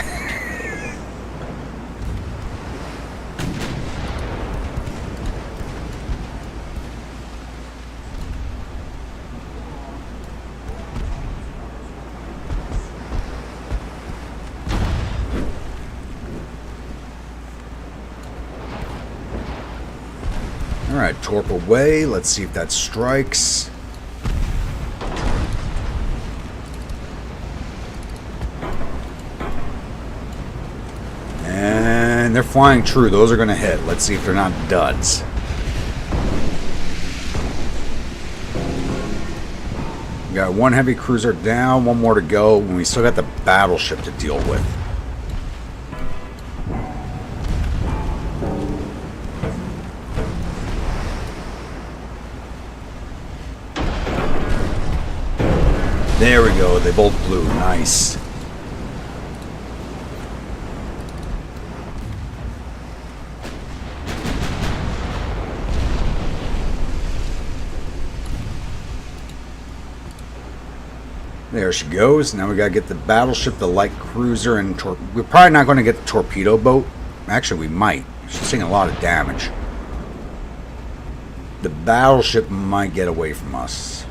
Alright, torp away. Let's see if that strikes. And they're flying true. Those are going to hit. Let's see if they're not duds. We got 1 heavy cruiser down, 1 more to go, and we still got the battleship to deal with. There we go. They both blew. Nice. There she goes. Now we gotta get the battleship, the light cruiser, and we're probably not going to get the torpedo boat. Actually, we might. She's taking a lot of damage. The battleship might get away from us.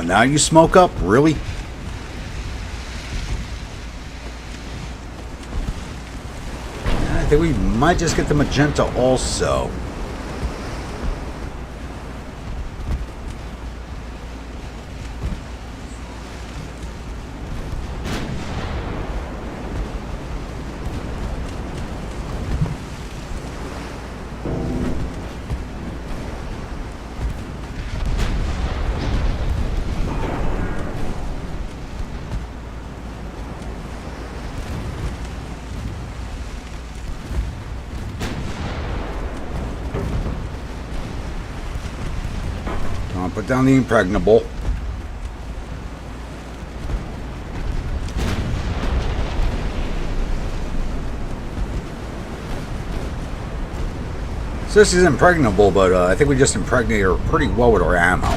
Now you smoke up? Really? I think we might just get the magenta also. Put down the impregnable. So this is impregnable, but I think we just impregnated her pretty well with our ammo.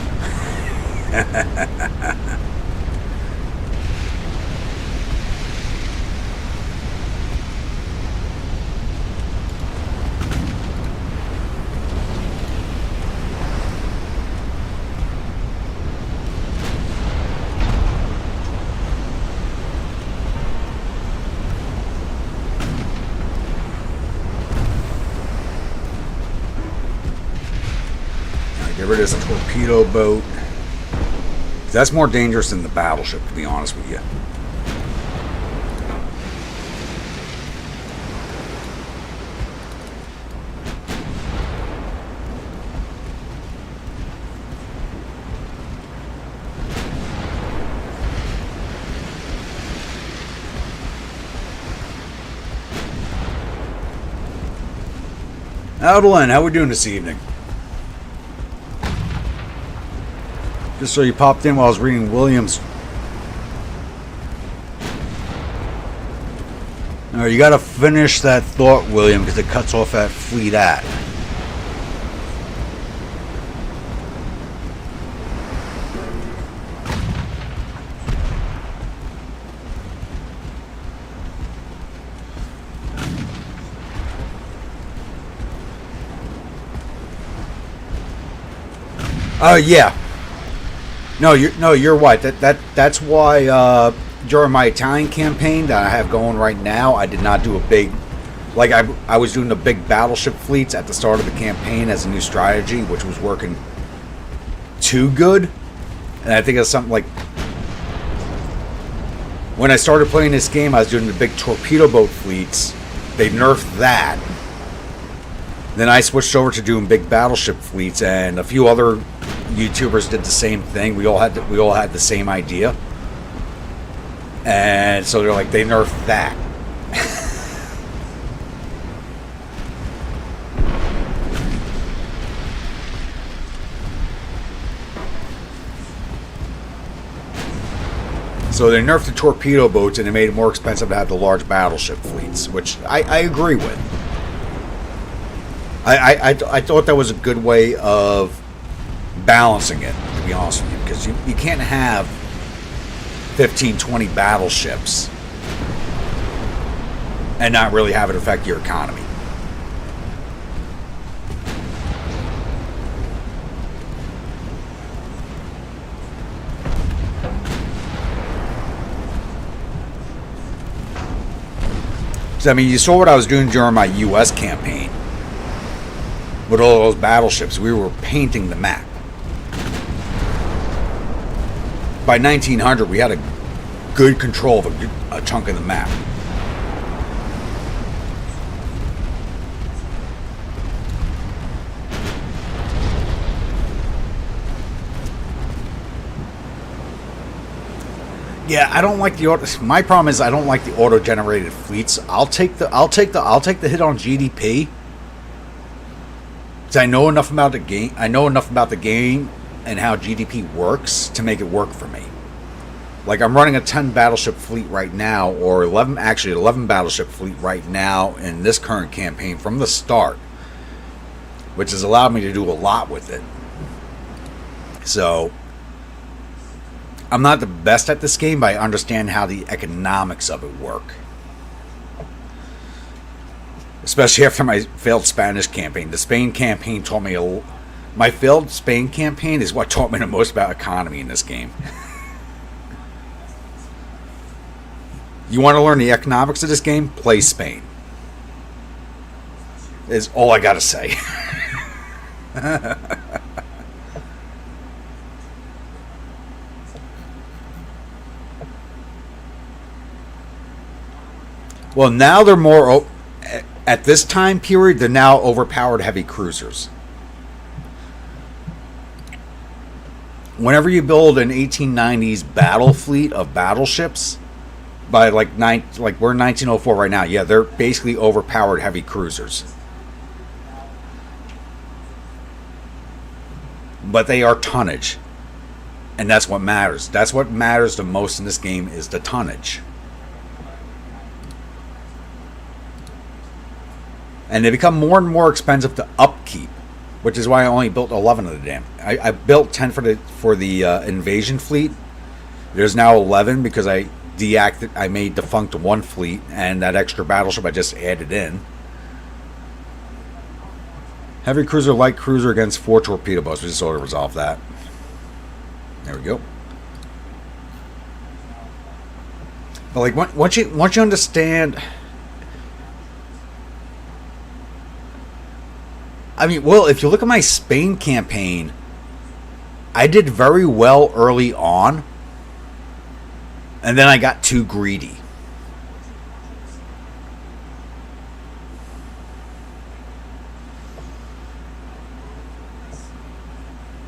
Get rid of this torpedo boat. That's more dangerous than the battleship, to be honest with you. Adeline, how we doing this evening? Just so you popped in while I was reading Williams. No, you got to finish that thought, William, because it cuts off that fleet at. Yeah. No, you're right. That's why during my Italian campaign that I have going right now, I did not do a big, like I was doing the big battleship fleets at the start of the campaign as a new strategy, which was working too good. And I think it's something like when I started playing this game, I was doing the big torpedo boat fleets. They nerfed that. Then I switched over to doing big battleship fleets, and a few other YouTubers did the same thing. We all had the same idea, and so they're like, they nerfed that. So they nerfed the torpedo boats, and they made it more expensive to have the large battleship fleets, which I agree with. I thought that was a good way of balancing it, to be honest with you, because you can't have 15, 20 battleships and not really have it affect your economy. So, I mean, you saw what I was doing during my U.S. campaign with all those battleships. We were painting the map. By 1900, we had a good control of a chunk of the map. Yeah, I don't like the auto. My problem is I don't like the auto-generated fleets. I'll take the hit on GDP. Because I know enough about the game. I know enough about the game and how GDP works to make it work for me. Like, I'm running a 10 battleship fleet right now, or 11 battleship fleet right now in this current campaign from the start, which has allowed me to do a lot with it. So, I'm not the best at this game, but I understand how the economics of it work. Especially after my failed Spanish campaign. The Spain campaign taught me My failed Spain campaign is what taught me the most about economy in this game. You want to learn the economics of this game? Play Spain. Is all I gotta say. Well, now they're more. At this time period, they're now overpowered heavy cruisers. Whenever you build an 1890s battle fleet of battleships, by like we're in 1904 right now, yeah, they're basically overpowered heavy cruisers. But they are tonnage, and that's what matters. That's what matters the most in this game is the tonnage. And they become more and more expensive to upkeep, which is why I only built 11 of the damn. I built 10 for the invasion fleet. There's now 11 because I made defunct one fleet and that extra battleship I just added in. Heavy cruiser, light cruiser against 4 torpedo boats. We just sort of resolved that. There we go. But like once you understand, I mean, well, if you look at my Spain campaign, I did very well early on, and then I got too greedy.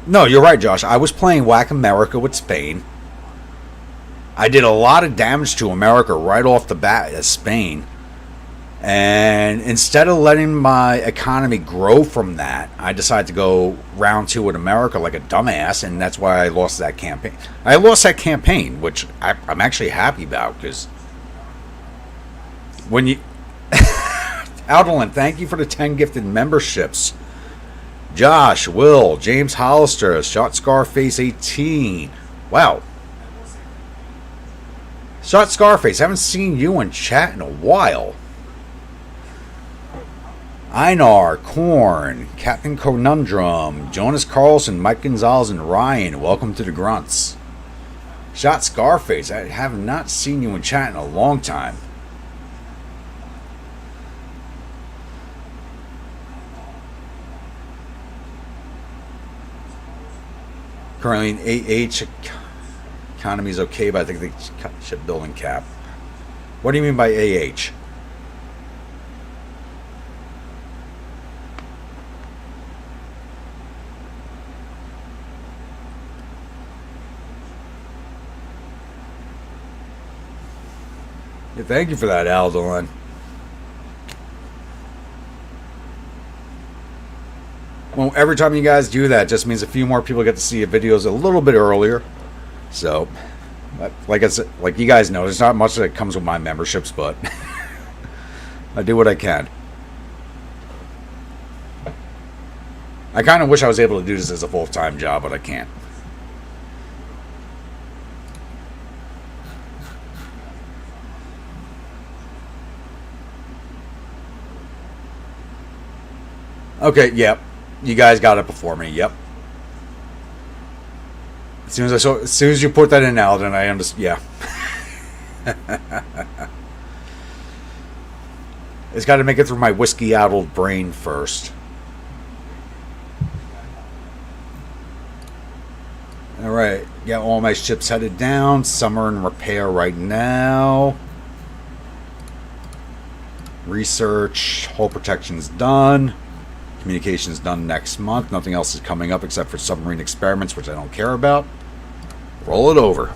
No, you're right, Josh. I was playing Whack America with Spain. I did a lot of damage to America right off the bat as Spain. And instead of letting my economy grow from that, I decided to go round 2 with America like a dumbass, and that's why I lost that campaign. I lost that campaign, which I'm actually happy about, because when you... Alderlin, thank you for the 10 gifted memberships. Josh, Will, James Hollister, Shot Scarface 18. Wow. Shot Scarface, haven't seen you in chat in a while. Einar, Korn, Captain Conundrum, Jonas Carlson, Mike Gonzalez, and Ryan. Welcome to the Grunts. Shot Scarface, I have not seen you in chat in a long time. Currently in AH, economy is okay, but I think they should building cap. What do you mean by AH? Yeah, thank you for that, Alderon. Well, every time you guys do that, just means a few more people get to see your videos a little bit earlier. So, like I said, like you guys know, there's not much that comes with my memberships, but I do what I can. I kind of wish I was able to do this as a full-time job, but I can't. Okay, yep. You guys got it before me. Yep. As soon as you put that in now, then I understand. Yeah. It's got to make it through my whiskey-addled brain first. All right. Got all my ships headed down. Some are in repair right now. Research. Hull protection's done. Communications done next month. Nothing else is coming up except for submarine experiments, which I don't care about. Roll it over.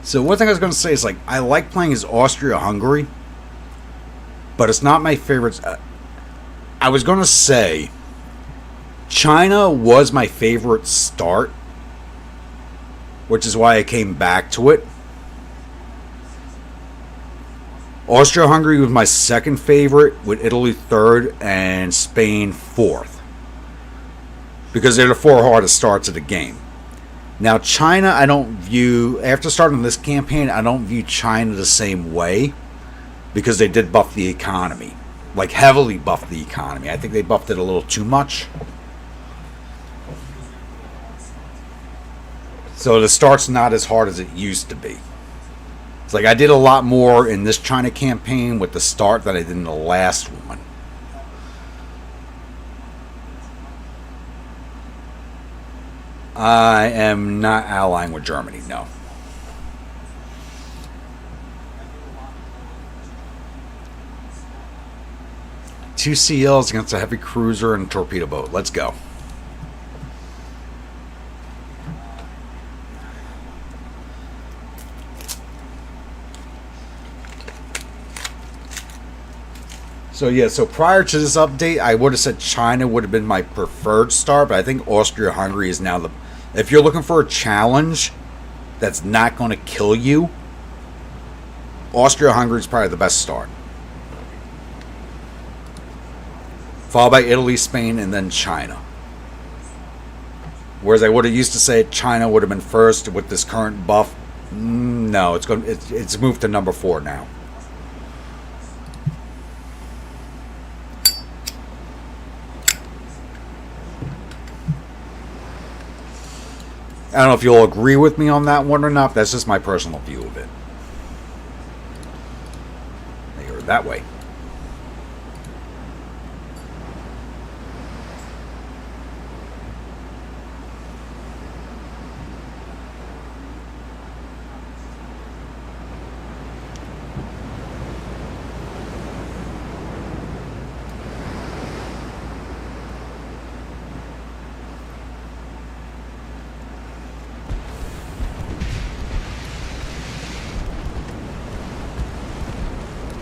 So one thing I was going to say is, like, I like playing as Austria-Hungary, but it's not my favorite. I was going to say China was my favorite start, which is why I came back to it. Austria-Hungary was my second favorite, with Italy third and Spain fourth, because they're the four hardest starts of the game. Now, China, I don't view, after starting this campaign, I don't view China the same way, because they did buff the economy. Like, heavily buff the economy. I think they buffed it a little too much. So the start's not as hard as it used to be. It's like I did a lot more in this China campaign with the start than I did in the last one. I am not allying with Germany, no. Two CLs against a heavy cruiser and torpedo boat. Let's go. So yeah, so prior to this update, I would have said China would have been my preferred start, but I think Austria-Hungary is now the... If you're looking for a challenge that's not going to kill you, Austria-Hungary is probably the best start. Followed by Italy, Spain, and then China. Whereas I would have used to say China would have been first with this current buff. No, it's moved to number 4 now. I don't know if you'll agree with me on that one or not. That's just my personal view of it. They are that way.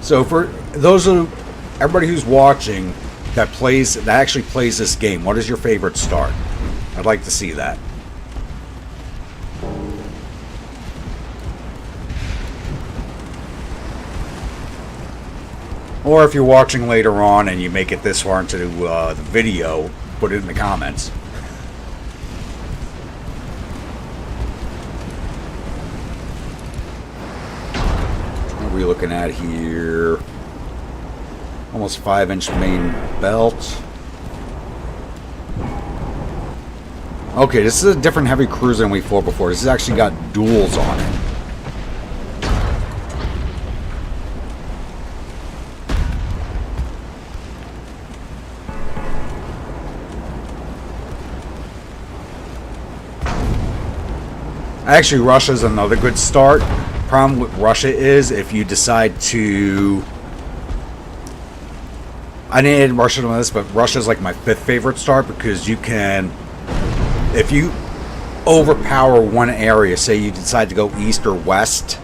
So for those of everybody who's watching that actually plays this game, what is your favorite start? I'd like to see that. Or if you're watching later on and you make it this far into the video, put it in the comments. What are we looking at here? Almost 5-inch main belt. Okay, this is a different heavy cruiser than we fought before. This has actually got duals on it. Actually, Russia's another good start. Problem with Russia is if you decide to... I didn't add Russia to this, but Russia's like my 5th favorite start because you can... If you overpower one area, say you decide to go east or west,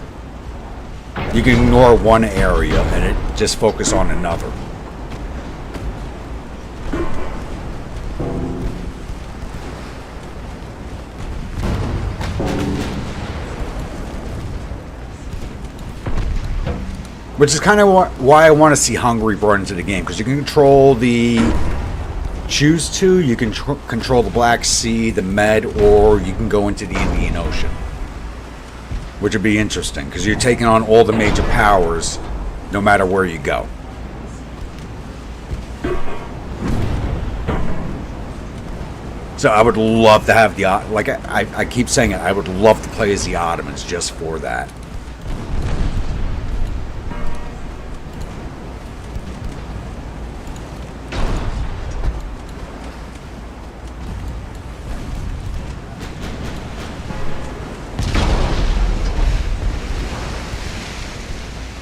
you can ignore one area and it just focus on another. Which is kind of why I want to see Hungary brought into the game, because you can control the... Choose to, you can control the Black Sea, the Med, or you can go into the Indian Ocean. Which would be interesting, because you're taking on all the major powers, no matter where you go. So I would love to have the... Like I keep saying it, I would love to play as the Ottomans just for that.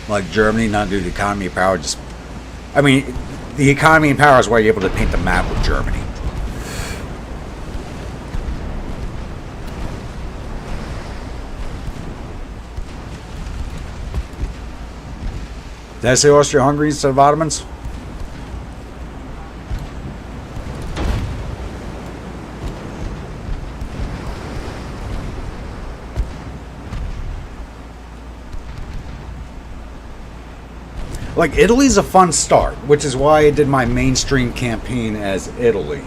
Like Germany, not due to the economy of power, just... I mean, the economy and power is why you're able to paint the map with Germany. Did I say Austria-Hungary instead of Ottomans? Like, Italy's a fun start, which is why I did my mainstream campaign as Italy.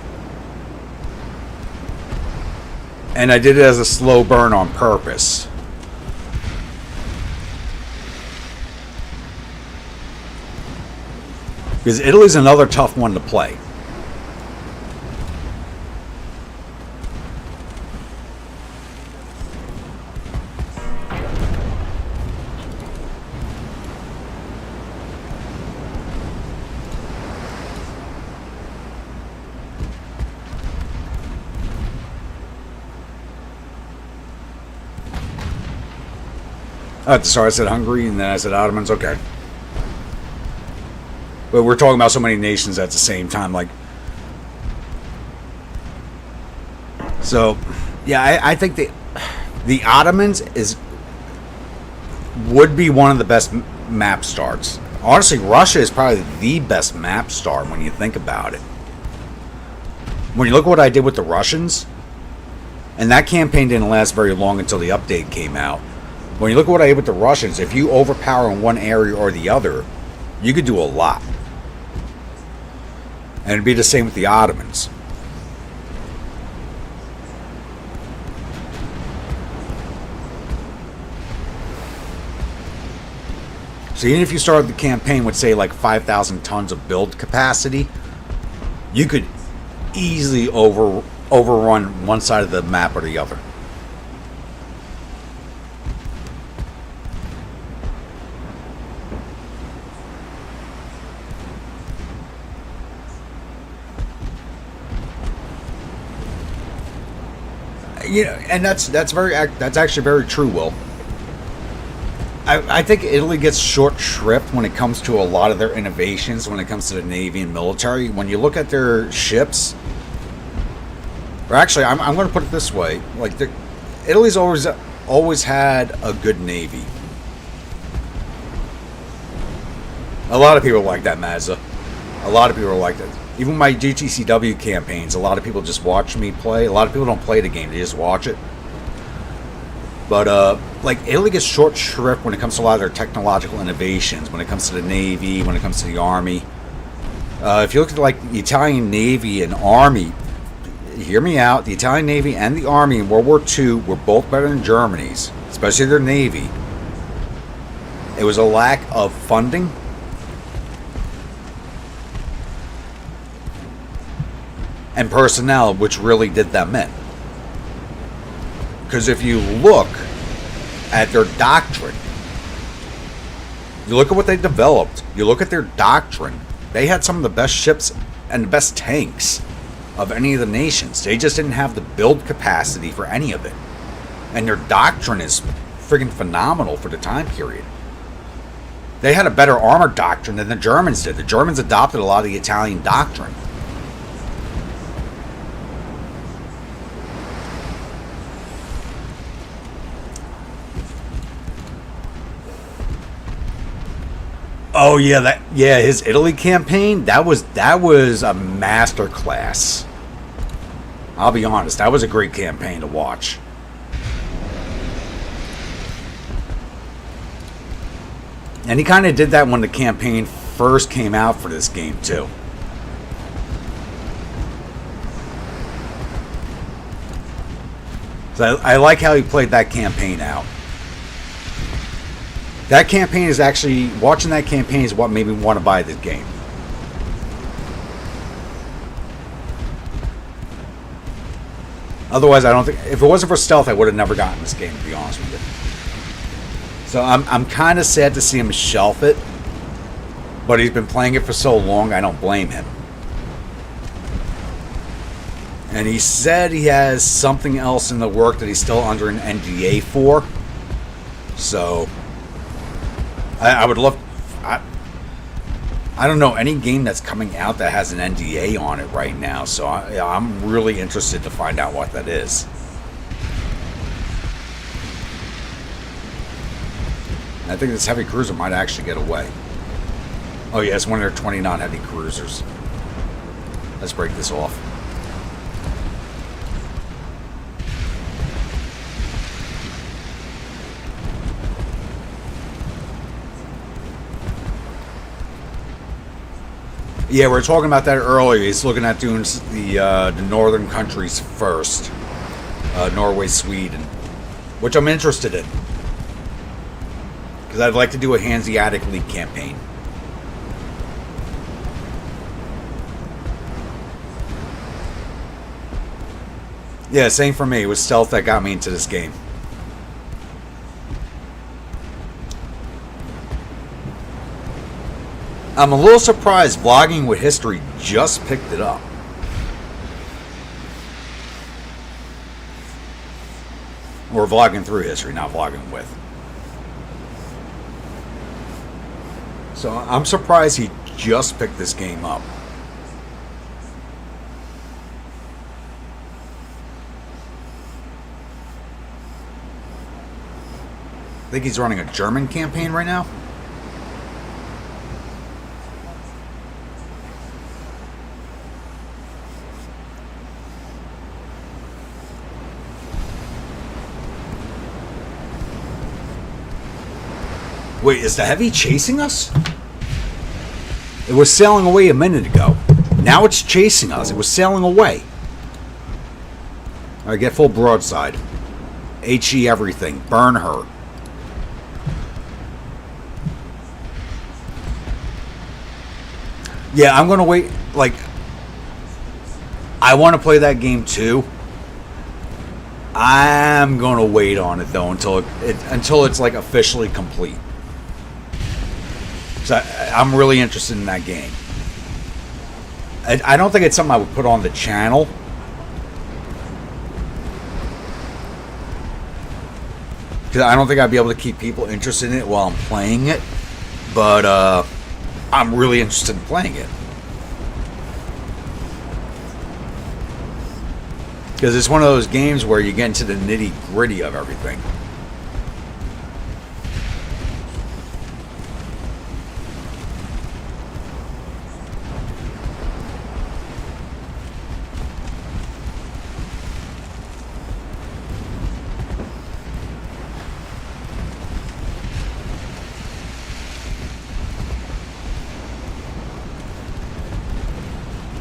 And I did it as a slow burn on purpose. Because Italy's another tough one to play. Sorry, I said Hungary and then I said Ottomans. Okay. But we're talking about so many nations at the same time. Like, so, yeah, I think the Ottomans would be one of the best map starts. Honestly, Russia is probably the best map start when you think about it. When you look at what I did with the Russians, and that campaign didn't last very long until the update came out. When you look at what I did with the Russians, if you overpower in one area or the other, you could do a lot. And it'd be the same with the Ottomans. So even if you started the campaign with, say, like 5,000 tons of build capacity, you could easily overrun one side of the map or the other. Yeah, and that's actually very true, Will. I think Italy gets short shrift when it comes to a lot of their innovations when it comes to the Navy and military. When you look at their ships, or actually, I'm going to put it this way: like, Italy's always had a good Navy. A lot of people like that, Mazda. A lot of people are like that. Even my GTCW campaigns, a lot of people just watch me play. A lot of people don't play the game; they just watch it. But like, Italy gets short shrift when it comes to a lot of their technological innovations. When it comes to the Navy, when it comes to the Army. If you look at like the Italian Navy and Army, hear me out. The Italian Navy and the Army in World War II were both better than Germany's, especially their Navy. It was a lack of funding. And personnel, which really did them in. Because if you look at their doctrine, you look at what they developed, you look at their doctrine, they had some of the best ships and the best tanks of any of the nations. They just didn't have the build capacity for any of it. And their doctrine is friggin' phenomenal for the time period. They had a better armor doctrine than the Germans did. The Germans adopted a lot of the Italian doctrine. Oh yeah, his Italy campaign, that was a master class. I'll be honest, that was a great campaign to watch. And he kind of did that when the campaign first came out for this game too. So I like how he played that campaign out. That campaign is actually, watching that campaign is what made me want to buy this game. Otherwise, I don't think, if it wasn't for stealth, I would have never gotten this game, to be honest with you. So I'm kind of sad to see him shelf it, but he's been playing it for so long, I don't blame him. And he said he has something else in the work that he's still under an NDA for. So I would love... I don't know any game that's coming out that has an NDA on it right now, so I'm really interested to find out what that is. I think this heavy cruiser might actually get away. Oh yeah, it's one of their 20 non-heavy cruisers. Let's break this off. Yeah, we were talking about that earlier. He's looking at doing the northern countries first. Norway, Sweden. Which I'm interested in. Because I'd like to do a Hanseatic League campaign. Yeah, same for me. It was stealth that got me into this game. I'm a little surprised Vlogging with History just picked it up. Or Vlogging Through History, not Vlogging With. So I'm surprised he just picked this game up. I think he's running a German campaign right now. Wait, is the heavy chasing us? It was sailing away a minute ago. Now it's chasing us. It was sailing away. Alright, get full broadside. HE everything. Burn her. Yeah, I'm going to wait. Like, I want to play that game too. I'm going to wait on it though until it's like officially complete. So I'm really interested in that game. I don't think it's something I would put on the channel. Because I don't think I'd be able to keep people interested in it while I'm playing it. But I'm really interested in playing it. Because it's one of those games where you get into the nitty gritty of everything.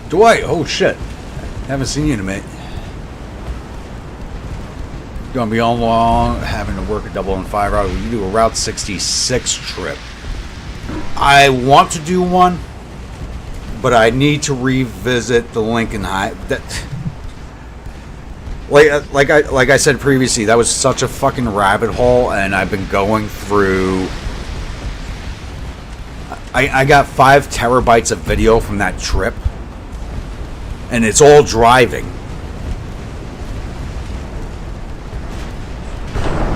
Dwight, oh shit. Haven't seen you in a minute. Gonna be on long, having to work a double and 5 route. You do a Route 66 trip. I want to do one, but I need to revisit the Lincoln High. Like I said previously, that was such a fucking rabbit hole, and I've been going through. I got 5 terabytes of video from that trip. And it's all driving.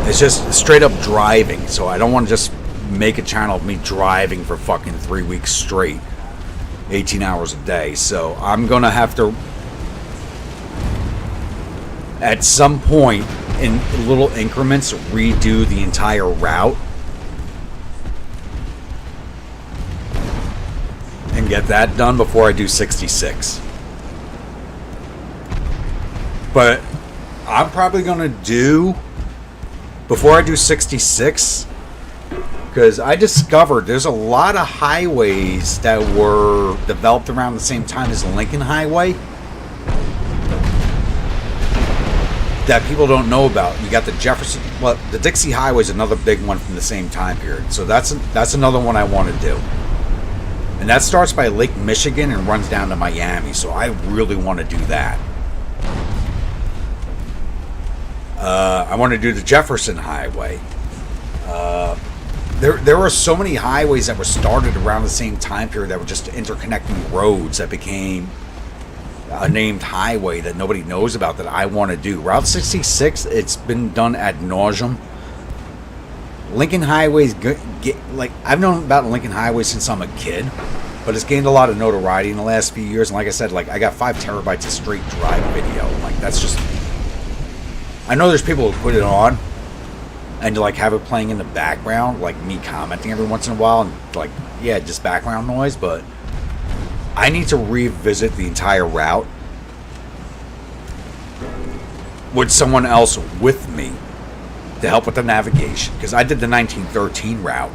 It's just straight up driving. So I don't want to just make a channel of me driving for fucking 3 weeks straight. 18 hours a day. So I'm going to have to, at some point, in little increments, redo the entire route. And get that done before I do 66. But I'm probably going to do, before I do 66, because I discovered there's a lot of highways that were developed around the same time as the Lincoln Highway that people don't know about. You got the Jefferson, well, the Dixie Highway is another big one from the same time period. So that's another one I want to do. And that starts by Lake Michigan and runs down to Miami. So I really want to do that. I want to do the Jefferson Highway. There were so many highways that were started around the same time period that were just interconnecting roads that became a named highway that nobody knows about that I want to do. Route 66, it's been done ad nauseum. Lincoln Highway's like, I've known about Lincoln Highway since I'm a kid, but it's gained a lot of notoriety in the last few years. And like I said, like I got 5 terabytes of straight drive video. Like that's just, I know there's people who put it on, and to like have it playing in the background, like me commenting every once in a while, and like, yeah, just background noise. But I need to revisit the entire route with someone else with me to help with the navigation, because I did the 1913 route,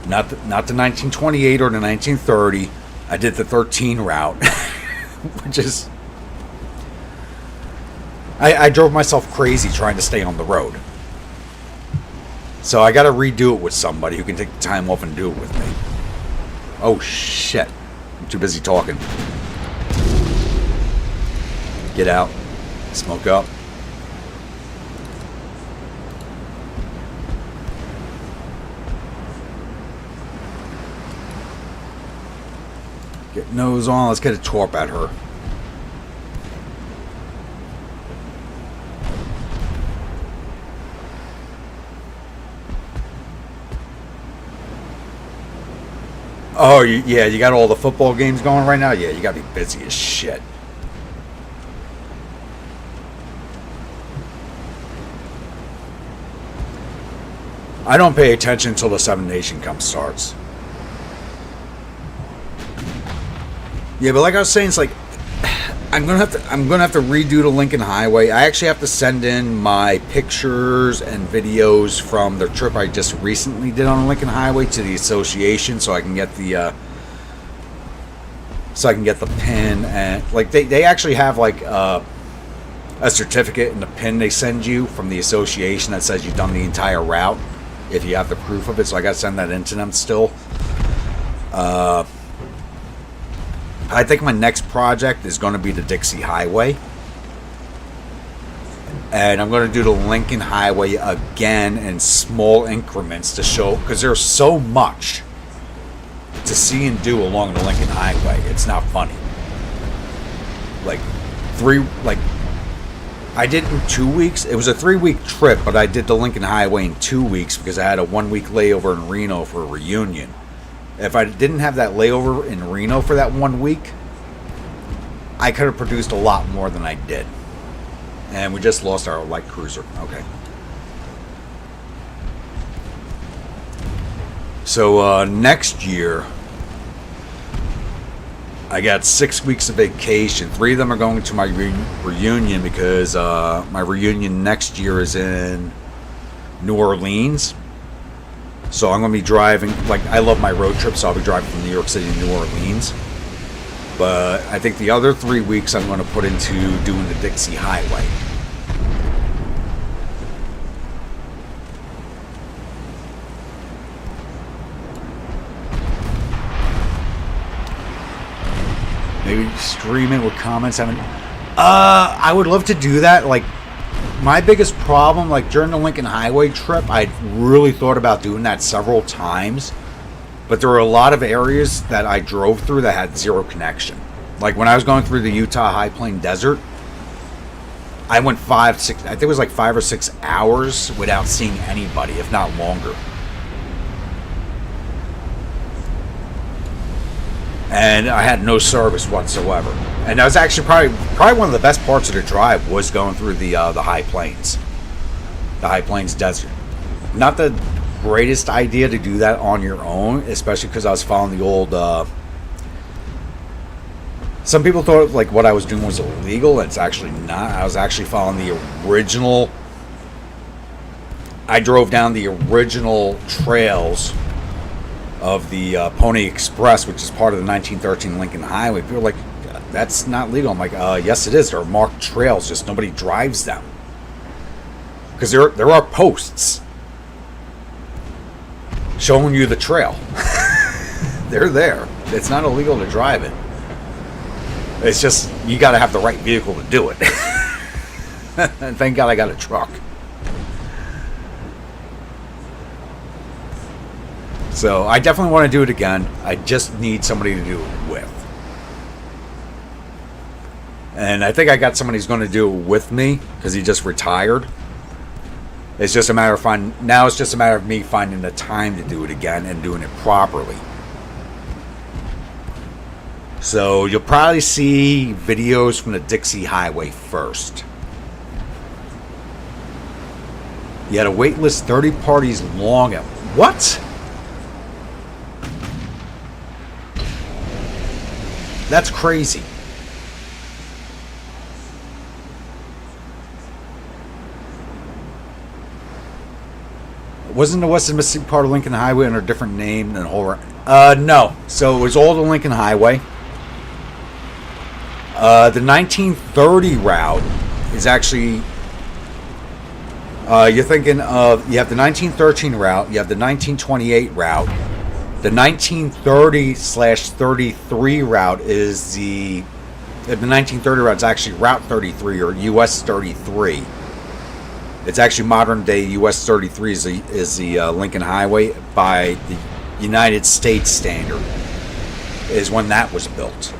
not the 1928 or the 1930. I did the 13 route, which is, I drove myself crazy trying to stay on the road. So I got to redo it with somebody who can take the time off and do it with me. Oh shit! I'm too busy talking. Get out. Smoke up. Get nose on. Let's get a torp at her. Oh, yeah, you got all the football games going right now? Yeah, you got to be busy as shit. I don't pay attention until the Seven Nation starts. Yeah, but like I was saying, it's like I'm gonna have to redo the Lincoln Highway. I actually have to send in my pictures and videos from the trip I just recently did on the Lincoln Highway to the association, so I can get the pin. And like they actually have like a certificate and the pin they send you from the association that says you've done the entire route, if you have the proof of it. So I got to send that in to them still. I think my next project is going to be the Dixie Highway. And I'm going to do the Lincoln Highway again in small increments to show, because there's so much to see and do along the Lincoln Highway. It's not funny. I did it in 2 weeks. It was a 3-week trip, but I did the Lincoln Highway in 2 weeks because I had a 1-week layover in Reno for a reunion. If I didn't have that layover in Reno for that 1 week, I could have produced a lot more than I did. And we just lost our light cruiser. Okay. So next year, I got 6 weeks of vacation. 3 of them are going to my reunion, because my reunion next year is in New Orleans. So I'm going to be driving, like, I love my road trip, so I'll be driving from New York City to New Orleans. But I think the other 3 weeks I'm going to put into doing the Dixie Highway. Maybe stream it with comments. I would love to do that. Like, my biggest problem, like during the Lincoln Highway trip, I really thought about doing that several times, but there were a lot of areas that I drove through that had zero connection. Like when I was going through the Utah High Plain Desert, I went 5 or 6 hours without seeing anybody, if not longer. And I had no service whatsoever. And that was actually probably one of the best parts of the drive, was going through the High Plains. The High Plains Desert. Not the greatest idea to do that on your own, especially because I was following the old... some people thought like what I was doing was illegal. It's actually not. I was actually following the original... I drove down the original trails of the Pony Express, which is part of the 1913 Lincoln Highway. People are like, that's not legal. I'm like, yes it is. There are marked trails, just nobody drives them. Because there are posts showing you the trail. They're there. It's not illegal to drive it. It's just, you got to have the right vehicle to do it. And thank God I got a truck. So I definitely want to do it again. I just need somebody to do it with. And I think I got somebody who's going to do it with me, because he just retired. It's just a matter of now it's just a matter of me finding the time to do it again and doing it properly. So you'll probably see videos from the Dixie Highway first. You had a wait list 30 parties long. What? That's crazy. Wasn't the Western Mississippi part of Lincoln Highway under a different name than the whole? No. So it was all the Lincoln Highway. The 1930 route is actually. You're thinking of, you have the 1913 route, you have the 1928 route. The 1930/33 route is the 1930 route is actually Route 33 or US 33. It's actually modern day US 33 is the Lincoln Highway by the United States standard is when that was built.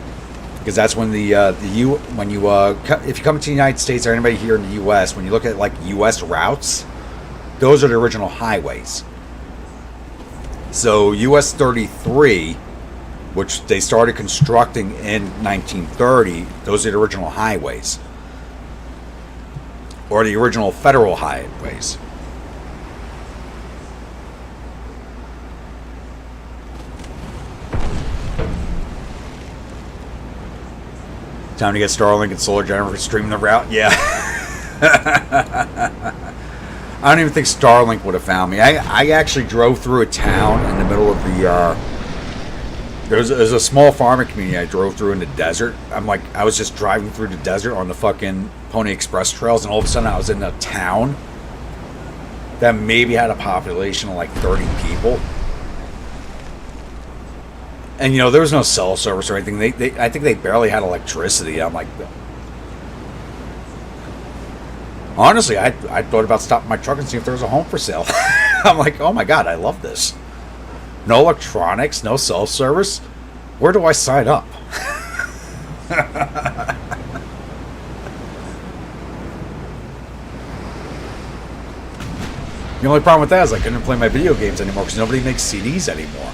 Because that's when if you come to the United States or anybody here in the U.S., when you look at like U.S. routes, those are the original highways. So U.S. 33, which they started constructing in 1930, those are the original highways, or the original federal highways. Time to get Starlink and Solar Generator streaming the route. Yeah. I don't even think Starlink would have found me. I actually drove through a town in the middle of the... There's a small farming community I drove through in the desert. I was just driving through the desert on the fucking Pony Express trails, and all of a sudden I was in a town that maybe had a population of like 30 people. And, there was no cell service or anything. I think they barely had electricity. I'm like... Honestly, I thought about stopping my truck and seeing if there was a home for sale. I'm like, oh my god, I love this. No electronics, no cell service. Where do I sign up? The only problem with that is I couldn't play my video games anymore because nobody makes CDs anymore.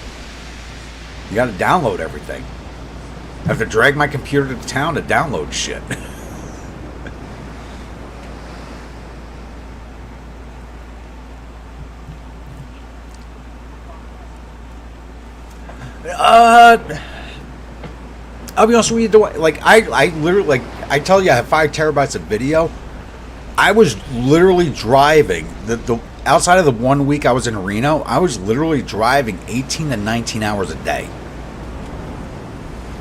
You gotta download everything. I have to drag my computer to town to download shit. I'll be honest with you, I literally, I tell you I have 5 terabytes of video. I was literally driving, the outside of the 1 week I was in Reno, I was literally driving 18 to 19 hours a day.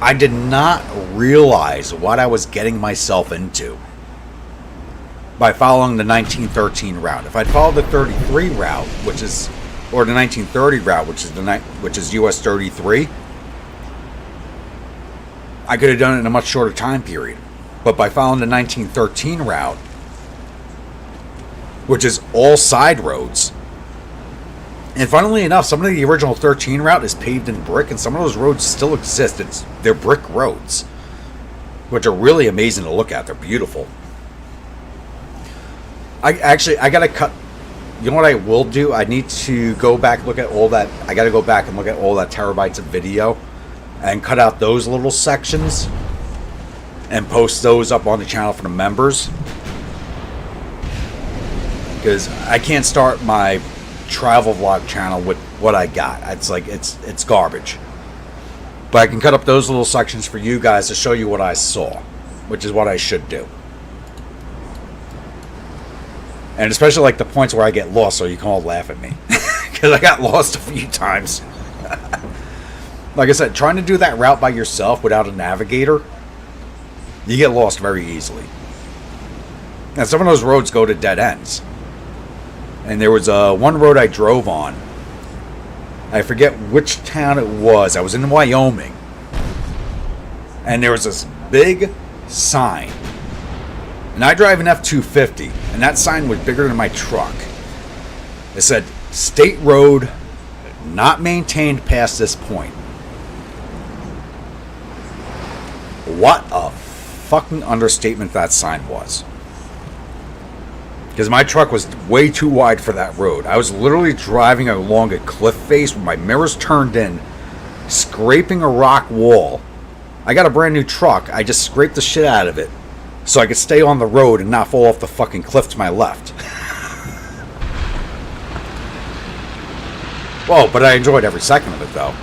I did not realize what I was getting myself into by following the 1913 route. If I'd followed the 33 route, or the 1930 route, which is US 33, I could have done it in a much shorter time period. But by following the 1913 route, which is all side roads, and funnily enough, some of the original 13 route is paved in brick, and some of those roads still exist. They're brick roads, which are really amazing to look at. They're beautiful. I gotta cut. You know what I will do? I need to go back, look at all that. I gotta go back and look at all that terabytes of video, and cut out those little sections, and post those up on the channel for the members. Because I can't start my travel vlog channel with what I got. It's garbage. But I can cut up those little sections for you guys to show you what I saw, which is what I should do. And especially like the points where I get lost, so you can all laugh at me. Because I got lost a few times. Like I said, trying to do that route by yourself without a navigator, you get lost very easily. And some of those roads go to dead ends. And there was one road I drove on. I forget which town it was. I was in Wyoming. And there was this big sign. And I drive an F-250. And that sign was bigger than my truck. It said, State Road not maintained past this point. What a fucking understatement that sign was. Because my truck was way too wide for that road. I was literally driving along a cliff face with my mirrors turned in, scraping a rock wall. I got a brand new truck. I just scraped the shit out of it so I could stay on the road and not fall off the fucking cliff to my left. Whoa, but I enjoyed every second of it, though.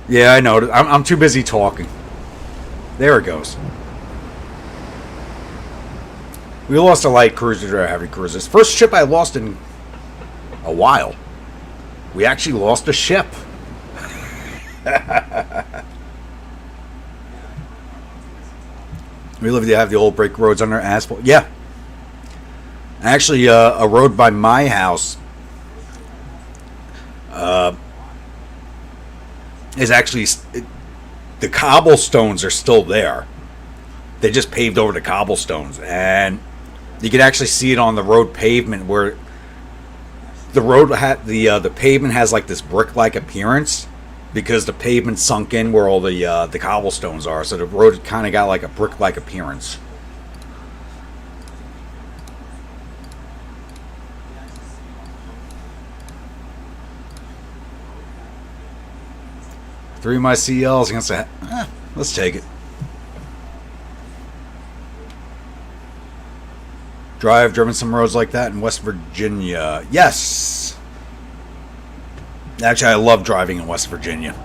Yeah, I know. I'm too busy talking. There it goes. We lost a light cruiser to a heavy cruiser. First ship I lost in a while. We actually lost a ship. We live to have the old brick roads under asphalt. Yeah. Actually, a road by my house is actually... the cobblestones are still there. They just paved over the cobblestones. And you can actually see it on the road pavement where the road the pavement has like this brick-like appearance because the pavement sunk in where all the cobblestones are. So the road kind of got like a brick-like appearance. Three of my CLs against a... let's take it. Driven some roads like that in West Virginia. Yes! Actually, I love driving in West Virginia.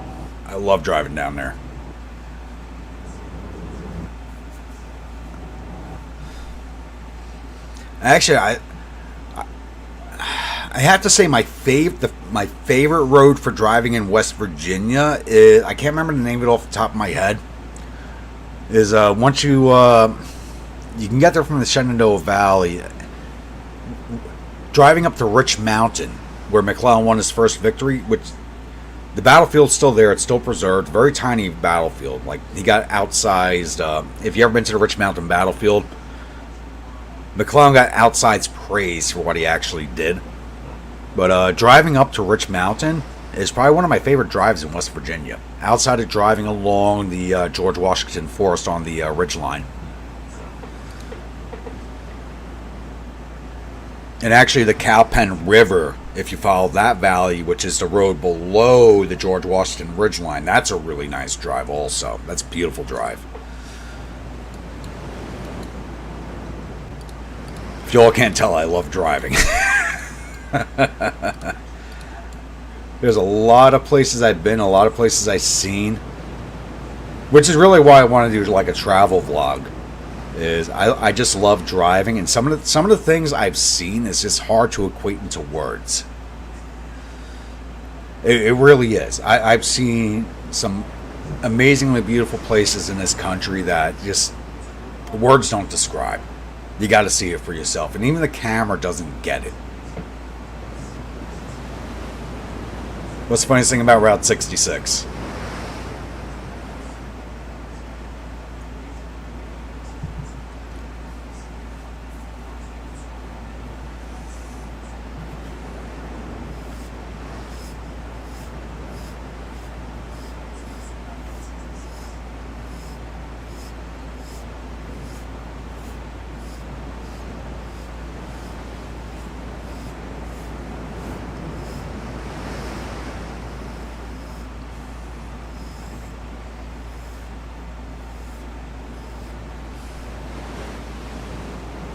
I love driving down there. Actually, I have to say my favorite road for driving in West Virginia is, I can't remember the name of it off the top of my head, is once you can get there from the Shenandoah Valley, driving up to Rich Mountain where McClellan won his first victory, which the battlefield's still there, it's still preserved, very tiny battlefield, like he got outsized. If you ever been to the Rich Mountain battlefield, McClellan got outsized praise for what he actually did. But driving up to Rich Mountain is probably one of my favorite drives in West Virginia, outside of driving along the George Washington Forest on the Ridge Line. And actually the Cowpen River, if you follow that valley, which is the road below the George Washington Ridge Line, that's a really nice drive also. That's a beautiful drive. If you all can't tell, I love driving. There's a lot of places I've been, a lot of places I've seen, which is really why I want to do like a travel vlog. Is I just love driving, and some of the things I've seen is just hard to equate into words. It really is. I've seen some amazingly beautiful places in this country that just words don't describe. You got to see it for yourself, and even the camera doesn't get it. What's the funniest thing about Route 66?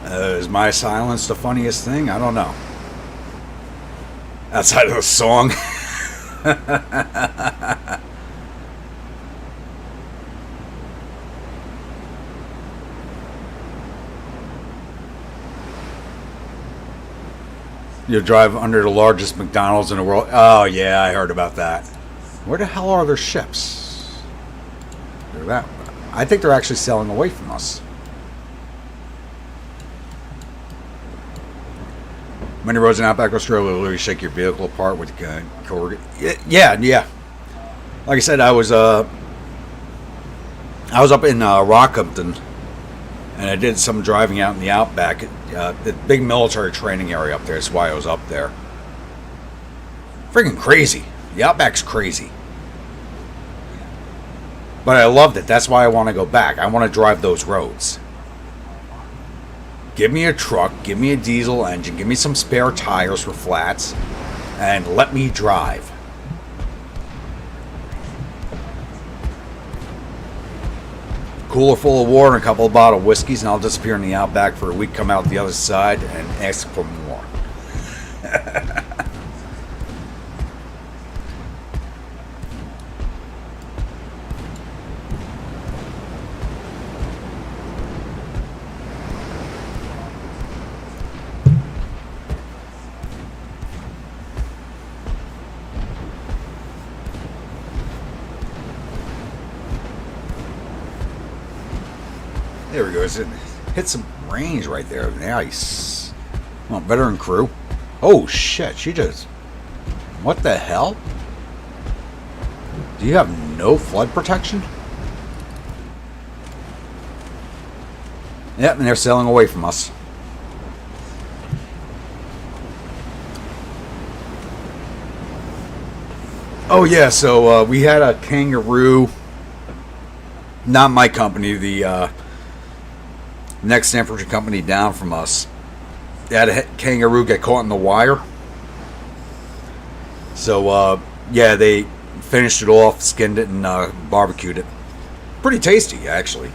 Is my silence the funniest thing? I don't know. Outside of the song. You drive under the largest McDonald's in the world. Oh, yeah, I heard about that. Where the hell are their ships? They're that. I think they're actually sailing away from us. Many roads in outback Australia will literally shake your vehicle apart with yeah. Like I said, I was up in Rockhampton, and I did some driving out in the outback. The big military training area up there. That's why I was up there. Freaking crazy. The outback's crazy. But I loved it. That's why I want to go back. I want to drive those roads. Give me a truck, give me a diesel engine, give me some spare tires for flats, and let me drive. Cooler full of water and a couple of bottled whiskeys, and I'll disappear in the outback for a week, come out the other side, and ask for more. There we go. It hit some range right there. Nice. Well, veteran crew. Oh, shit. She just... What the hell? Do you have no flood protection? Yep, and they're sailing away from us. Oh, yeah. So, we had a kangaroo. Not my company. The, next infantry company down from us. They had a kangaroo get caught in the wire. So, yeah, they finished it off, skinned it, and barbecued it. Pretty tasty, actually.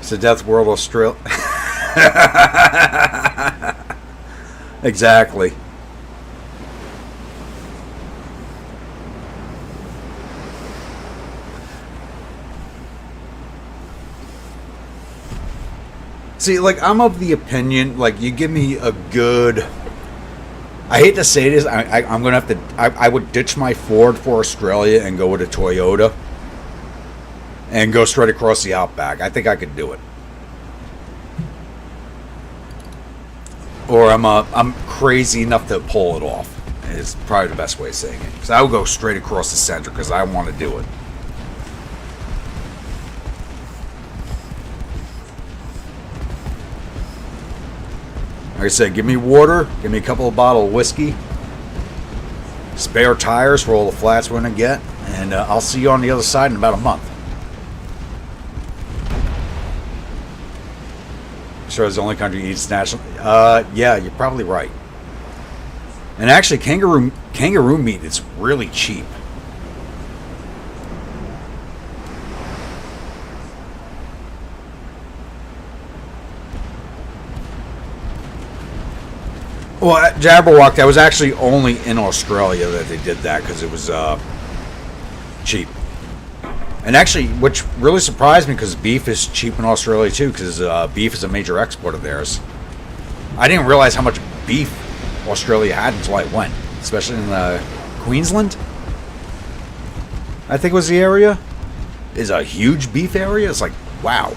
It's a Death World Australia. Exactly. See, like, I'm of the opinion, like, you give me a good... I hate to say this, I'm going to have to... I would ditch my Ford for Australia and go with a Toyota. And go straight across the outback. I think I could do it. Or I'm crazy enough to pull it off. Is probably the best way of saying it. Because I would go straight across the center because I want to do it. Like I said, give me water, give me a couple of bottles of whiskey, spare tires for all the flats we're going to get, and I'll see you on the other side in about a month. Sure, it's the only country that eats national. Yeah, you're probably right. And actually, kangaroo meat is really cheap. Well, at Jabberwock, that was actually only in Australia that they did that because it was cheap. And actually, which really surprised me because beef is cheap in Australia too because beef is a major export of theirs. I didn't realize how much beef Australia had until I went, especially in Queensland. I think was the area. Is a huge beef area. It's like, wow.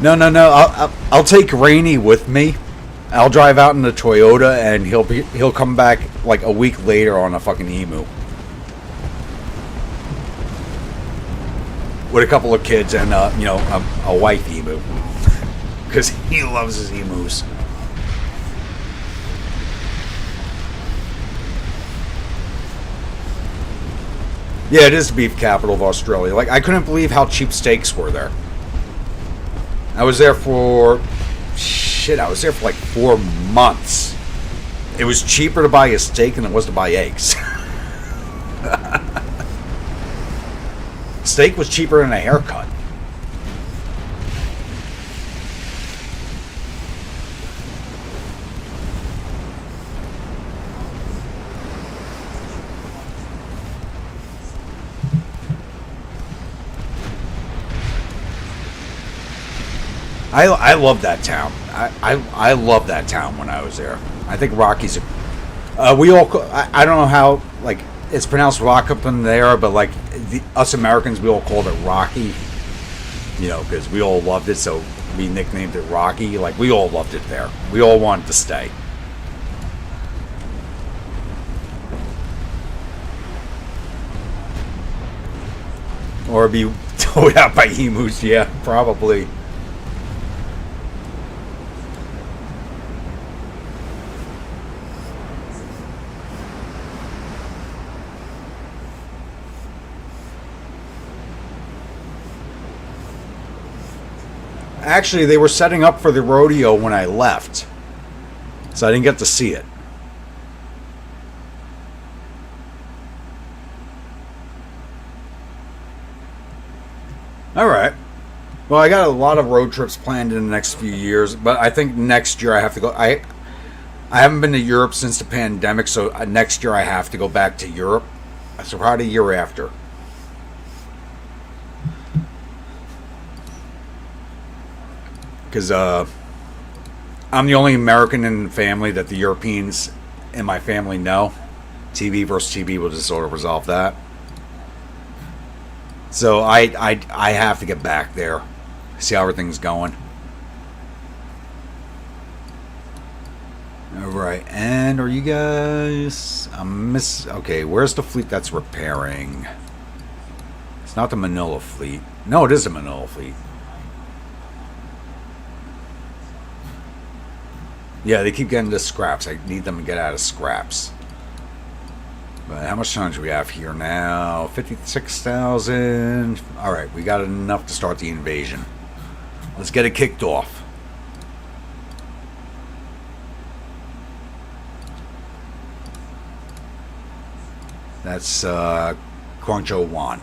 No. I'll take Rainey with me. I'll drive out in the Toyota, and he'll come back like a week later on a fucking emu with a couple of kids and a white emu because he loves his emus. Yeah, it is the beef capital of Australia. Like, I couldn't believe how cheap steaks were there. I was there for like 4 months. It was cheaper to buy a steak than it was to buy eggs. Steak was cheaper than a haircut. I love that town. I love that town when I was there. I think Rocky's I don't know how, like, it's pronounced Rock up in there, but like us Americans, we all called it Rocky, because we all loved it, so we nicknamed it Rocky. Like, we all loved it there. We all wanted to stay. Or be towed out by emus, yeah, probably. Actually, they were setting up for the rodeo when I left, so I didn't get to see it. All right. Well, I got a lot of road trips planned in the next few years, but I think next year I have to go. I haven't been to Europe since the pandemic, so next year I have to go back to Europe. So probably a year after. Because I'm the only American in the family that the Europeans in my family know. TV versus TV will just sort of resolve that. So I have to get back there, see how everything's going. All right, and are you guys? Okay, where's the fleet that's repairing? It's not the Manila fleet. No, it is the Manila fleet. Yeah, they keep getting the scraps. I need them to get out of scraps. But how much time do we have here now? 56,000. All right, we got enough to start the invasion. Let's get it kicked off. That's Guangzhou Wan.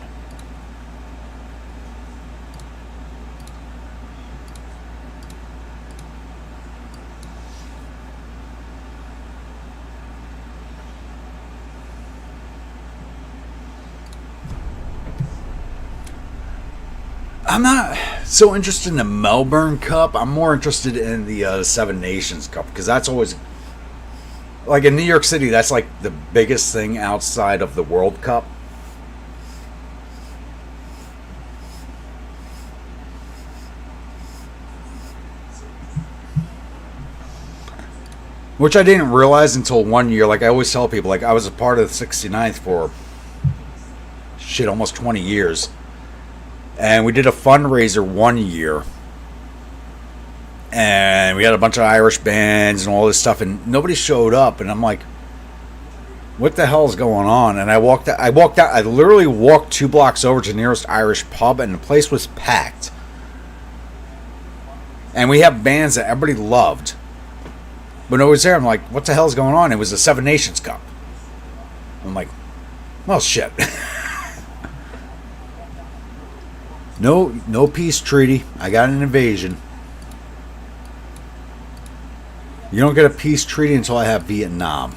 I'm not so interested in the Melbourne Cup. I'm more interested in the Seven Nations Cup, because that's always, like in New York City, that's like the biggest thing outside of the World Cup. Which I didn't realize until one year. Like I always tell people, like I was a part of the 69th for shit almost 20 years. And we did a fundraiser one year. And we had a bunch of Irish bands and all this stuff, and nobody showed up. And I'm like, what the hell is going on? And I walked out. I literally walked 2 blocks over to the nearest Irish pub, and the place was packed. And we have bands that everybody loved. But nobody's there. I'm like, what the hell is going on? It was the Seven Nations Cup. I'm like, well, shit. No peace treaty. I got an invasion. You don't get a peace treaty until I have Vietnam.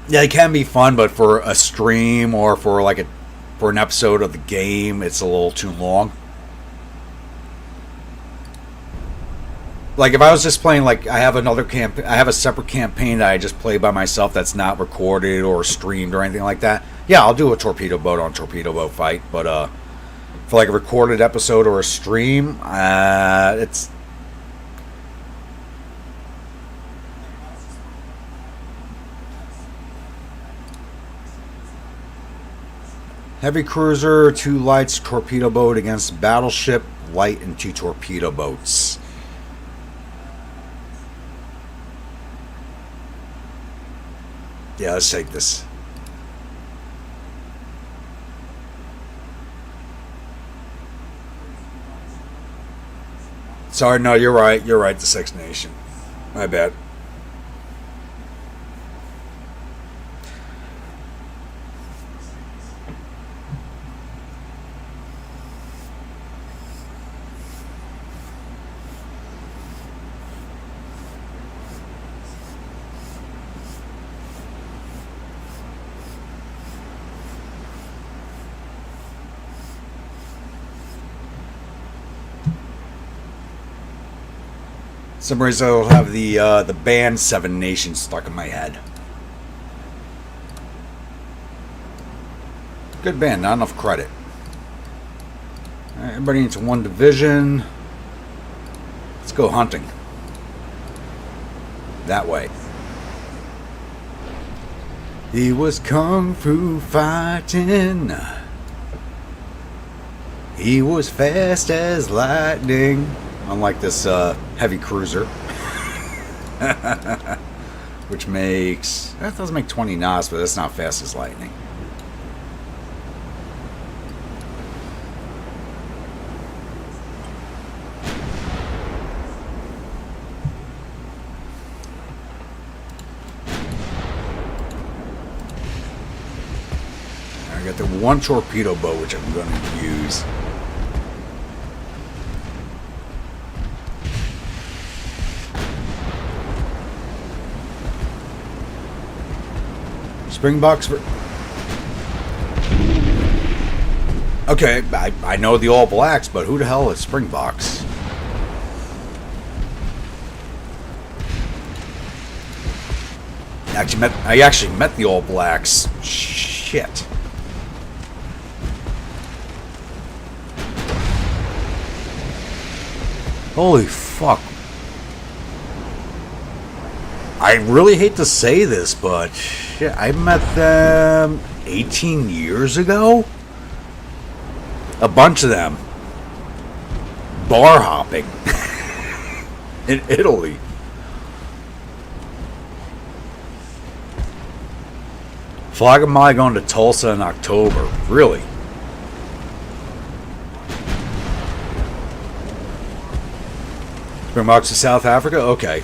Yeah, it can be fun, but for a stream or for an episode of the game, it's a little too long. Like if I was just playing, like I have a separate campaign that I just play by myself that's not recorded or streamed or anything like that. Yeah, I'll do a torpedo boat on torpedo boat fight, but for like a recorded episode or a stream, it's heavy cruiser, 2 lights, torpedo boat against battleship, light, and 2 torpedo boats. Yeah, let's take this. Sorry, no, you're right. You're right, the Six Nation. My bad. Some reason I'll have the band Seven Nations stuck in my head. Good band, not enough credit. Alright, everybody into one division. Let's go hunting. that way. He was kung fu fighting. He was fast as lightning. Unlike this heavy cruiser. Which makes... That does make 20 knots, but that's not fast as lightning. I got the one torpedo boat, which I'm going to use. Springboks for... Okay, I know the All Blacks, but who the hell is Springboks? I actually met the All Blacks. Shit. Holy fuck. I really hate to say this, but shit, I met them 18 years ago? A bunch of them. Bar hopping. In Italy. Flag of Mali going to Tulsa in October. Really? Springboks to South Africa? Okay.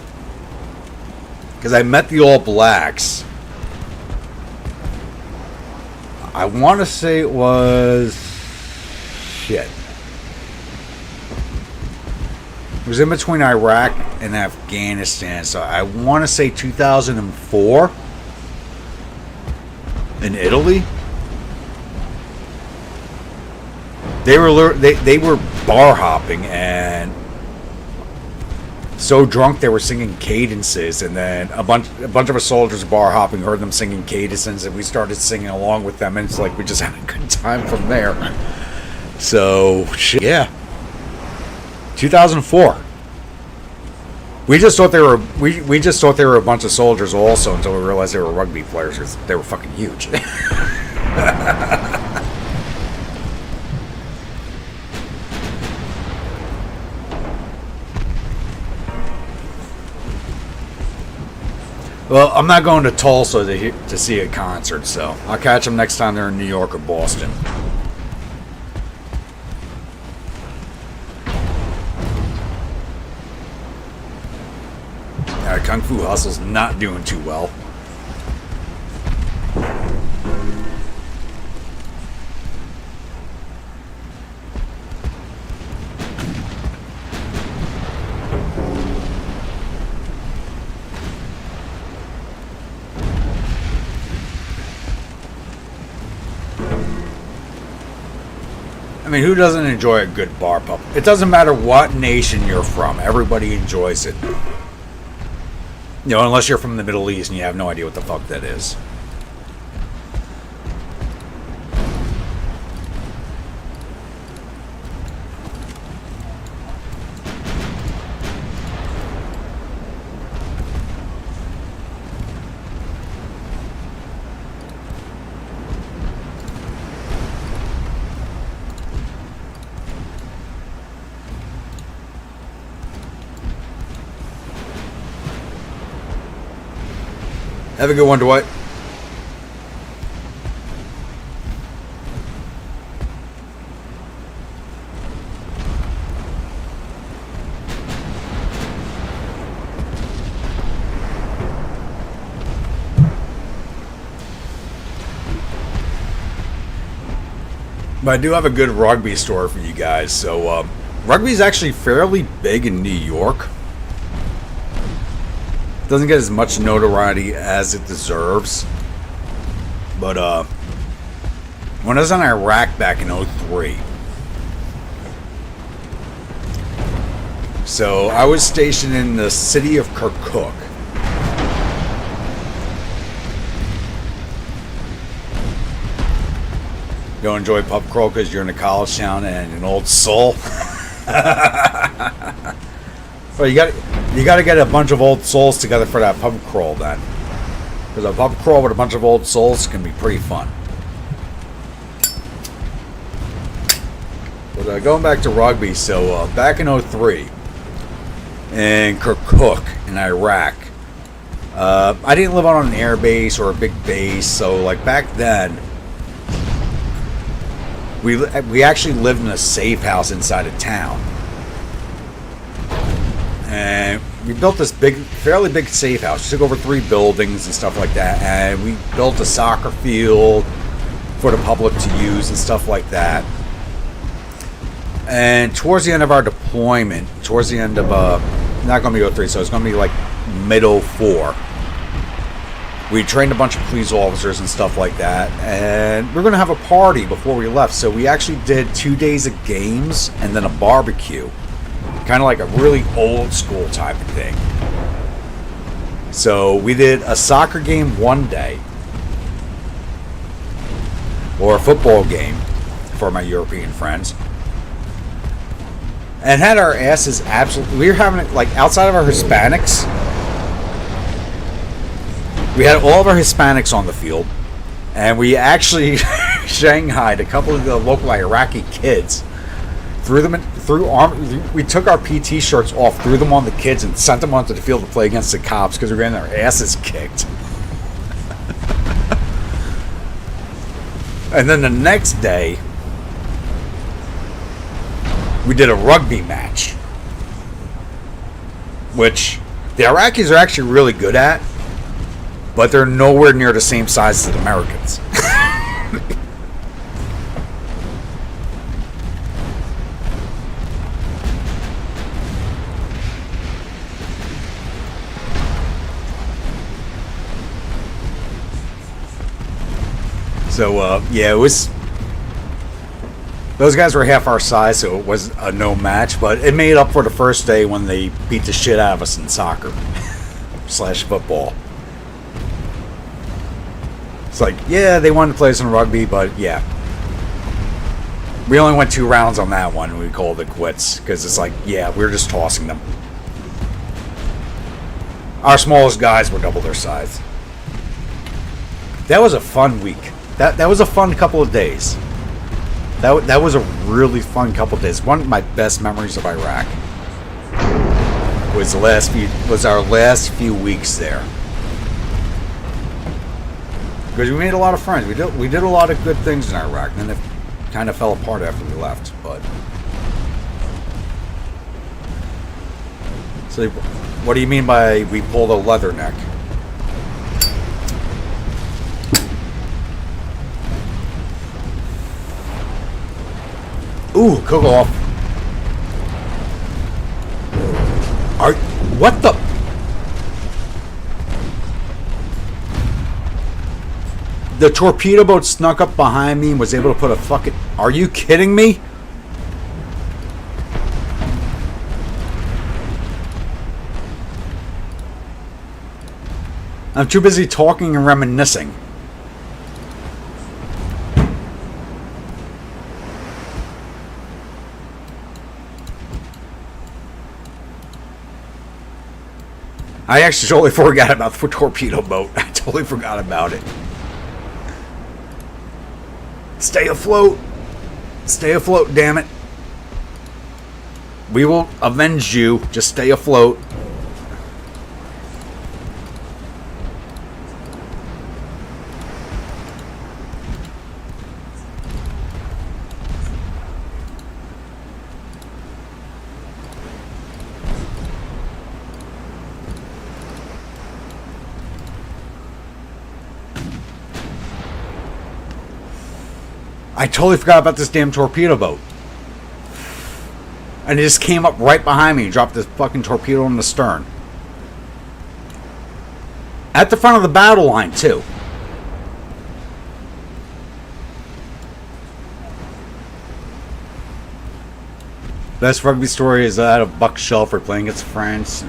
Because I met the All Blacks. I want to say it was... Shit. It was in between Iraq and Afghanistan. So I want to say 2004. In Italy. They were bar hopping and... so drunk they were singing cadences, and then a bunch of us soldiers bar hopping heard them singing cadences, and we started singing along with them, and it's like we just had a good time from there. So shit, yeah. 2004. We just thought they were a bunch of soldiers also until we realized they were rugby players because they were fucking huge. Well, I'm not going to Tulsa to see a concert, so I'll catch them next time they're in New York or Boston. Kung Fu Hustle's not doing too well. I mean, who doesn't enjoy a good bar pub? It doesn't matter what nation you're from. Everybody enjoys it. You know, unless you're from the Middle East and you have no idea what the fuck that is. Have a good one, Dwight. But I do have a good rugby story for you guys. So, rugby is actually fairly big in New York. Doesn't get as much notoriety as it deserves. But when I was in Iraq back in 03, so I was stationed in the city of Kirkuk. Go enjoy pub crawl because you're in a college town and an old soul. Well, you got You got to get a bunch of old souls together for that pub crawl then. Because a pub crawl with a bunch of old souls can be pretty fun. But going back to rugby, so back in 03 in Kirkuk in Iraq, I didn't live on an air base or a big base, so like back then, we actually lived in a safe house inside of town. And we built this fairly big safe house. We took over 3 buildings and stuff like that. And we built a soccer field for the public to use and stuff like that. And towards the end of our deployment, towards the end of, not going to be 03, so it's going to be like mid 04. We trained a bunch of police officers and stuff like that. And we were going to have a party before we left. So we actually did 2 days of games and then a barbecue. Kind of like a really old school type of thing. So we did a soccer game one day. Or a football game for my European friends. And had our asses absolutely... We were having it like outside of our Hispanics. We had all of our Hispanics on the field. And we actually shanghaied a couple of the local Iraqi kids. We took our PT shirts off, threw them on the kids, and sent them onto the field to play against the cops because we were getting our asses kicked. And then the next day, we did a rugby match, which the Iraqis are actually really good at, but they're nowhere near the same size as the Americans. So, yeah, it was... Those guys were half our size, so it was a no match, but it made up for the first day when they beat the shit out of us in soccer. / football. It's like, yeah, they wanted to play us in rugby, but yeah. We only went 2 rounds on that one, and we called it quits, because it's like, yeah, we were just tossing them. Our smallest guys were double their size. That was a fun week. That was a fun couple of days. That was a really fun couple of days. One of my best memories of Iraq was our last few weeks there. Because we made a lot of friends. We did a lot of good things in Iraq, and then it kind of fell apart after we left. But so, what do you mean by we pulled a leatherneck? Ooh, cook off. What the? The torpedo boat snuck up behind me and was able to put a fucking... Are you kidding me? I'm too busy talking and reminiscing. I actually totally forgot about the torpedo boat. I totally forgot about it. Stay afloat. Stay afloat, damn it. We will avenge you. Just stay afloat. I totally forgot about this damn torpedo boat. And it just came up right behind me and dropped this fucking torpedo in the stern. At the front of the battle line, too. Best rugby story is that of Buck Shelford playing against France.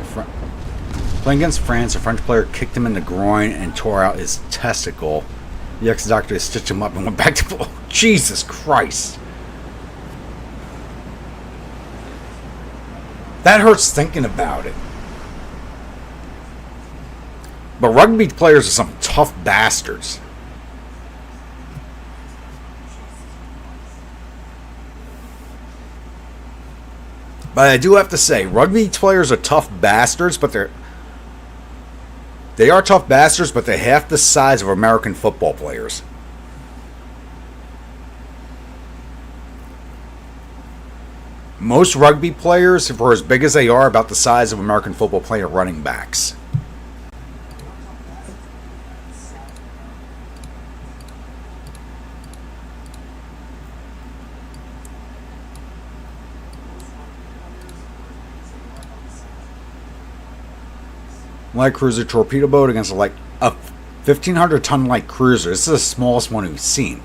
Playing against France, a French player kicked him in the groin and tore out his testicle. The ex-doctor stitched him up and went back to... Oh, Jesus Christ. That hurts thinking about it. But rugby players are some tough bastards. But I do have to say, rugby players are tough bastards, but they are tough bastards, but they're half the size of American football players. Most rugby players, for as big as they are, about the size of American football player running backs. Light cruiser torpedo boat against a 1,500-ton light cruiser. This is the smallest one we've seen.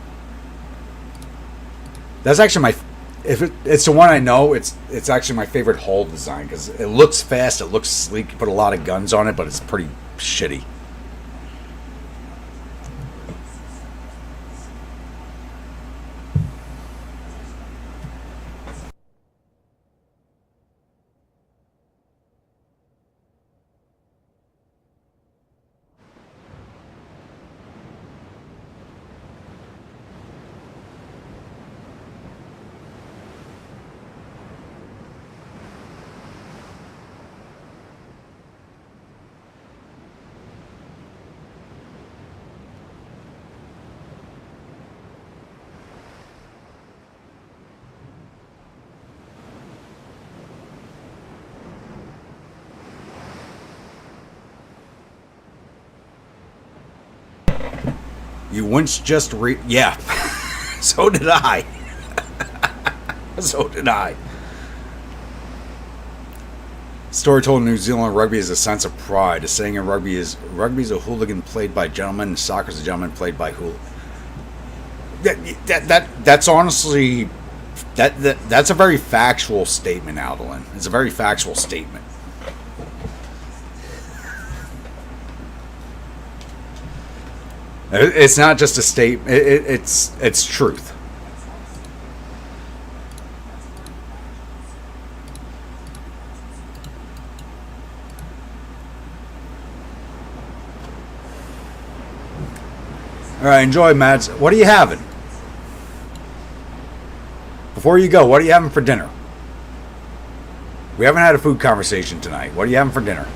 That's actually my... it's the one I know, it's actually my favorite hull design because it looks fast, it looks sleek. You put a lot of guns on it, but it's pretty shitty. You once just yeah. So did I. So did I. Story told in New Zealand, rugby is a sense of pride. The saying in rugby is a hooligan played by gentlemen, and soccer is a gentleman played by hooligan. That's honestly that's a very factual statement, Aldelan. It's a very factual statement. It's not just a statement. It's truth. All right, enjoy, Mads. What are you having? Before you go, what are you having for dinner? We haven't had a food conversation tonight. What are you having for dinner?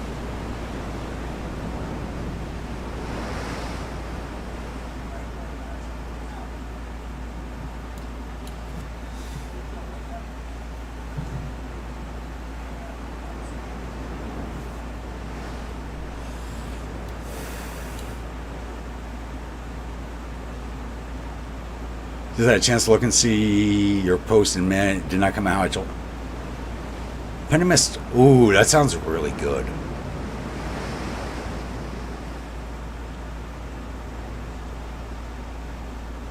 Just had a chance to look and see your post, and man, it did not come out how I told. Penny Mist. Ooh, that sounds really good.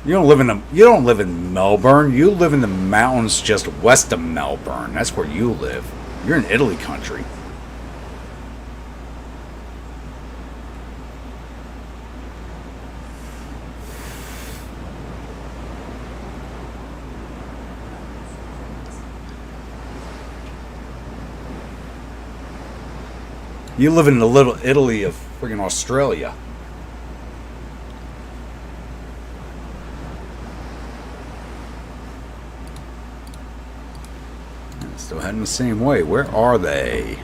You don't live in Melbourne. You live in the mountains just west of Melbourne. That's where you live. You're in Italy country. You live in the little Italy of friggin' Australia. Still heading the same way. Where are they?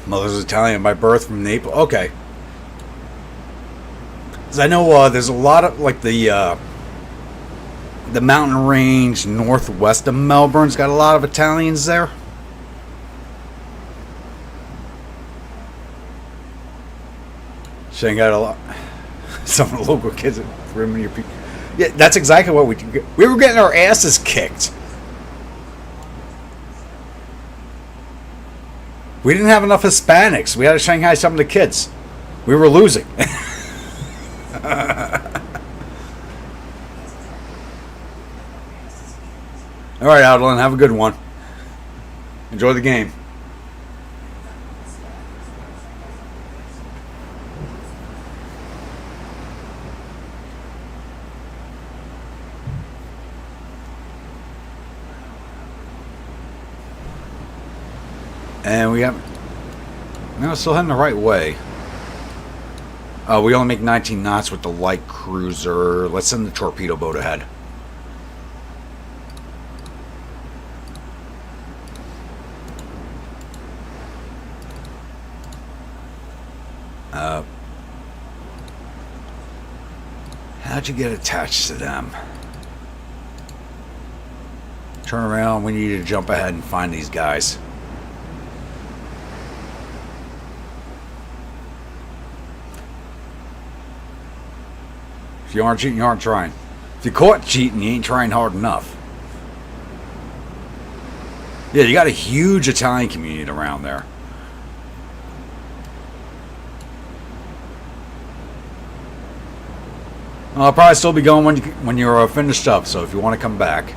Mother's Italian by birth from Naples. Okay. Because I know there's a lot of, like, the mountain range northwest of Melbourne's got a lot of Italians there. She ain't got a lot. Some of the local kids at your people. Yeah, that's exactly what we were getting our asses kicked. We didn't have enough Hispanics. We had to Shanghai some of the kids. We were losing. All right, Adeline, have a good one. Enjoy the game. And we have... No, still heading the right way. We only make 19 knots with the light cruiser. Let's send the torpedo boat ahead. How'd you get attached to them? Turn around. We need to jump ahead and find these guys. If you aren't cheating, you aren't trying. If you're caught cheating, you ain't trying hard enough. Yeah, you got a huge Italian community around there. I'll probably still be going when you're finished up, so if you want to come back.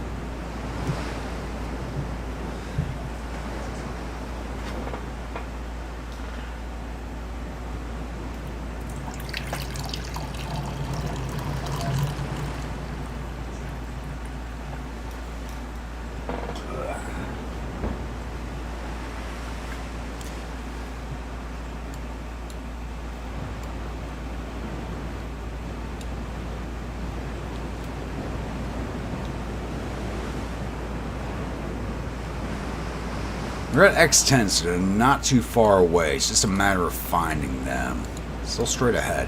We're at X10, so they're not too far away. It's just a matter of finding them. Still straight ahead.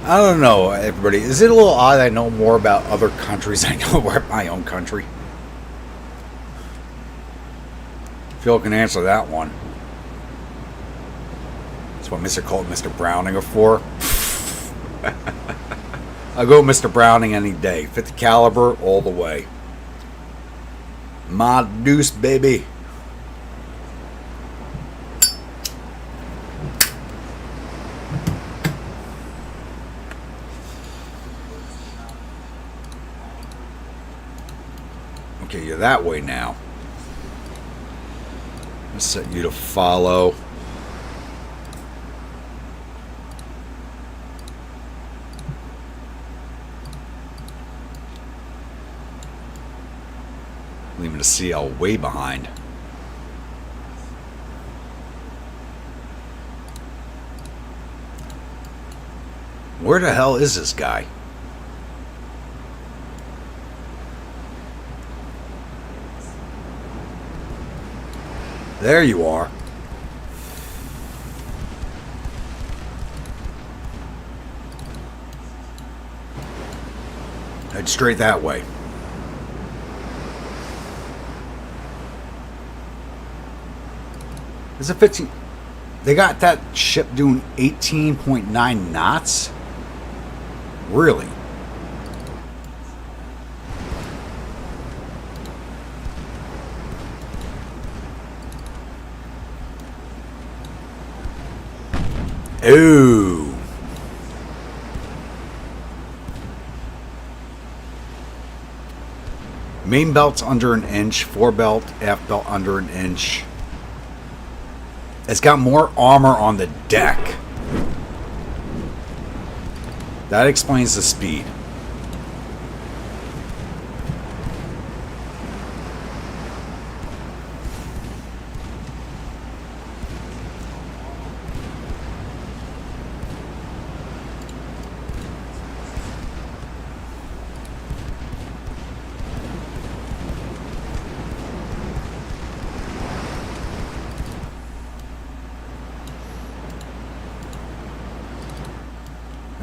I don't know, everybody. Is it a little odd I know more about other countries than I know about my own country? Phil can answer that one. That's what Mr. Colt and Mr. Browning are for. I'll go with Mr. Browning any day. 50 caliber all the way. My deuce, baby. Okay, you're that way now. Let's set you to follow. Leaving the CL way behind. Where the hell is this guy? There you are. Head straight that way. It's a 15. They got that ship doing 18.9 knots? Really? Ooh. Main belt's under an inch. Forebelt, aft belt under an inch. It's got more armor on the deck. That explains the speed.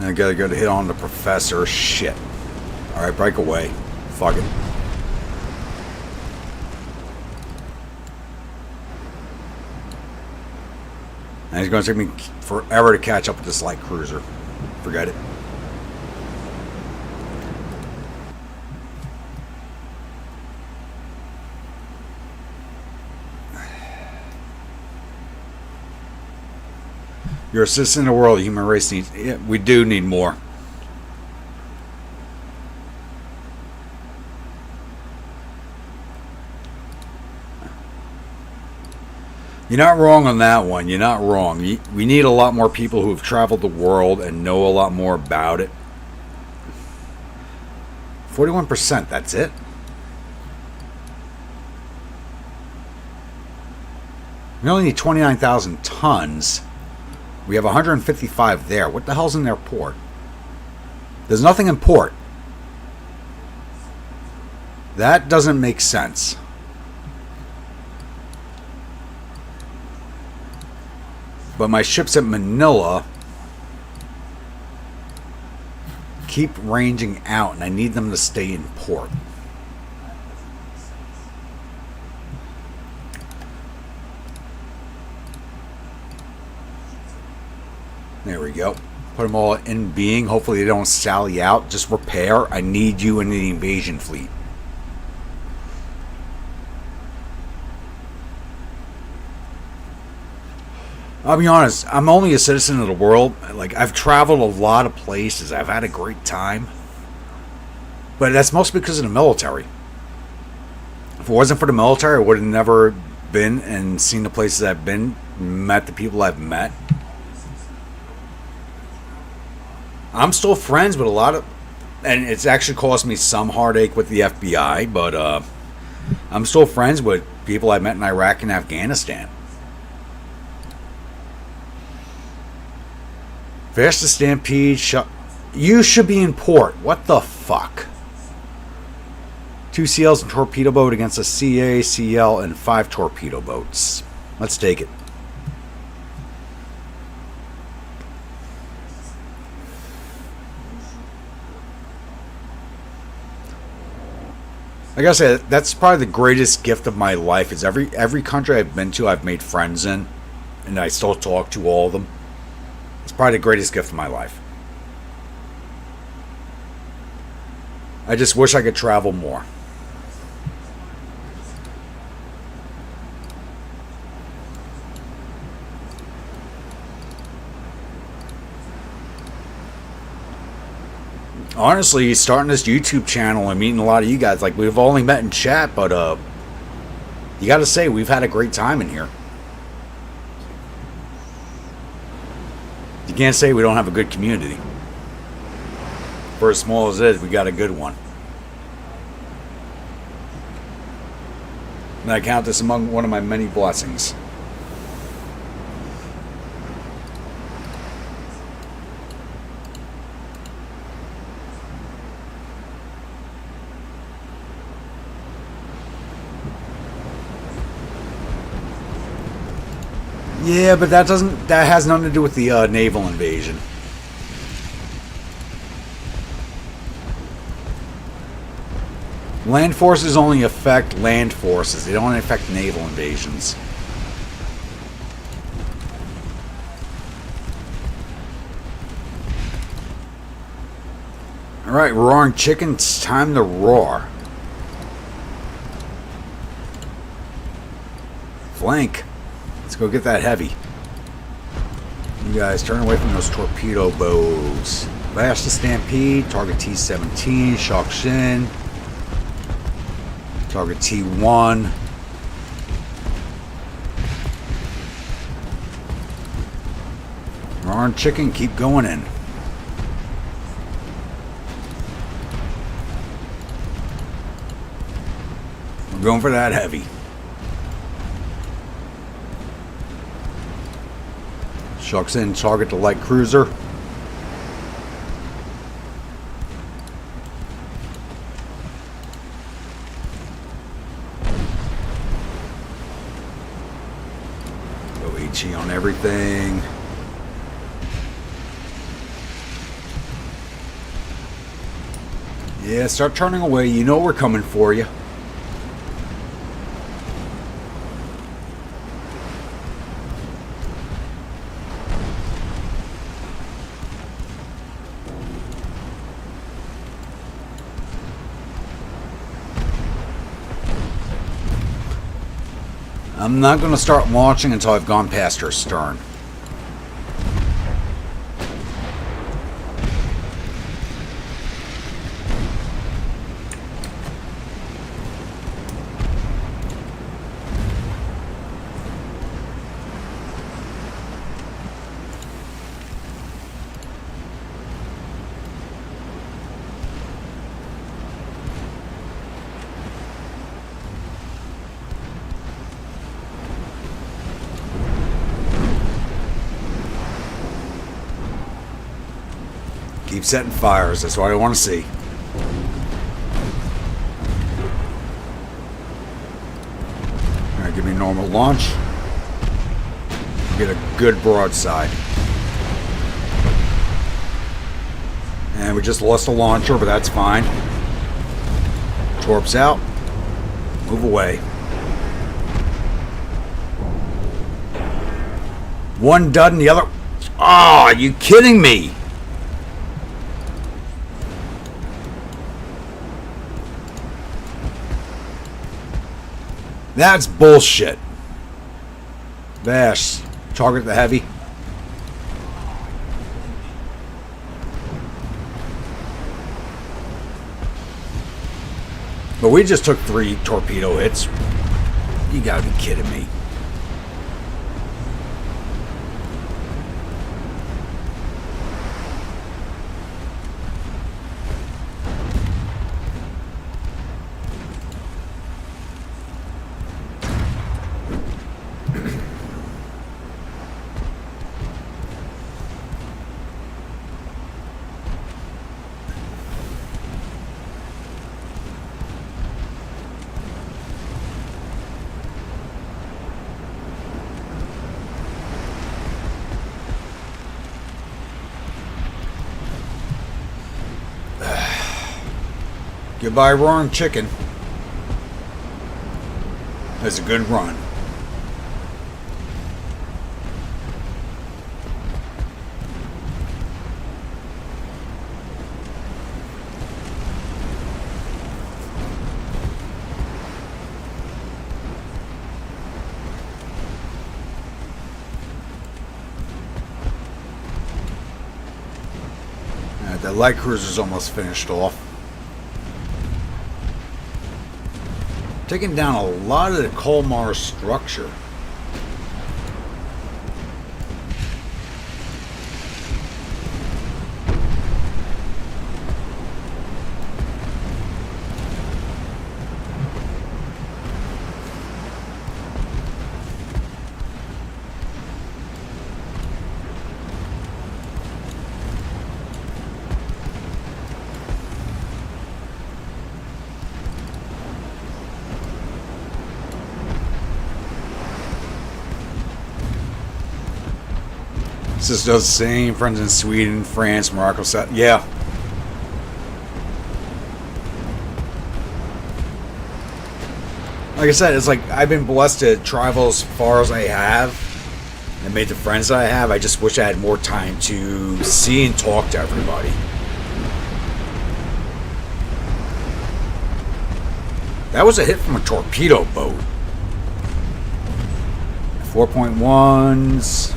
And I gotta go to hit on the professor. Shit. Alright, break away. Fuck it. And it's gonna take me forever to catch up with this light cruiser. Forget it. You're a citizen of the world. The human race needs... Yeah, we do need more. You're not wrong on that one. You're not wrong. We need a lot more people who have traveled the world and know a lot more about it. 41%, that's it? We only need 29,000 tons. We have 155 there. What the hell's in their port? There's nothing in port. That doesn't make sense. But my ships at Manila keep ranging out, and I need them to stay in port. There we go. Put them all in being. Hopefully they don't sally out. Just repair. I need you in the invasion fleet. I'll be honest, I'm only a citizen of the world. Like, I've traveled a lot of places. I've had a great time. But that's mostly because of the military. If it wasn't for the military, I would have never been and seen the places I've been, met the people I've met. I'm still friends with a lot of... And it's actually caused me some heartache with the FBI, but I'm still friends with people I met in Iraq and Afghanistan. Fastest Stampede. You should be in port. What the fuck? 2 CLs and torpedo boat against a CA, CL, and 5 torpedo boats. Let's take it. Like I said, that's probably the greatest gift of my life. Is every country I've been to, I've made friends in, and I still talk to all of them. It's probably the greatest gift of my life. I just wish I could travel more. Honestly, starting this YouTube channel and meeting a lot of you guys, like, we've only met in chat, but you gotta say, we've had a great time in here. You can't say we don't have a good community. For as small as it is, we got a good one. And I count this among one of my many blessings. Yeah, but that has nothing to do with the naval invasion. Land forces only affect land forces. They don't affect naval invasions. Alright, roaring chicken, it's time to roar. Flank. Let's go get that heavy. You guys turn away from those torpedo bows. Bash the Stampede. Target T-17. Shock Shin. Target T-1. Roaring chicken, keep going in. We're going for that heavy. Shucks in, target the light cruiser. Go HE on everything. Yeah, start turning away. You know we're coming for you. I'm not going to start launching until I've gone past her stern. Keep setting fires. That's what I want to see. Alright, give me a normal launch. Get a good broadside. And we just lost a launcher, but that's fine. Torps out. Move away. One dud and the other... Oh, are you kidding me? That's bullshit. Bash. Target the heavy. But we just took 3 torpedo hits. You gotta be kidding me. Goodbye, roaring chicken. That's a good run. The light cruiser's almost finished off. Taking down a lot of the Colmar structure. This does the same. Friends in Sweden, France, Morocco. Yeah. Like I said, it's like I've been blessed to travel as far as I have and made the friends that I have. I just wish I had more time to see and talk to everybody. That was a hit from a torpedo boat. 4.1s.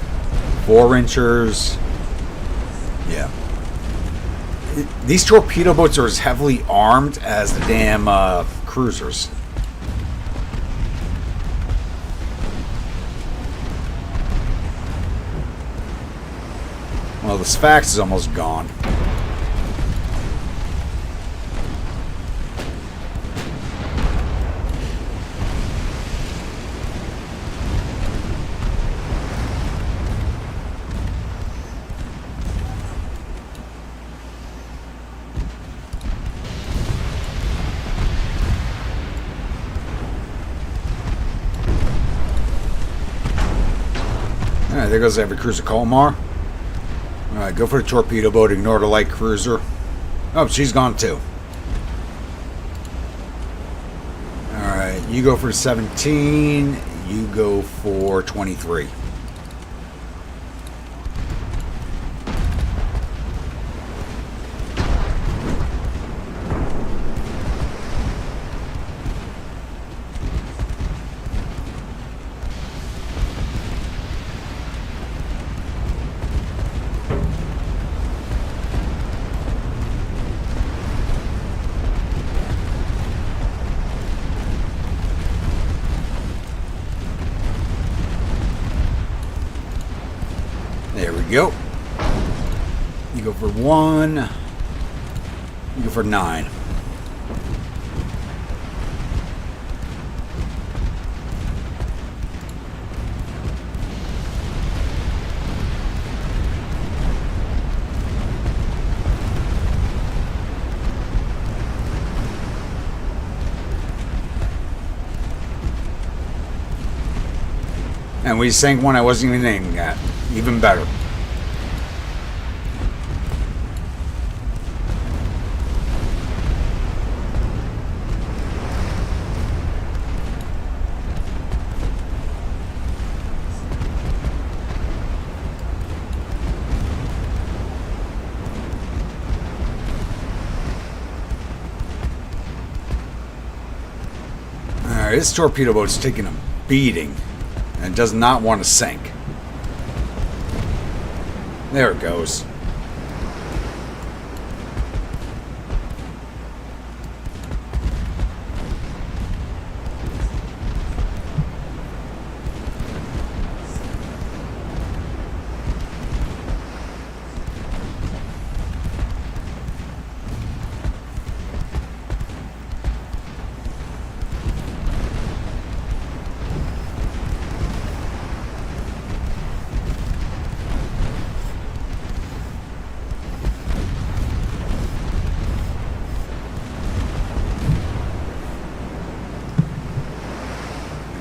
4-inchers. Yeah. These torpedo boats are as heavily armed as the damn cruisers. Well, the Sphax is almost gone. Alright, there goes every cruiser Colmar. Alright, go for the torpedo boat, ignore the light cruiser. Oh, she's gone too. You go for 17. You go for 23. There we go. You go for 1. You go for 9. And we sank one I wasn't even aiming at. Even better. Alright, this torpedo boat's taking a beating and does not want to sink. There it goes.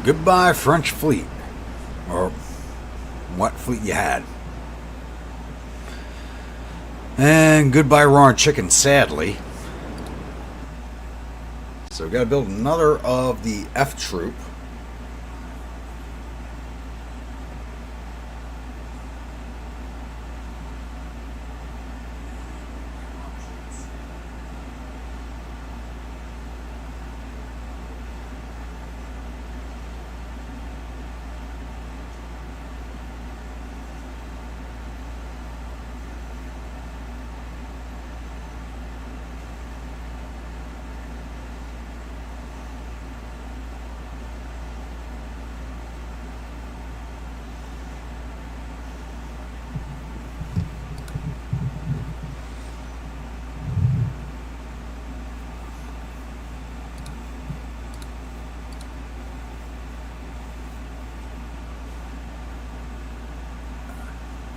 Goodbye, French fleet. Or what fleet you had. And goodbye, Roaring Chicken, sadly. So we gotta build another of the F Troop.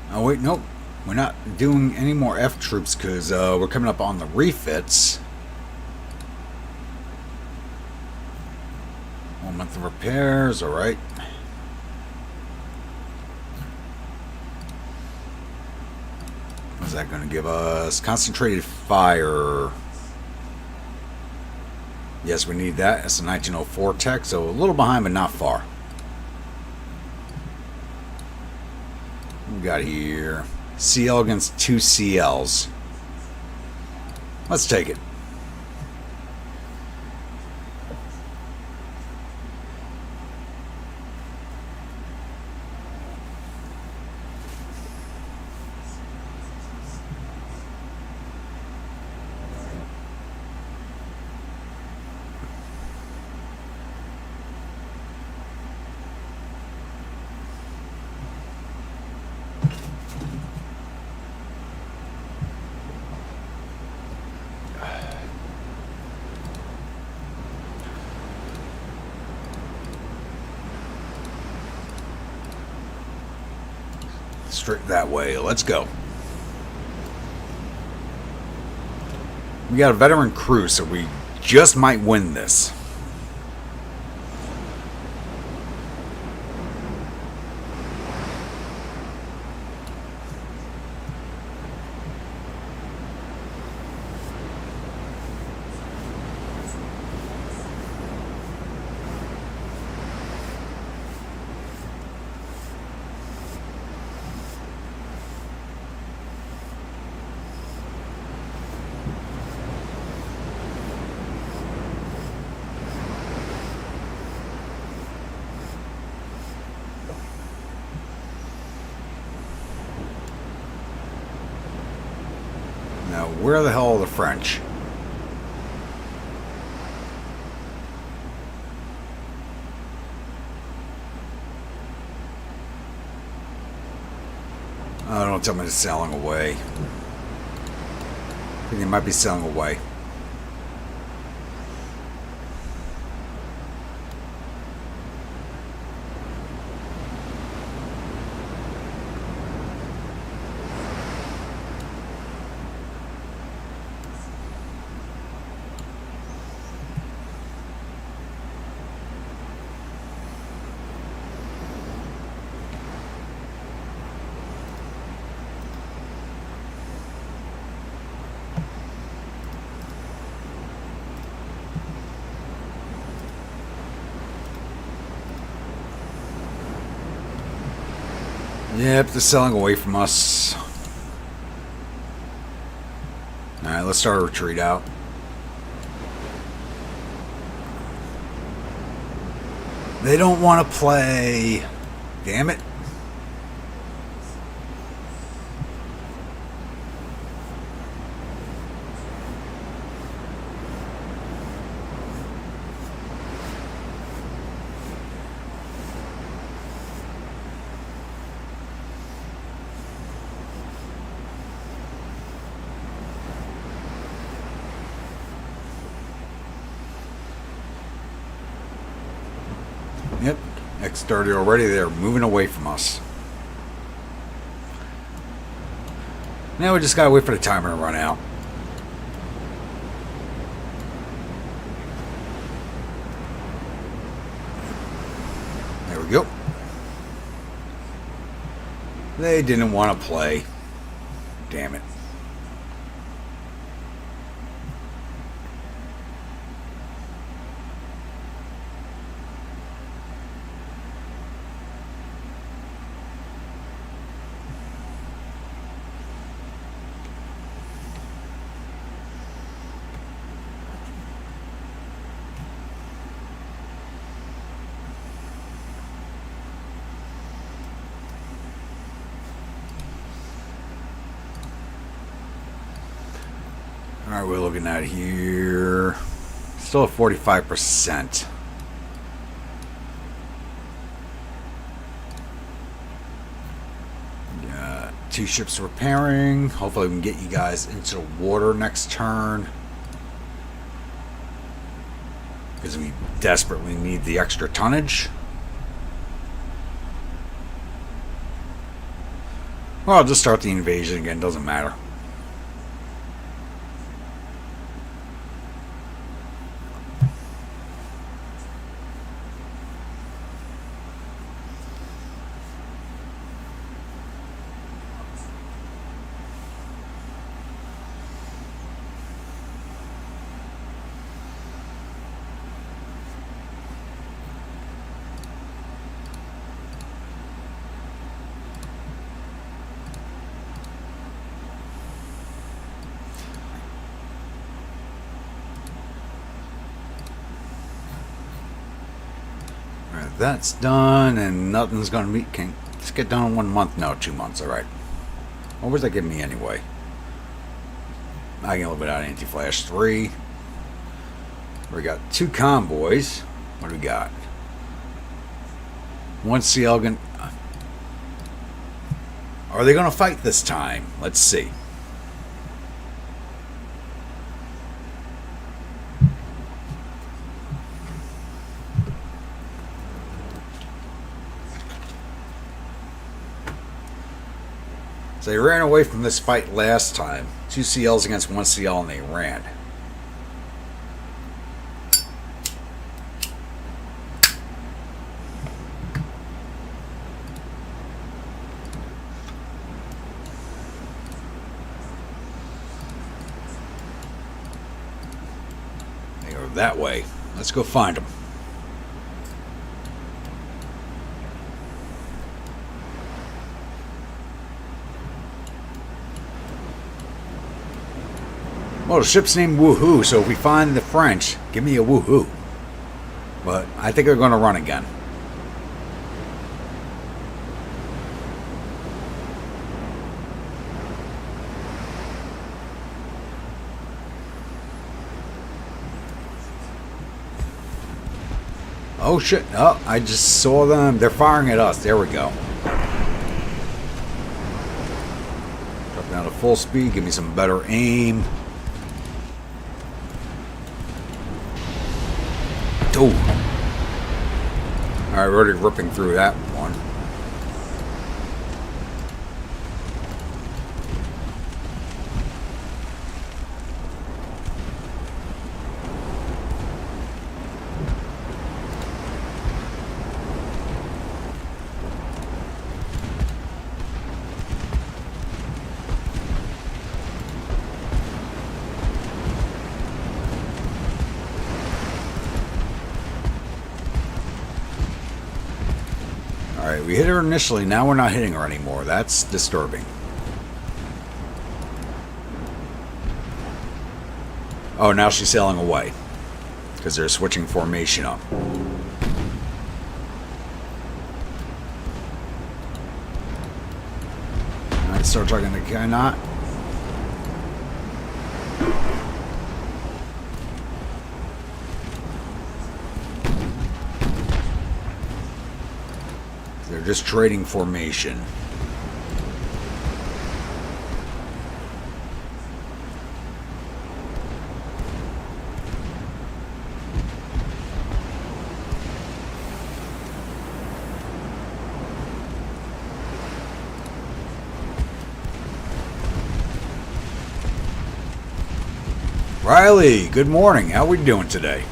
Oh wait, nope. We're not doing any more F troops because we're coming up on the refits. 1 month of repairs, alright. What's that going to give us? Concentrated fire. Yes, we need that. It's a 1904 tech, so a little behind but not far. We got here CL against 2 CLs. Let's take it. Straight that way. Let's go. We got a veteran crew, so we just might win this. Now, where the hell are the French? Oh, don't tell me they're sailing away. I think they might be sailing away. Yep, they're selling away from us. Alright, let's start a retreat out. They don't want to play. Damn it. Yep, X-30 already. They're moving away from us. Now we just gotta wait for the timer to run out. There we go. They didn't want to play. Damn it. Alright, we're looking at here. Still at 45%. Got 2 ships repairing. Hopefully we can get you guys into the water next turn. Because we desperately need the extra tonnage. Well, I'll just start the invasion again. Doesn't matter. That's done, and nothing's going to be... Can this get done in 1 month? No, 2 months. All right. What was that giving me anyway? I can live without anti-flash 3. We got 2 convoys. What do we got? 1 Sea Elgin. Are they going to fight this time? Let's see. So they ran away from this fight last time. 2 CLs against 1 CL, and they ran. They go that way. Let's go find them. Well, the ship's named Woohoo, so if we find the French, give me a woohoo. But I think they're going to run again. Oh shit. Oh, I just saw them. They're firing at us. There we go. Drop down to full speed. Give me some better aim. Oh. Alright, we're already ripping through that one. Alright, we hit her initially, now we're not hitting her anymore. That's disturbing. Oh, now she's sailing away. Because they're switching formation up. Alright, start talking to Kainat. They're just trading formation. Riley, good morning. How we doing today?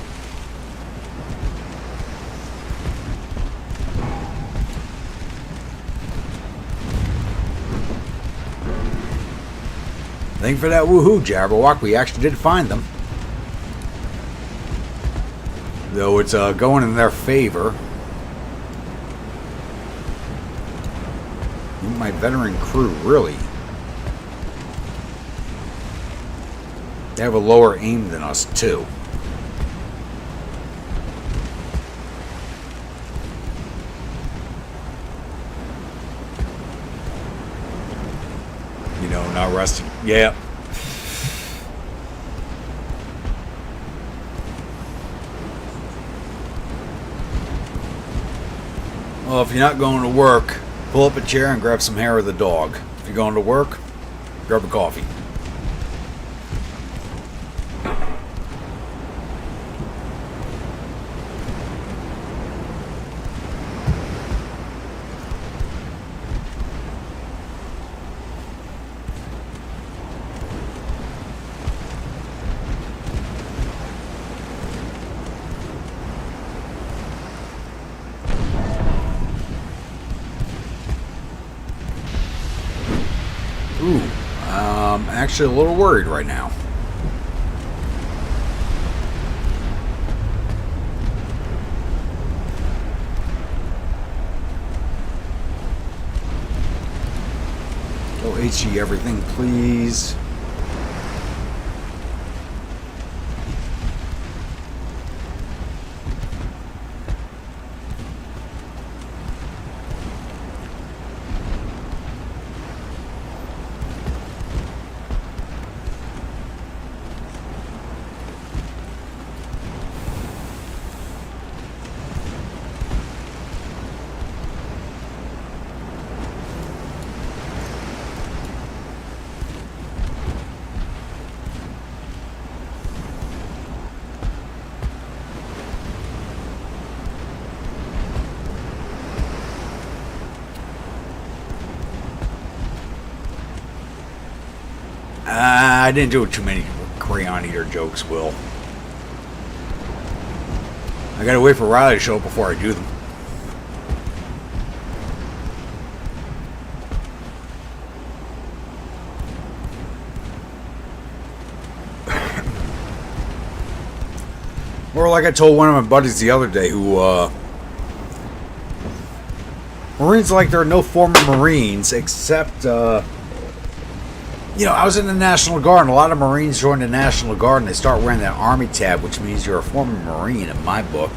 Thank you for that woohoo, Jabberwock. We actually did find them. Though it's going in their favor. My veteran crew, really. They have a lower aim than us, too. You know, not resting. Yeah. Well, if you're not going to work, pull up a chair and grab some hair of the dog. If you're going to work, grab a coffee. Ooh, I'm actually a little worried right now. Go HE everything, please. I didn't do too many crayon eater jokes, Will. I gotta wait for Riley to show up before I do them. Or like I told one of my buddies the other day who, Marines, like, there are no former Marines except, you know, I was in the National Guard, and a lot of Marines join the National Guard, and they start wearing that Army tab, which means you're a former Marine in my book.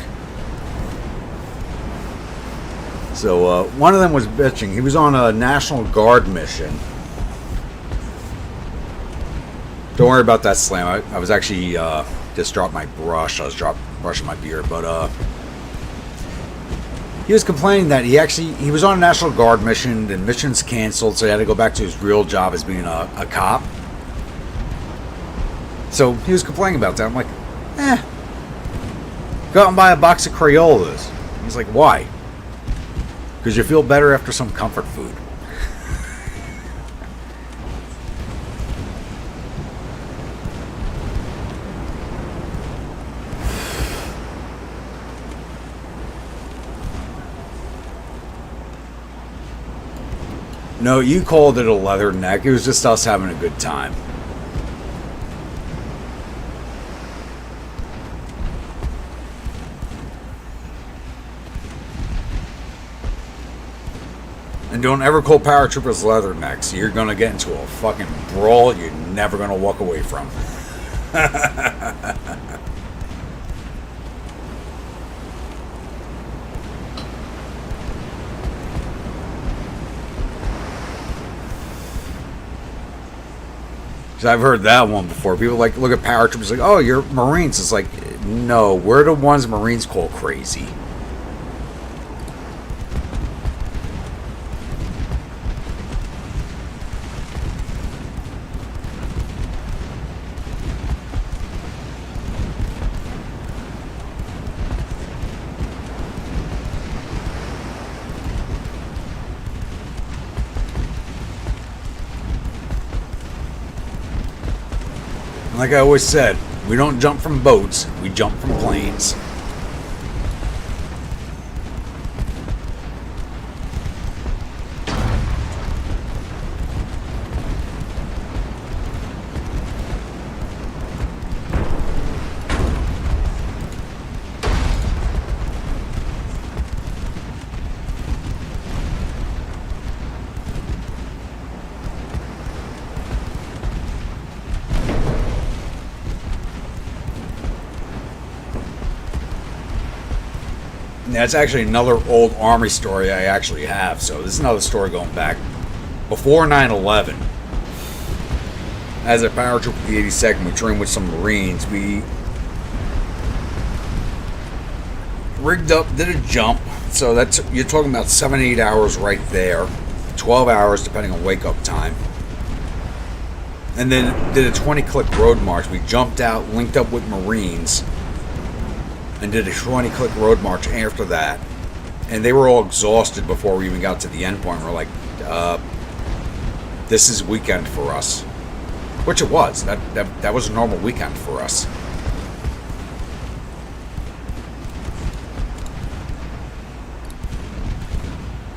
So, one of them was bitching. He was on a National Guard mission. Don't worry about that, Slam. I was actually, just dropped my brush. I was brushing my beard, but, He was complaining that he was on a National Guard mission, the mission's canceled, so he had to go back to his real job as being a cop. So he was complaining about that. I'm like, go out and buy a box of Crayolas. He's like, why? Because you feel better after some comfort food. No, you called it a leather neck. It was just us having a good time. And don't ever call paratroopers leather necks. You're going to get into a fucking brawl you're never going to walk away from. I've heard that one before. People like look at paratroopers like, oh, you're Marines. It's like, no, we're the ones Marines call crazy. Like I always said, we don't jump from boats, we jump from planes. That's actually another old Army story I actually have. So this is another story going back before 9/11. As a paratrooper of the 82nd, we trained with some Marines. We rigged up, did a jump. So that's, you're talking about 7-8 hours right there. 12 hours depending on wake up time. And then did a 20-click road march. We jumped out, linked up with Marines, and did a 20-click road march after that. And they were all exhausted before we even got to the end point. We're like, this is weekend for us. Which it was. That was a normal weekend for us.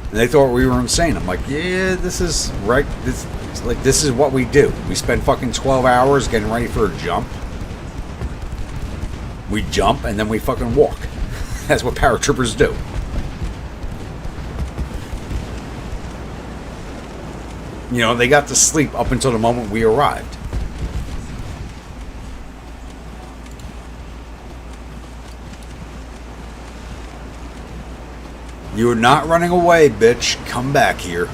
And they thought we were insane. I'm like, yeah, this is right. This is what we do. We spend fucking 12 hours getting ready for a jump. We jump and then we fucking walk. That's what paratroopers do. You know, they got to sleep up until the moment we arrived. You're not running away, bitch. Come back here.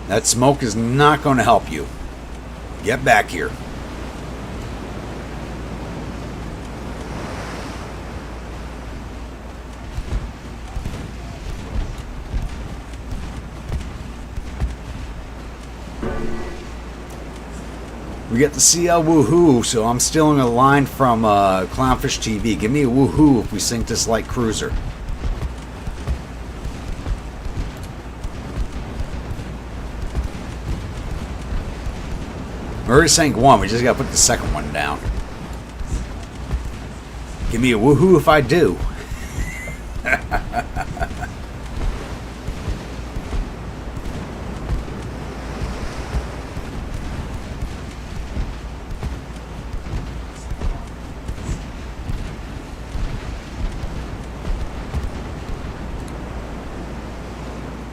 That smoke is not going to help you. Get back here. We get the CL woohoo, so I'm stealing a line from Clownfish TV. Give me a woohoo if we sink this light cruiser. We already sank one, we just gotta put the second one down. Give me a woohoo if I do.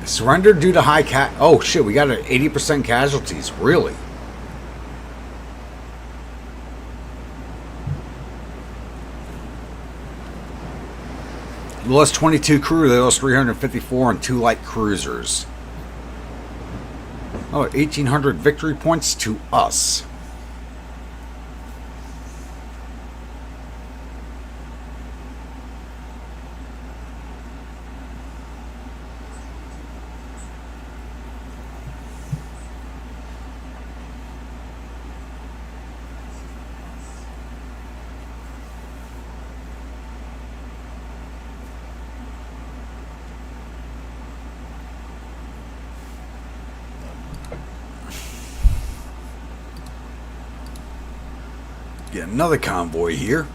Surrender due to high oh shit, we got an 80% casualties. Really? We lost 22 crew, they lost 354 and 2 light cruisers. Oh, 1,800 victory points to us. Get another convoy here.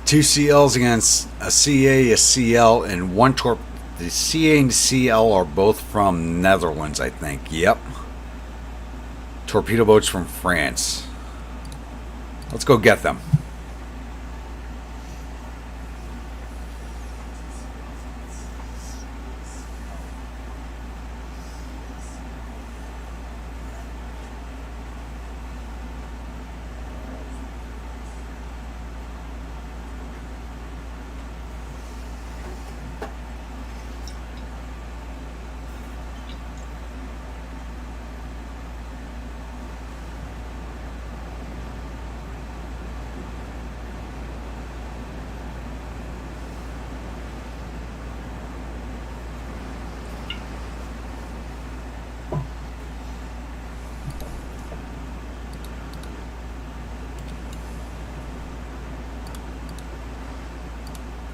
2 CLs against a CA, a CL, and one torp. The CA and CL are both from Netherlands, I think. Yep. Torpedo boats from France. Let's go get them.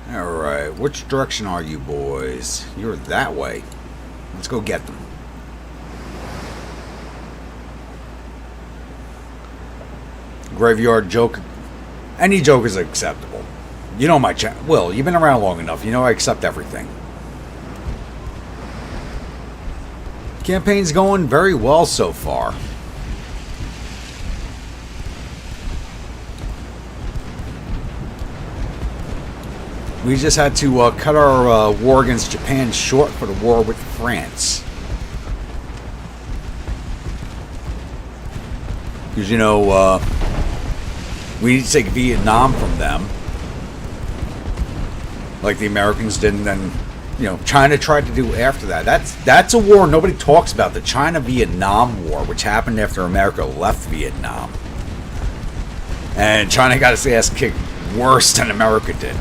Alright, which direction are you boys? You're that way. Let's go get them. Graveyard joke. Any joke is acceptable. You know my channel. Will, you've been around long enough. You know I accept everything. Campaign's going very well so far. We just had to cut our war against Japan short for the war with France. Because, you know, we need to take Vietnam from them. Like the Americans did, and then, you know, China tried to do after that. That's a war nobody talks about. The China-Vietnam War, which happened after America left Vietnam. And China got its ass kicked worse than America did.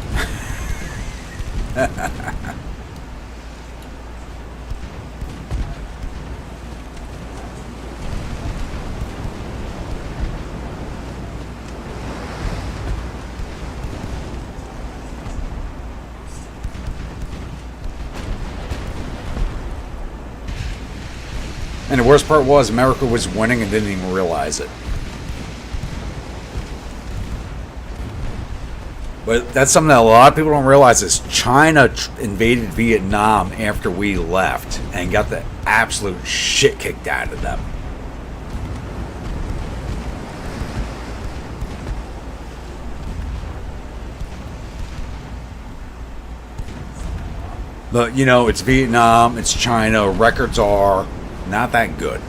And the worst part was America was winning and didn't even realize it. But that's something that a lot of people don't realize is China invaded Vietnam after we left and got the absolute shit kicked out of them. But, you know, it's Vietnam, it's China, records are not that good.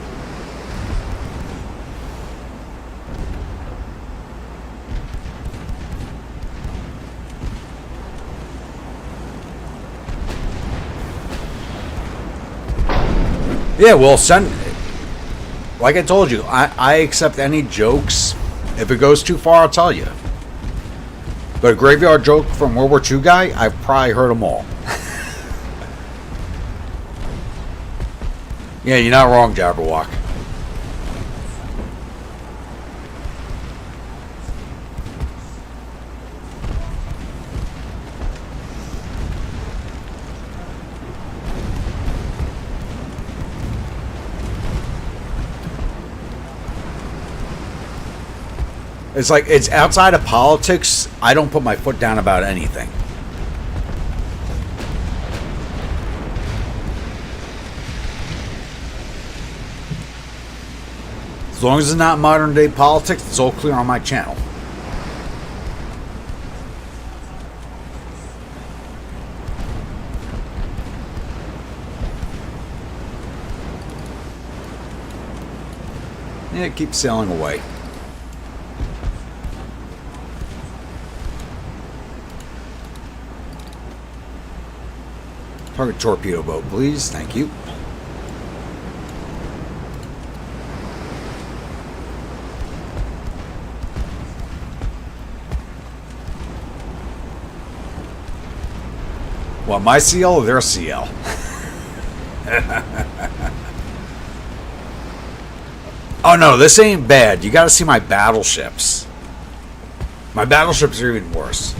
Yeah, well, send. Like I told you, I accept any jokes. If it goes too far, I'll tell you. But a graveyard joke from World War II guy, I've probably heard them all. Yeah, you're not wrong, Jabberwock. It's like, it's outside of politics. I don't put my foot down about anything. As long as it's not modern day politics, it's all clear on my channel. Yeah, keep sailing away. Target torpedo boat, please. Thank you. What, my CL or their CL? Oh no, this ain't bad. You gotta see my battleships. My battleships are even worse.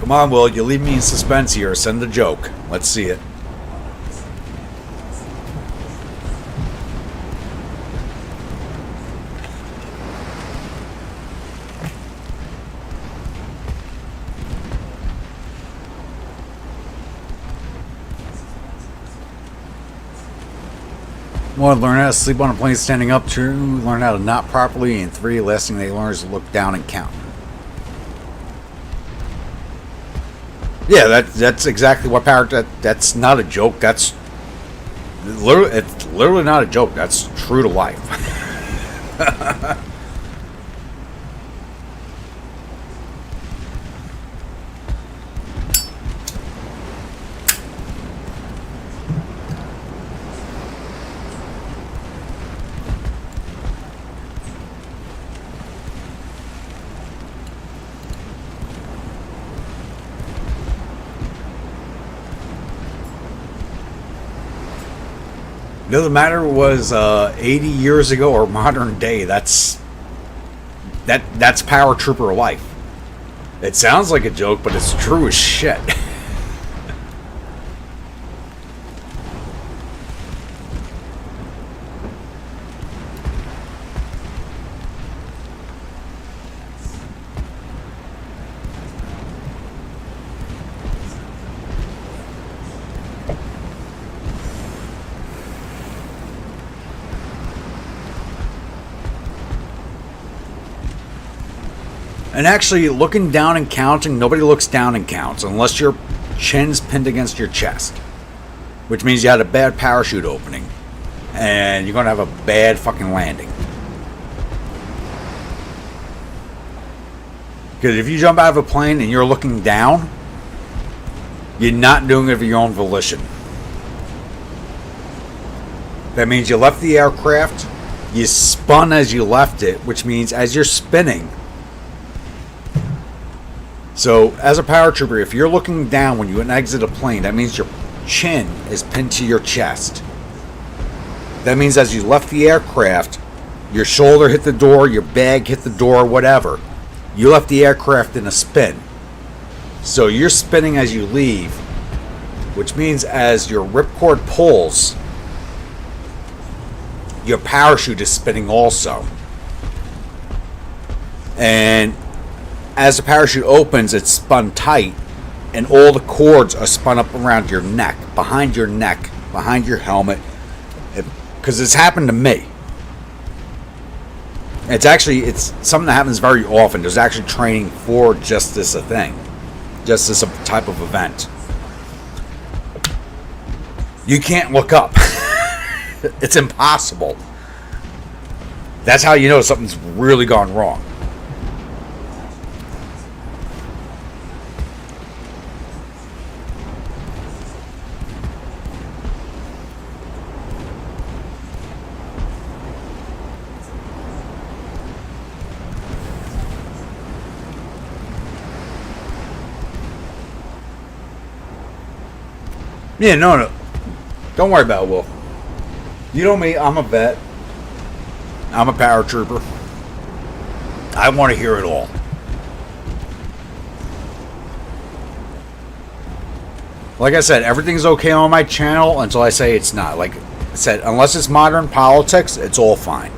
Come on, Will. You leave me in suspense here. Send a joke. Let's see it. One, learn how to sleep on a plane standing up. 2, learn how to knot properly. And 3, last thing they learn is to look down and count. Yeah, that's exactly what power. That's not a joke. It's literally not a joke. That's true to life. It doesn't matter it was 80 years ago or modern day. That's power trooper life. It sounds like a joke, but it's true as shit. And actually, looking down and counting, nobody looks down and counts unless your chin's pinned against your chest. Which means you had a bad parachute opening. And you're going to have a bad fucking landing. Because if you jump out of a plane and you're looking down, you're not doing it of your own volition. That means you left the aircraft, you spun as you left it, which means as you're spinning. So, as a paratrooper, if you're looking down when you exit a plane, that means your chin is pinned to your chest. That means as you left the aircraft, your shoulder hit the door, your bag hit the door, whatever. You left the aircraft in a spin. So you're spinning as you leave, which means as your ripcord pulls, your parachute is spinning also. And as the parachute opens, it's spun tight, and all the cords are spun up around your neck, behind your helmet, because it's happened to me. It's something that happens very often. There's actually training for just this type of event. You can't look up. It's impossible. That's how you know something's really gone wrong. Yeah, no. Don't worry about it, Will. You know me, I'm a vet. I'm a paratrooper. I want to hear it all. Like I said, everything's okay on my channel until I say it's not. Like I said, unless it's modern politics, it's all fine.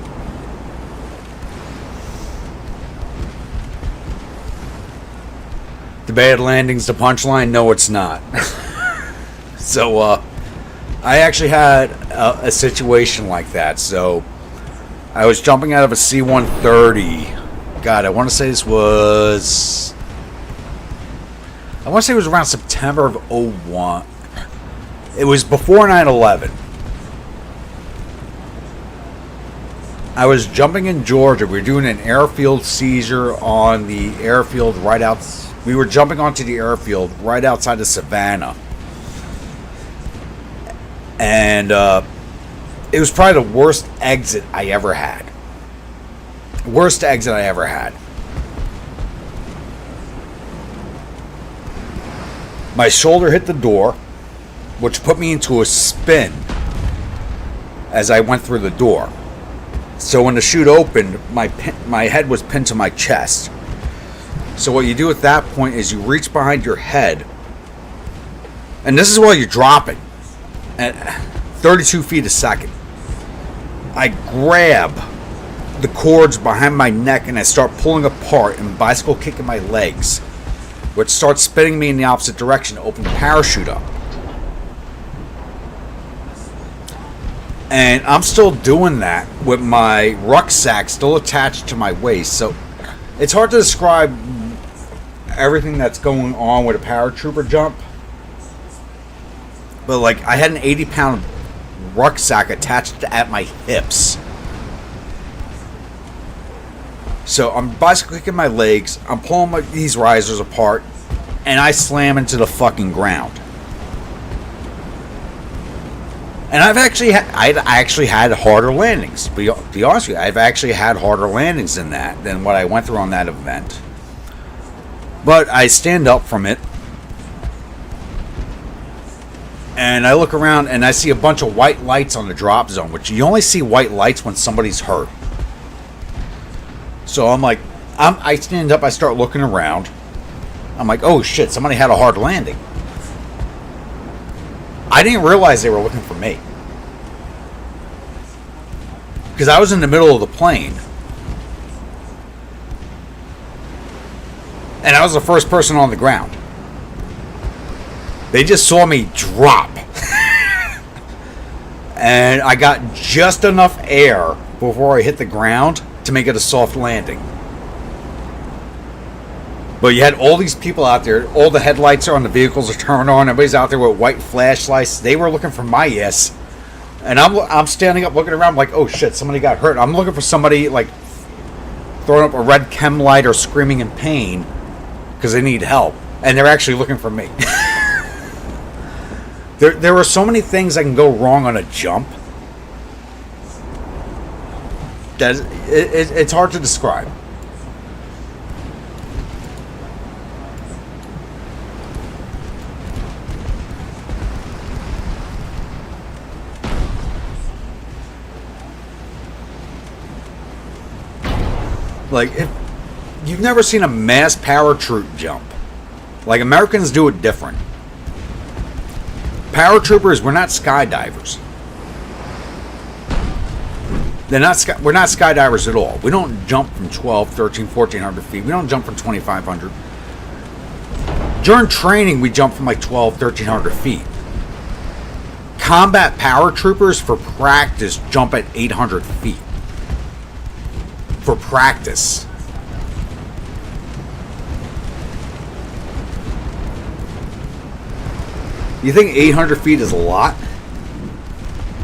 The bad landing's the punchline? No, it's not. So, I actually had a situation like that. So, I was jumping out of a C-130. God, I want to say this was... I want to say it was around September of 01. It was before 9/11. I was jumping in Georgia. We were doing an airfield seizure on the airfield right out... We were jumping onto the airfield right outside of Savannah. And it was probably the worst exit I ever had. Worst exit I ever had. My shoulder hit the door, which put me into a spin as I went through the door. So when the chute opened, my head was pinned to my chest. So what you do at that point is you reach behind your head, and this is while you're dropping at 32 feet a second. I grab the cords behind my neck and I start pulling apart and bicycle kicking my legs, which starts spinning me in the opposite direction to open the parachute up. And I'm still doing that with my rucksack still attached to my waist. So it's hard to describe everything that's going on with a paratrooper jump. But like, I had an 80-pound rucksack attached at my hips. So I'm bicycle kicking my legs, I'm pulling these risers apart, and I slam into the fucking ground. And I actually had harder landings. To be honest with you, I've actually had harder landings than what I went through on that event. But I stand up from it, and I look around and I see a bunch of white lights on the drop zone, which you only see white lights when somebody's hurt. So I'm like, I stand up, I start looking around. I'm like, oh shit, somebody had a hard landing. I didn't realize they were looking for me, because I was in the middle of the plane. And I was the first person on the ground. They just saw me drop. And I got just enough air before I hit the ground to make it a soft landing. But you had all these people out there. All the headlights are on, the vehicles are turned on. Everybody's out there with white flashlights. They were looking for my ass. And I'm standing up looking around like, oh shit, somebody got hurt. I'm looking for somebody like throwing up a red chem light or screaming in pain because they need help. And they're actually looking for me. There are so many things that can go wrong on a jump that it's hard to describe. Like, if you've never seen a mass parachute jump, like, Americans do it different. Paratroopers, we're not skydivers. We're not skydivers at all. We don't jump from 12, 13, 1400 feet. We don't jump from 2500. During training, we jump from like 12, 1300 feet. Combat paratroopers for practice jump at 800 feet. For practice. You think 800 feet is a lot?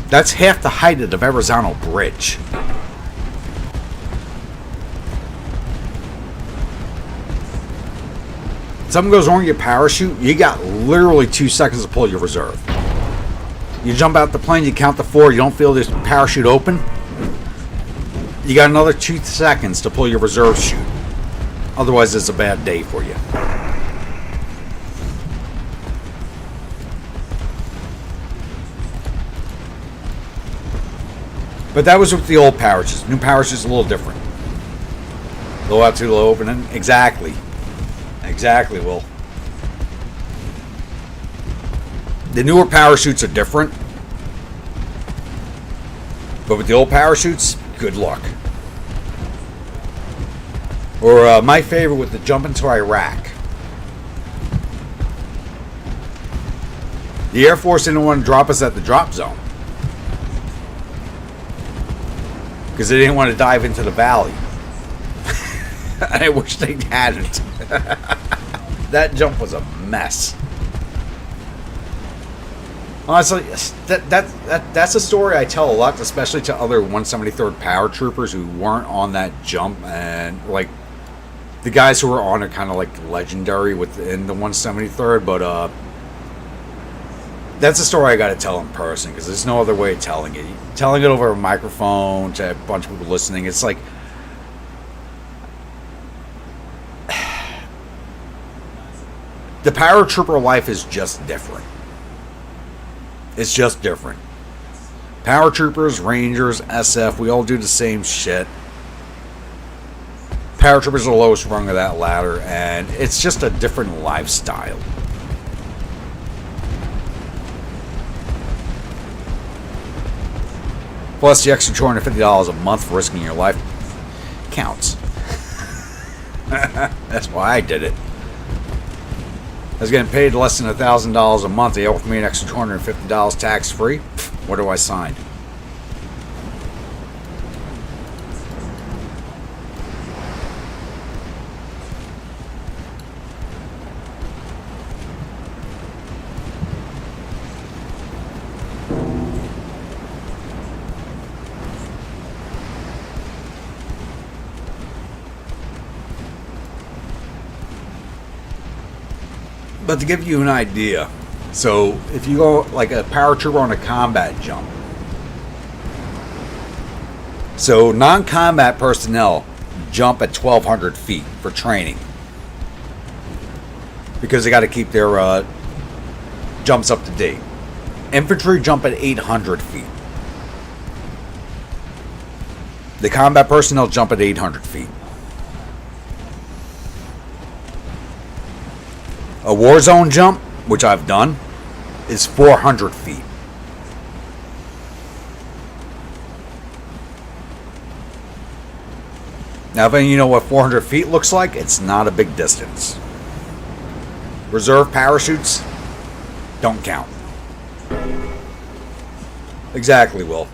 That's half the height of the Verrazano Bridge. Something goes wrong with your parachute, you got literally 2 seconds to pull your reserve. You jump out the plane, you count to 4, you don't feel this parachute open, you got another 2 seconds to pull your reserve chute. Otherwise, it's a bad day for you. But that was with the old parachutes. New parachutes are a little different. Low altitude, low opening. Exactly. Exactly, Will. The newer parachutes are different. But with the old parachutes, good luck. Or my favorite with the jump into Iraq. The Air Force didn't want to drop us at the drop zone, because they didn't want to dive into the valley. I wish they hadn't. That jump was a mess. Honestly, that's a story I tell a lot, especially to other 173rd paratroopers who weren't on that jump, and like the guys who were on are kind of like legendary within the 173rd, but that's a story I got to tell in person, because there's no other way of telling it. Telling it over a microphone to a bunch of people listening, it's like the paratrooper life is just different. It's just different. Paratroopers, Rangers, SF, we all do the same shit. Paratroopers are the lowest rung of that ladder, and it's just a different lifestyle. Plus, the extra $250 a month for risking your life counts. That's why I did it. I was getting paid less than $1,000 a month. They offered me an extra $250 tax-free. What do I sign? But to give you an idea, so if you go like a paratrooper on a combat jump, so non-combat personnel jump at 1,200 feet for training because they got to keep their jumps up to date. Infantry jump at 800 feet. The combat personnel jump at 800 feet. A war zone jump, which I've done, is 400 feet. Now, if any of you know what 400 feet looks like, it's not a big distance. Reserve parachutes don't count. Exactly, Will.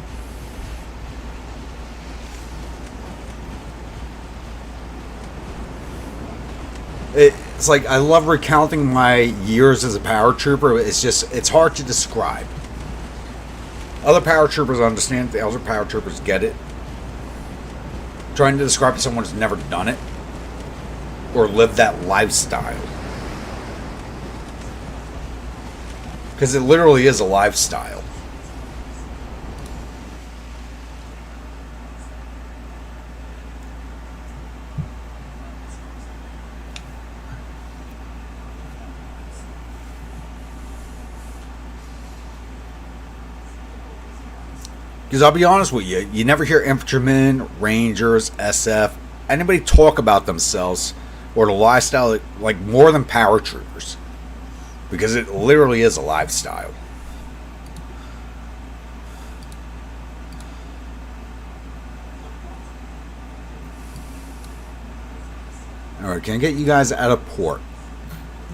It's like I love recounting my years as a paratrooper. It's hard to describe. Other paratroopers understand it. The other paratroopers get it. Trying to describe to someone who's never done it or lived that lifestyle. Because it literally is a lifestyle. Because I'll be honest with you, you never hear infantrymen, rangers, SF, anybody talk about themselves or the lifestyle like more than paratroopers. Because it literally is a lifestyle. Alright, can I get you guys out of port?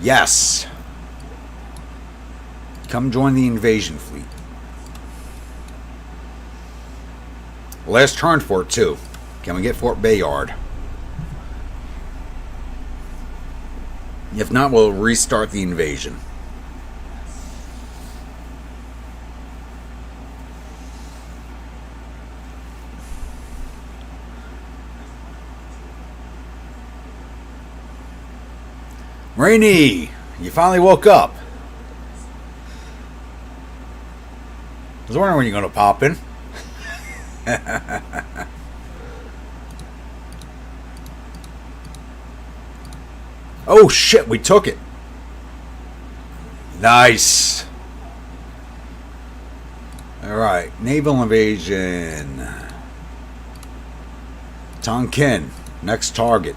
Yes. Come join the invasion fleet. Last turn for it, too. Can we get Fort Bayard? If not, we'll restart the invasion. Rainy, you finally woke up. I was wondering when you're going to pop in. Oh shit, we took it. Nice. Alright, naval invasion. Tonkin, next target.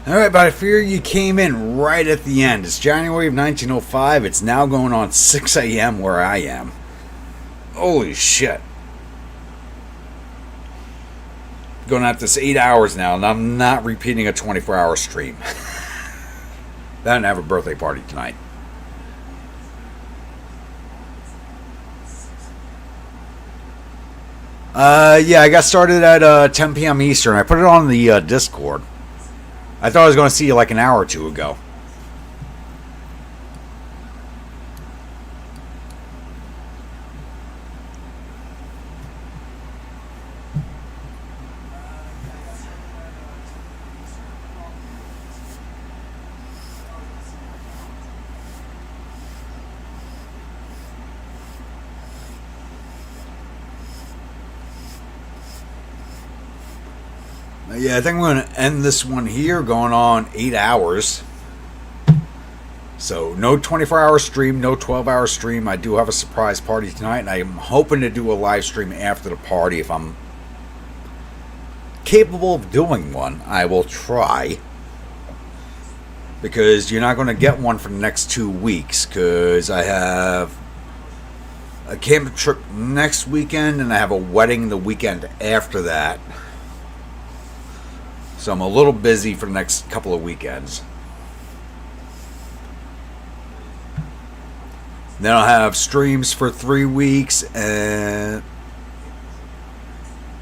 Alright, but I fear you came in right at the end. It's January of 1905. It's now going on 6 a.m. where I am. Holy shit. Going at this 8 hours now, and I'm not repeating a 24-hour stream. I didn't have a birthday party tonight. Yeah, I got started at 10 p.m. Eastern. I put it on the Discord. I thought I was going to see you like an hour or two ago. Yeah, I think I'm going to end this one here, going on 8 hours. So, no 24-hour stream, no 12-hour stream. I do have a surprise party tonight, and I'm hoping to do a live stream after the party. If I'm capable of doing one, I will try. Because you're not going to get one for the next 2 weeks. Because I have a camping trip next weekend, and I have a wedding the weekend after that. So I'm a little busy for the next couple of weekends. Then I'll have streams for 3 weeks, and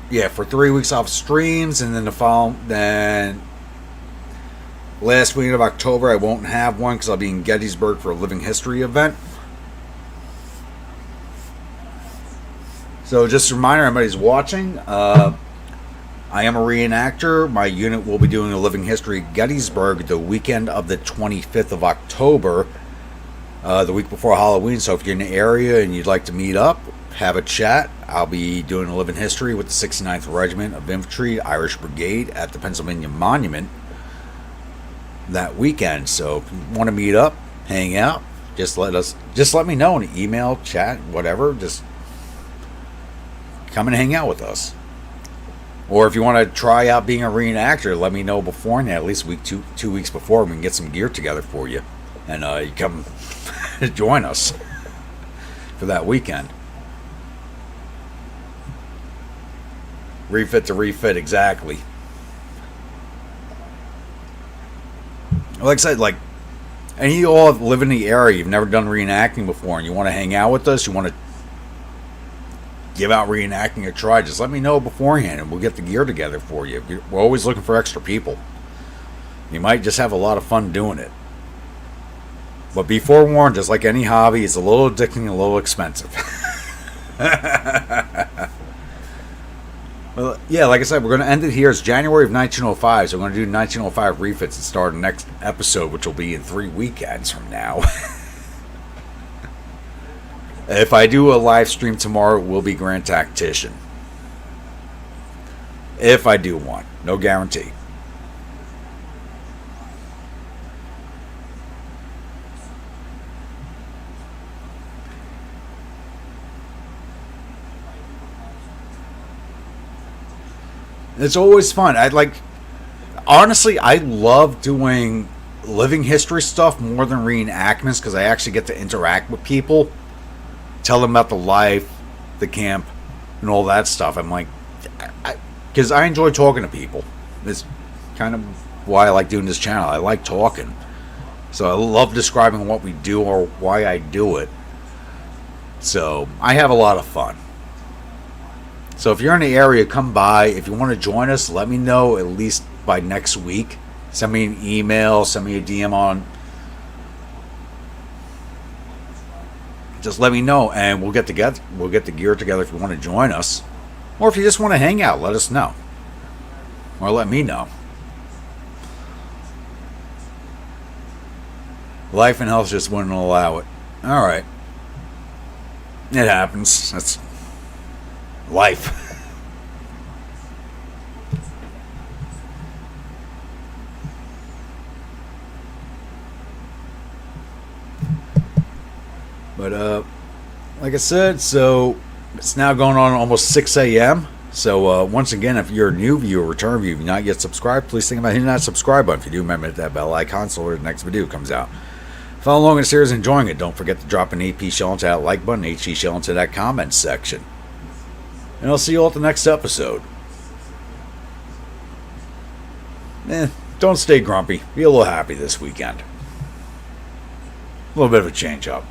yeah, for 3 weeks I'll have streams, and then then last week of October I won't have one because I'll be in Gettysburg for a Living History event. So just a reminder, everybody's watching. I am a reenactor. My unit will be doing a Living History Gettysburg the weekend of the 25th of October. The week before Halloween. So if you're in the area and you'd like to meet up, have a chat, I'll be doing a Living History with the 69th Regiment of Infantry, Irish Brigade at the Pennsylvania Monument that weekend. So if you want to meet up, hang out, just let me know in an email, chat, whatever. Just come and hang out with us. Or if you want to try out being a reenactor, let me know beforehand, at least two weeks before, and we can get some gear together for you. And you come join us for that weekend. Refit to refit, exactly. Like I said, and you all live in the area, you've never done reenacting before, and you want to hang out with us, you want to give out reenacting a try, just let me know beforehand, and we'll get the gear together for you. We're always looking for extra people. You might just have a lot of fun doing it. But be forewarned, just like any hobby, it's a little addicting and a little expensive. Well, yeah, like I said, we're going to end it here. It's January of 1905, so we're going to do 1905 refits and start the next episode, which will be in 3 weekends from now. If I do a live stream tomorrow, it will be Grand Tactician. If I do one. No guarantee. It's always fun. Honestly, I love doing living history stuff more than reenactments because I actually get to interact with people, tell them about the life, the camp, and all that stuff. I'm like, because I enjoy talking to people. It's kind of why I like doing this channel. I like talking. So I love describing what we do or why I do it. So I have a lot of fun. So if you're in the area, come by. If you want to join us, let me know at least by next week. Send me an email, send me a DM on. Just let me know, and we'll get together. We'll get the gear together if you want to join us, or if you just want to hang out, let us know, or let me know. Life and health just wouldn't allow it. All right, it happens. That's life. But like I said, so it's now going on almost 6 a.m. So once again, if you're a new viewer, return viewer, if you're not yet subscribed, please think about hitting that subscribe button. If you do, remember to hit that bell icon so the next video comes out. Follow along in the series, enjoying it. Don't forget to drop an AP shell into that like button, HG shell into that comment section. And I'll see you all at the next episode. Don't stay grumpy. Be a little happy this weekend. A little bit of a change up.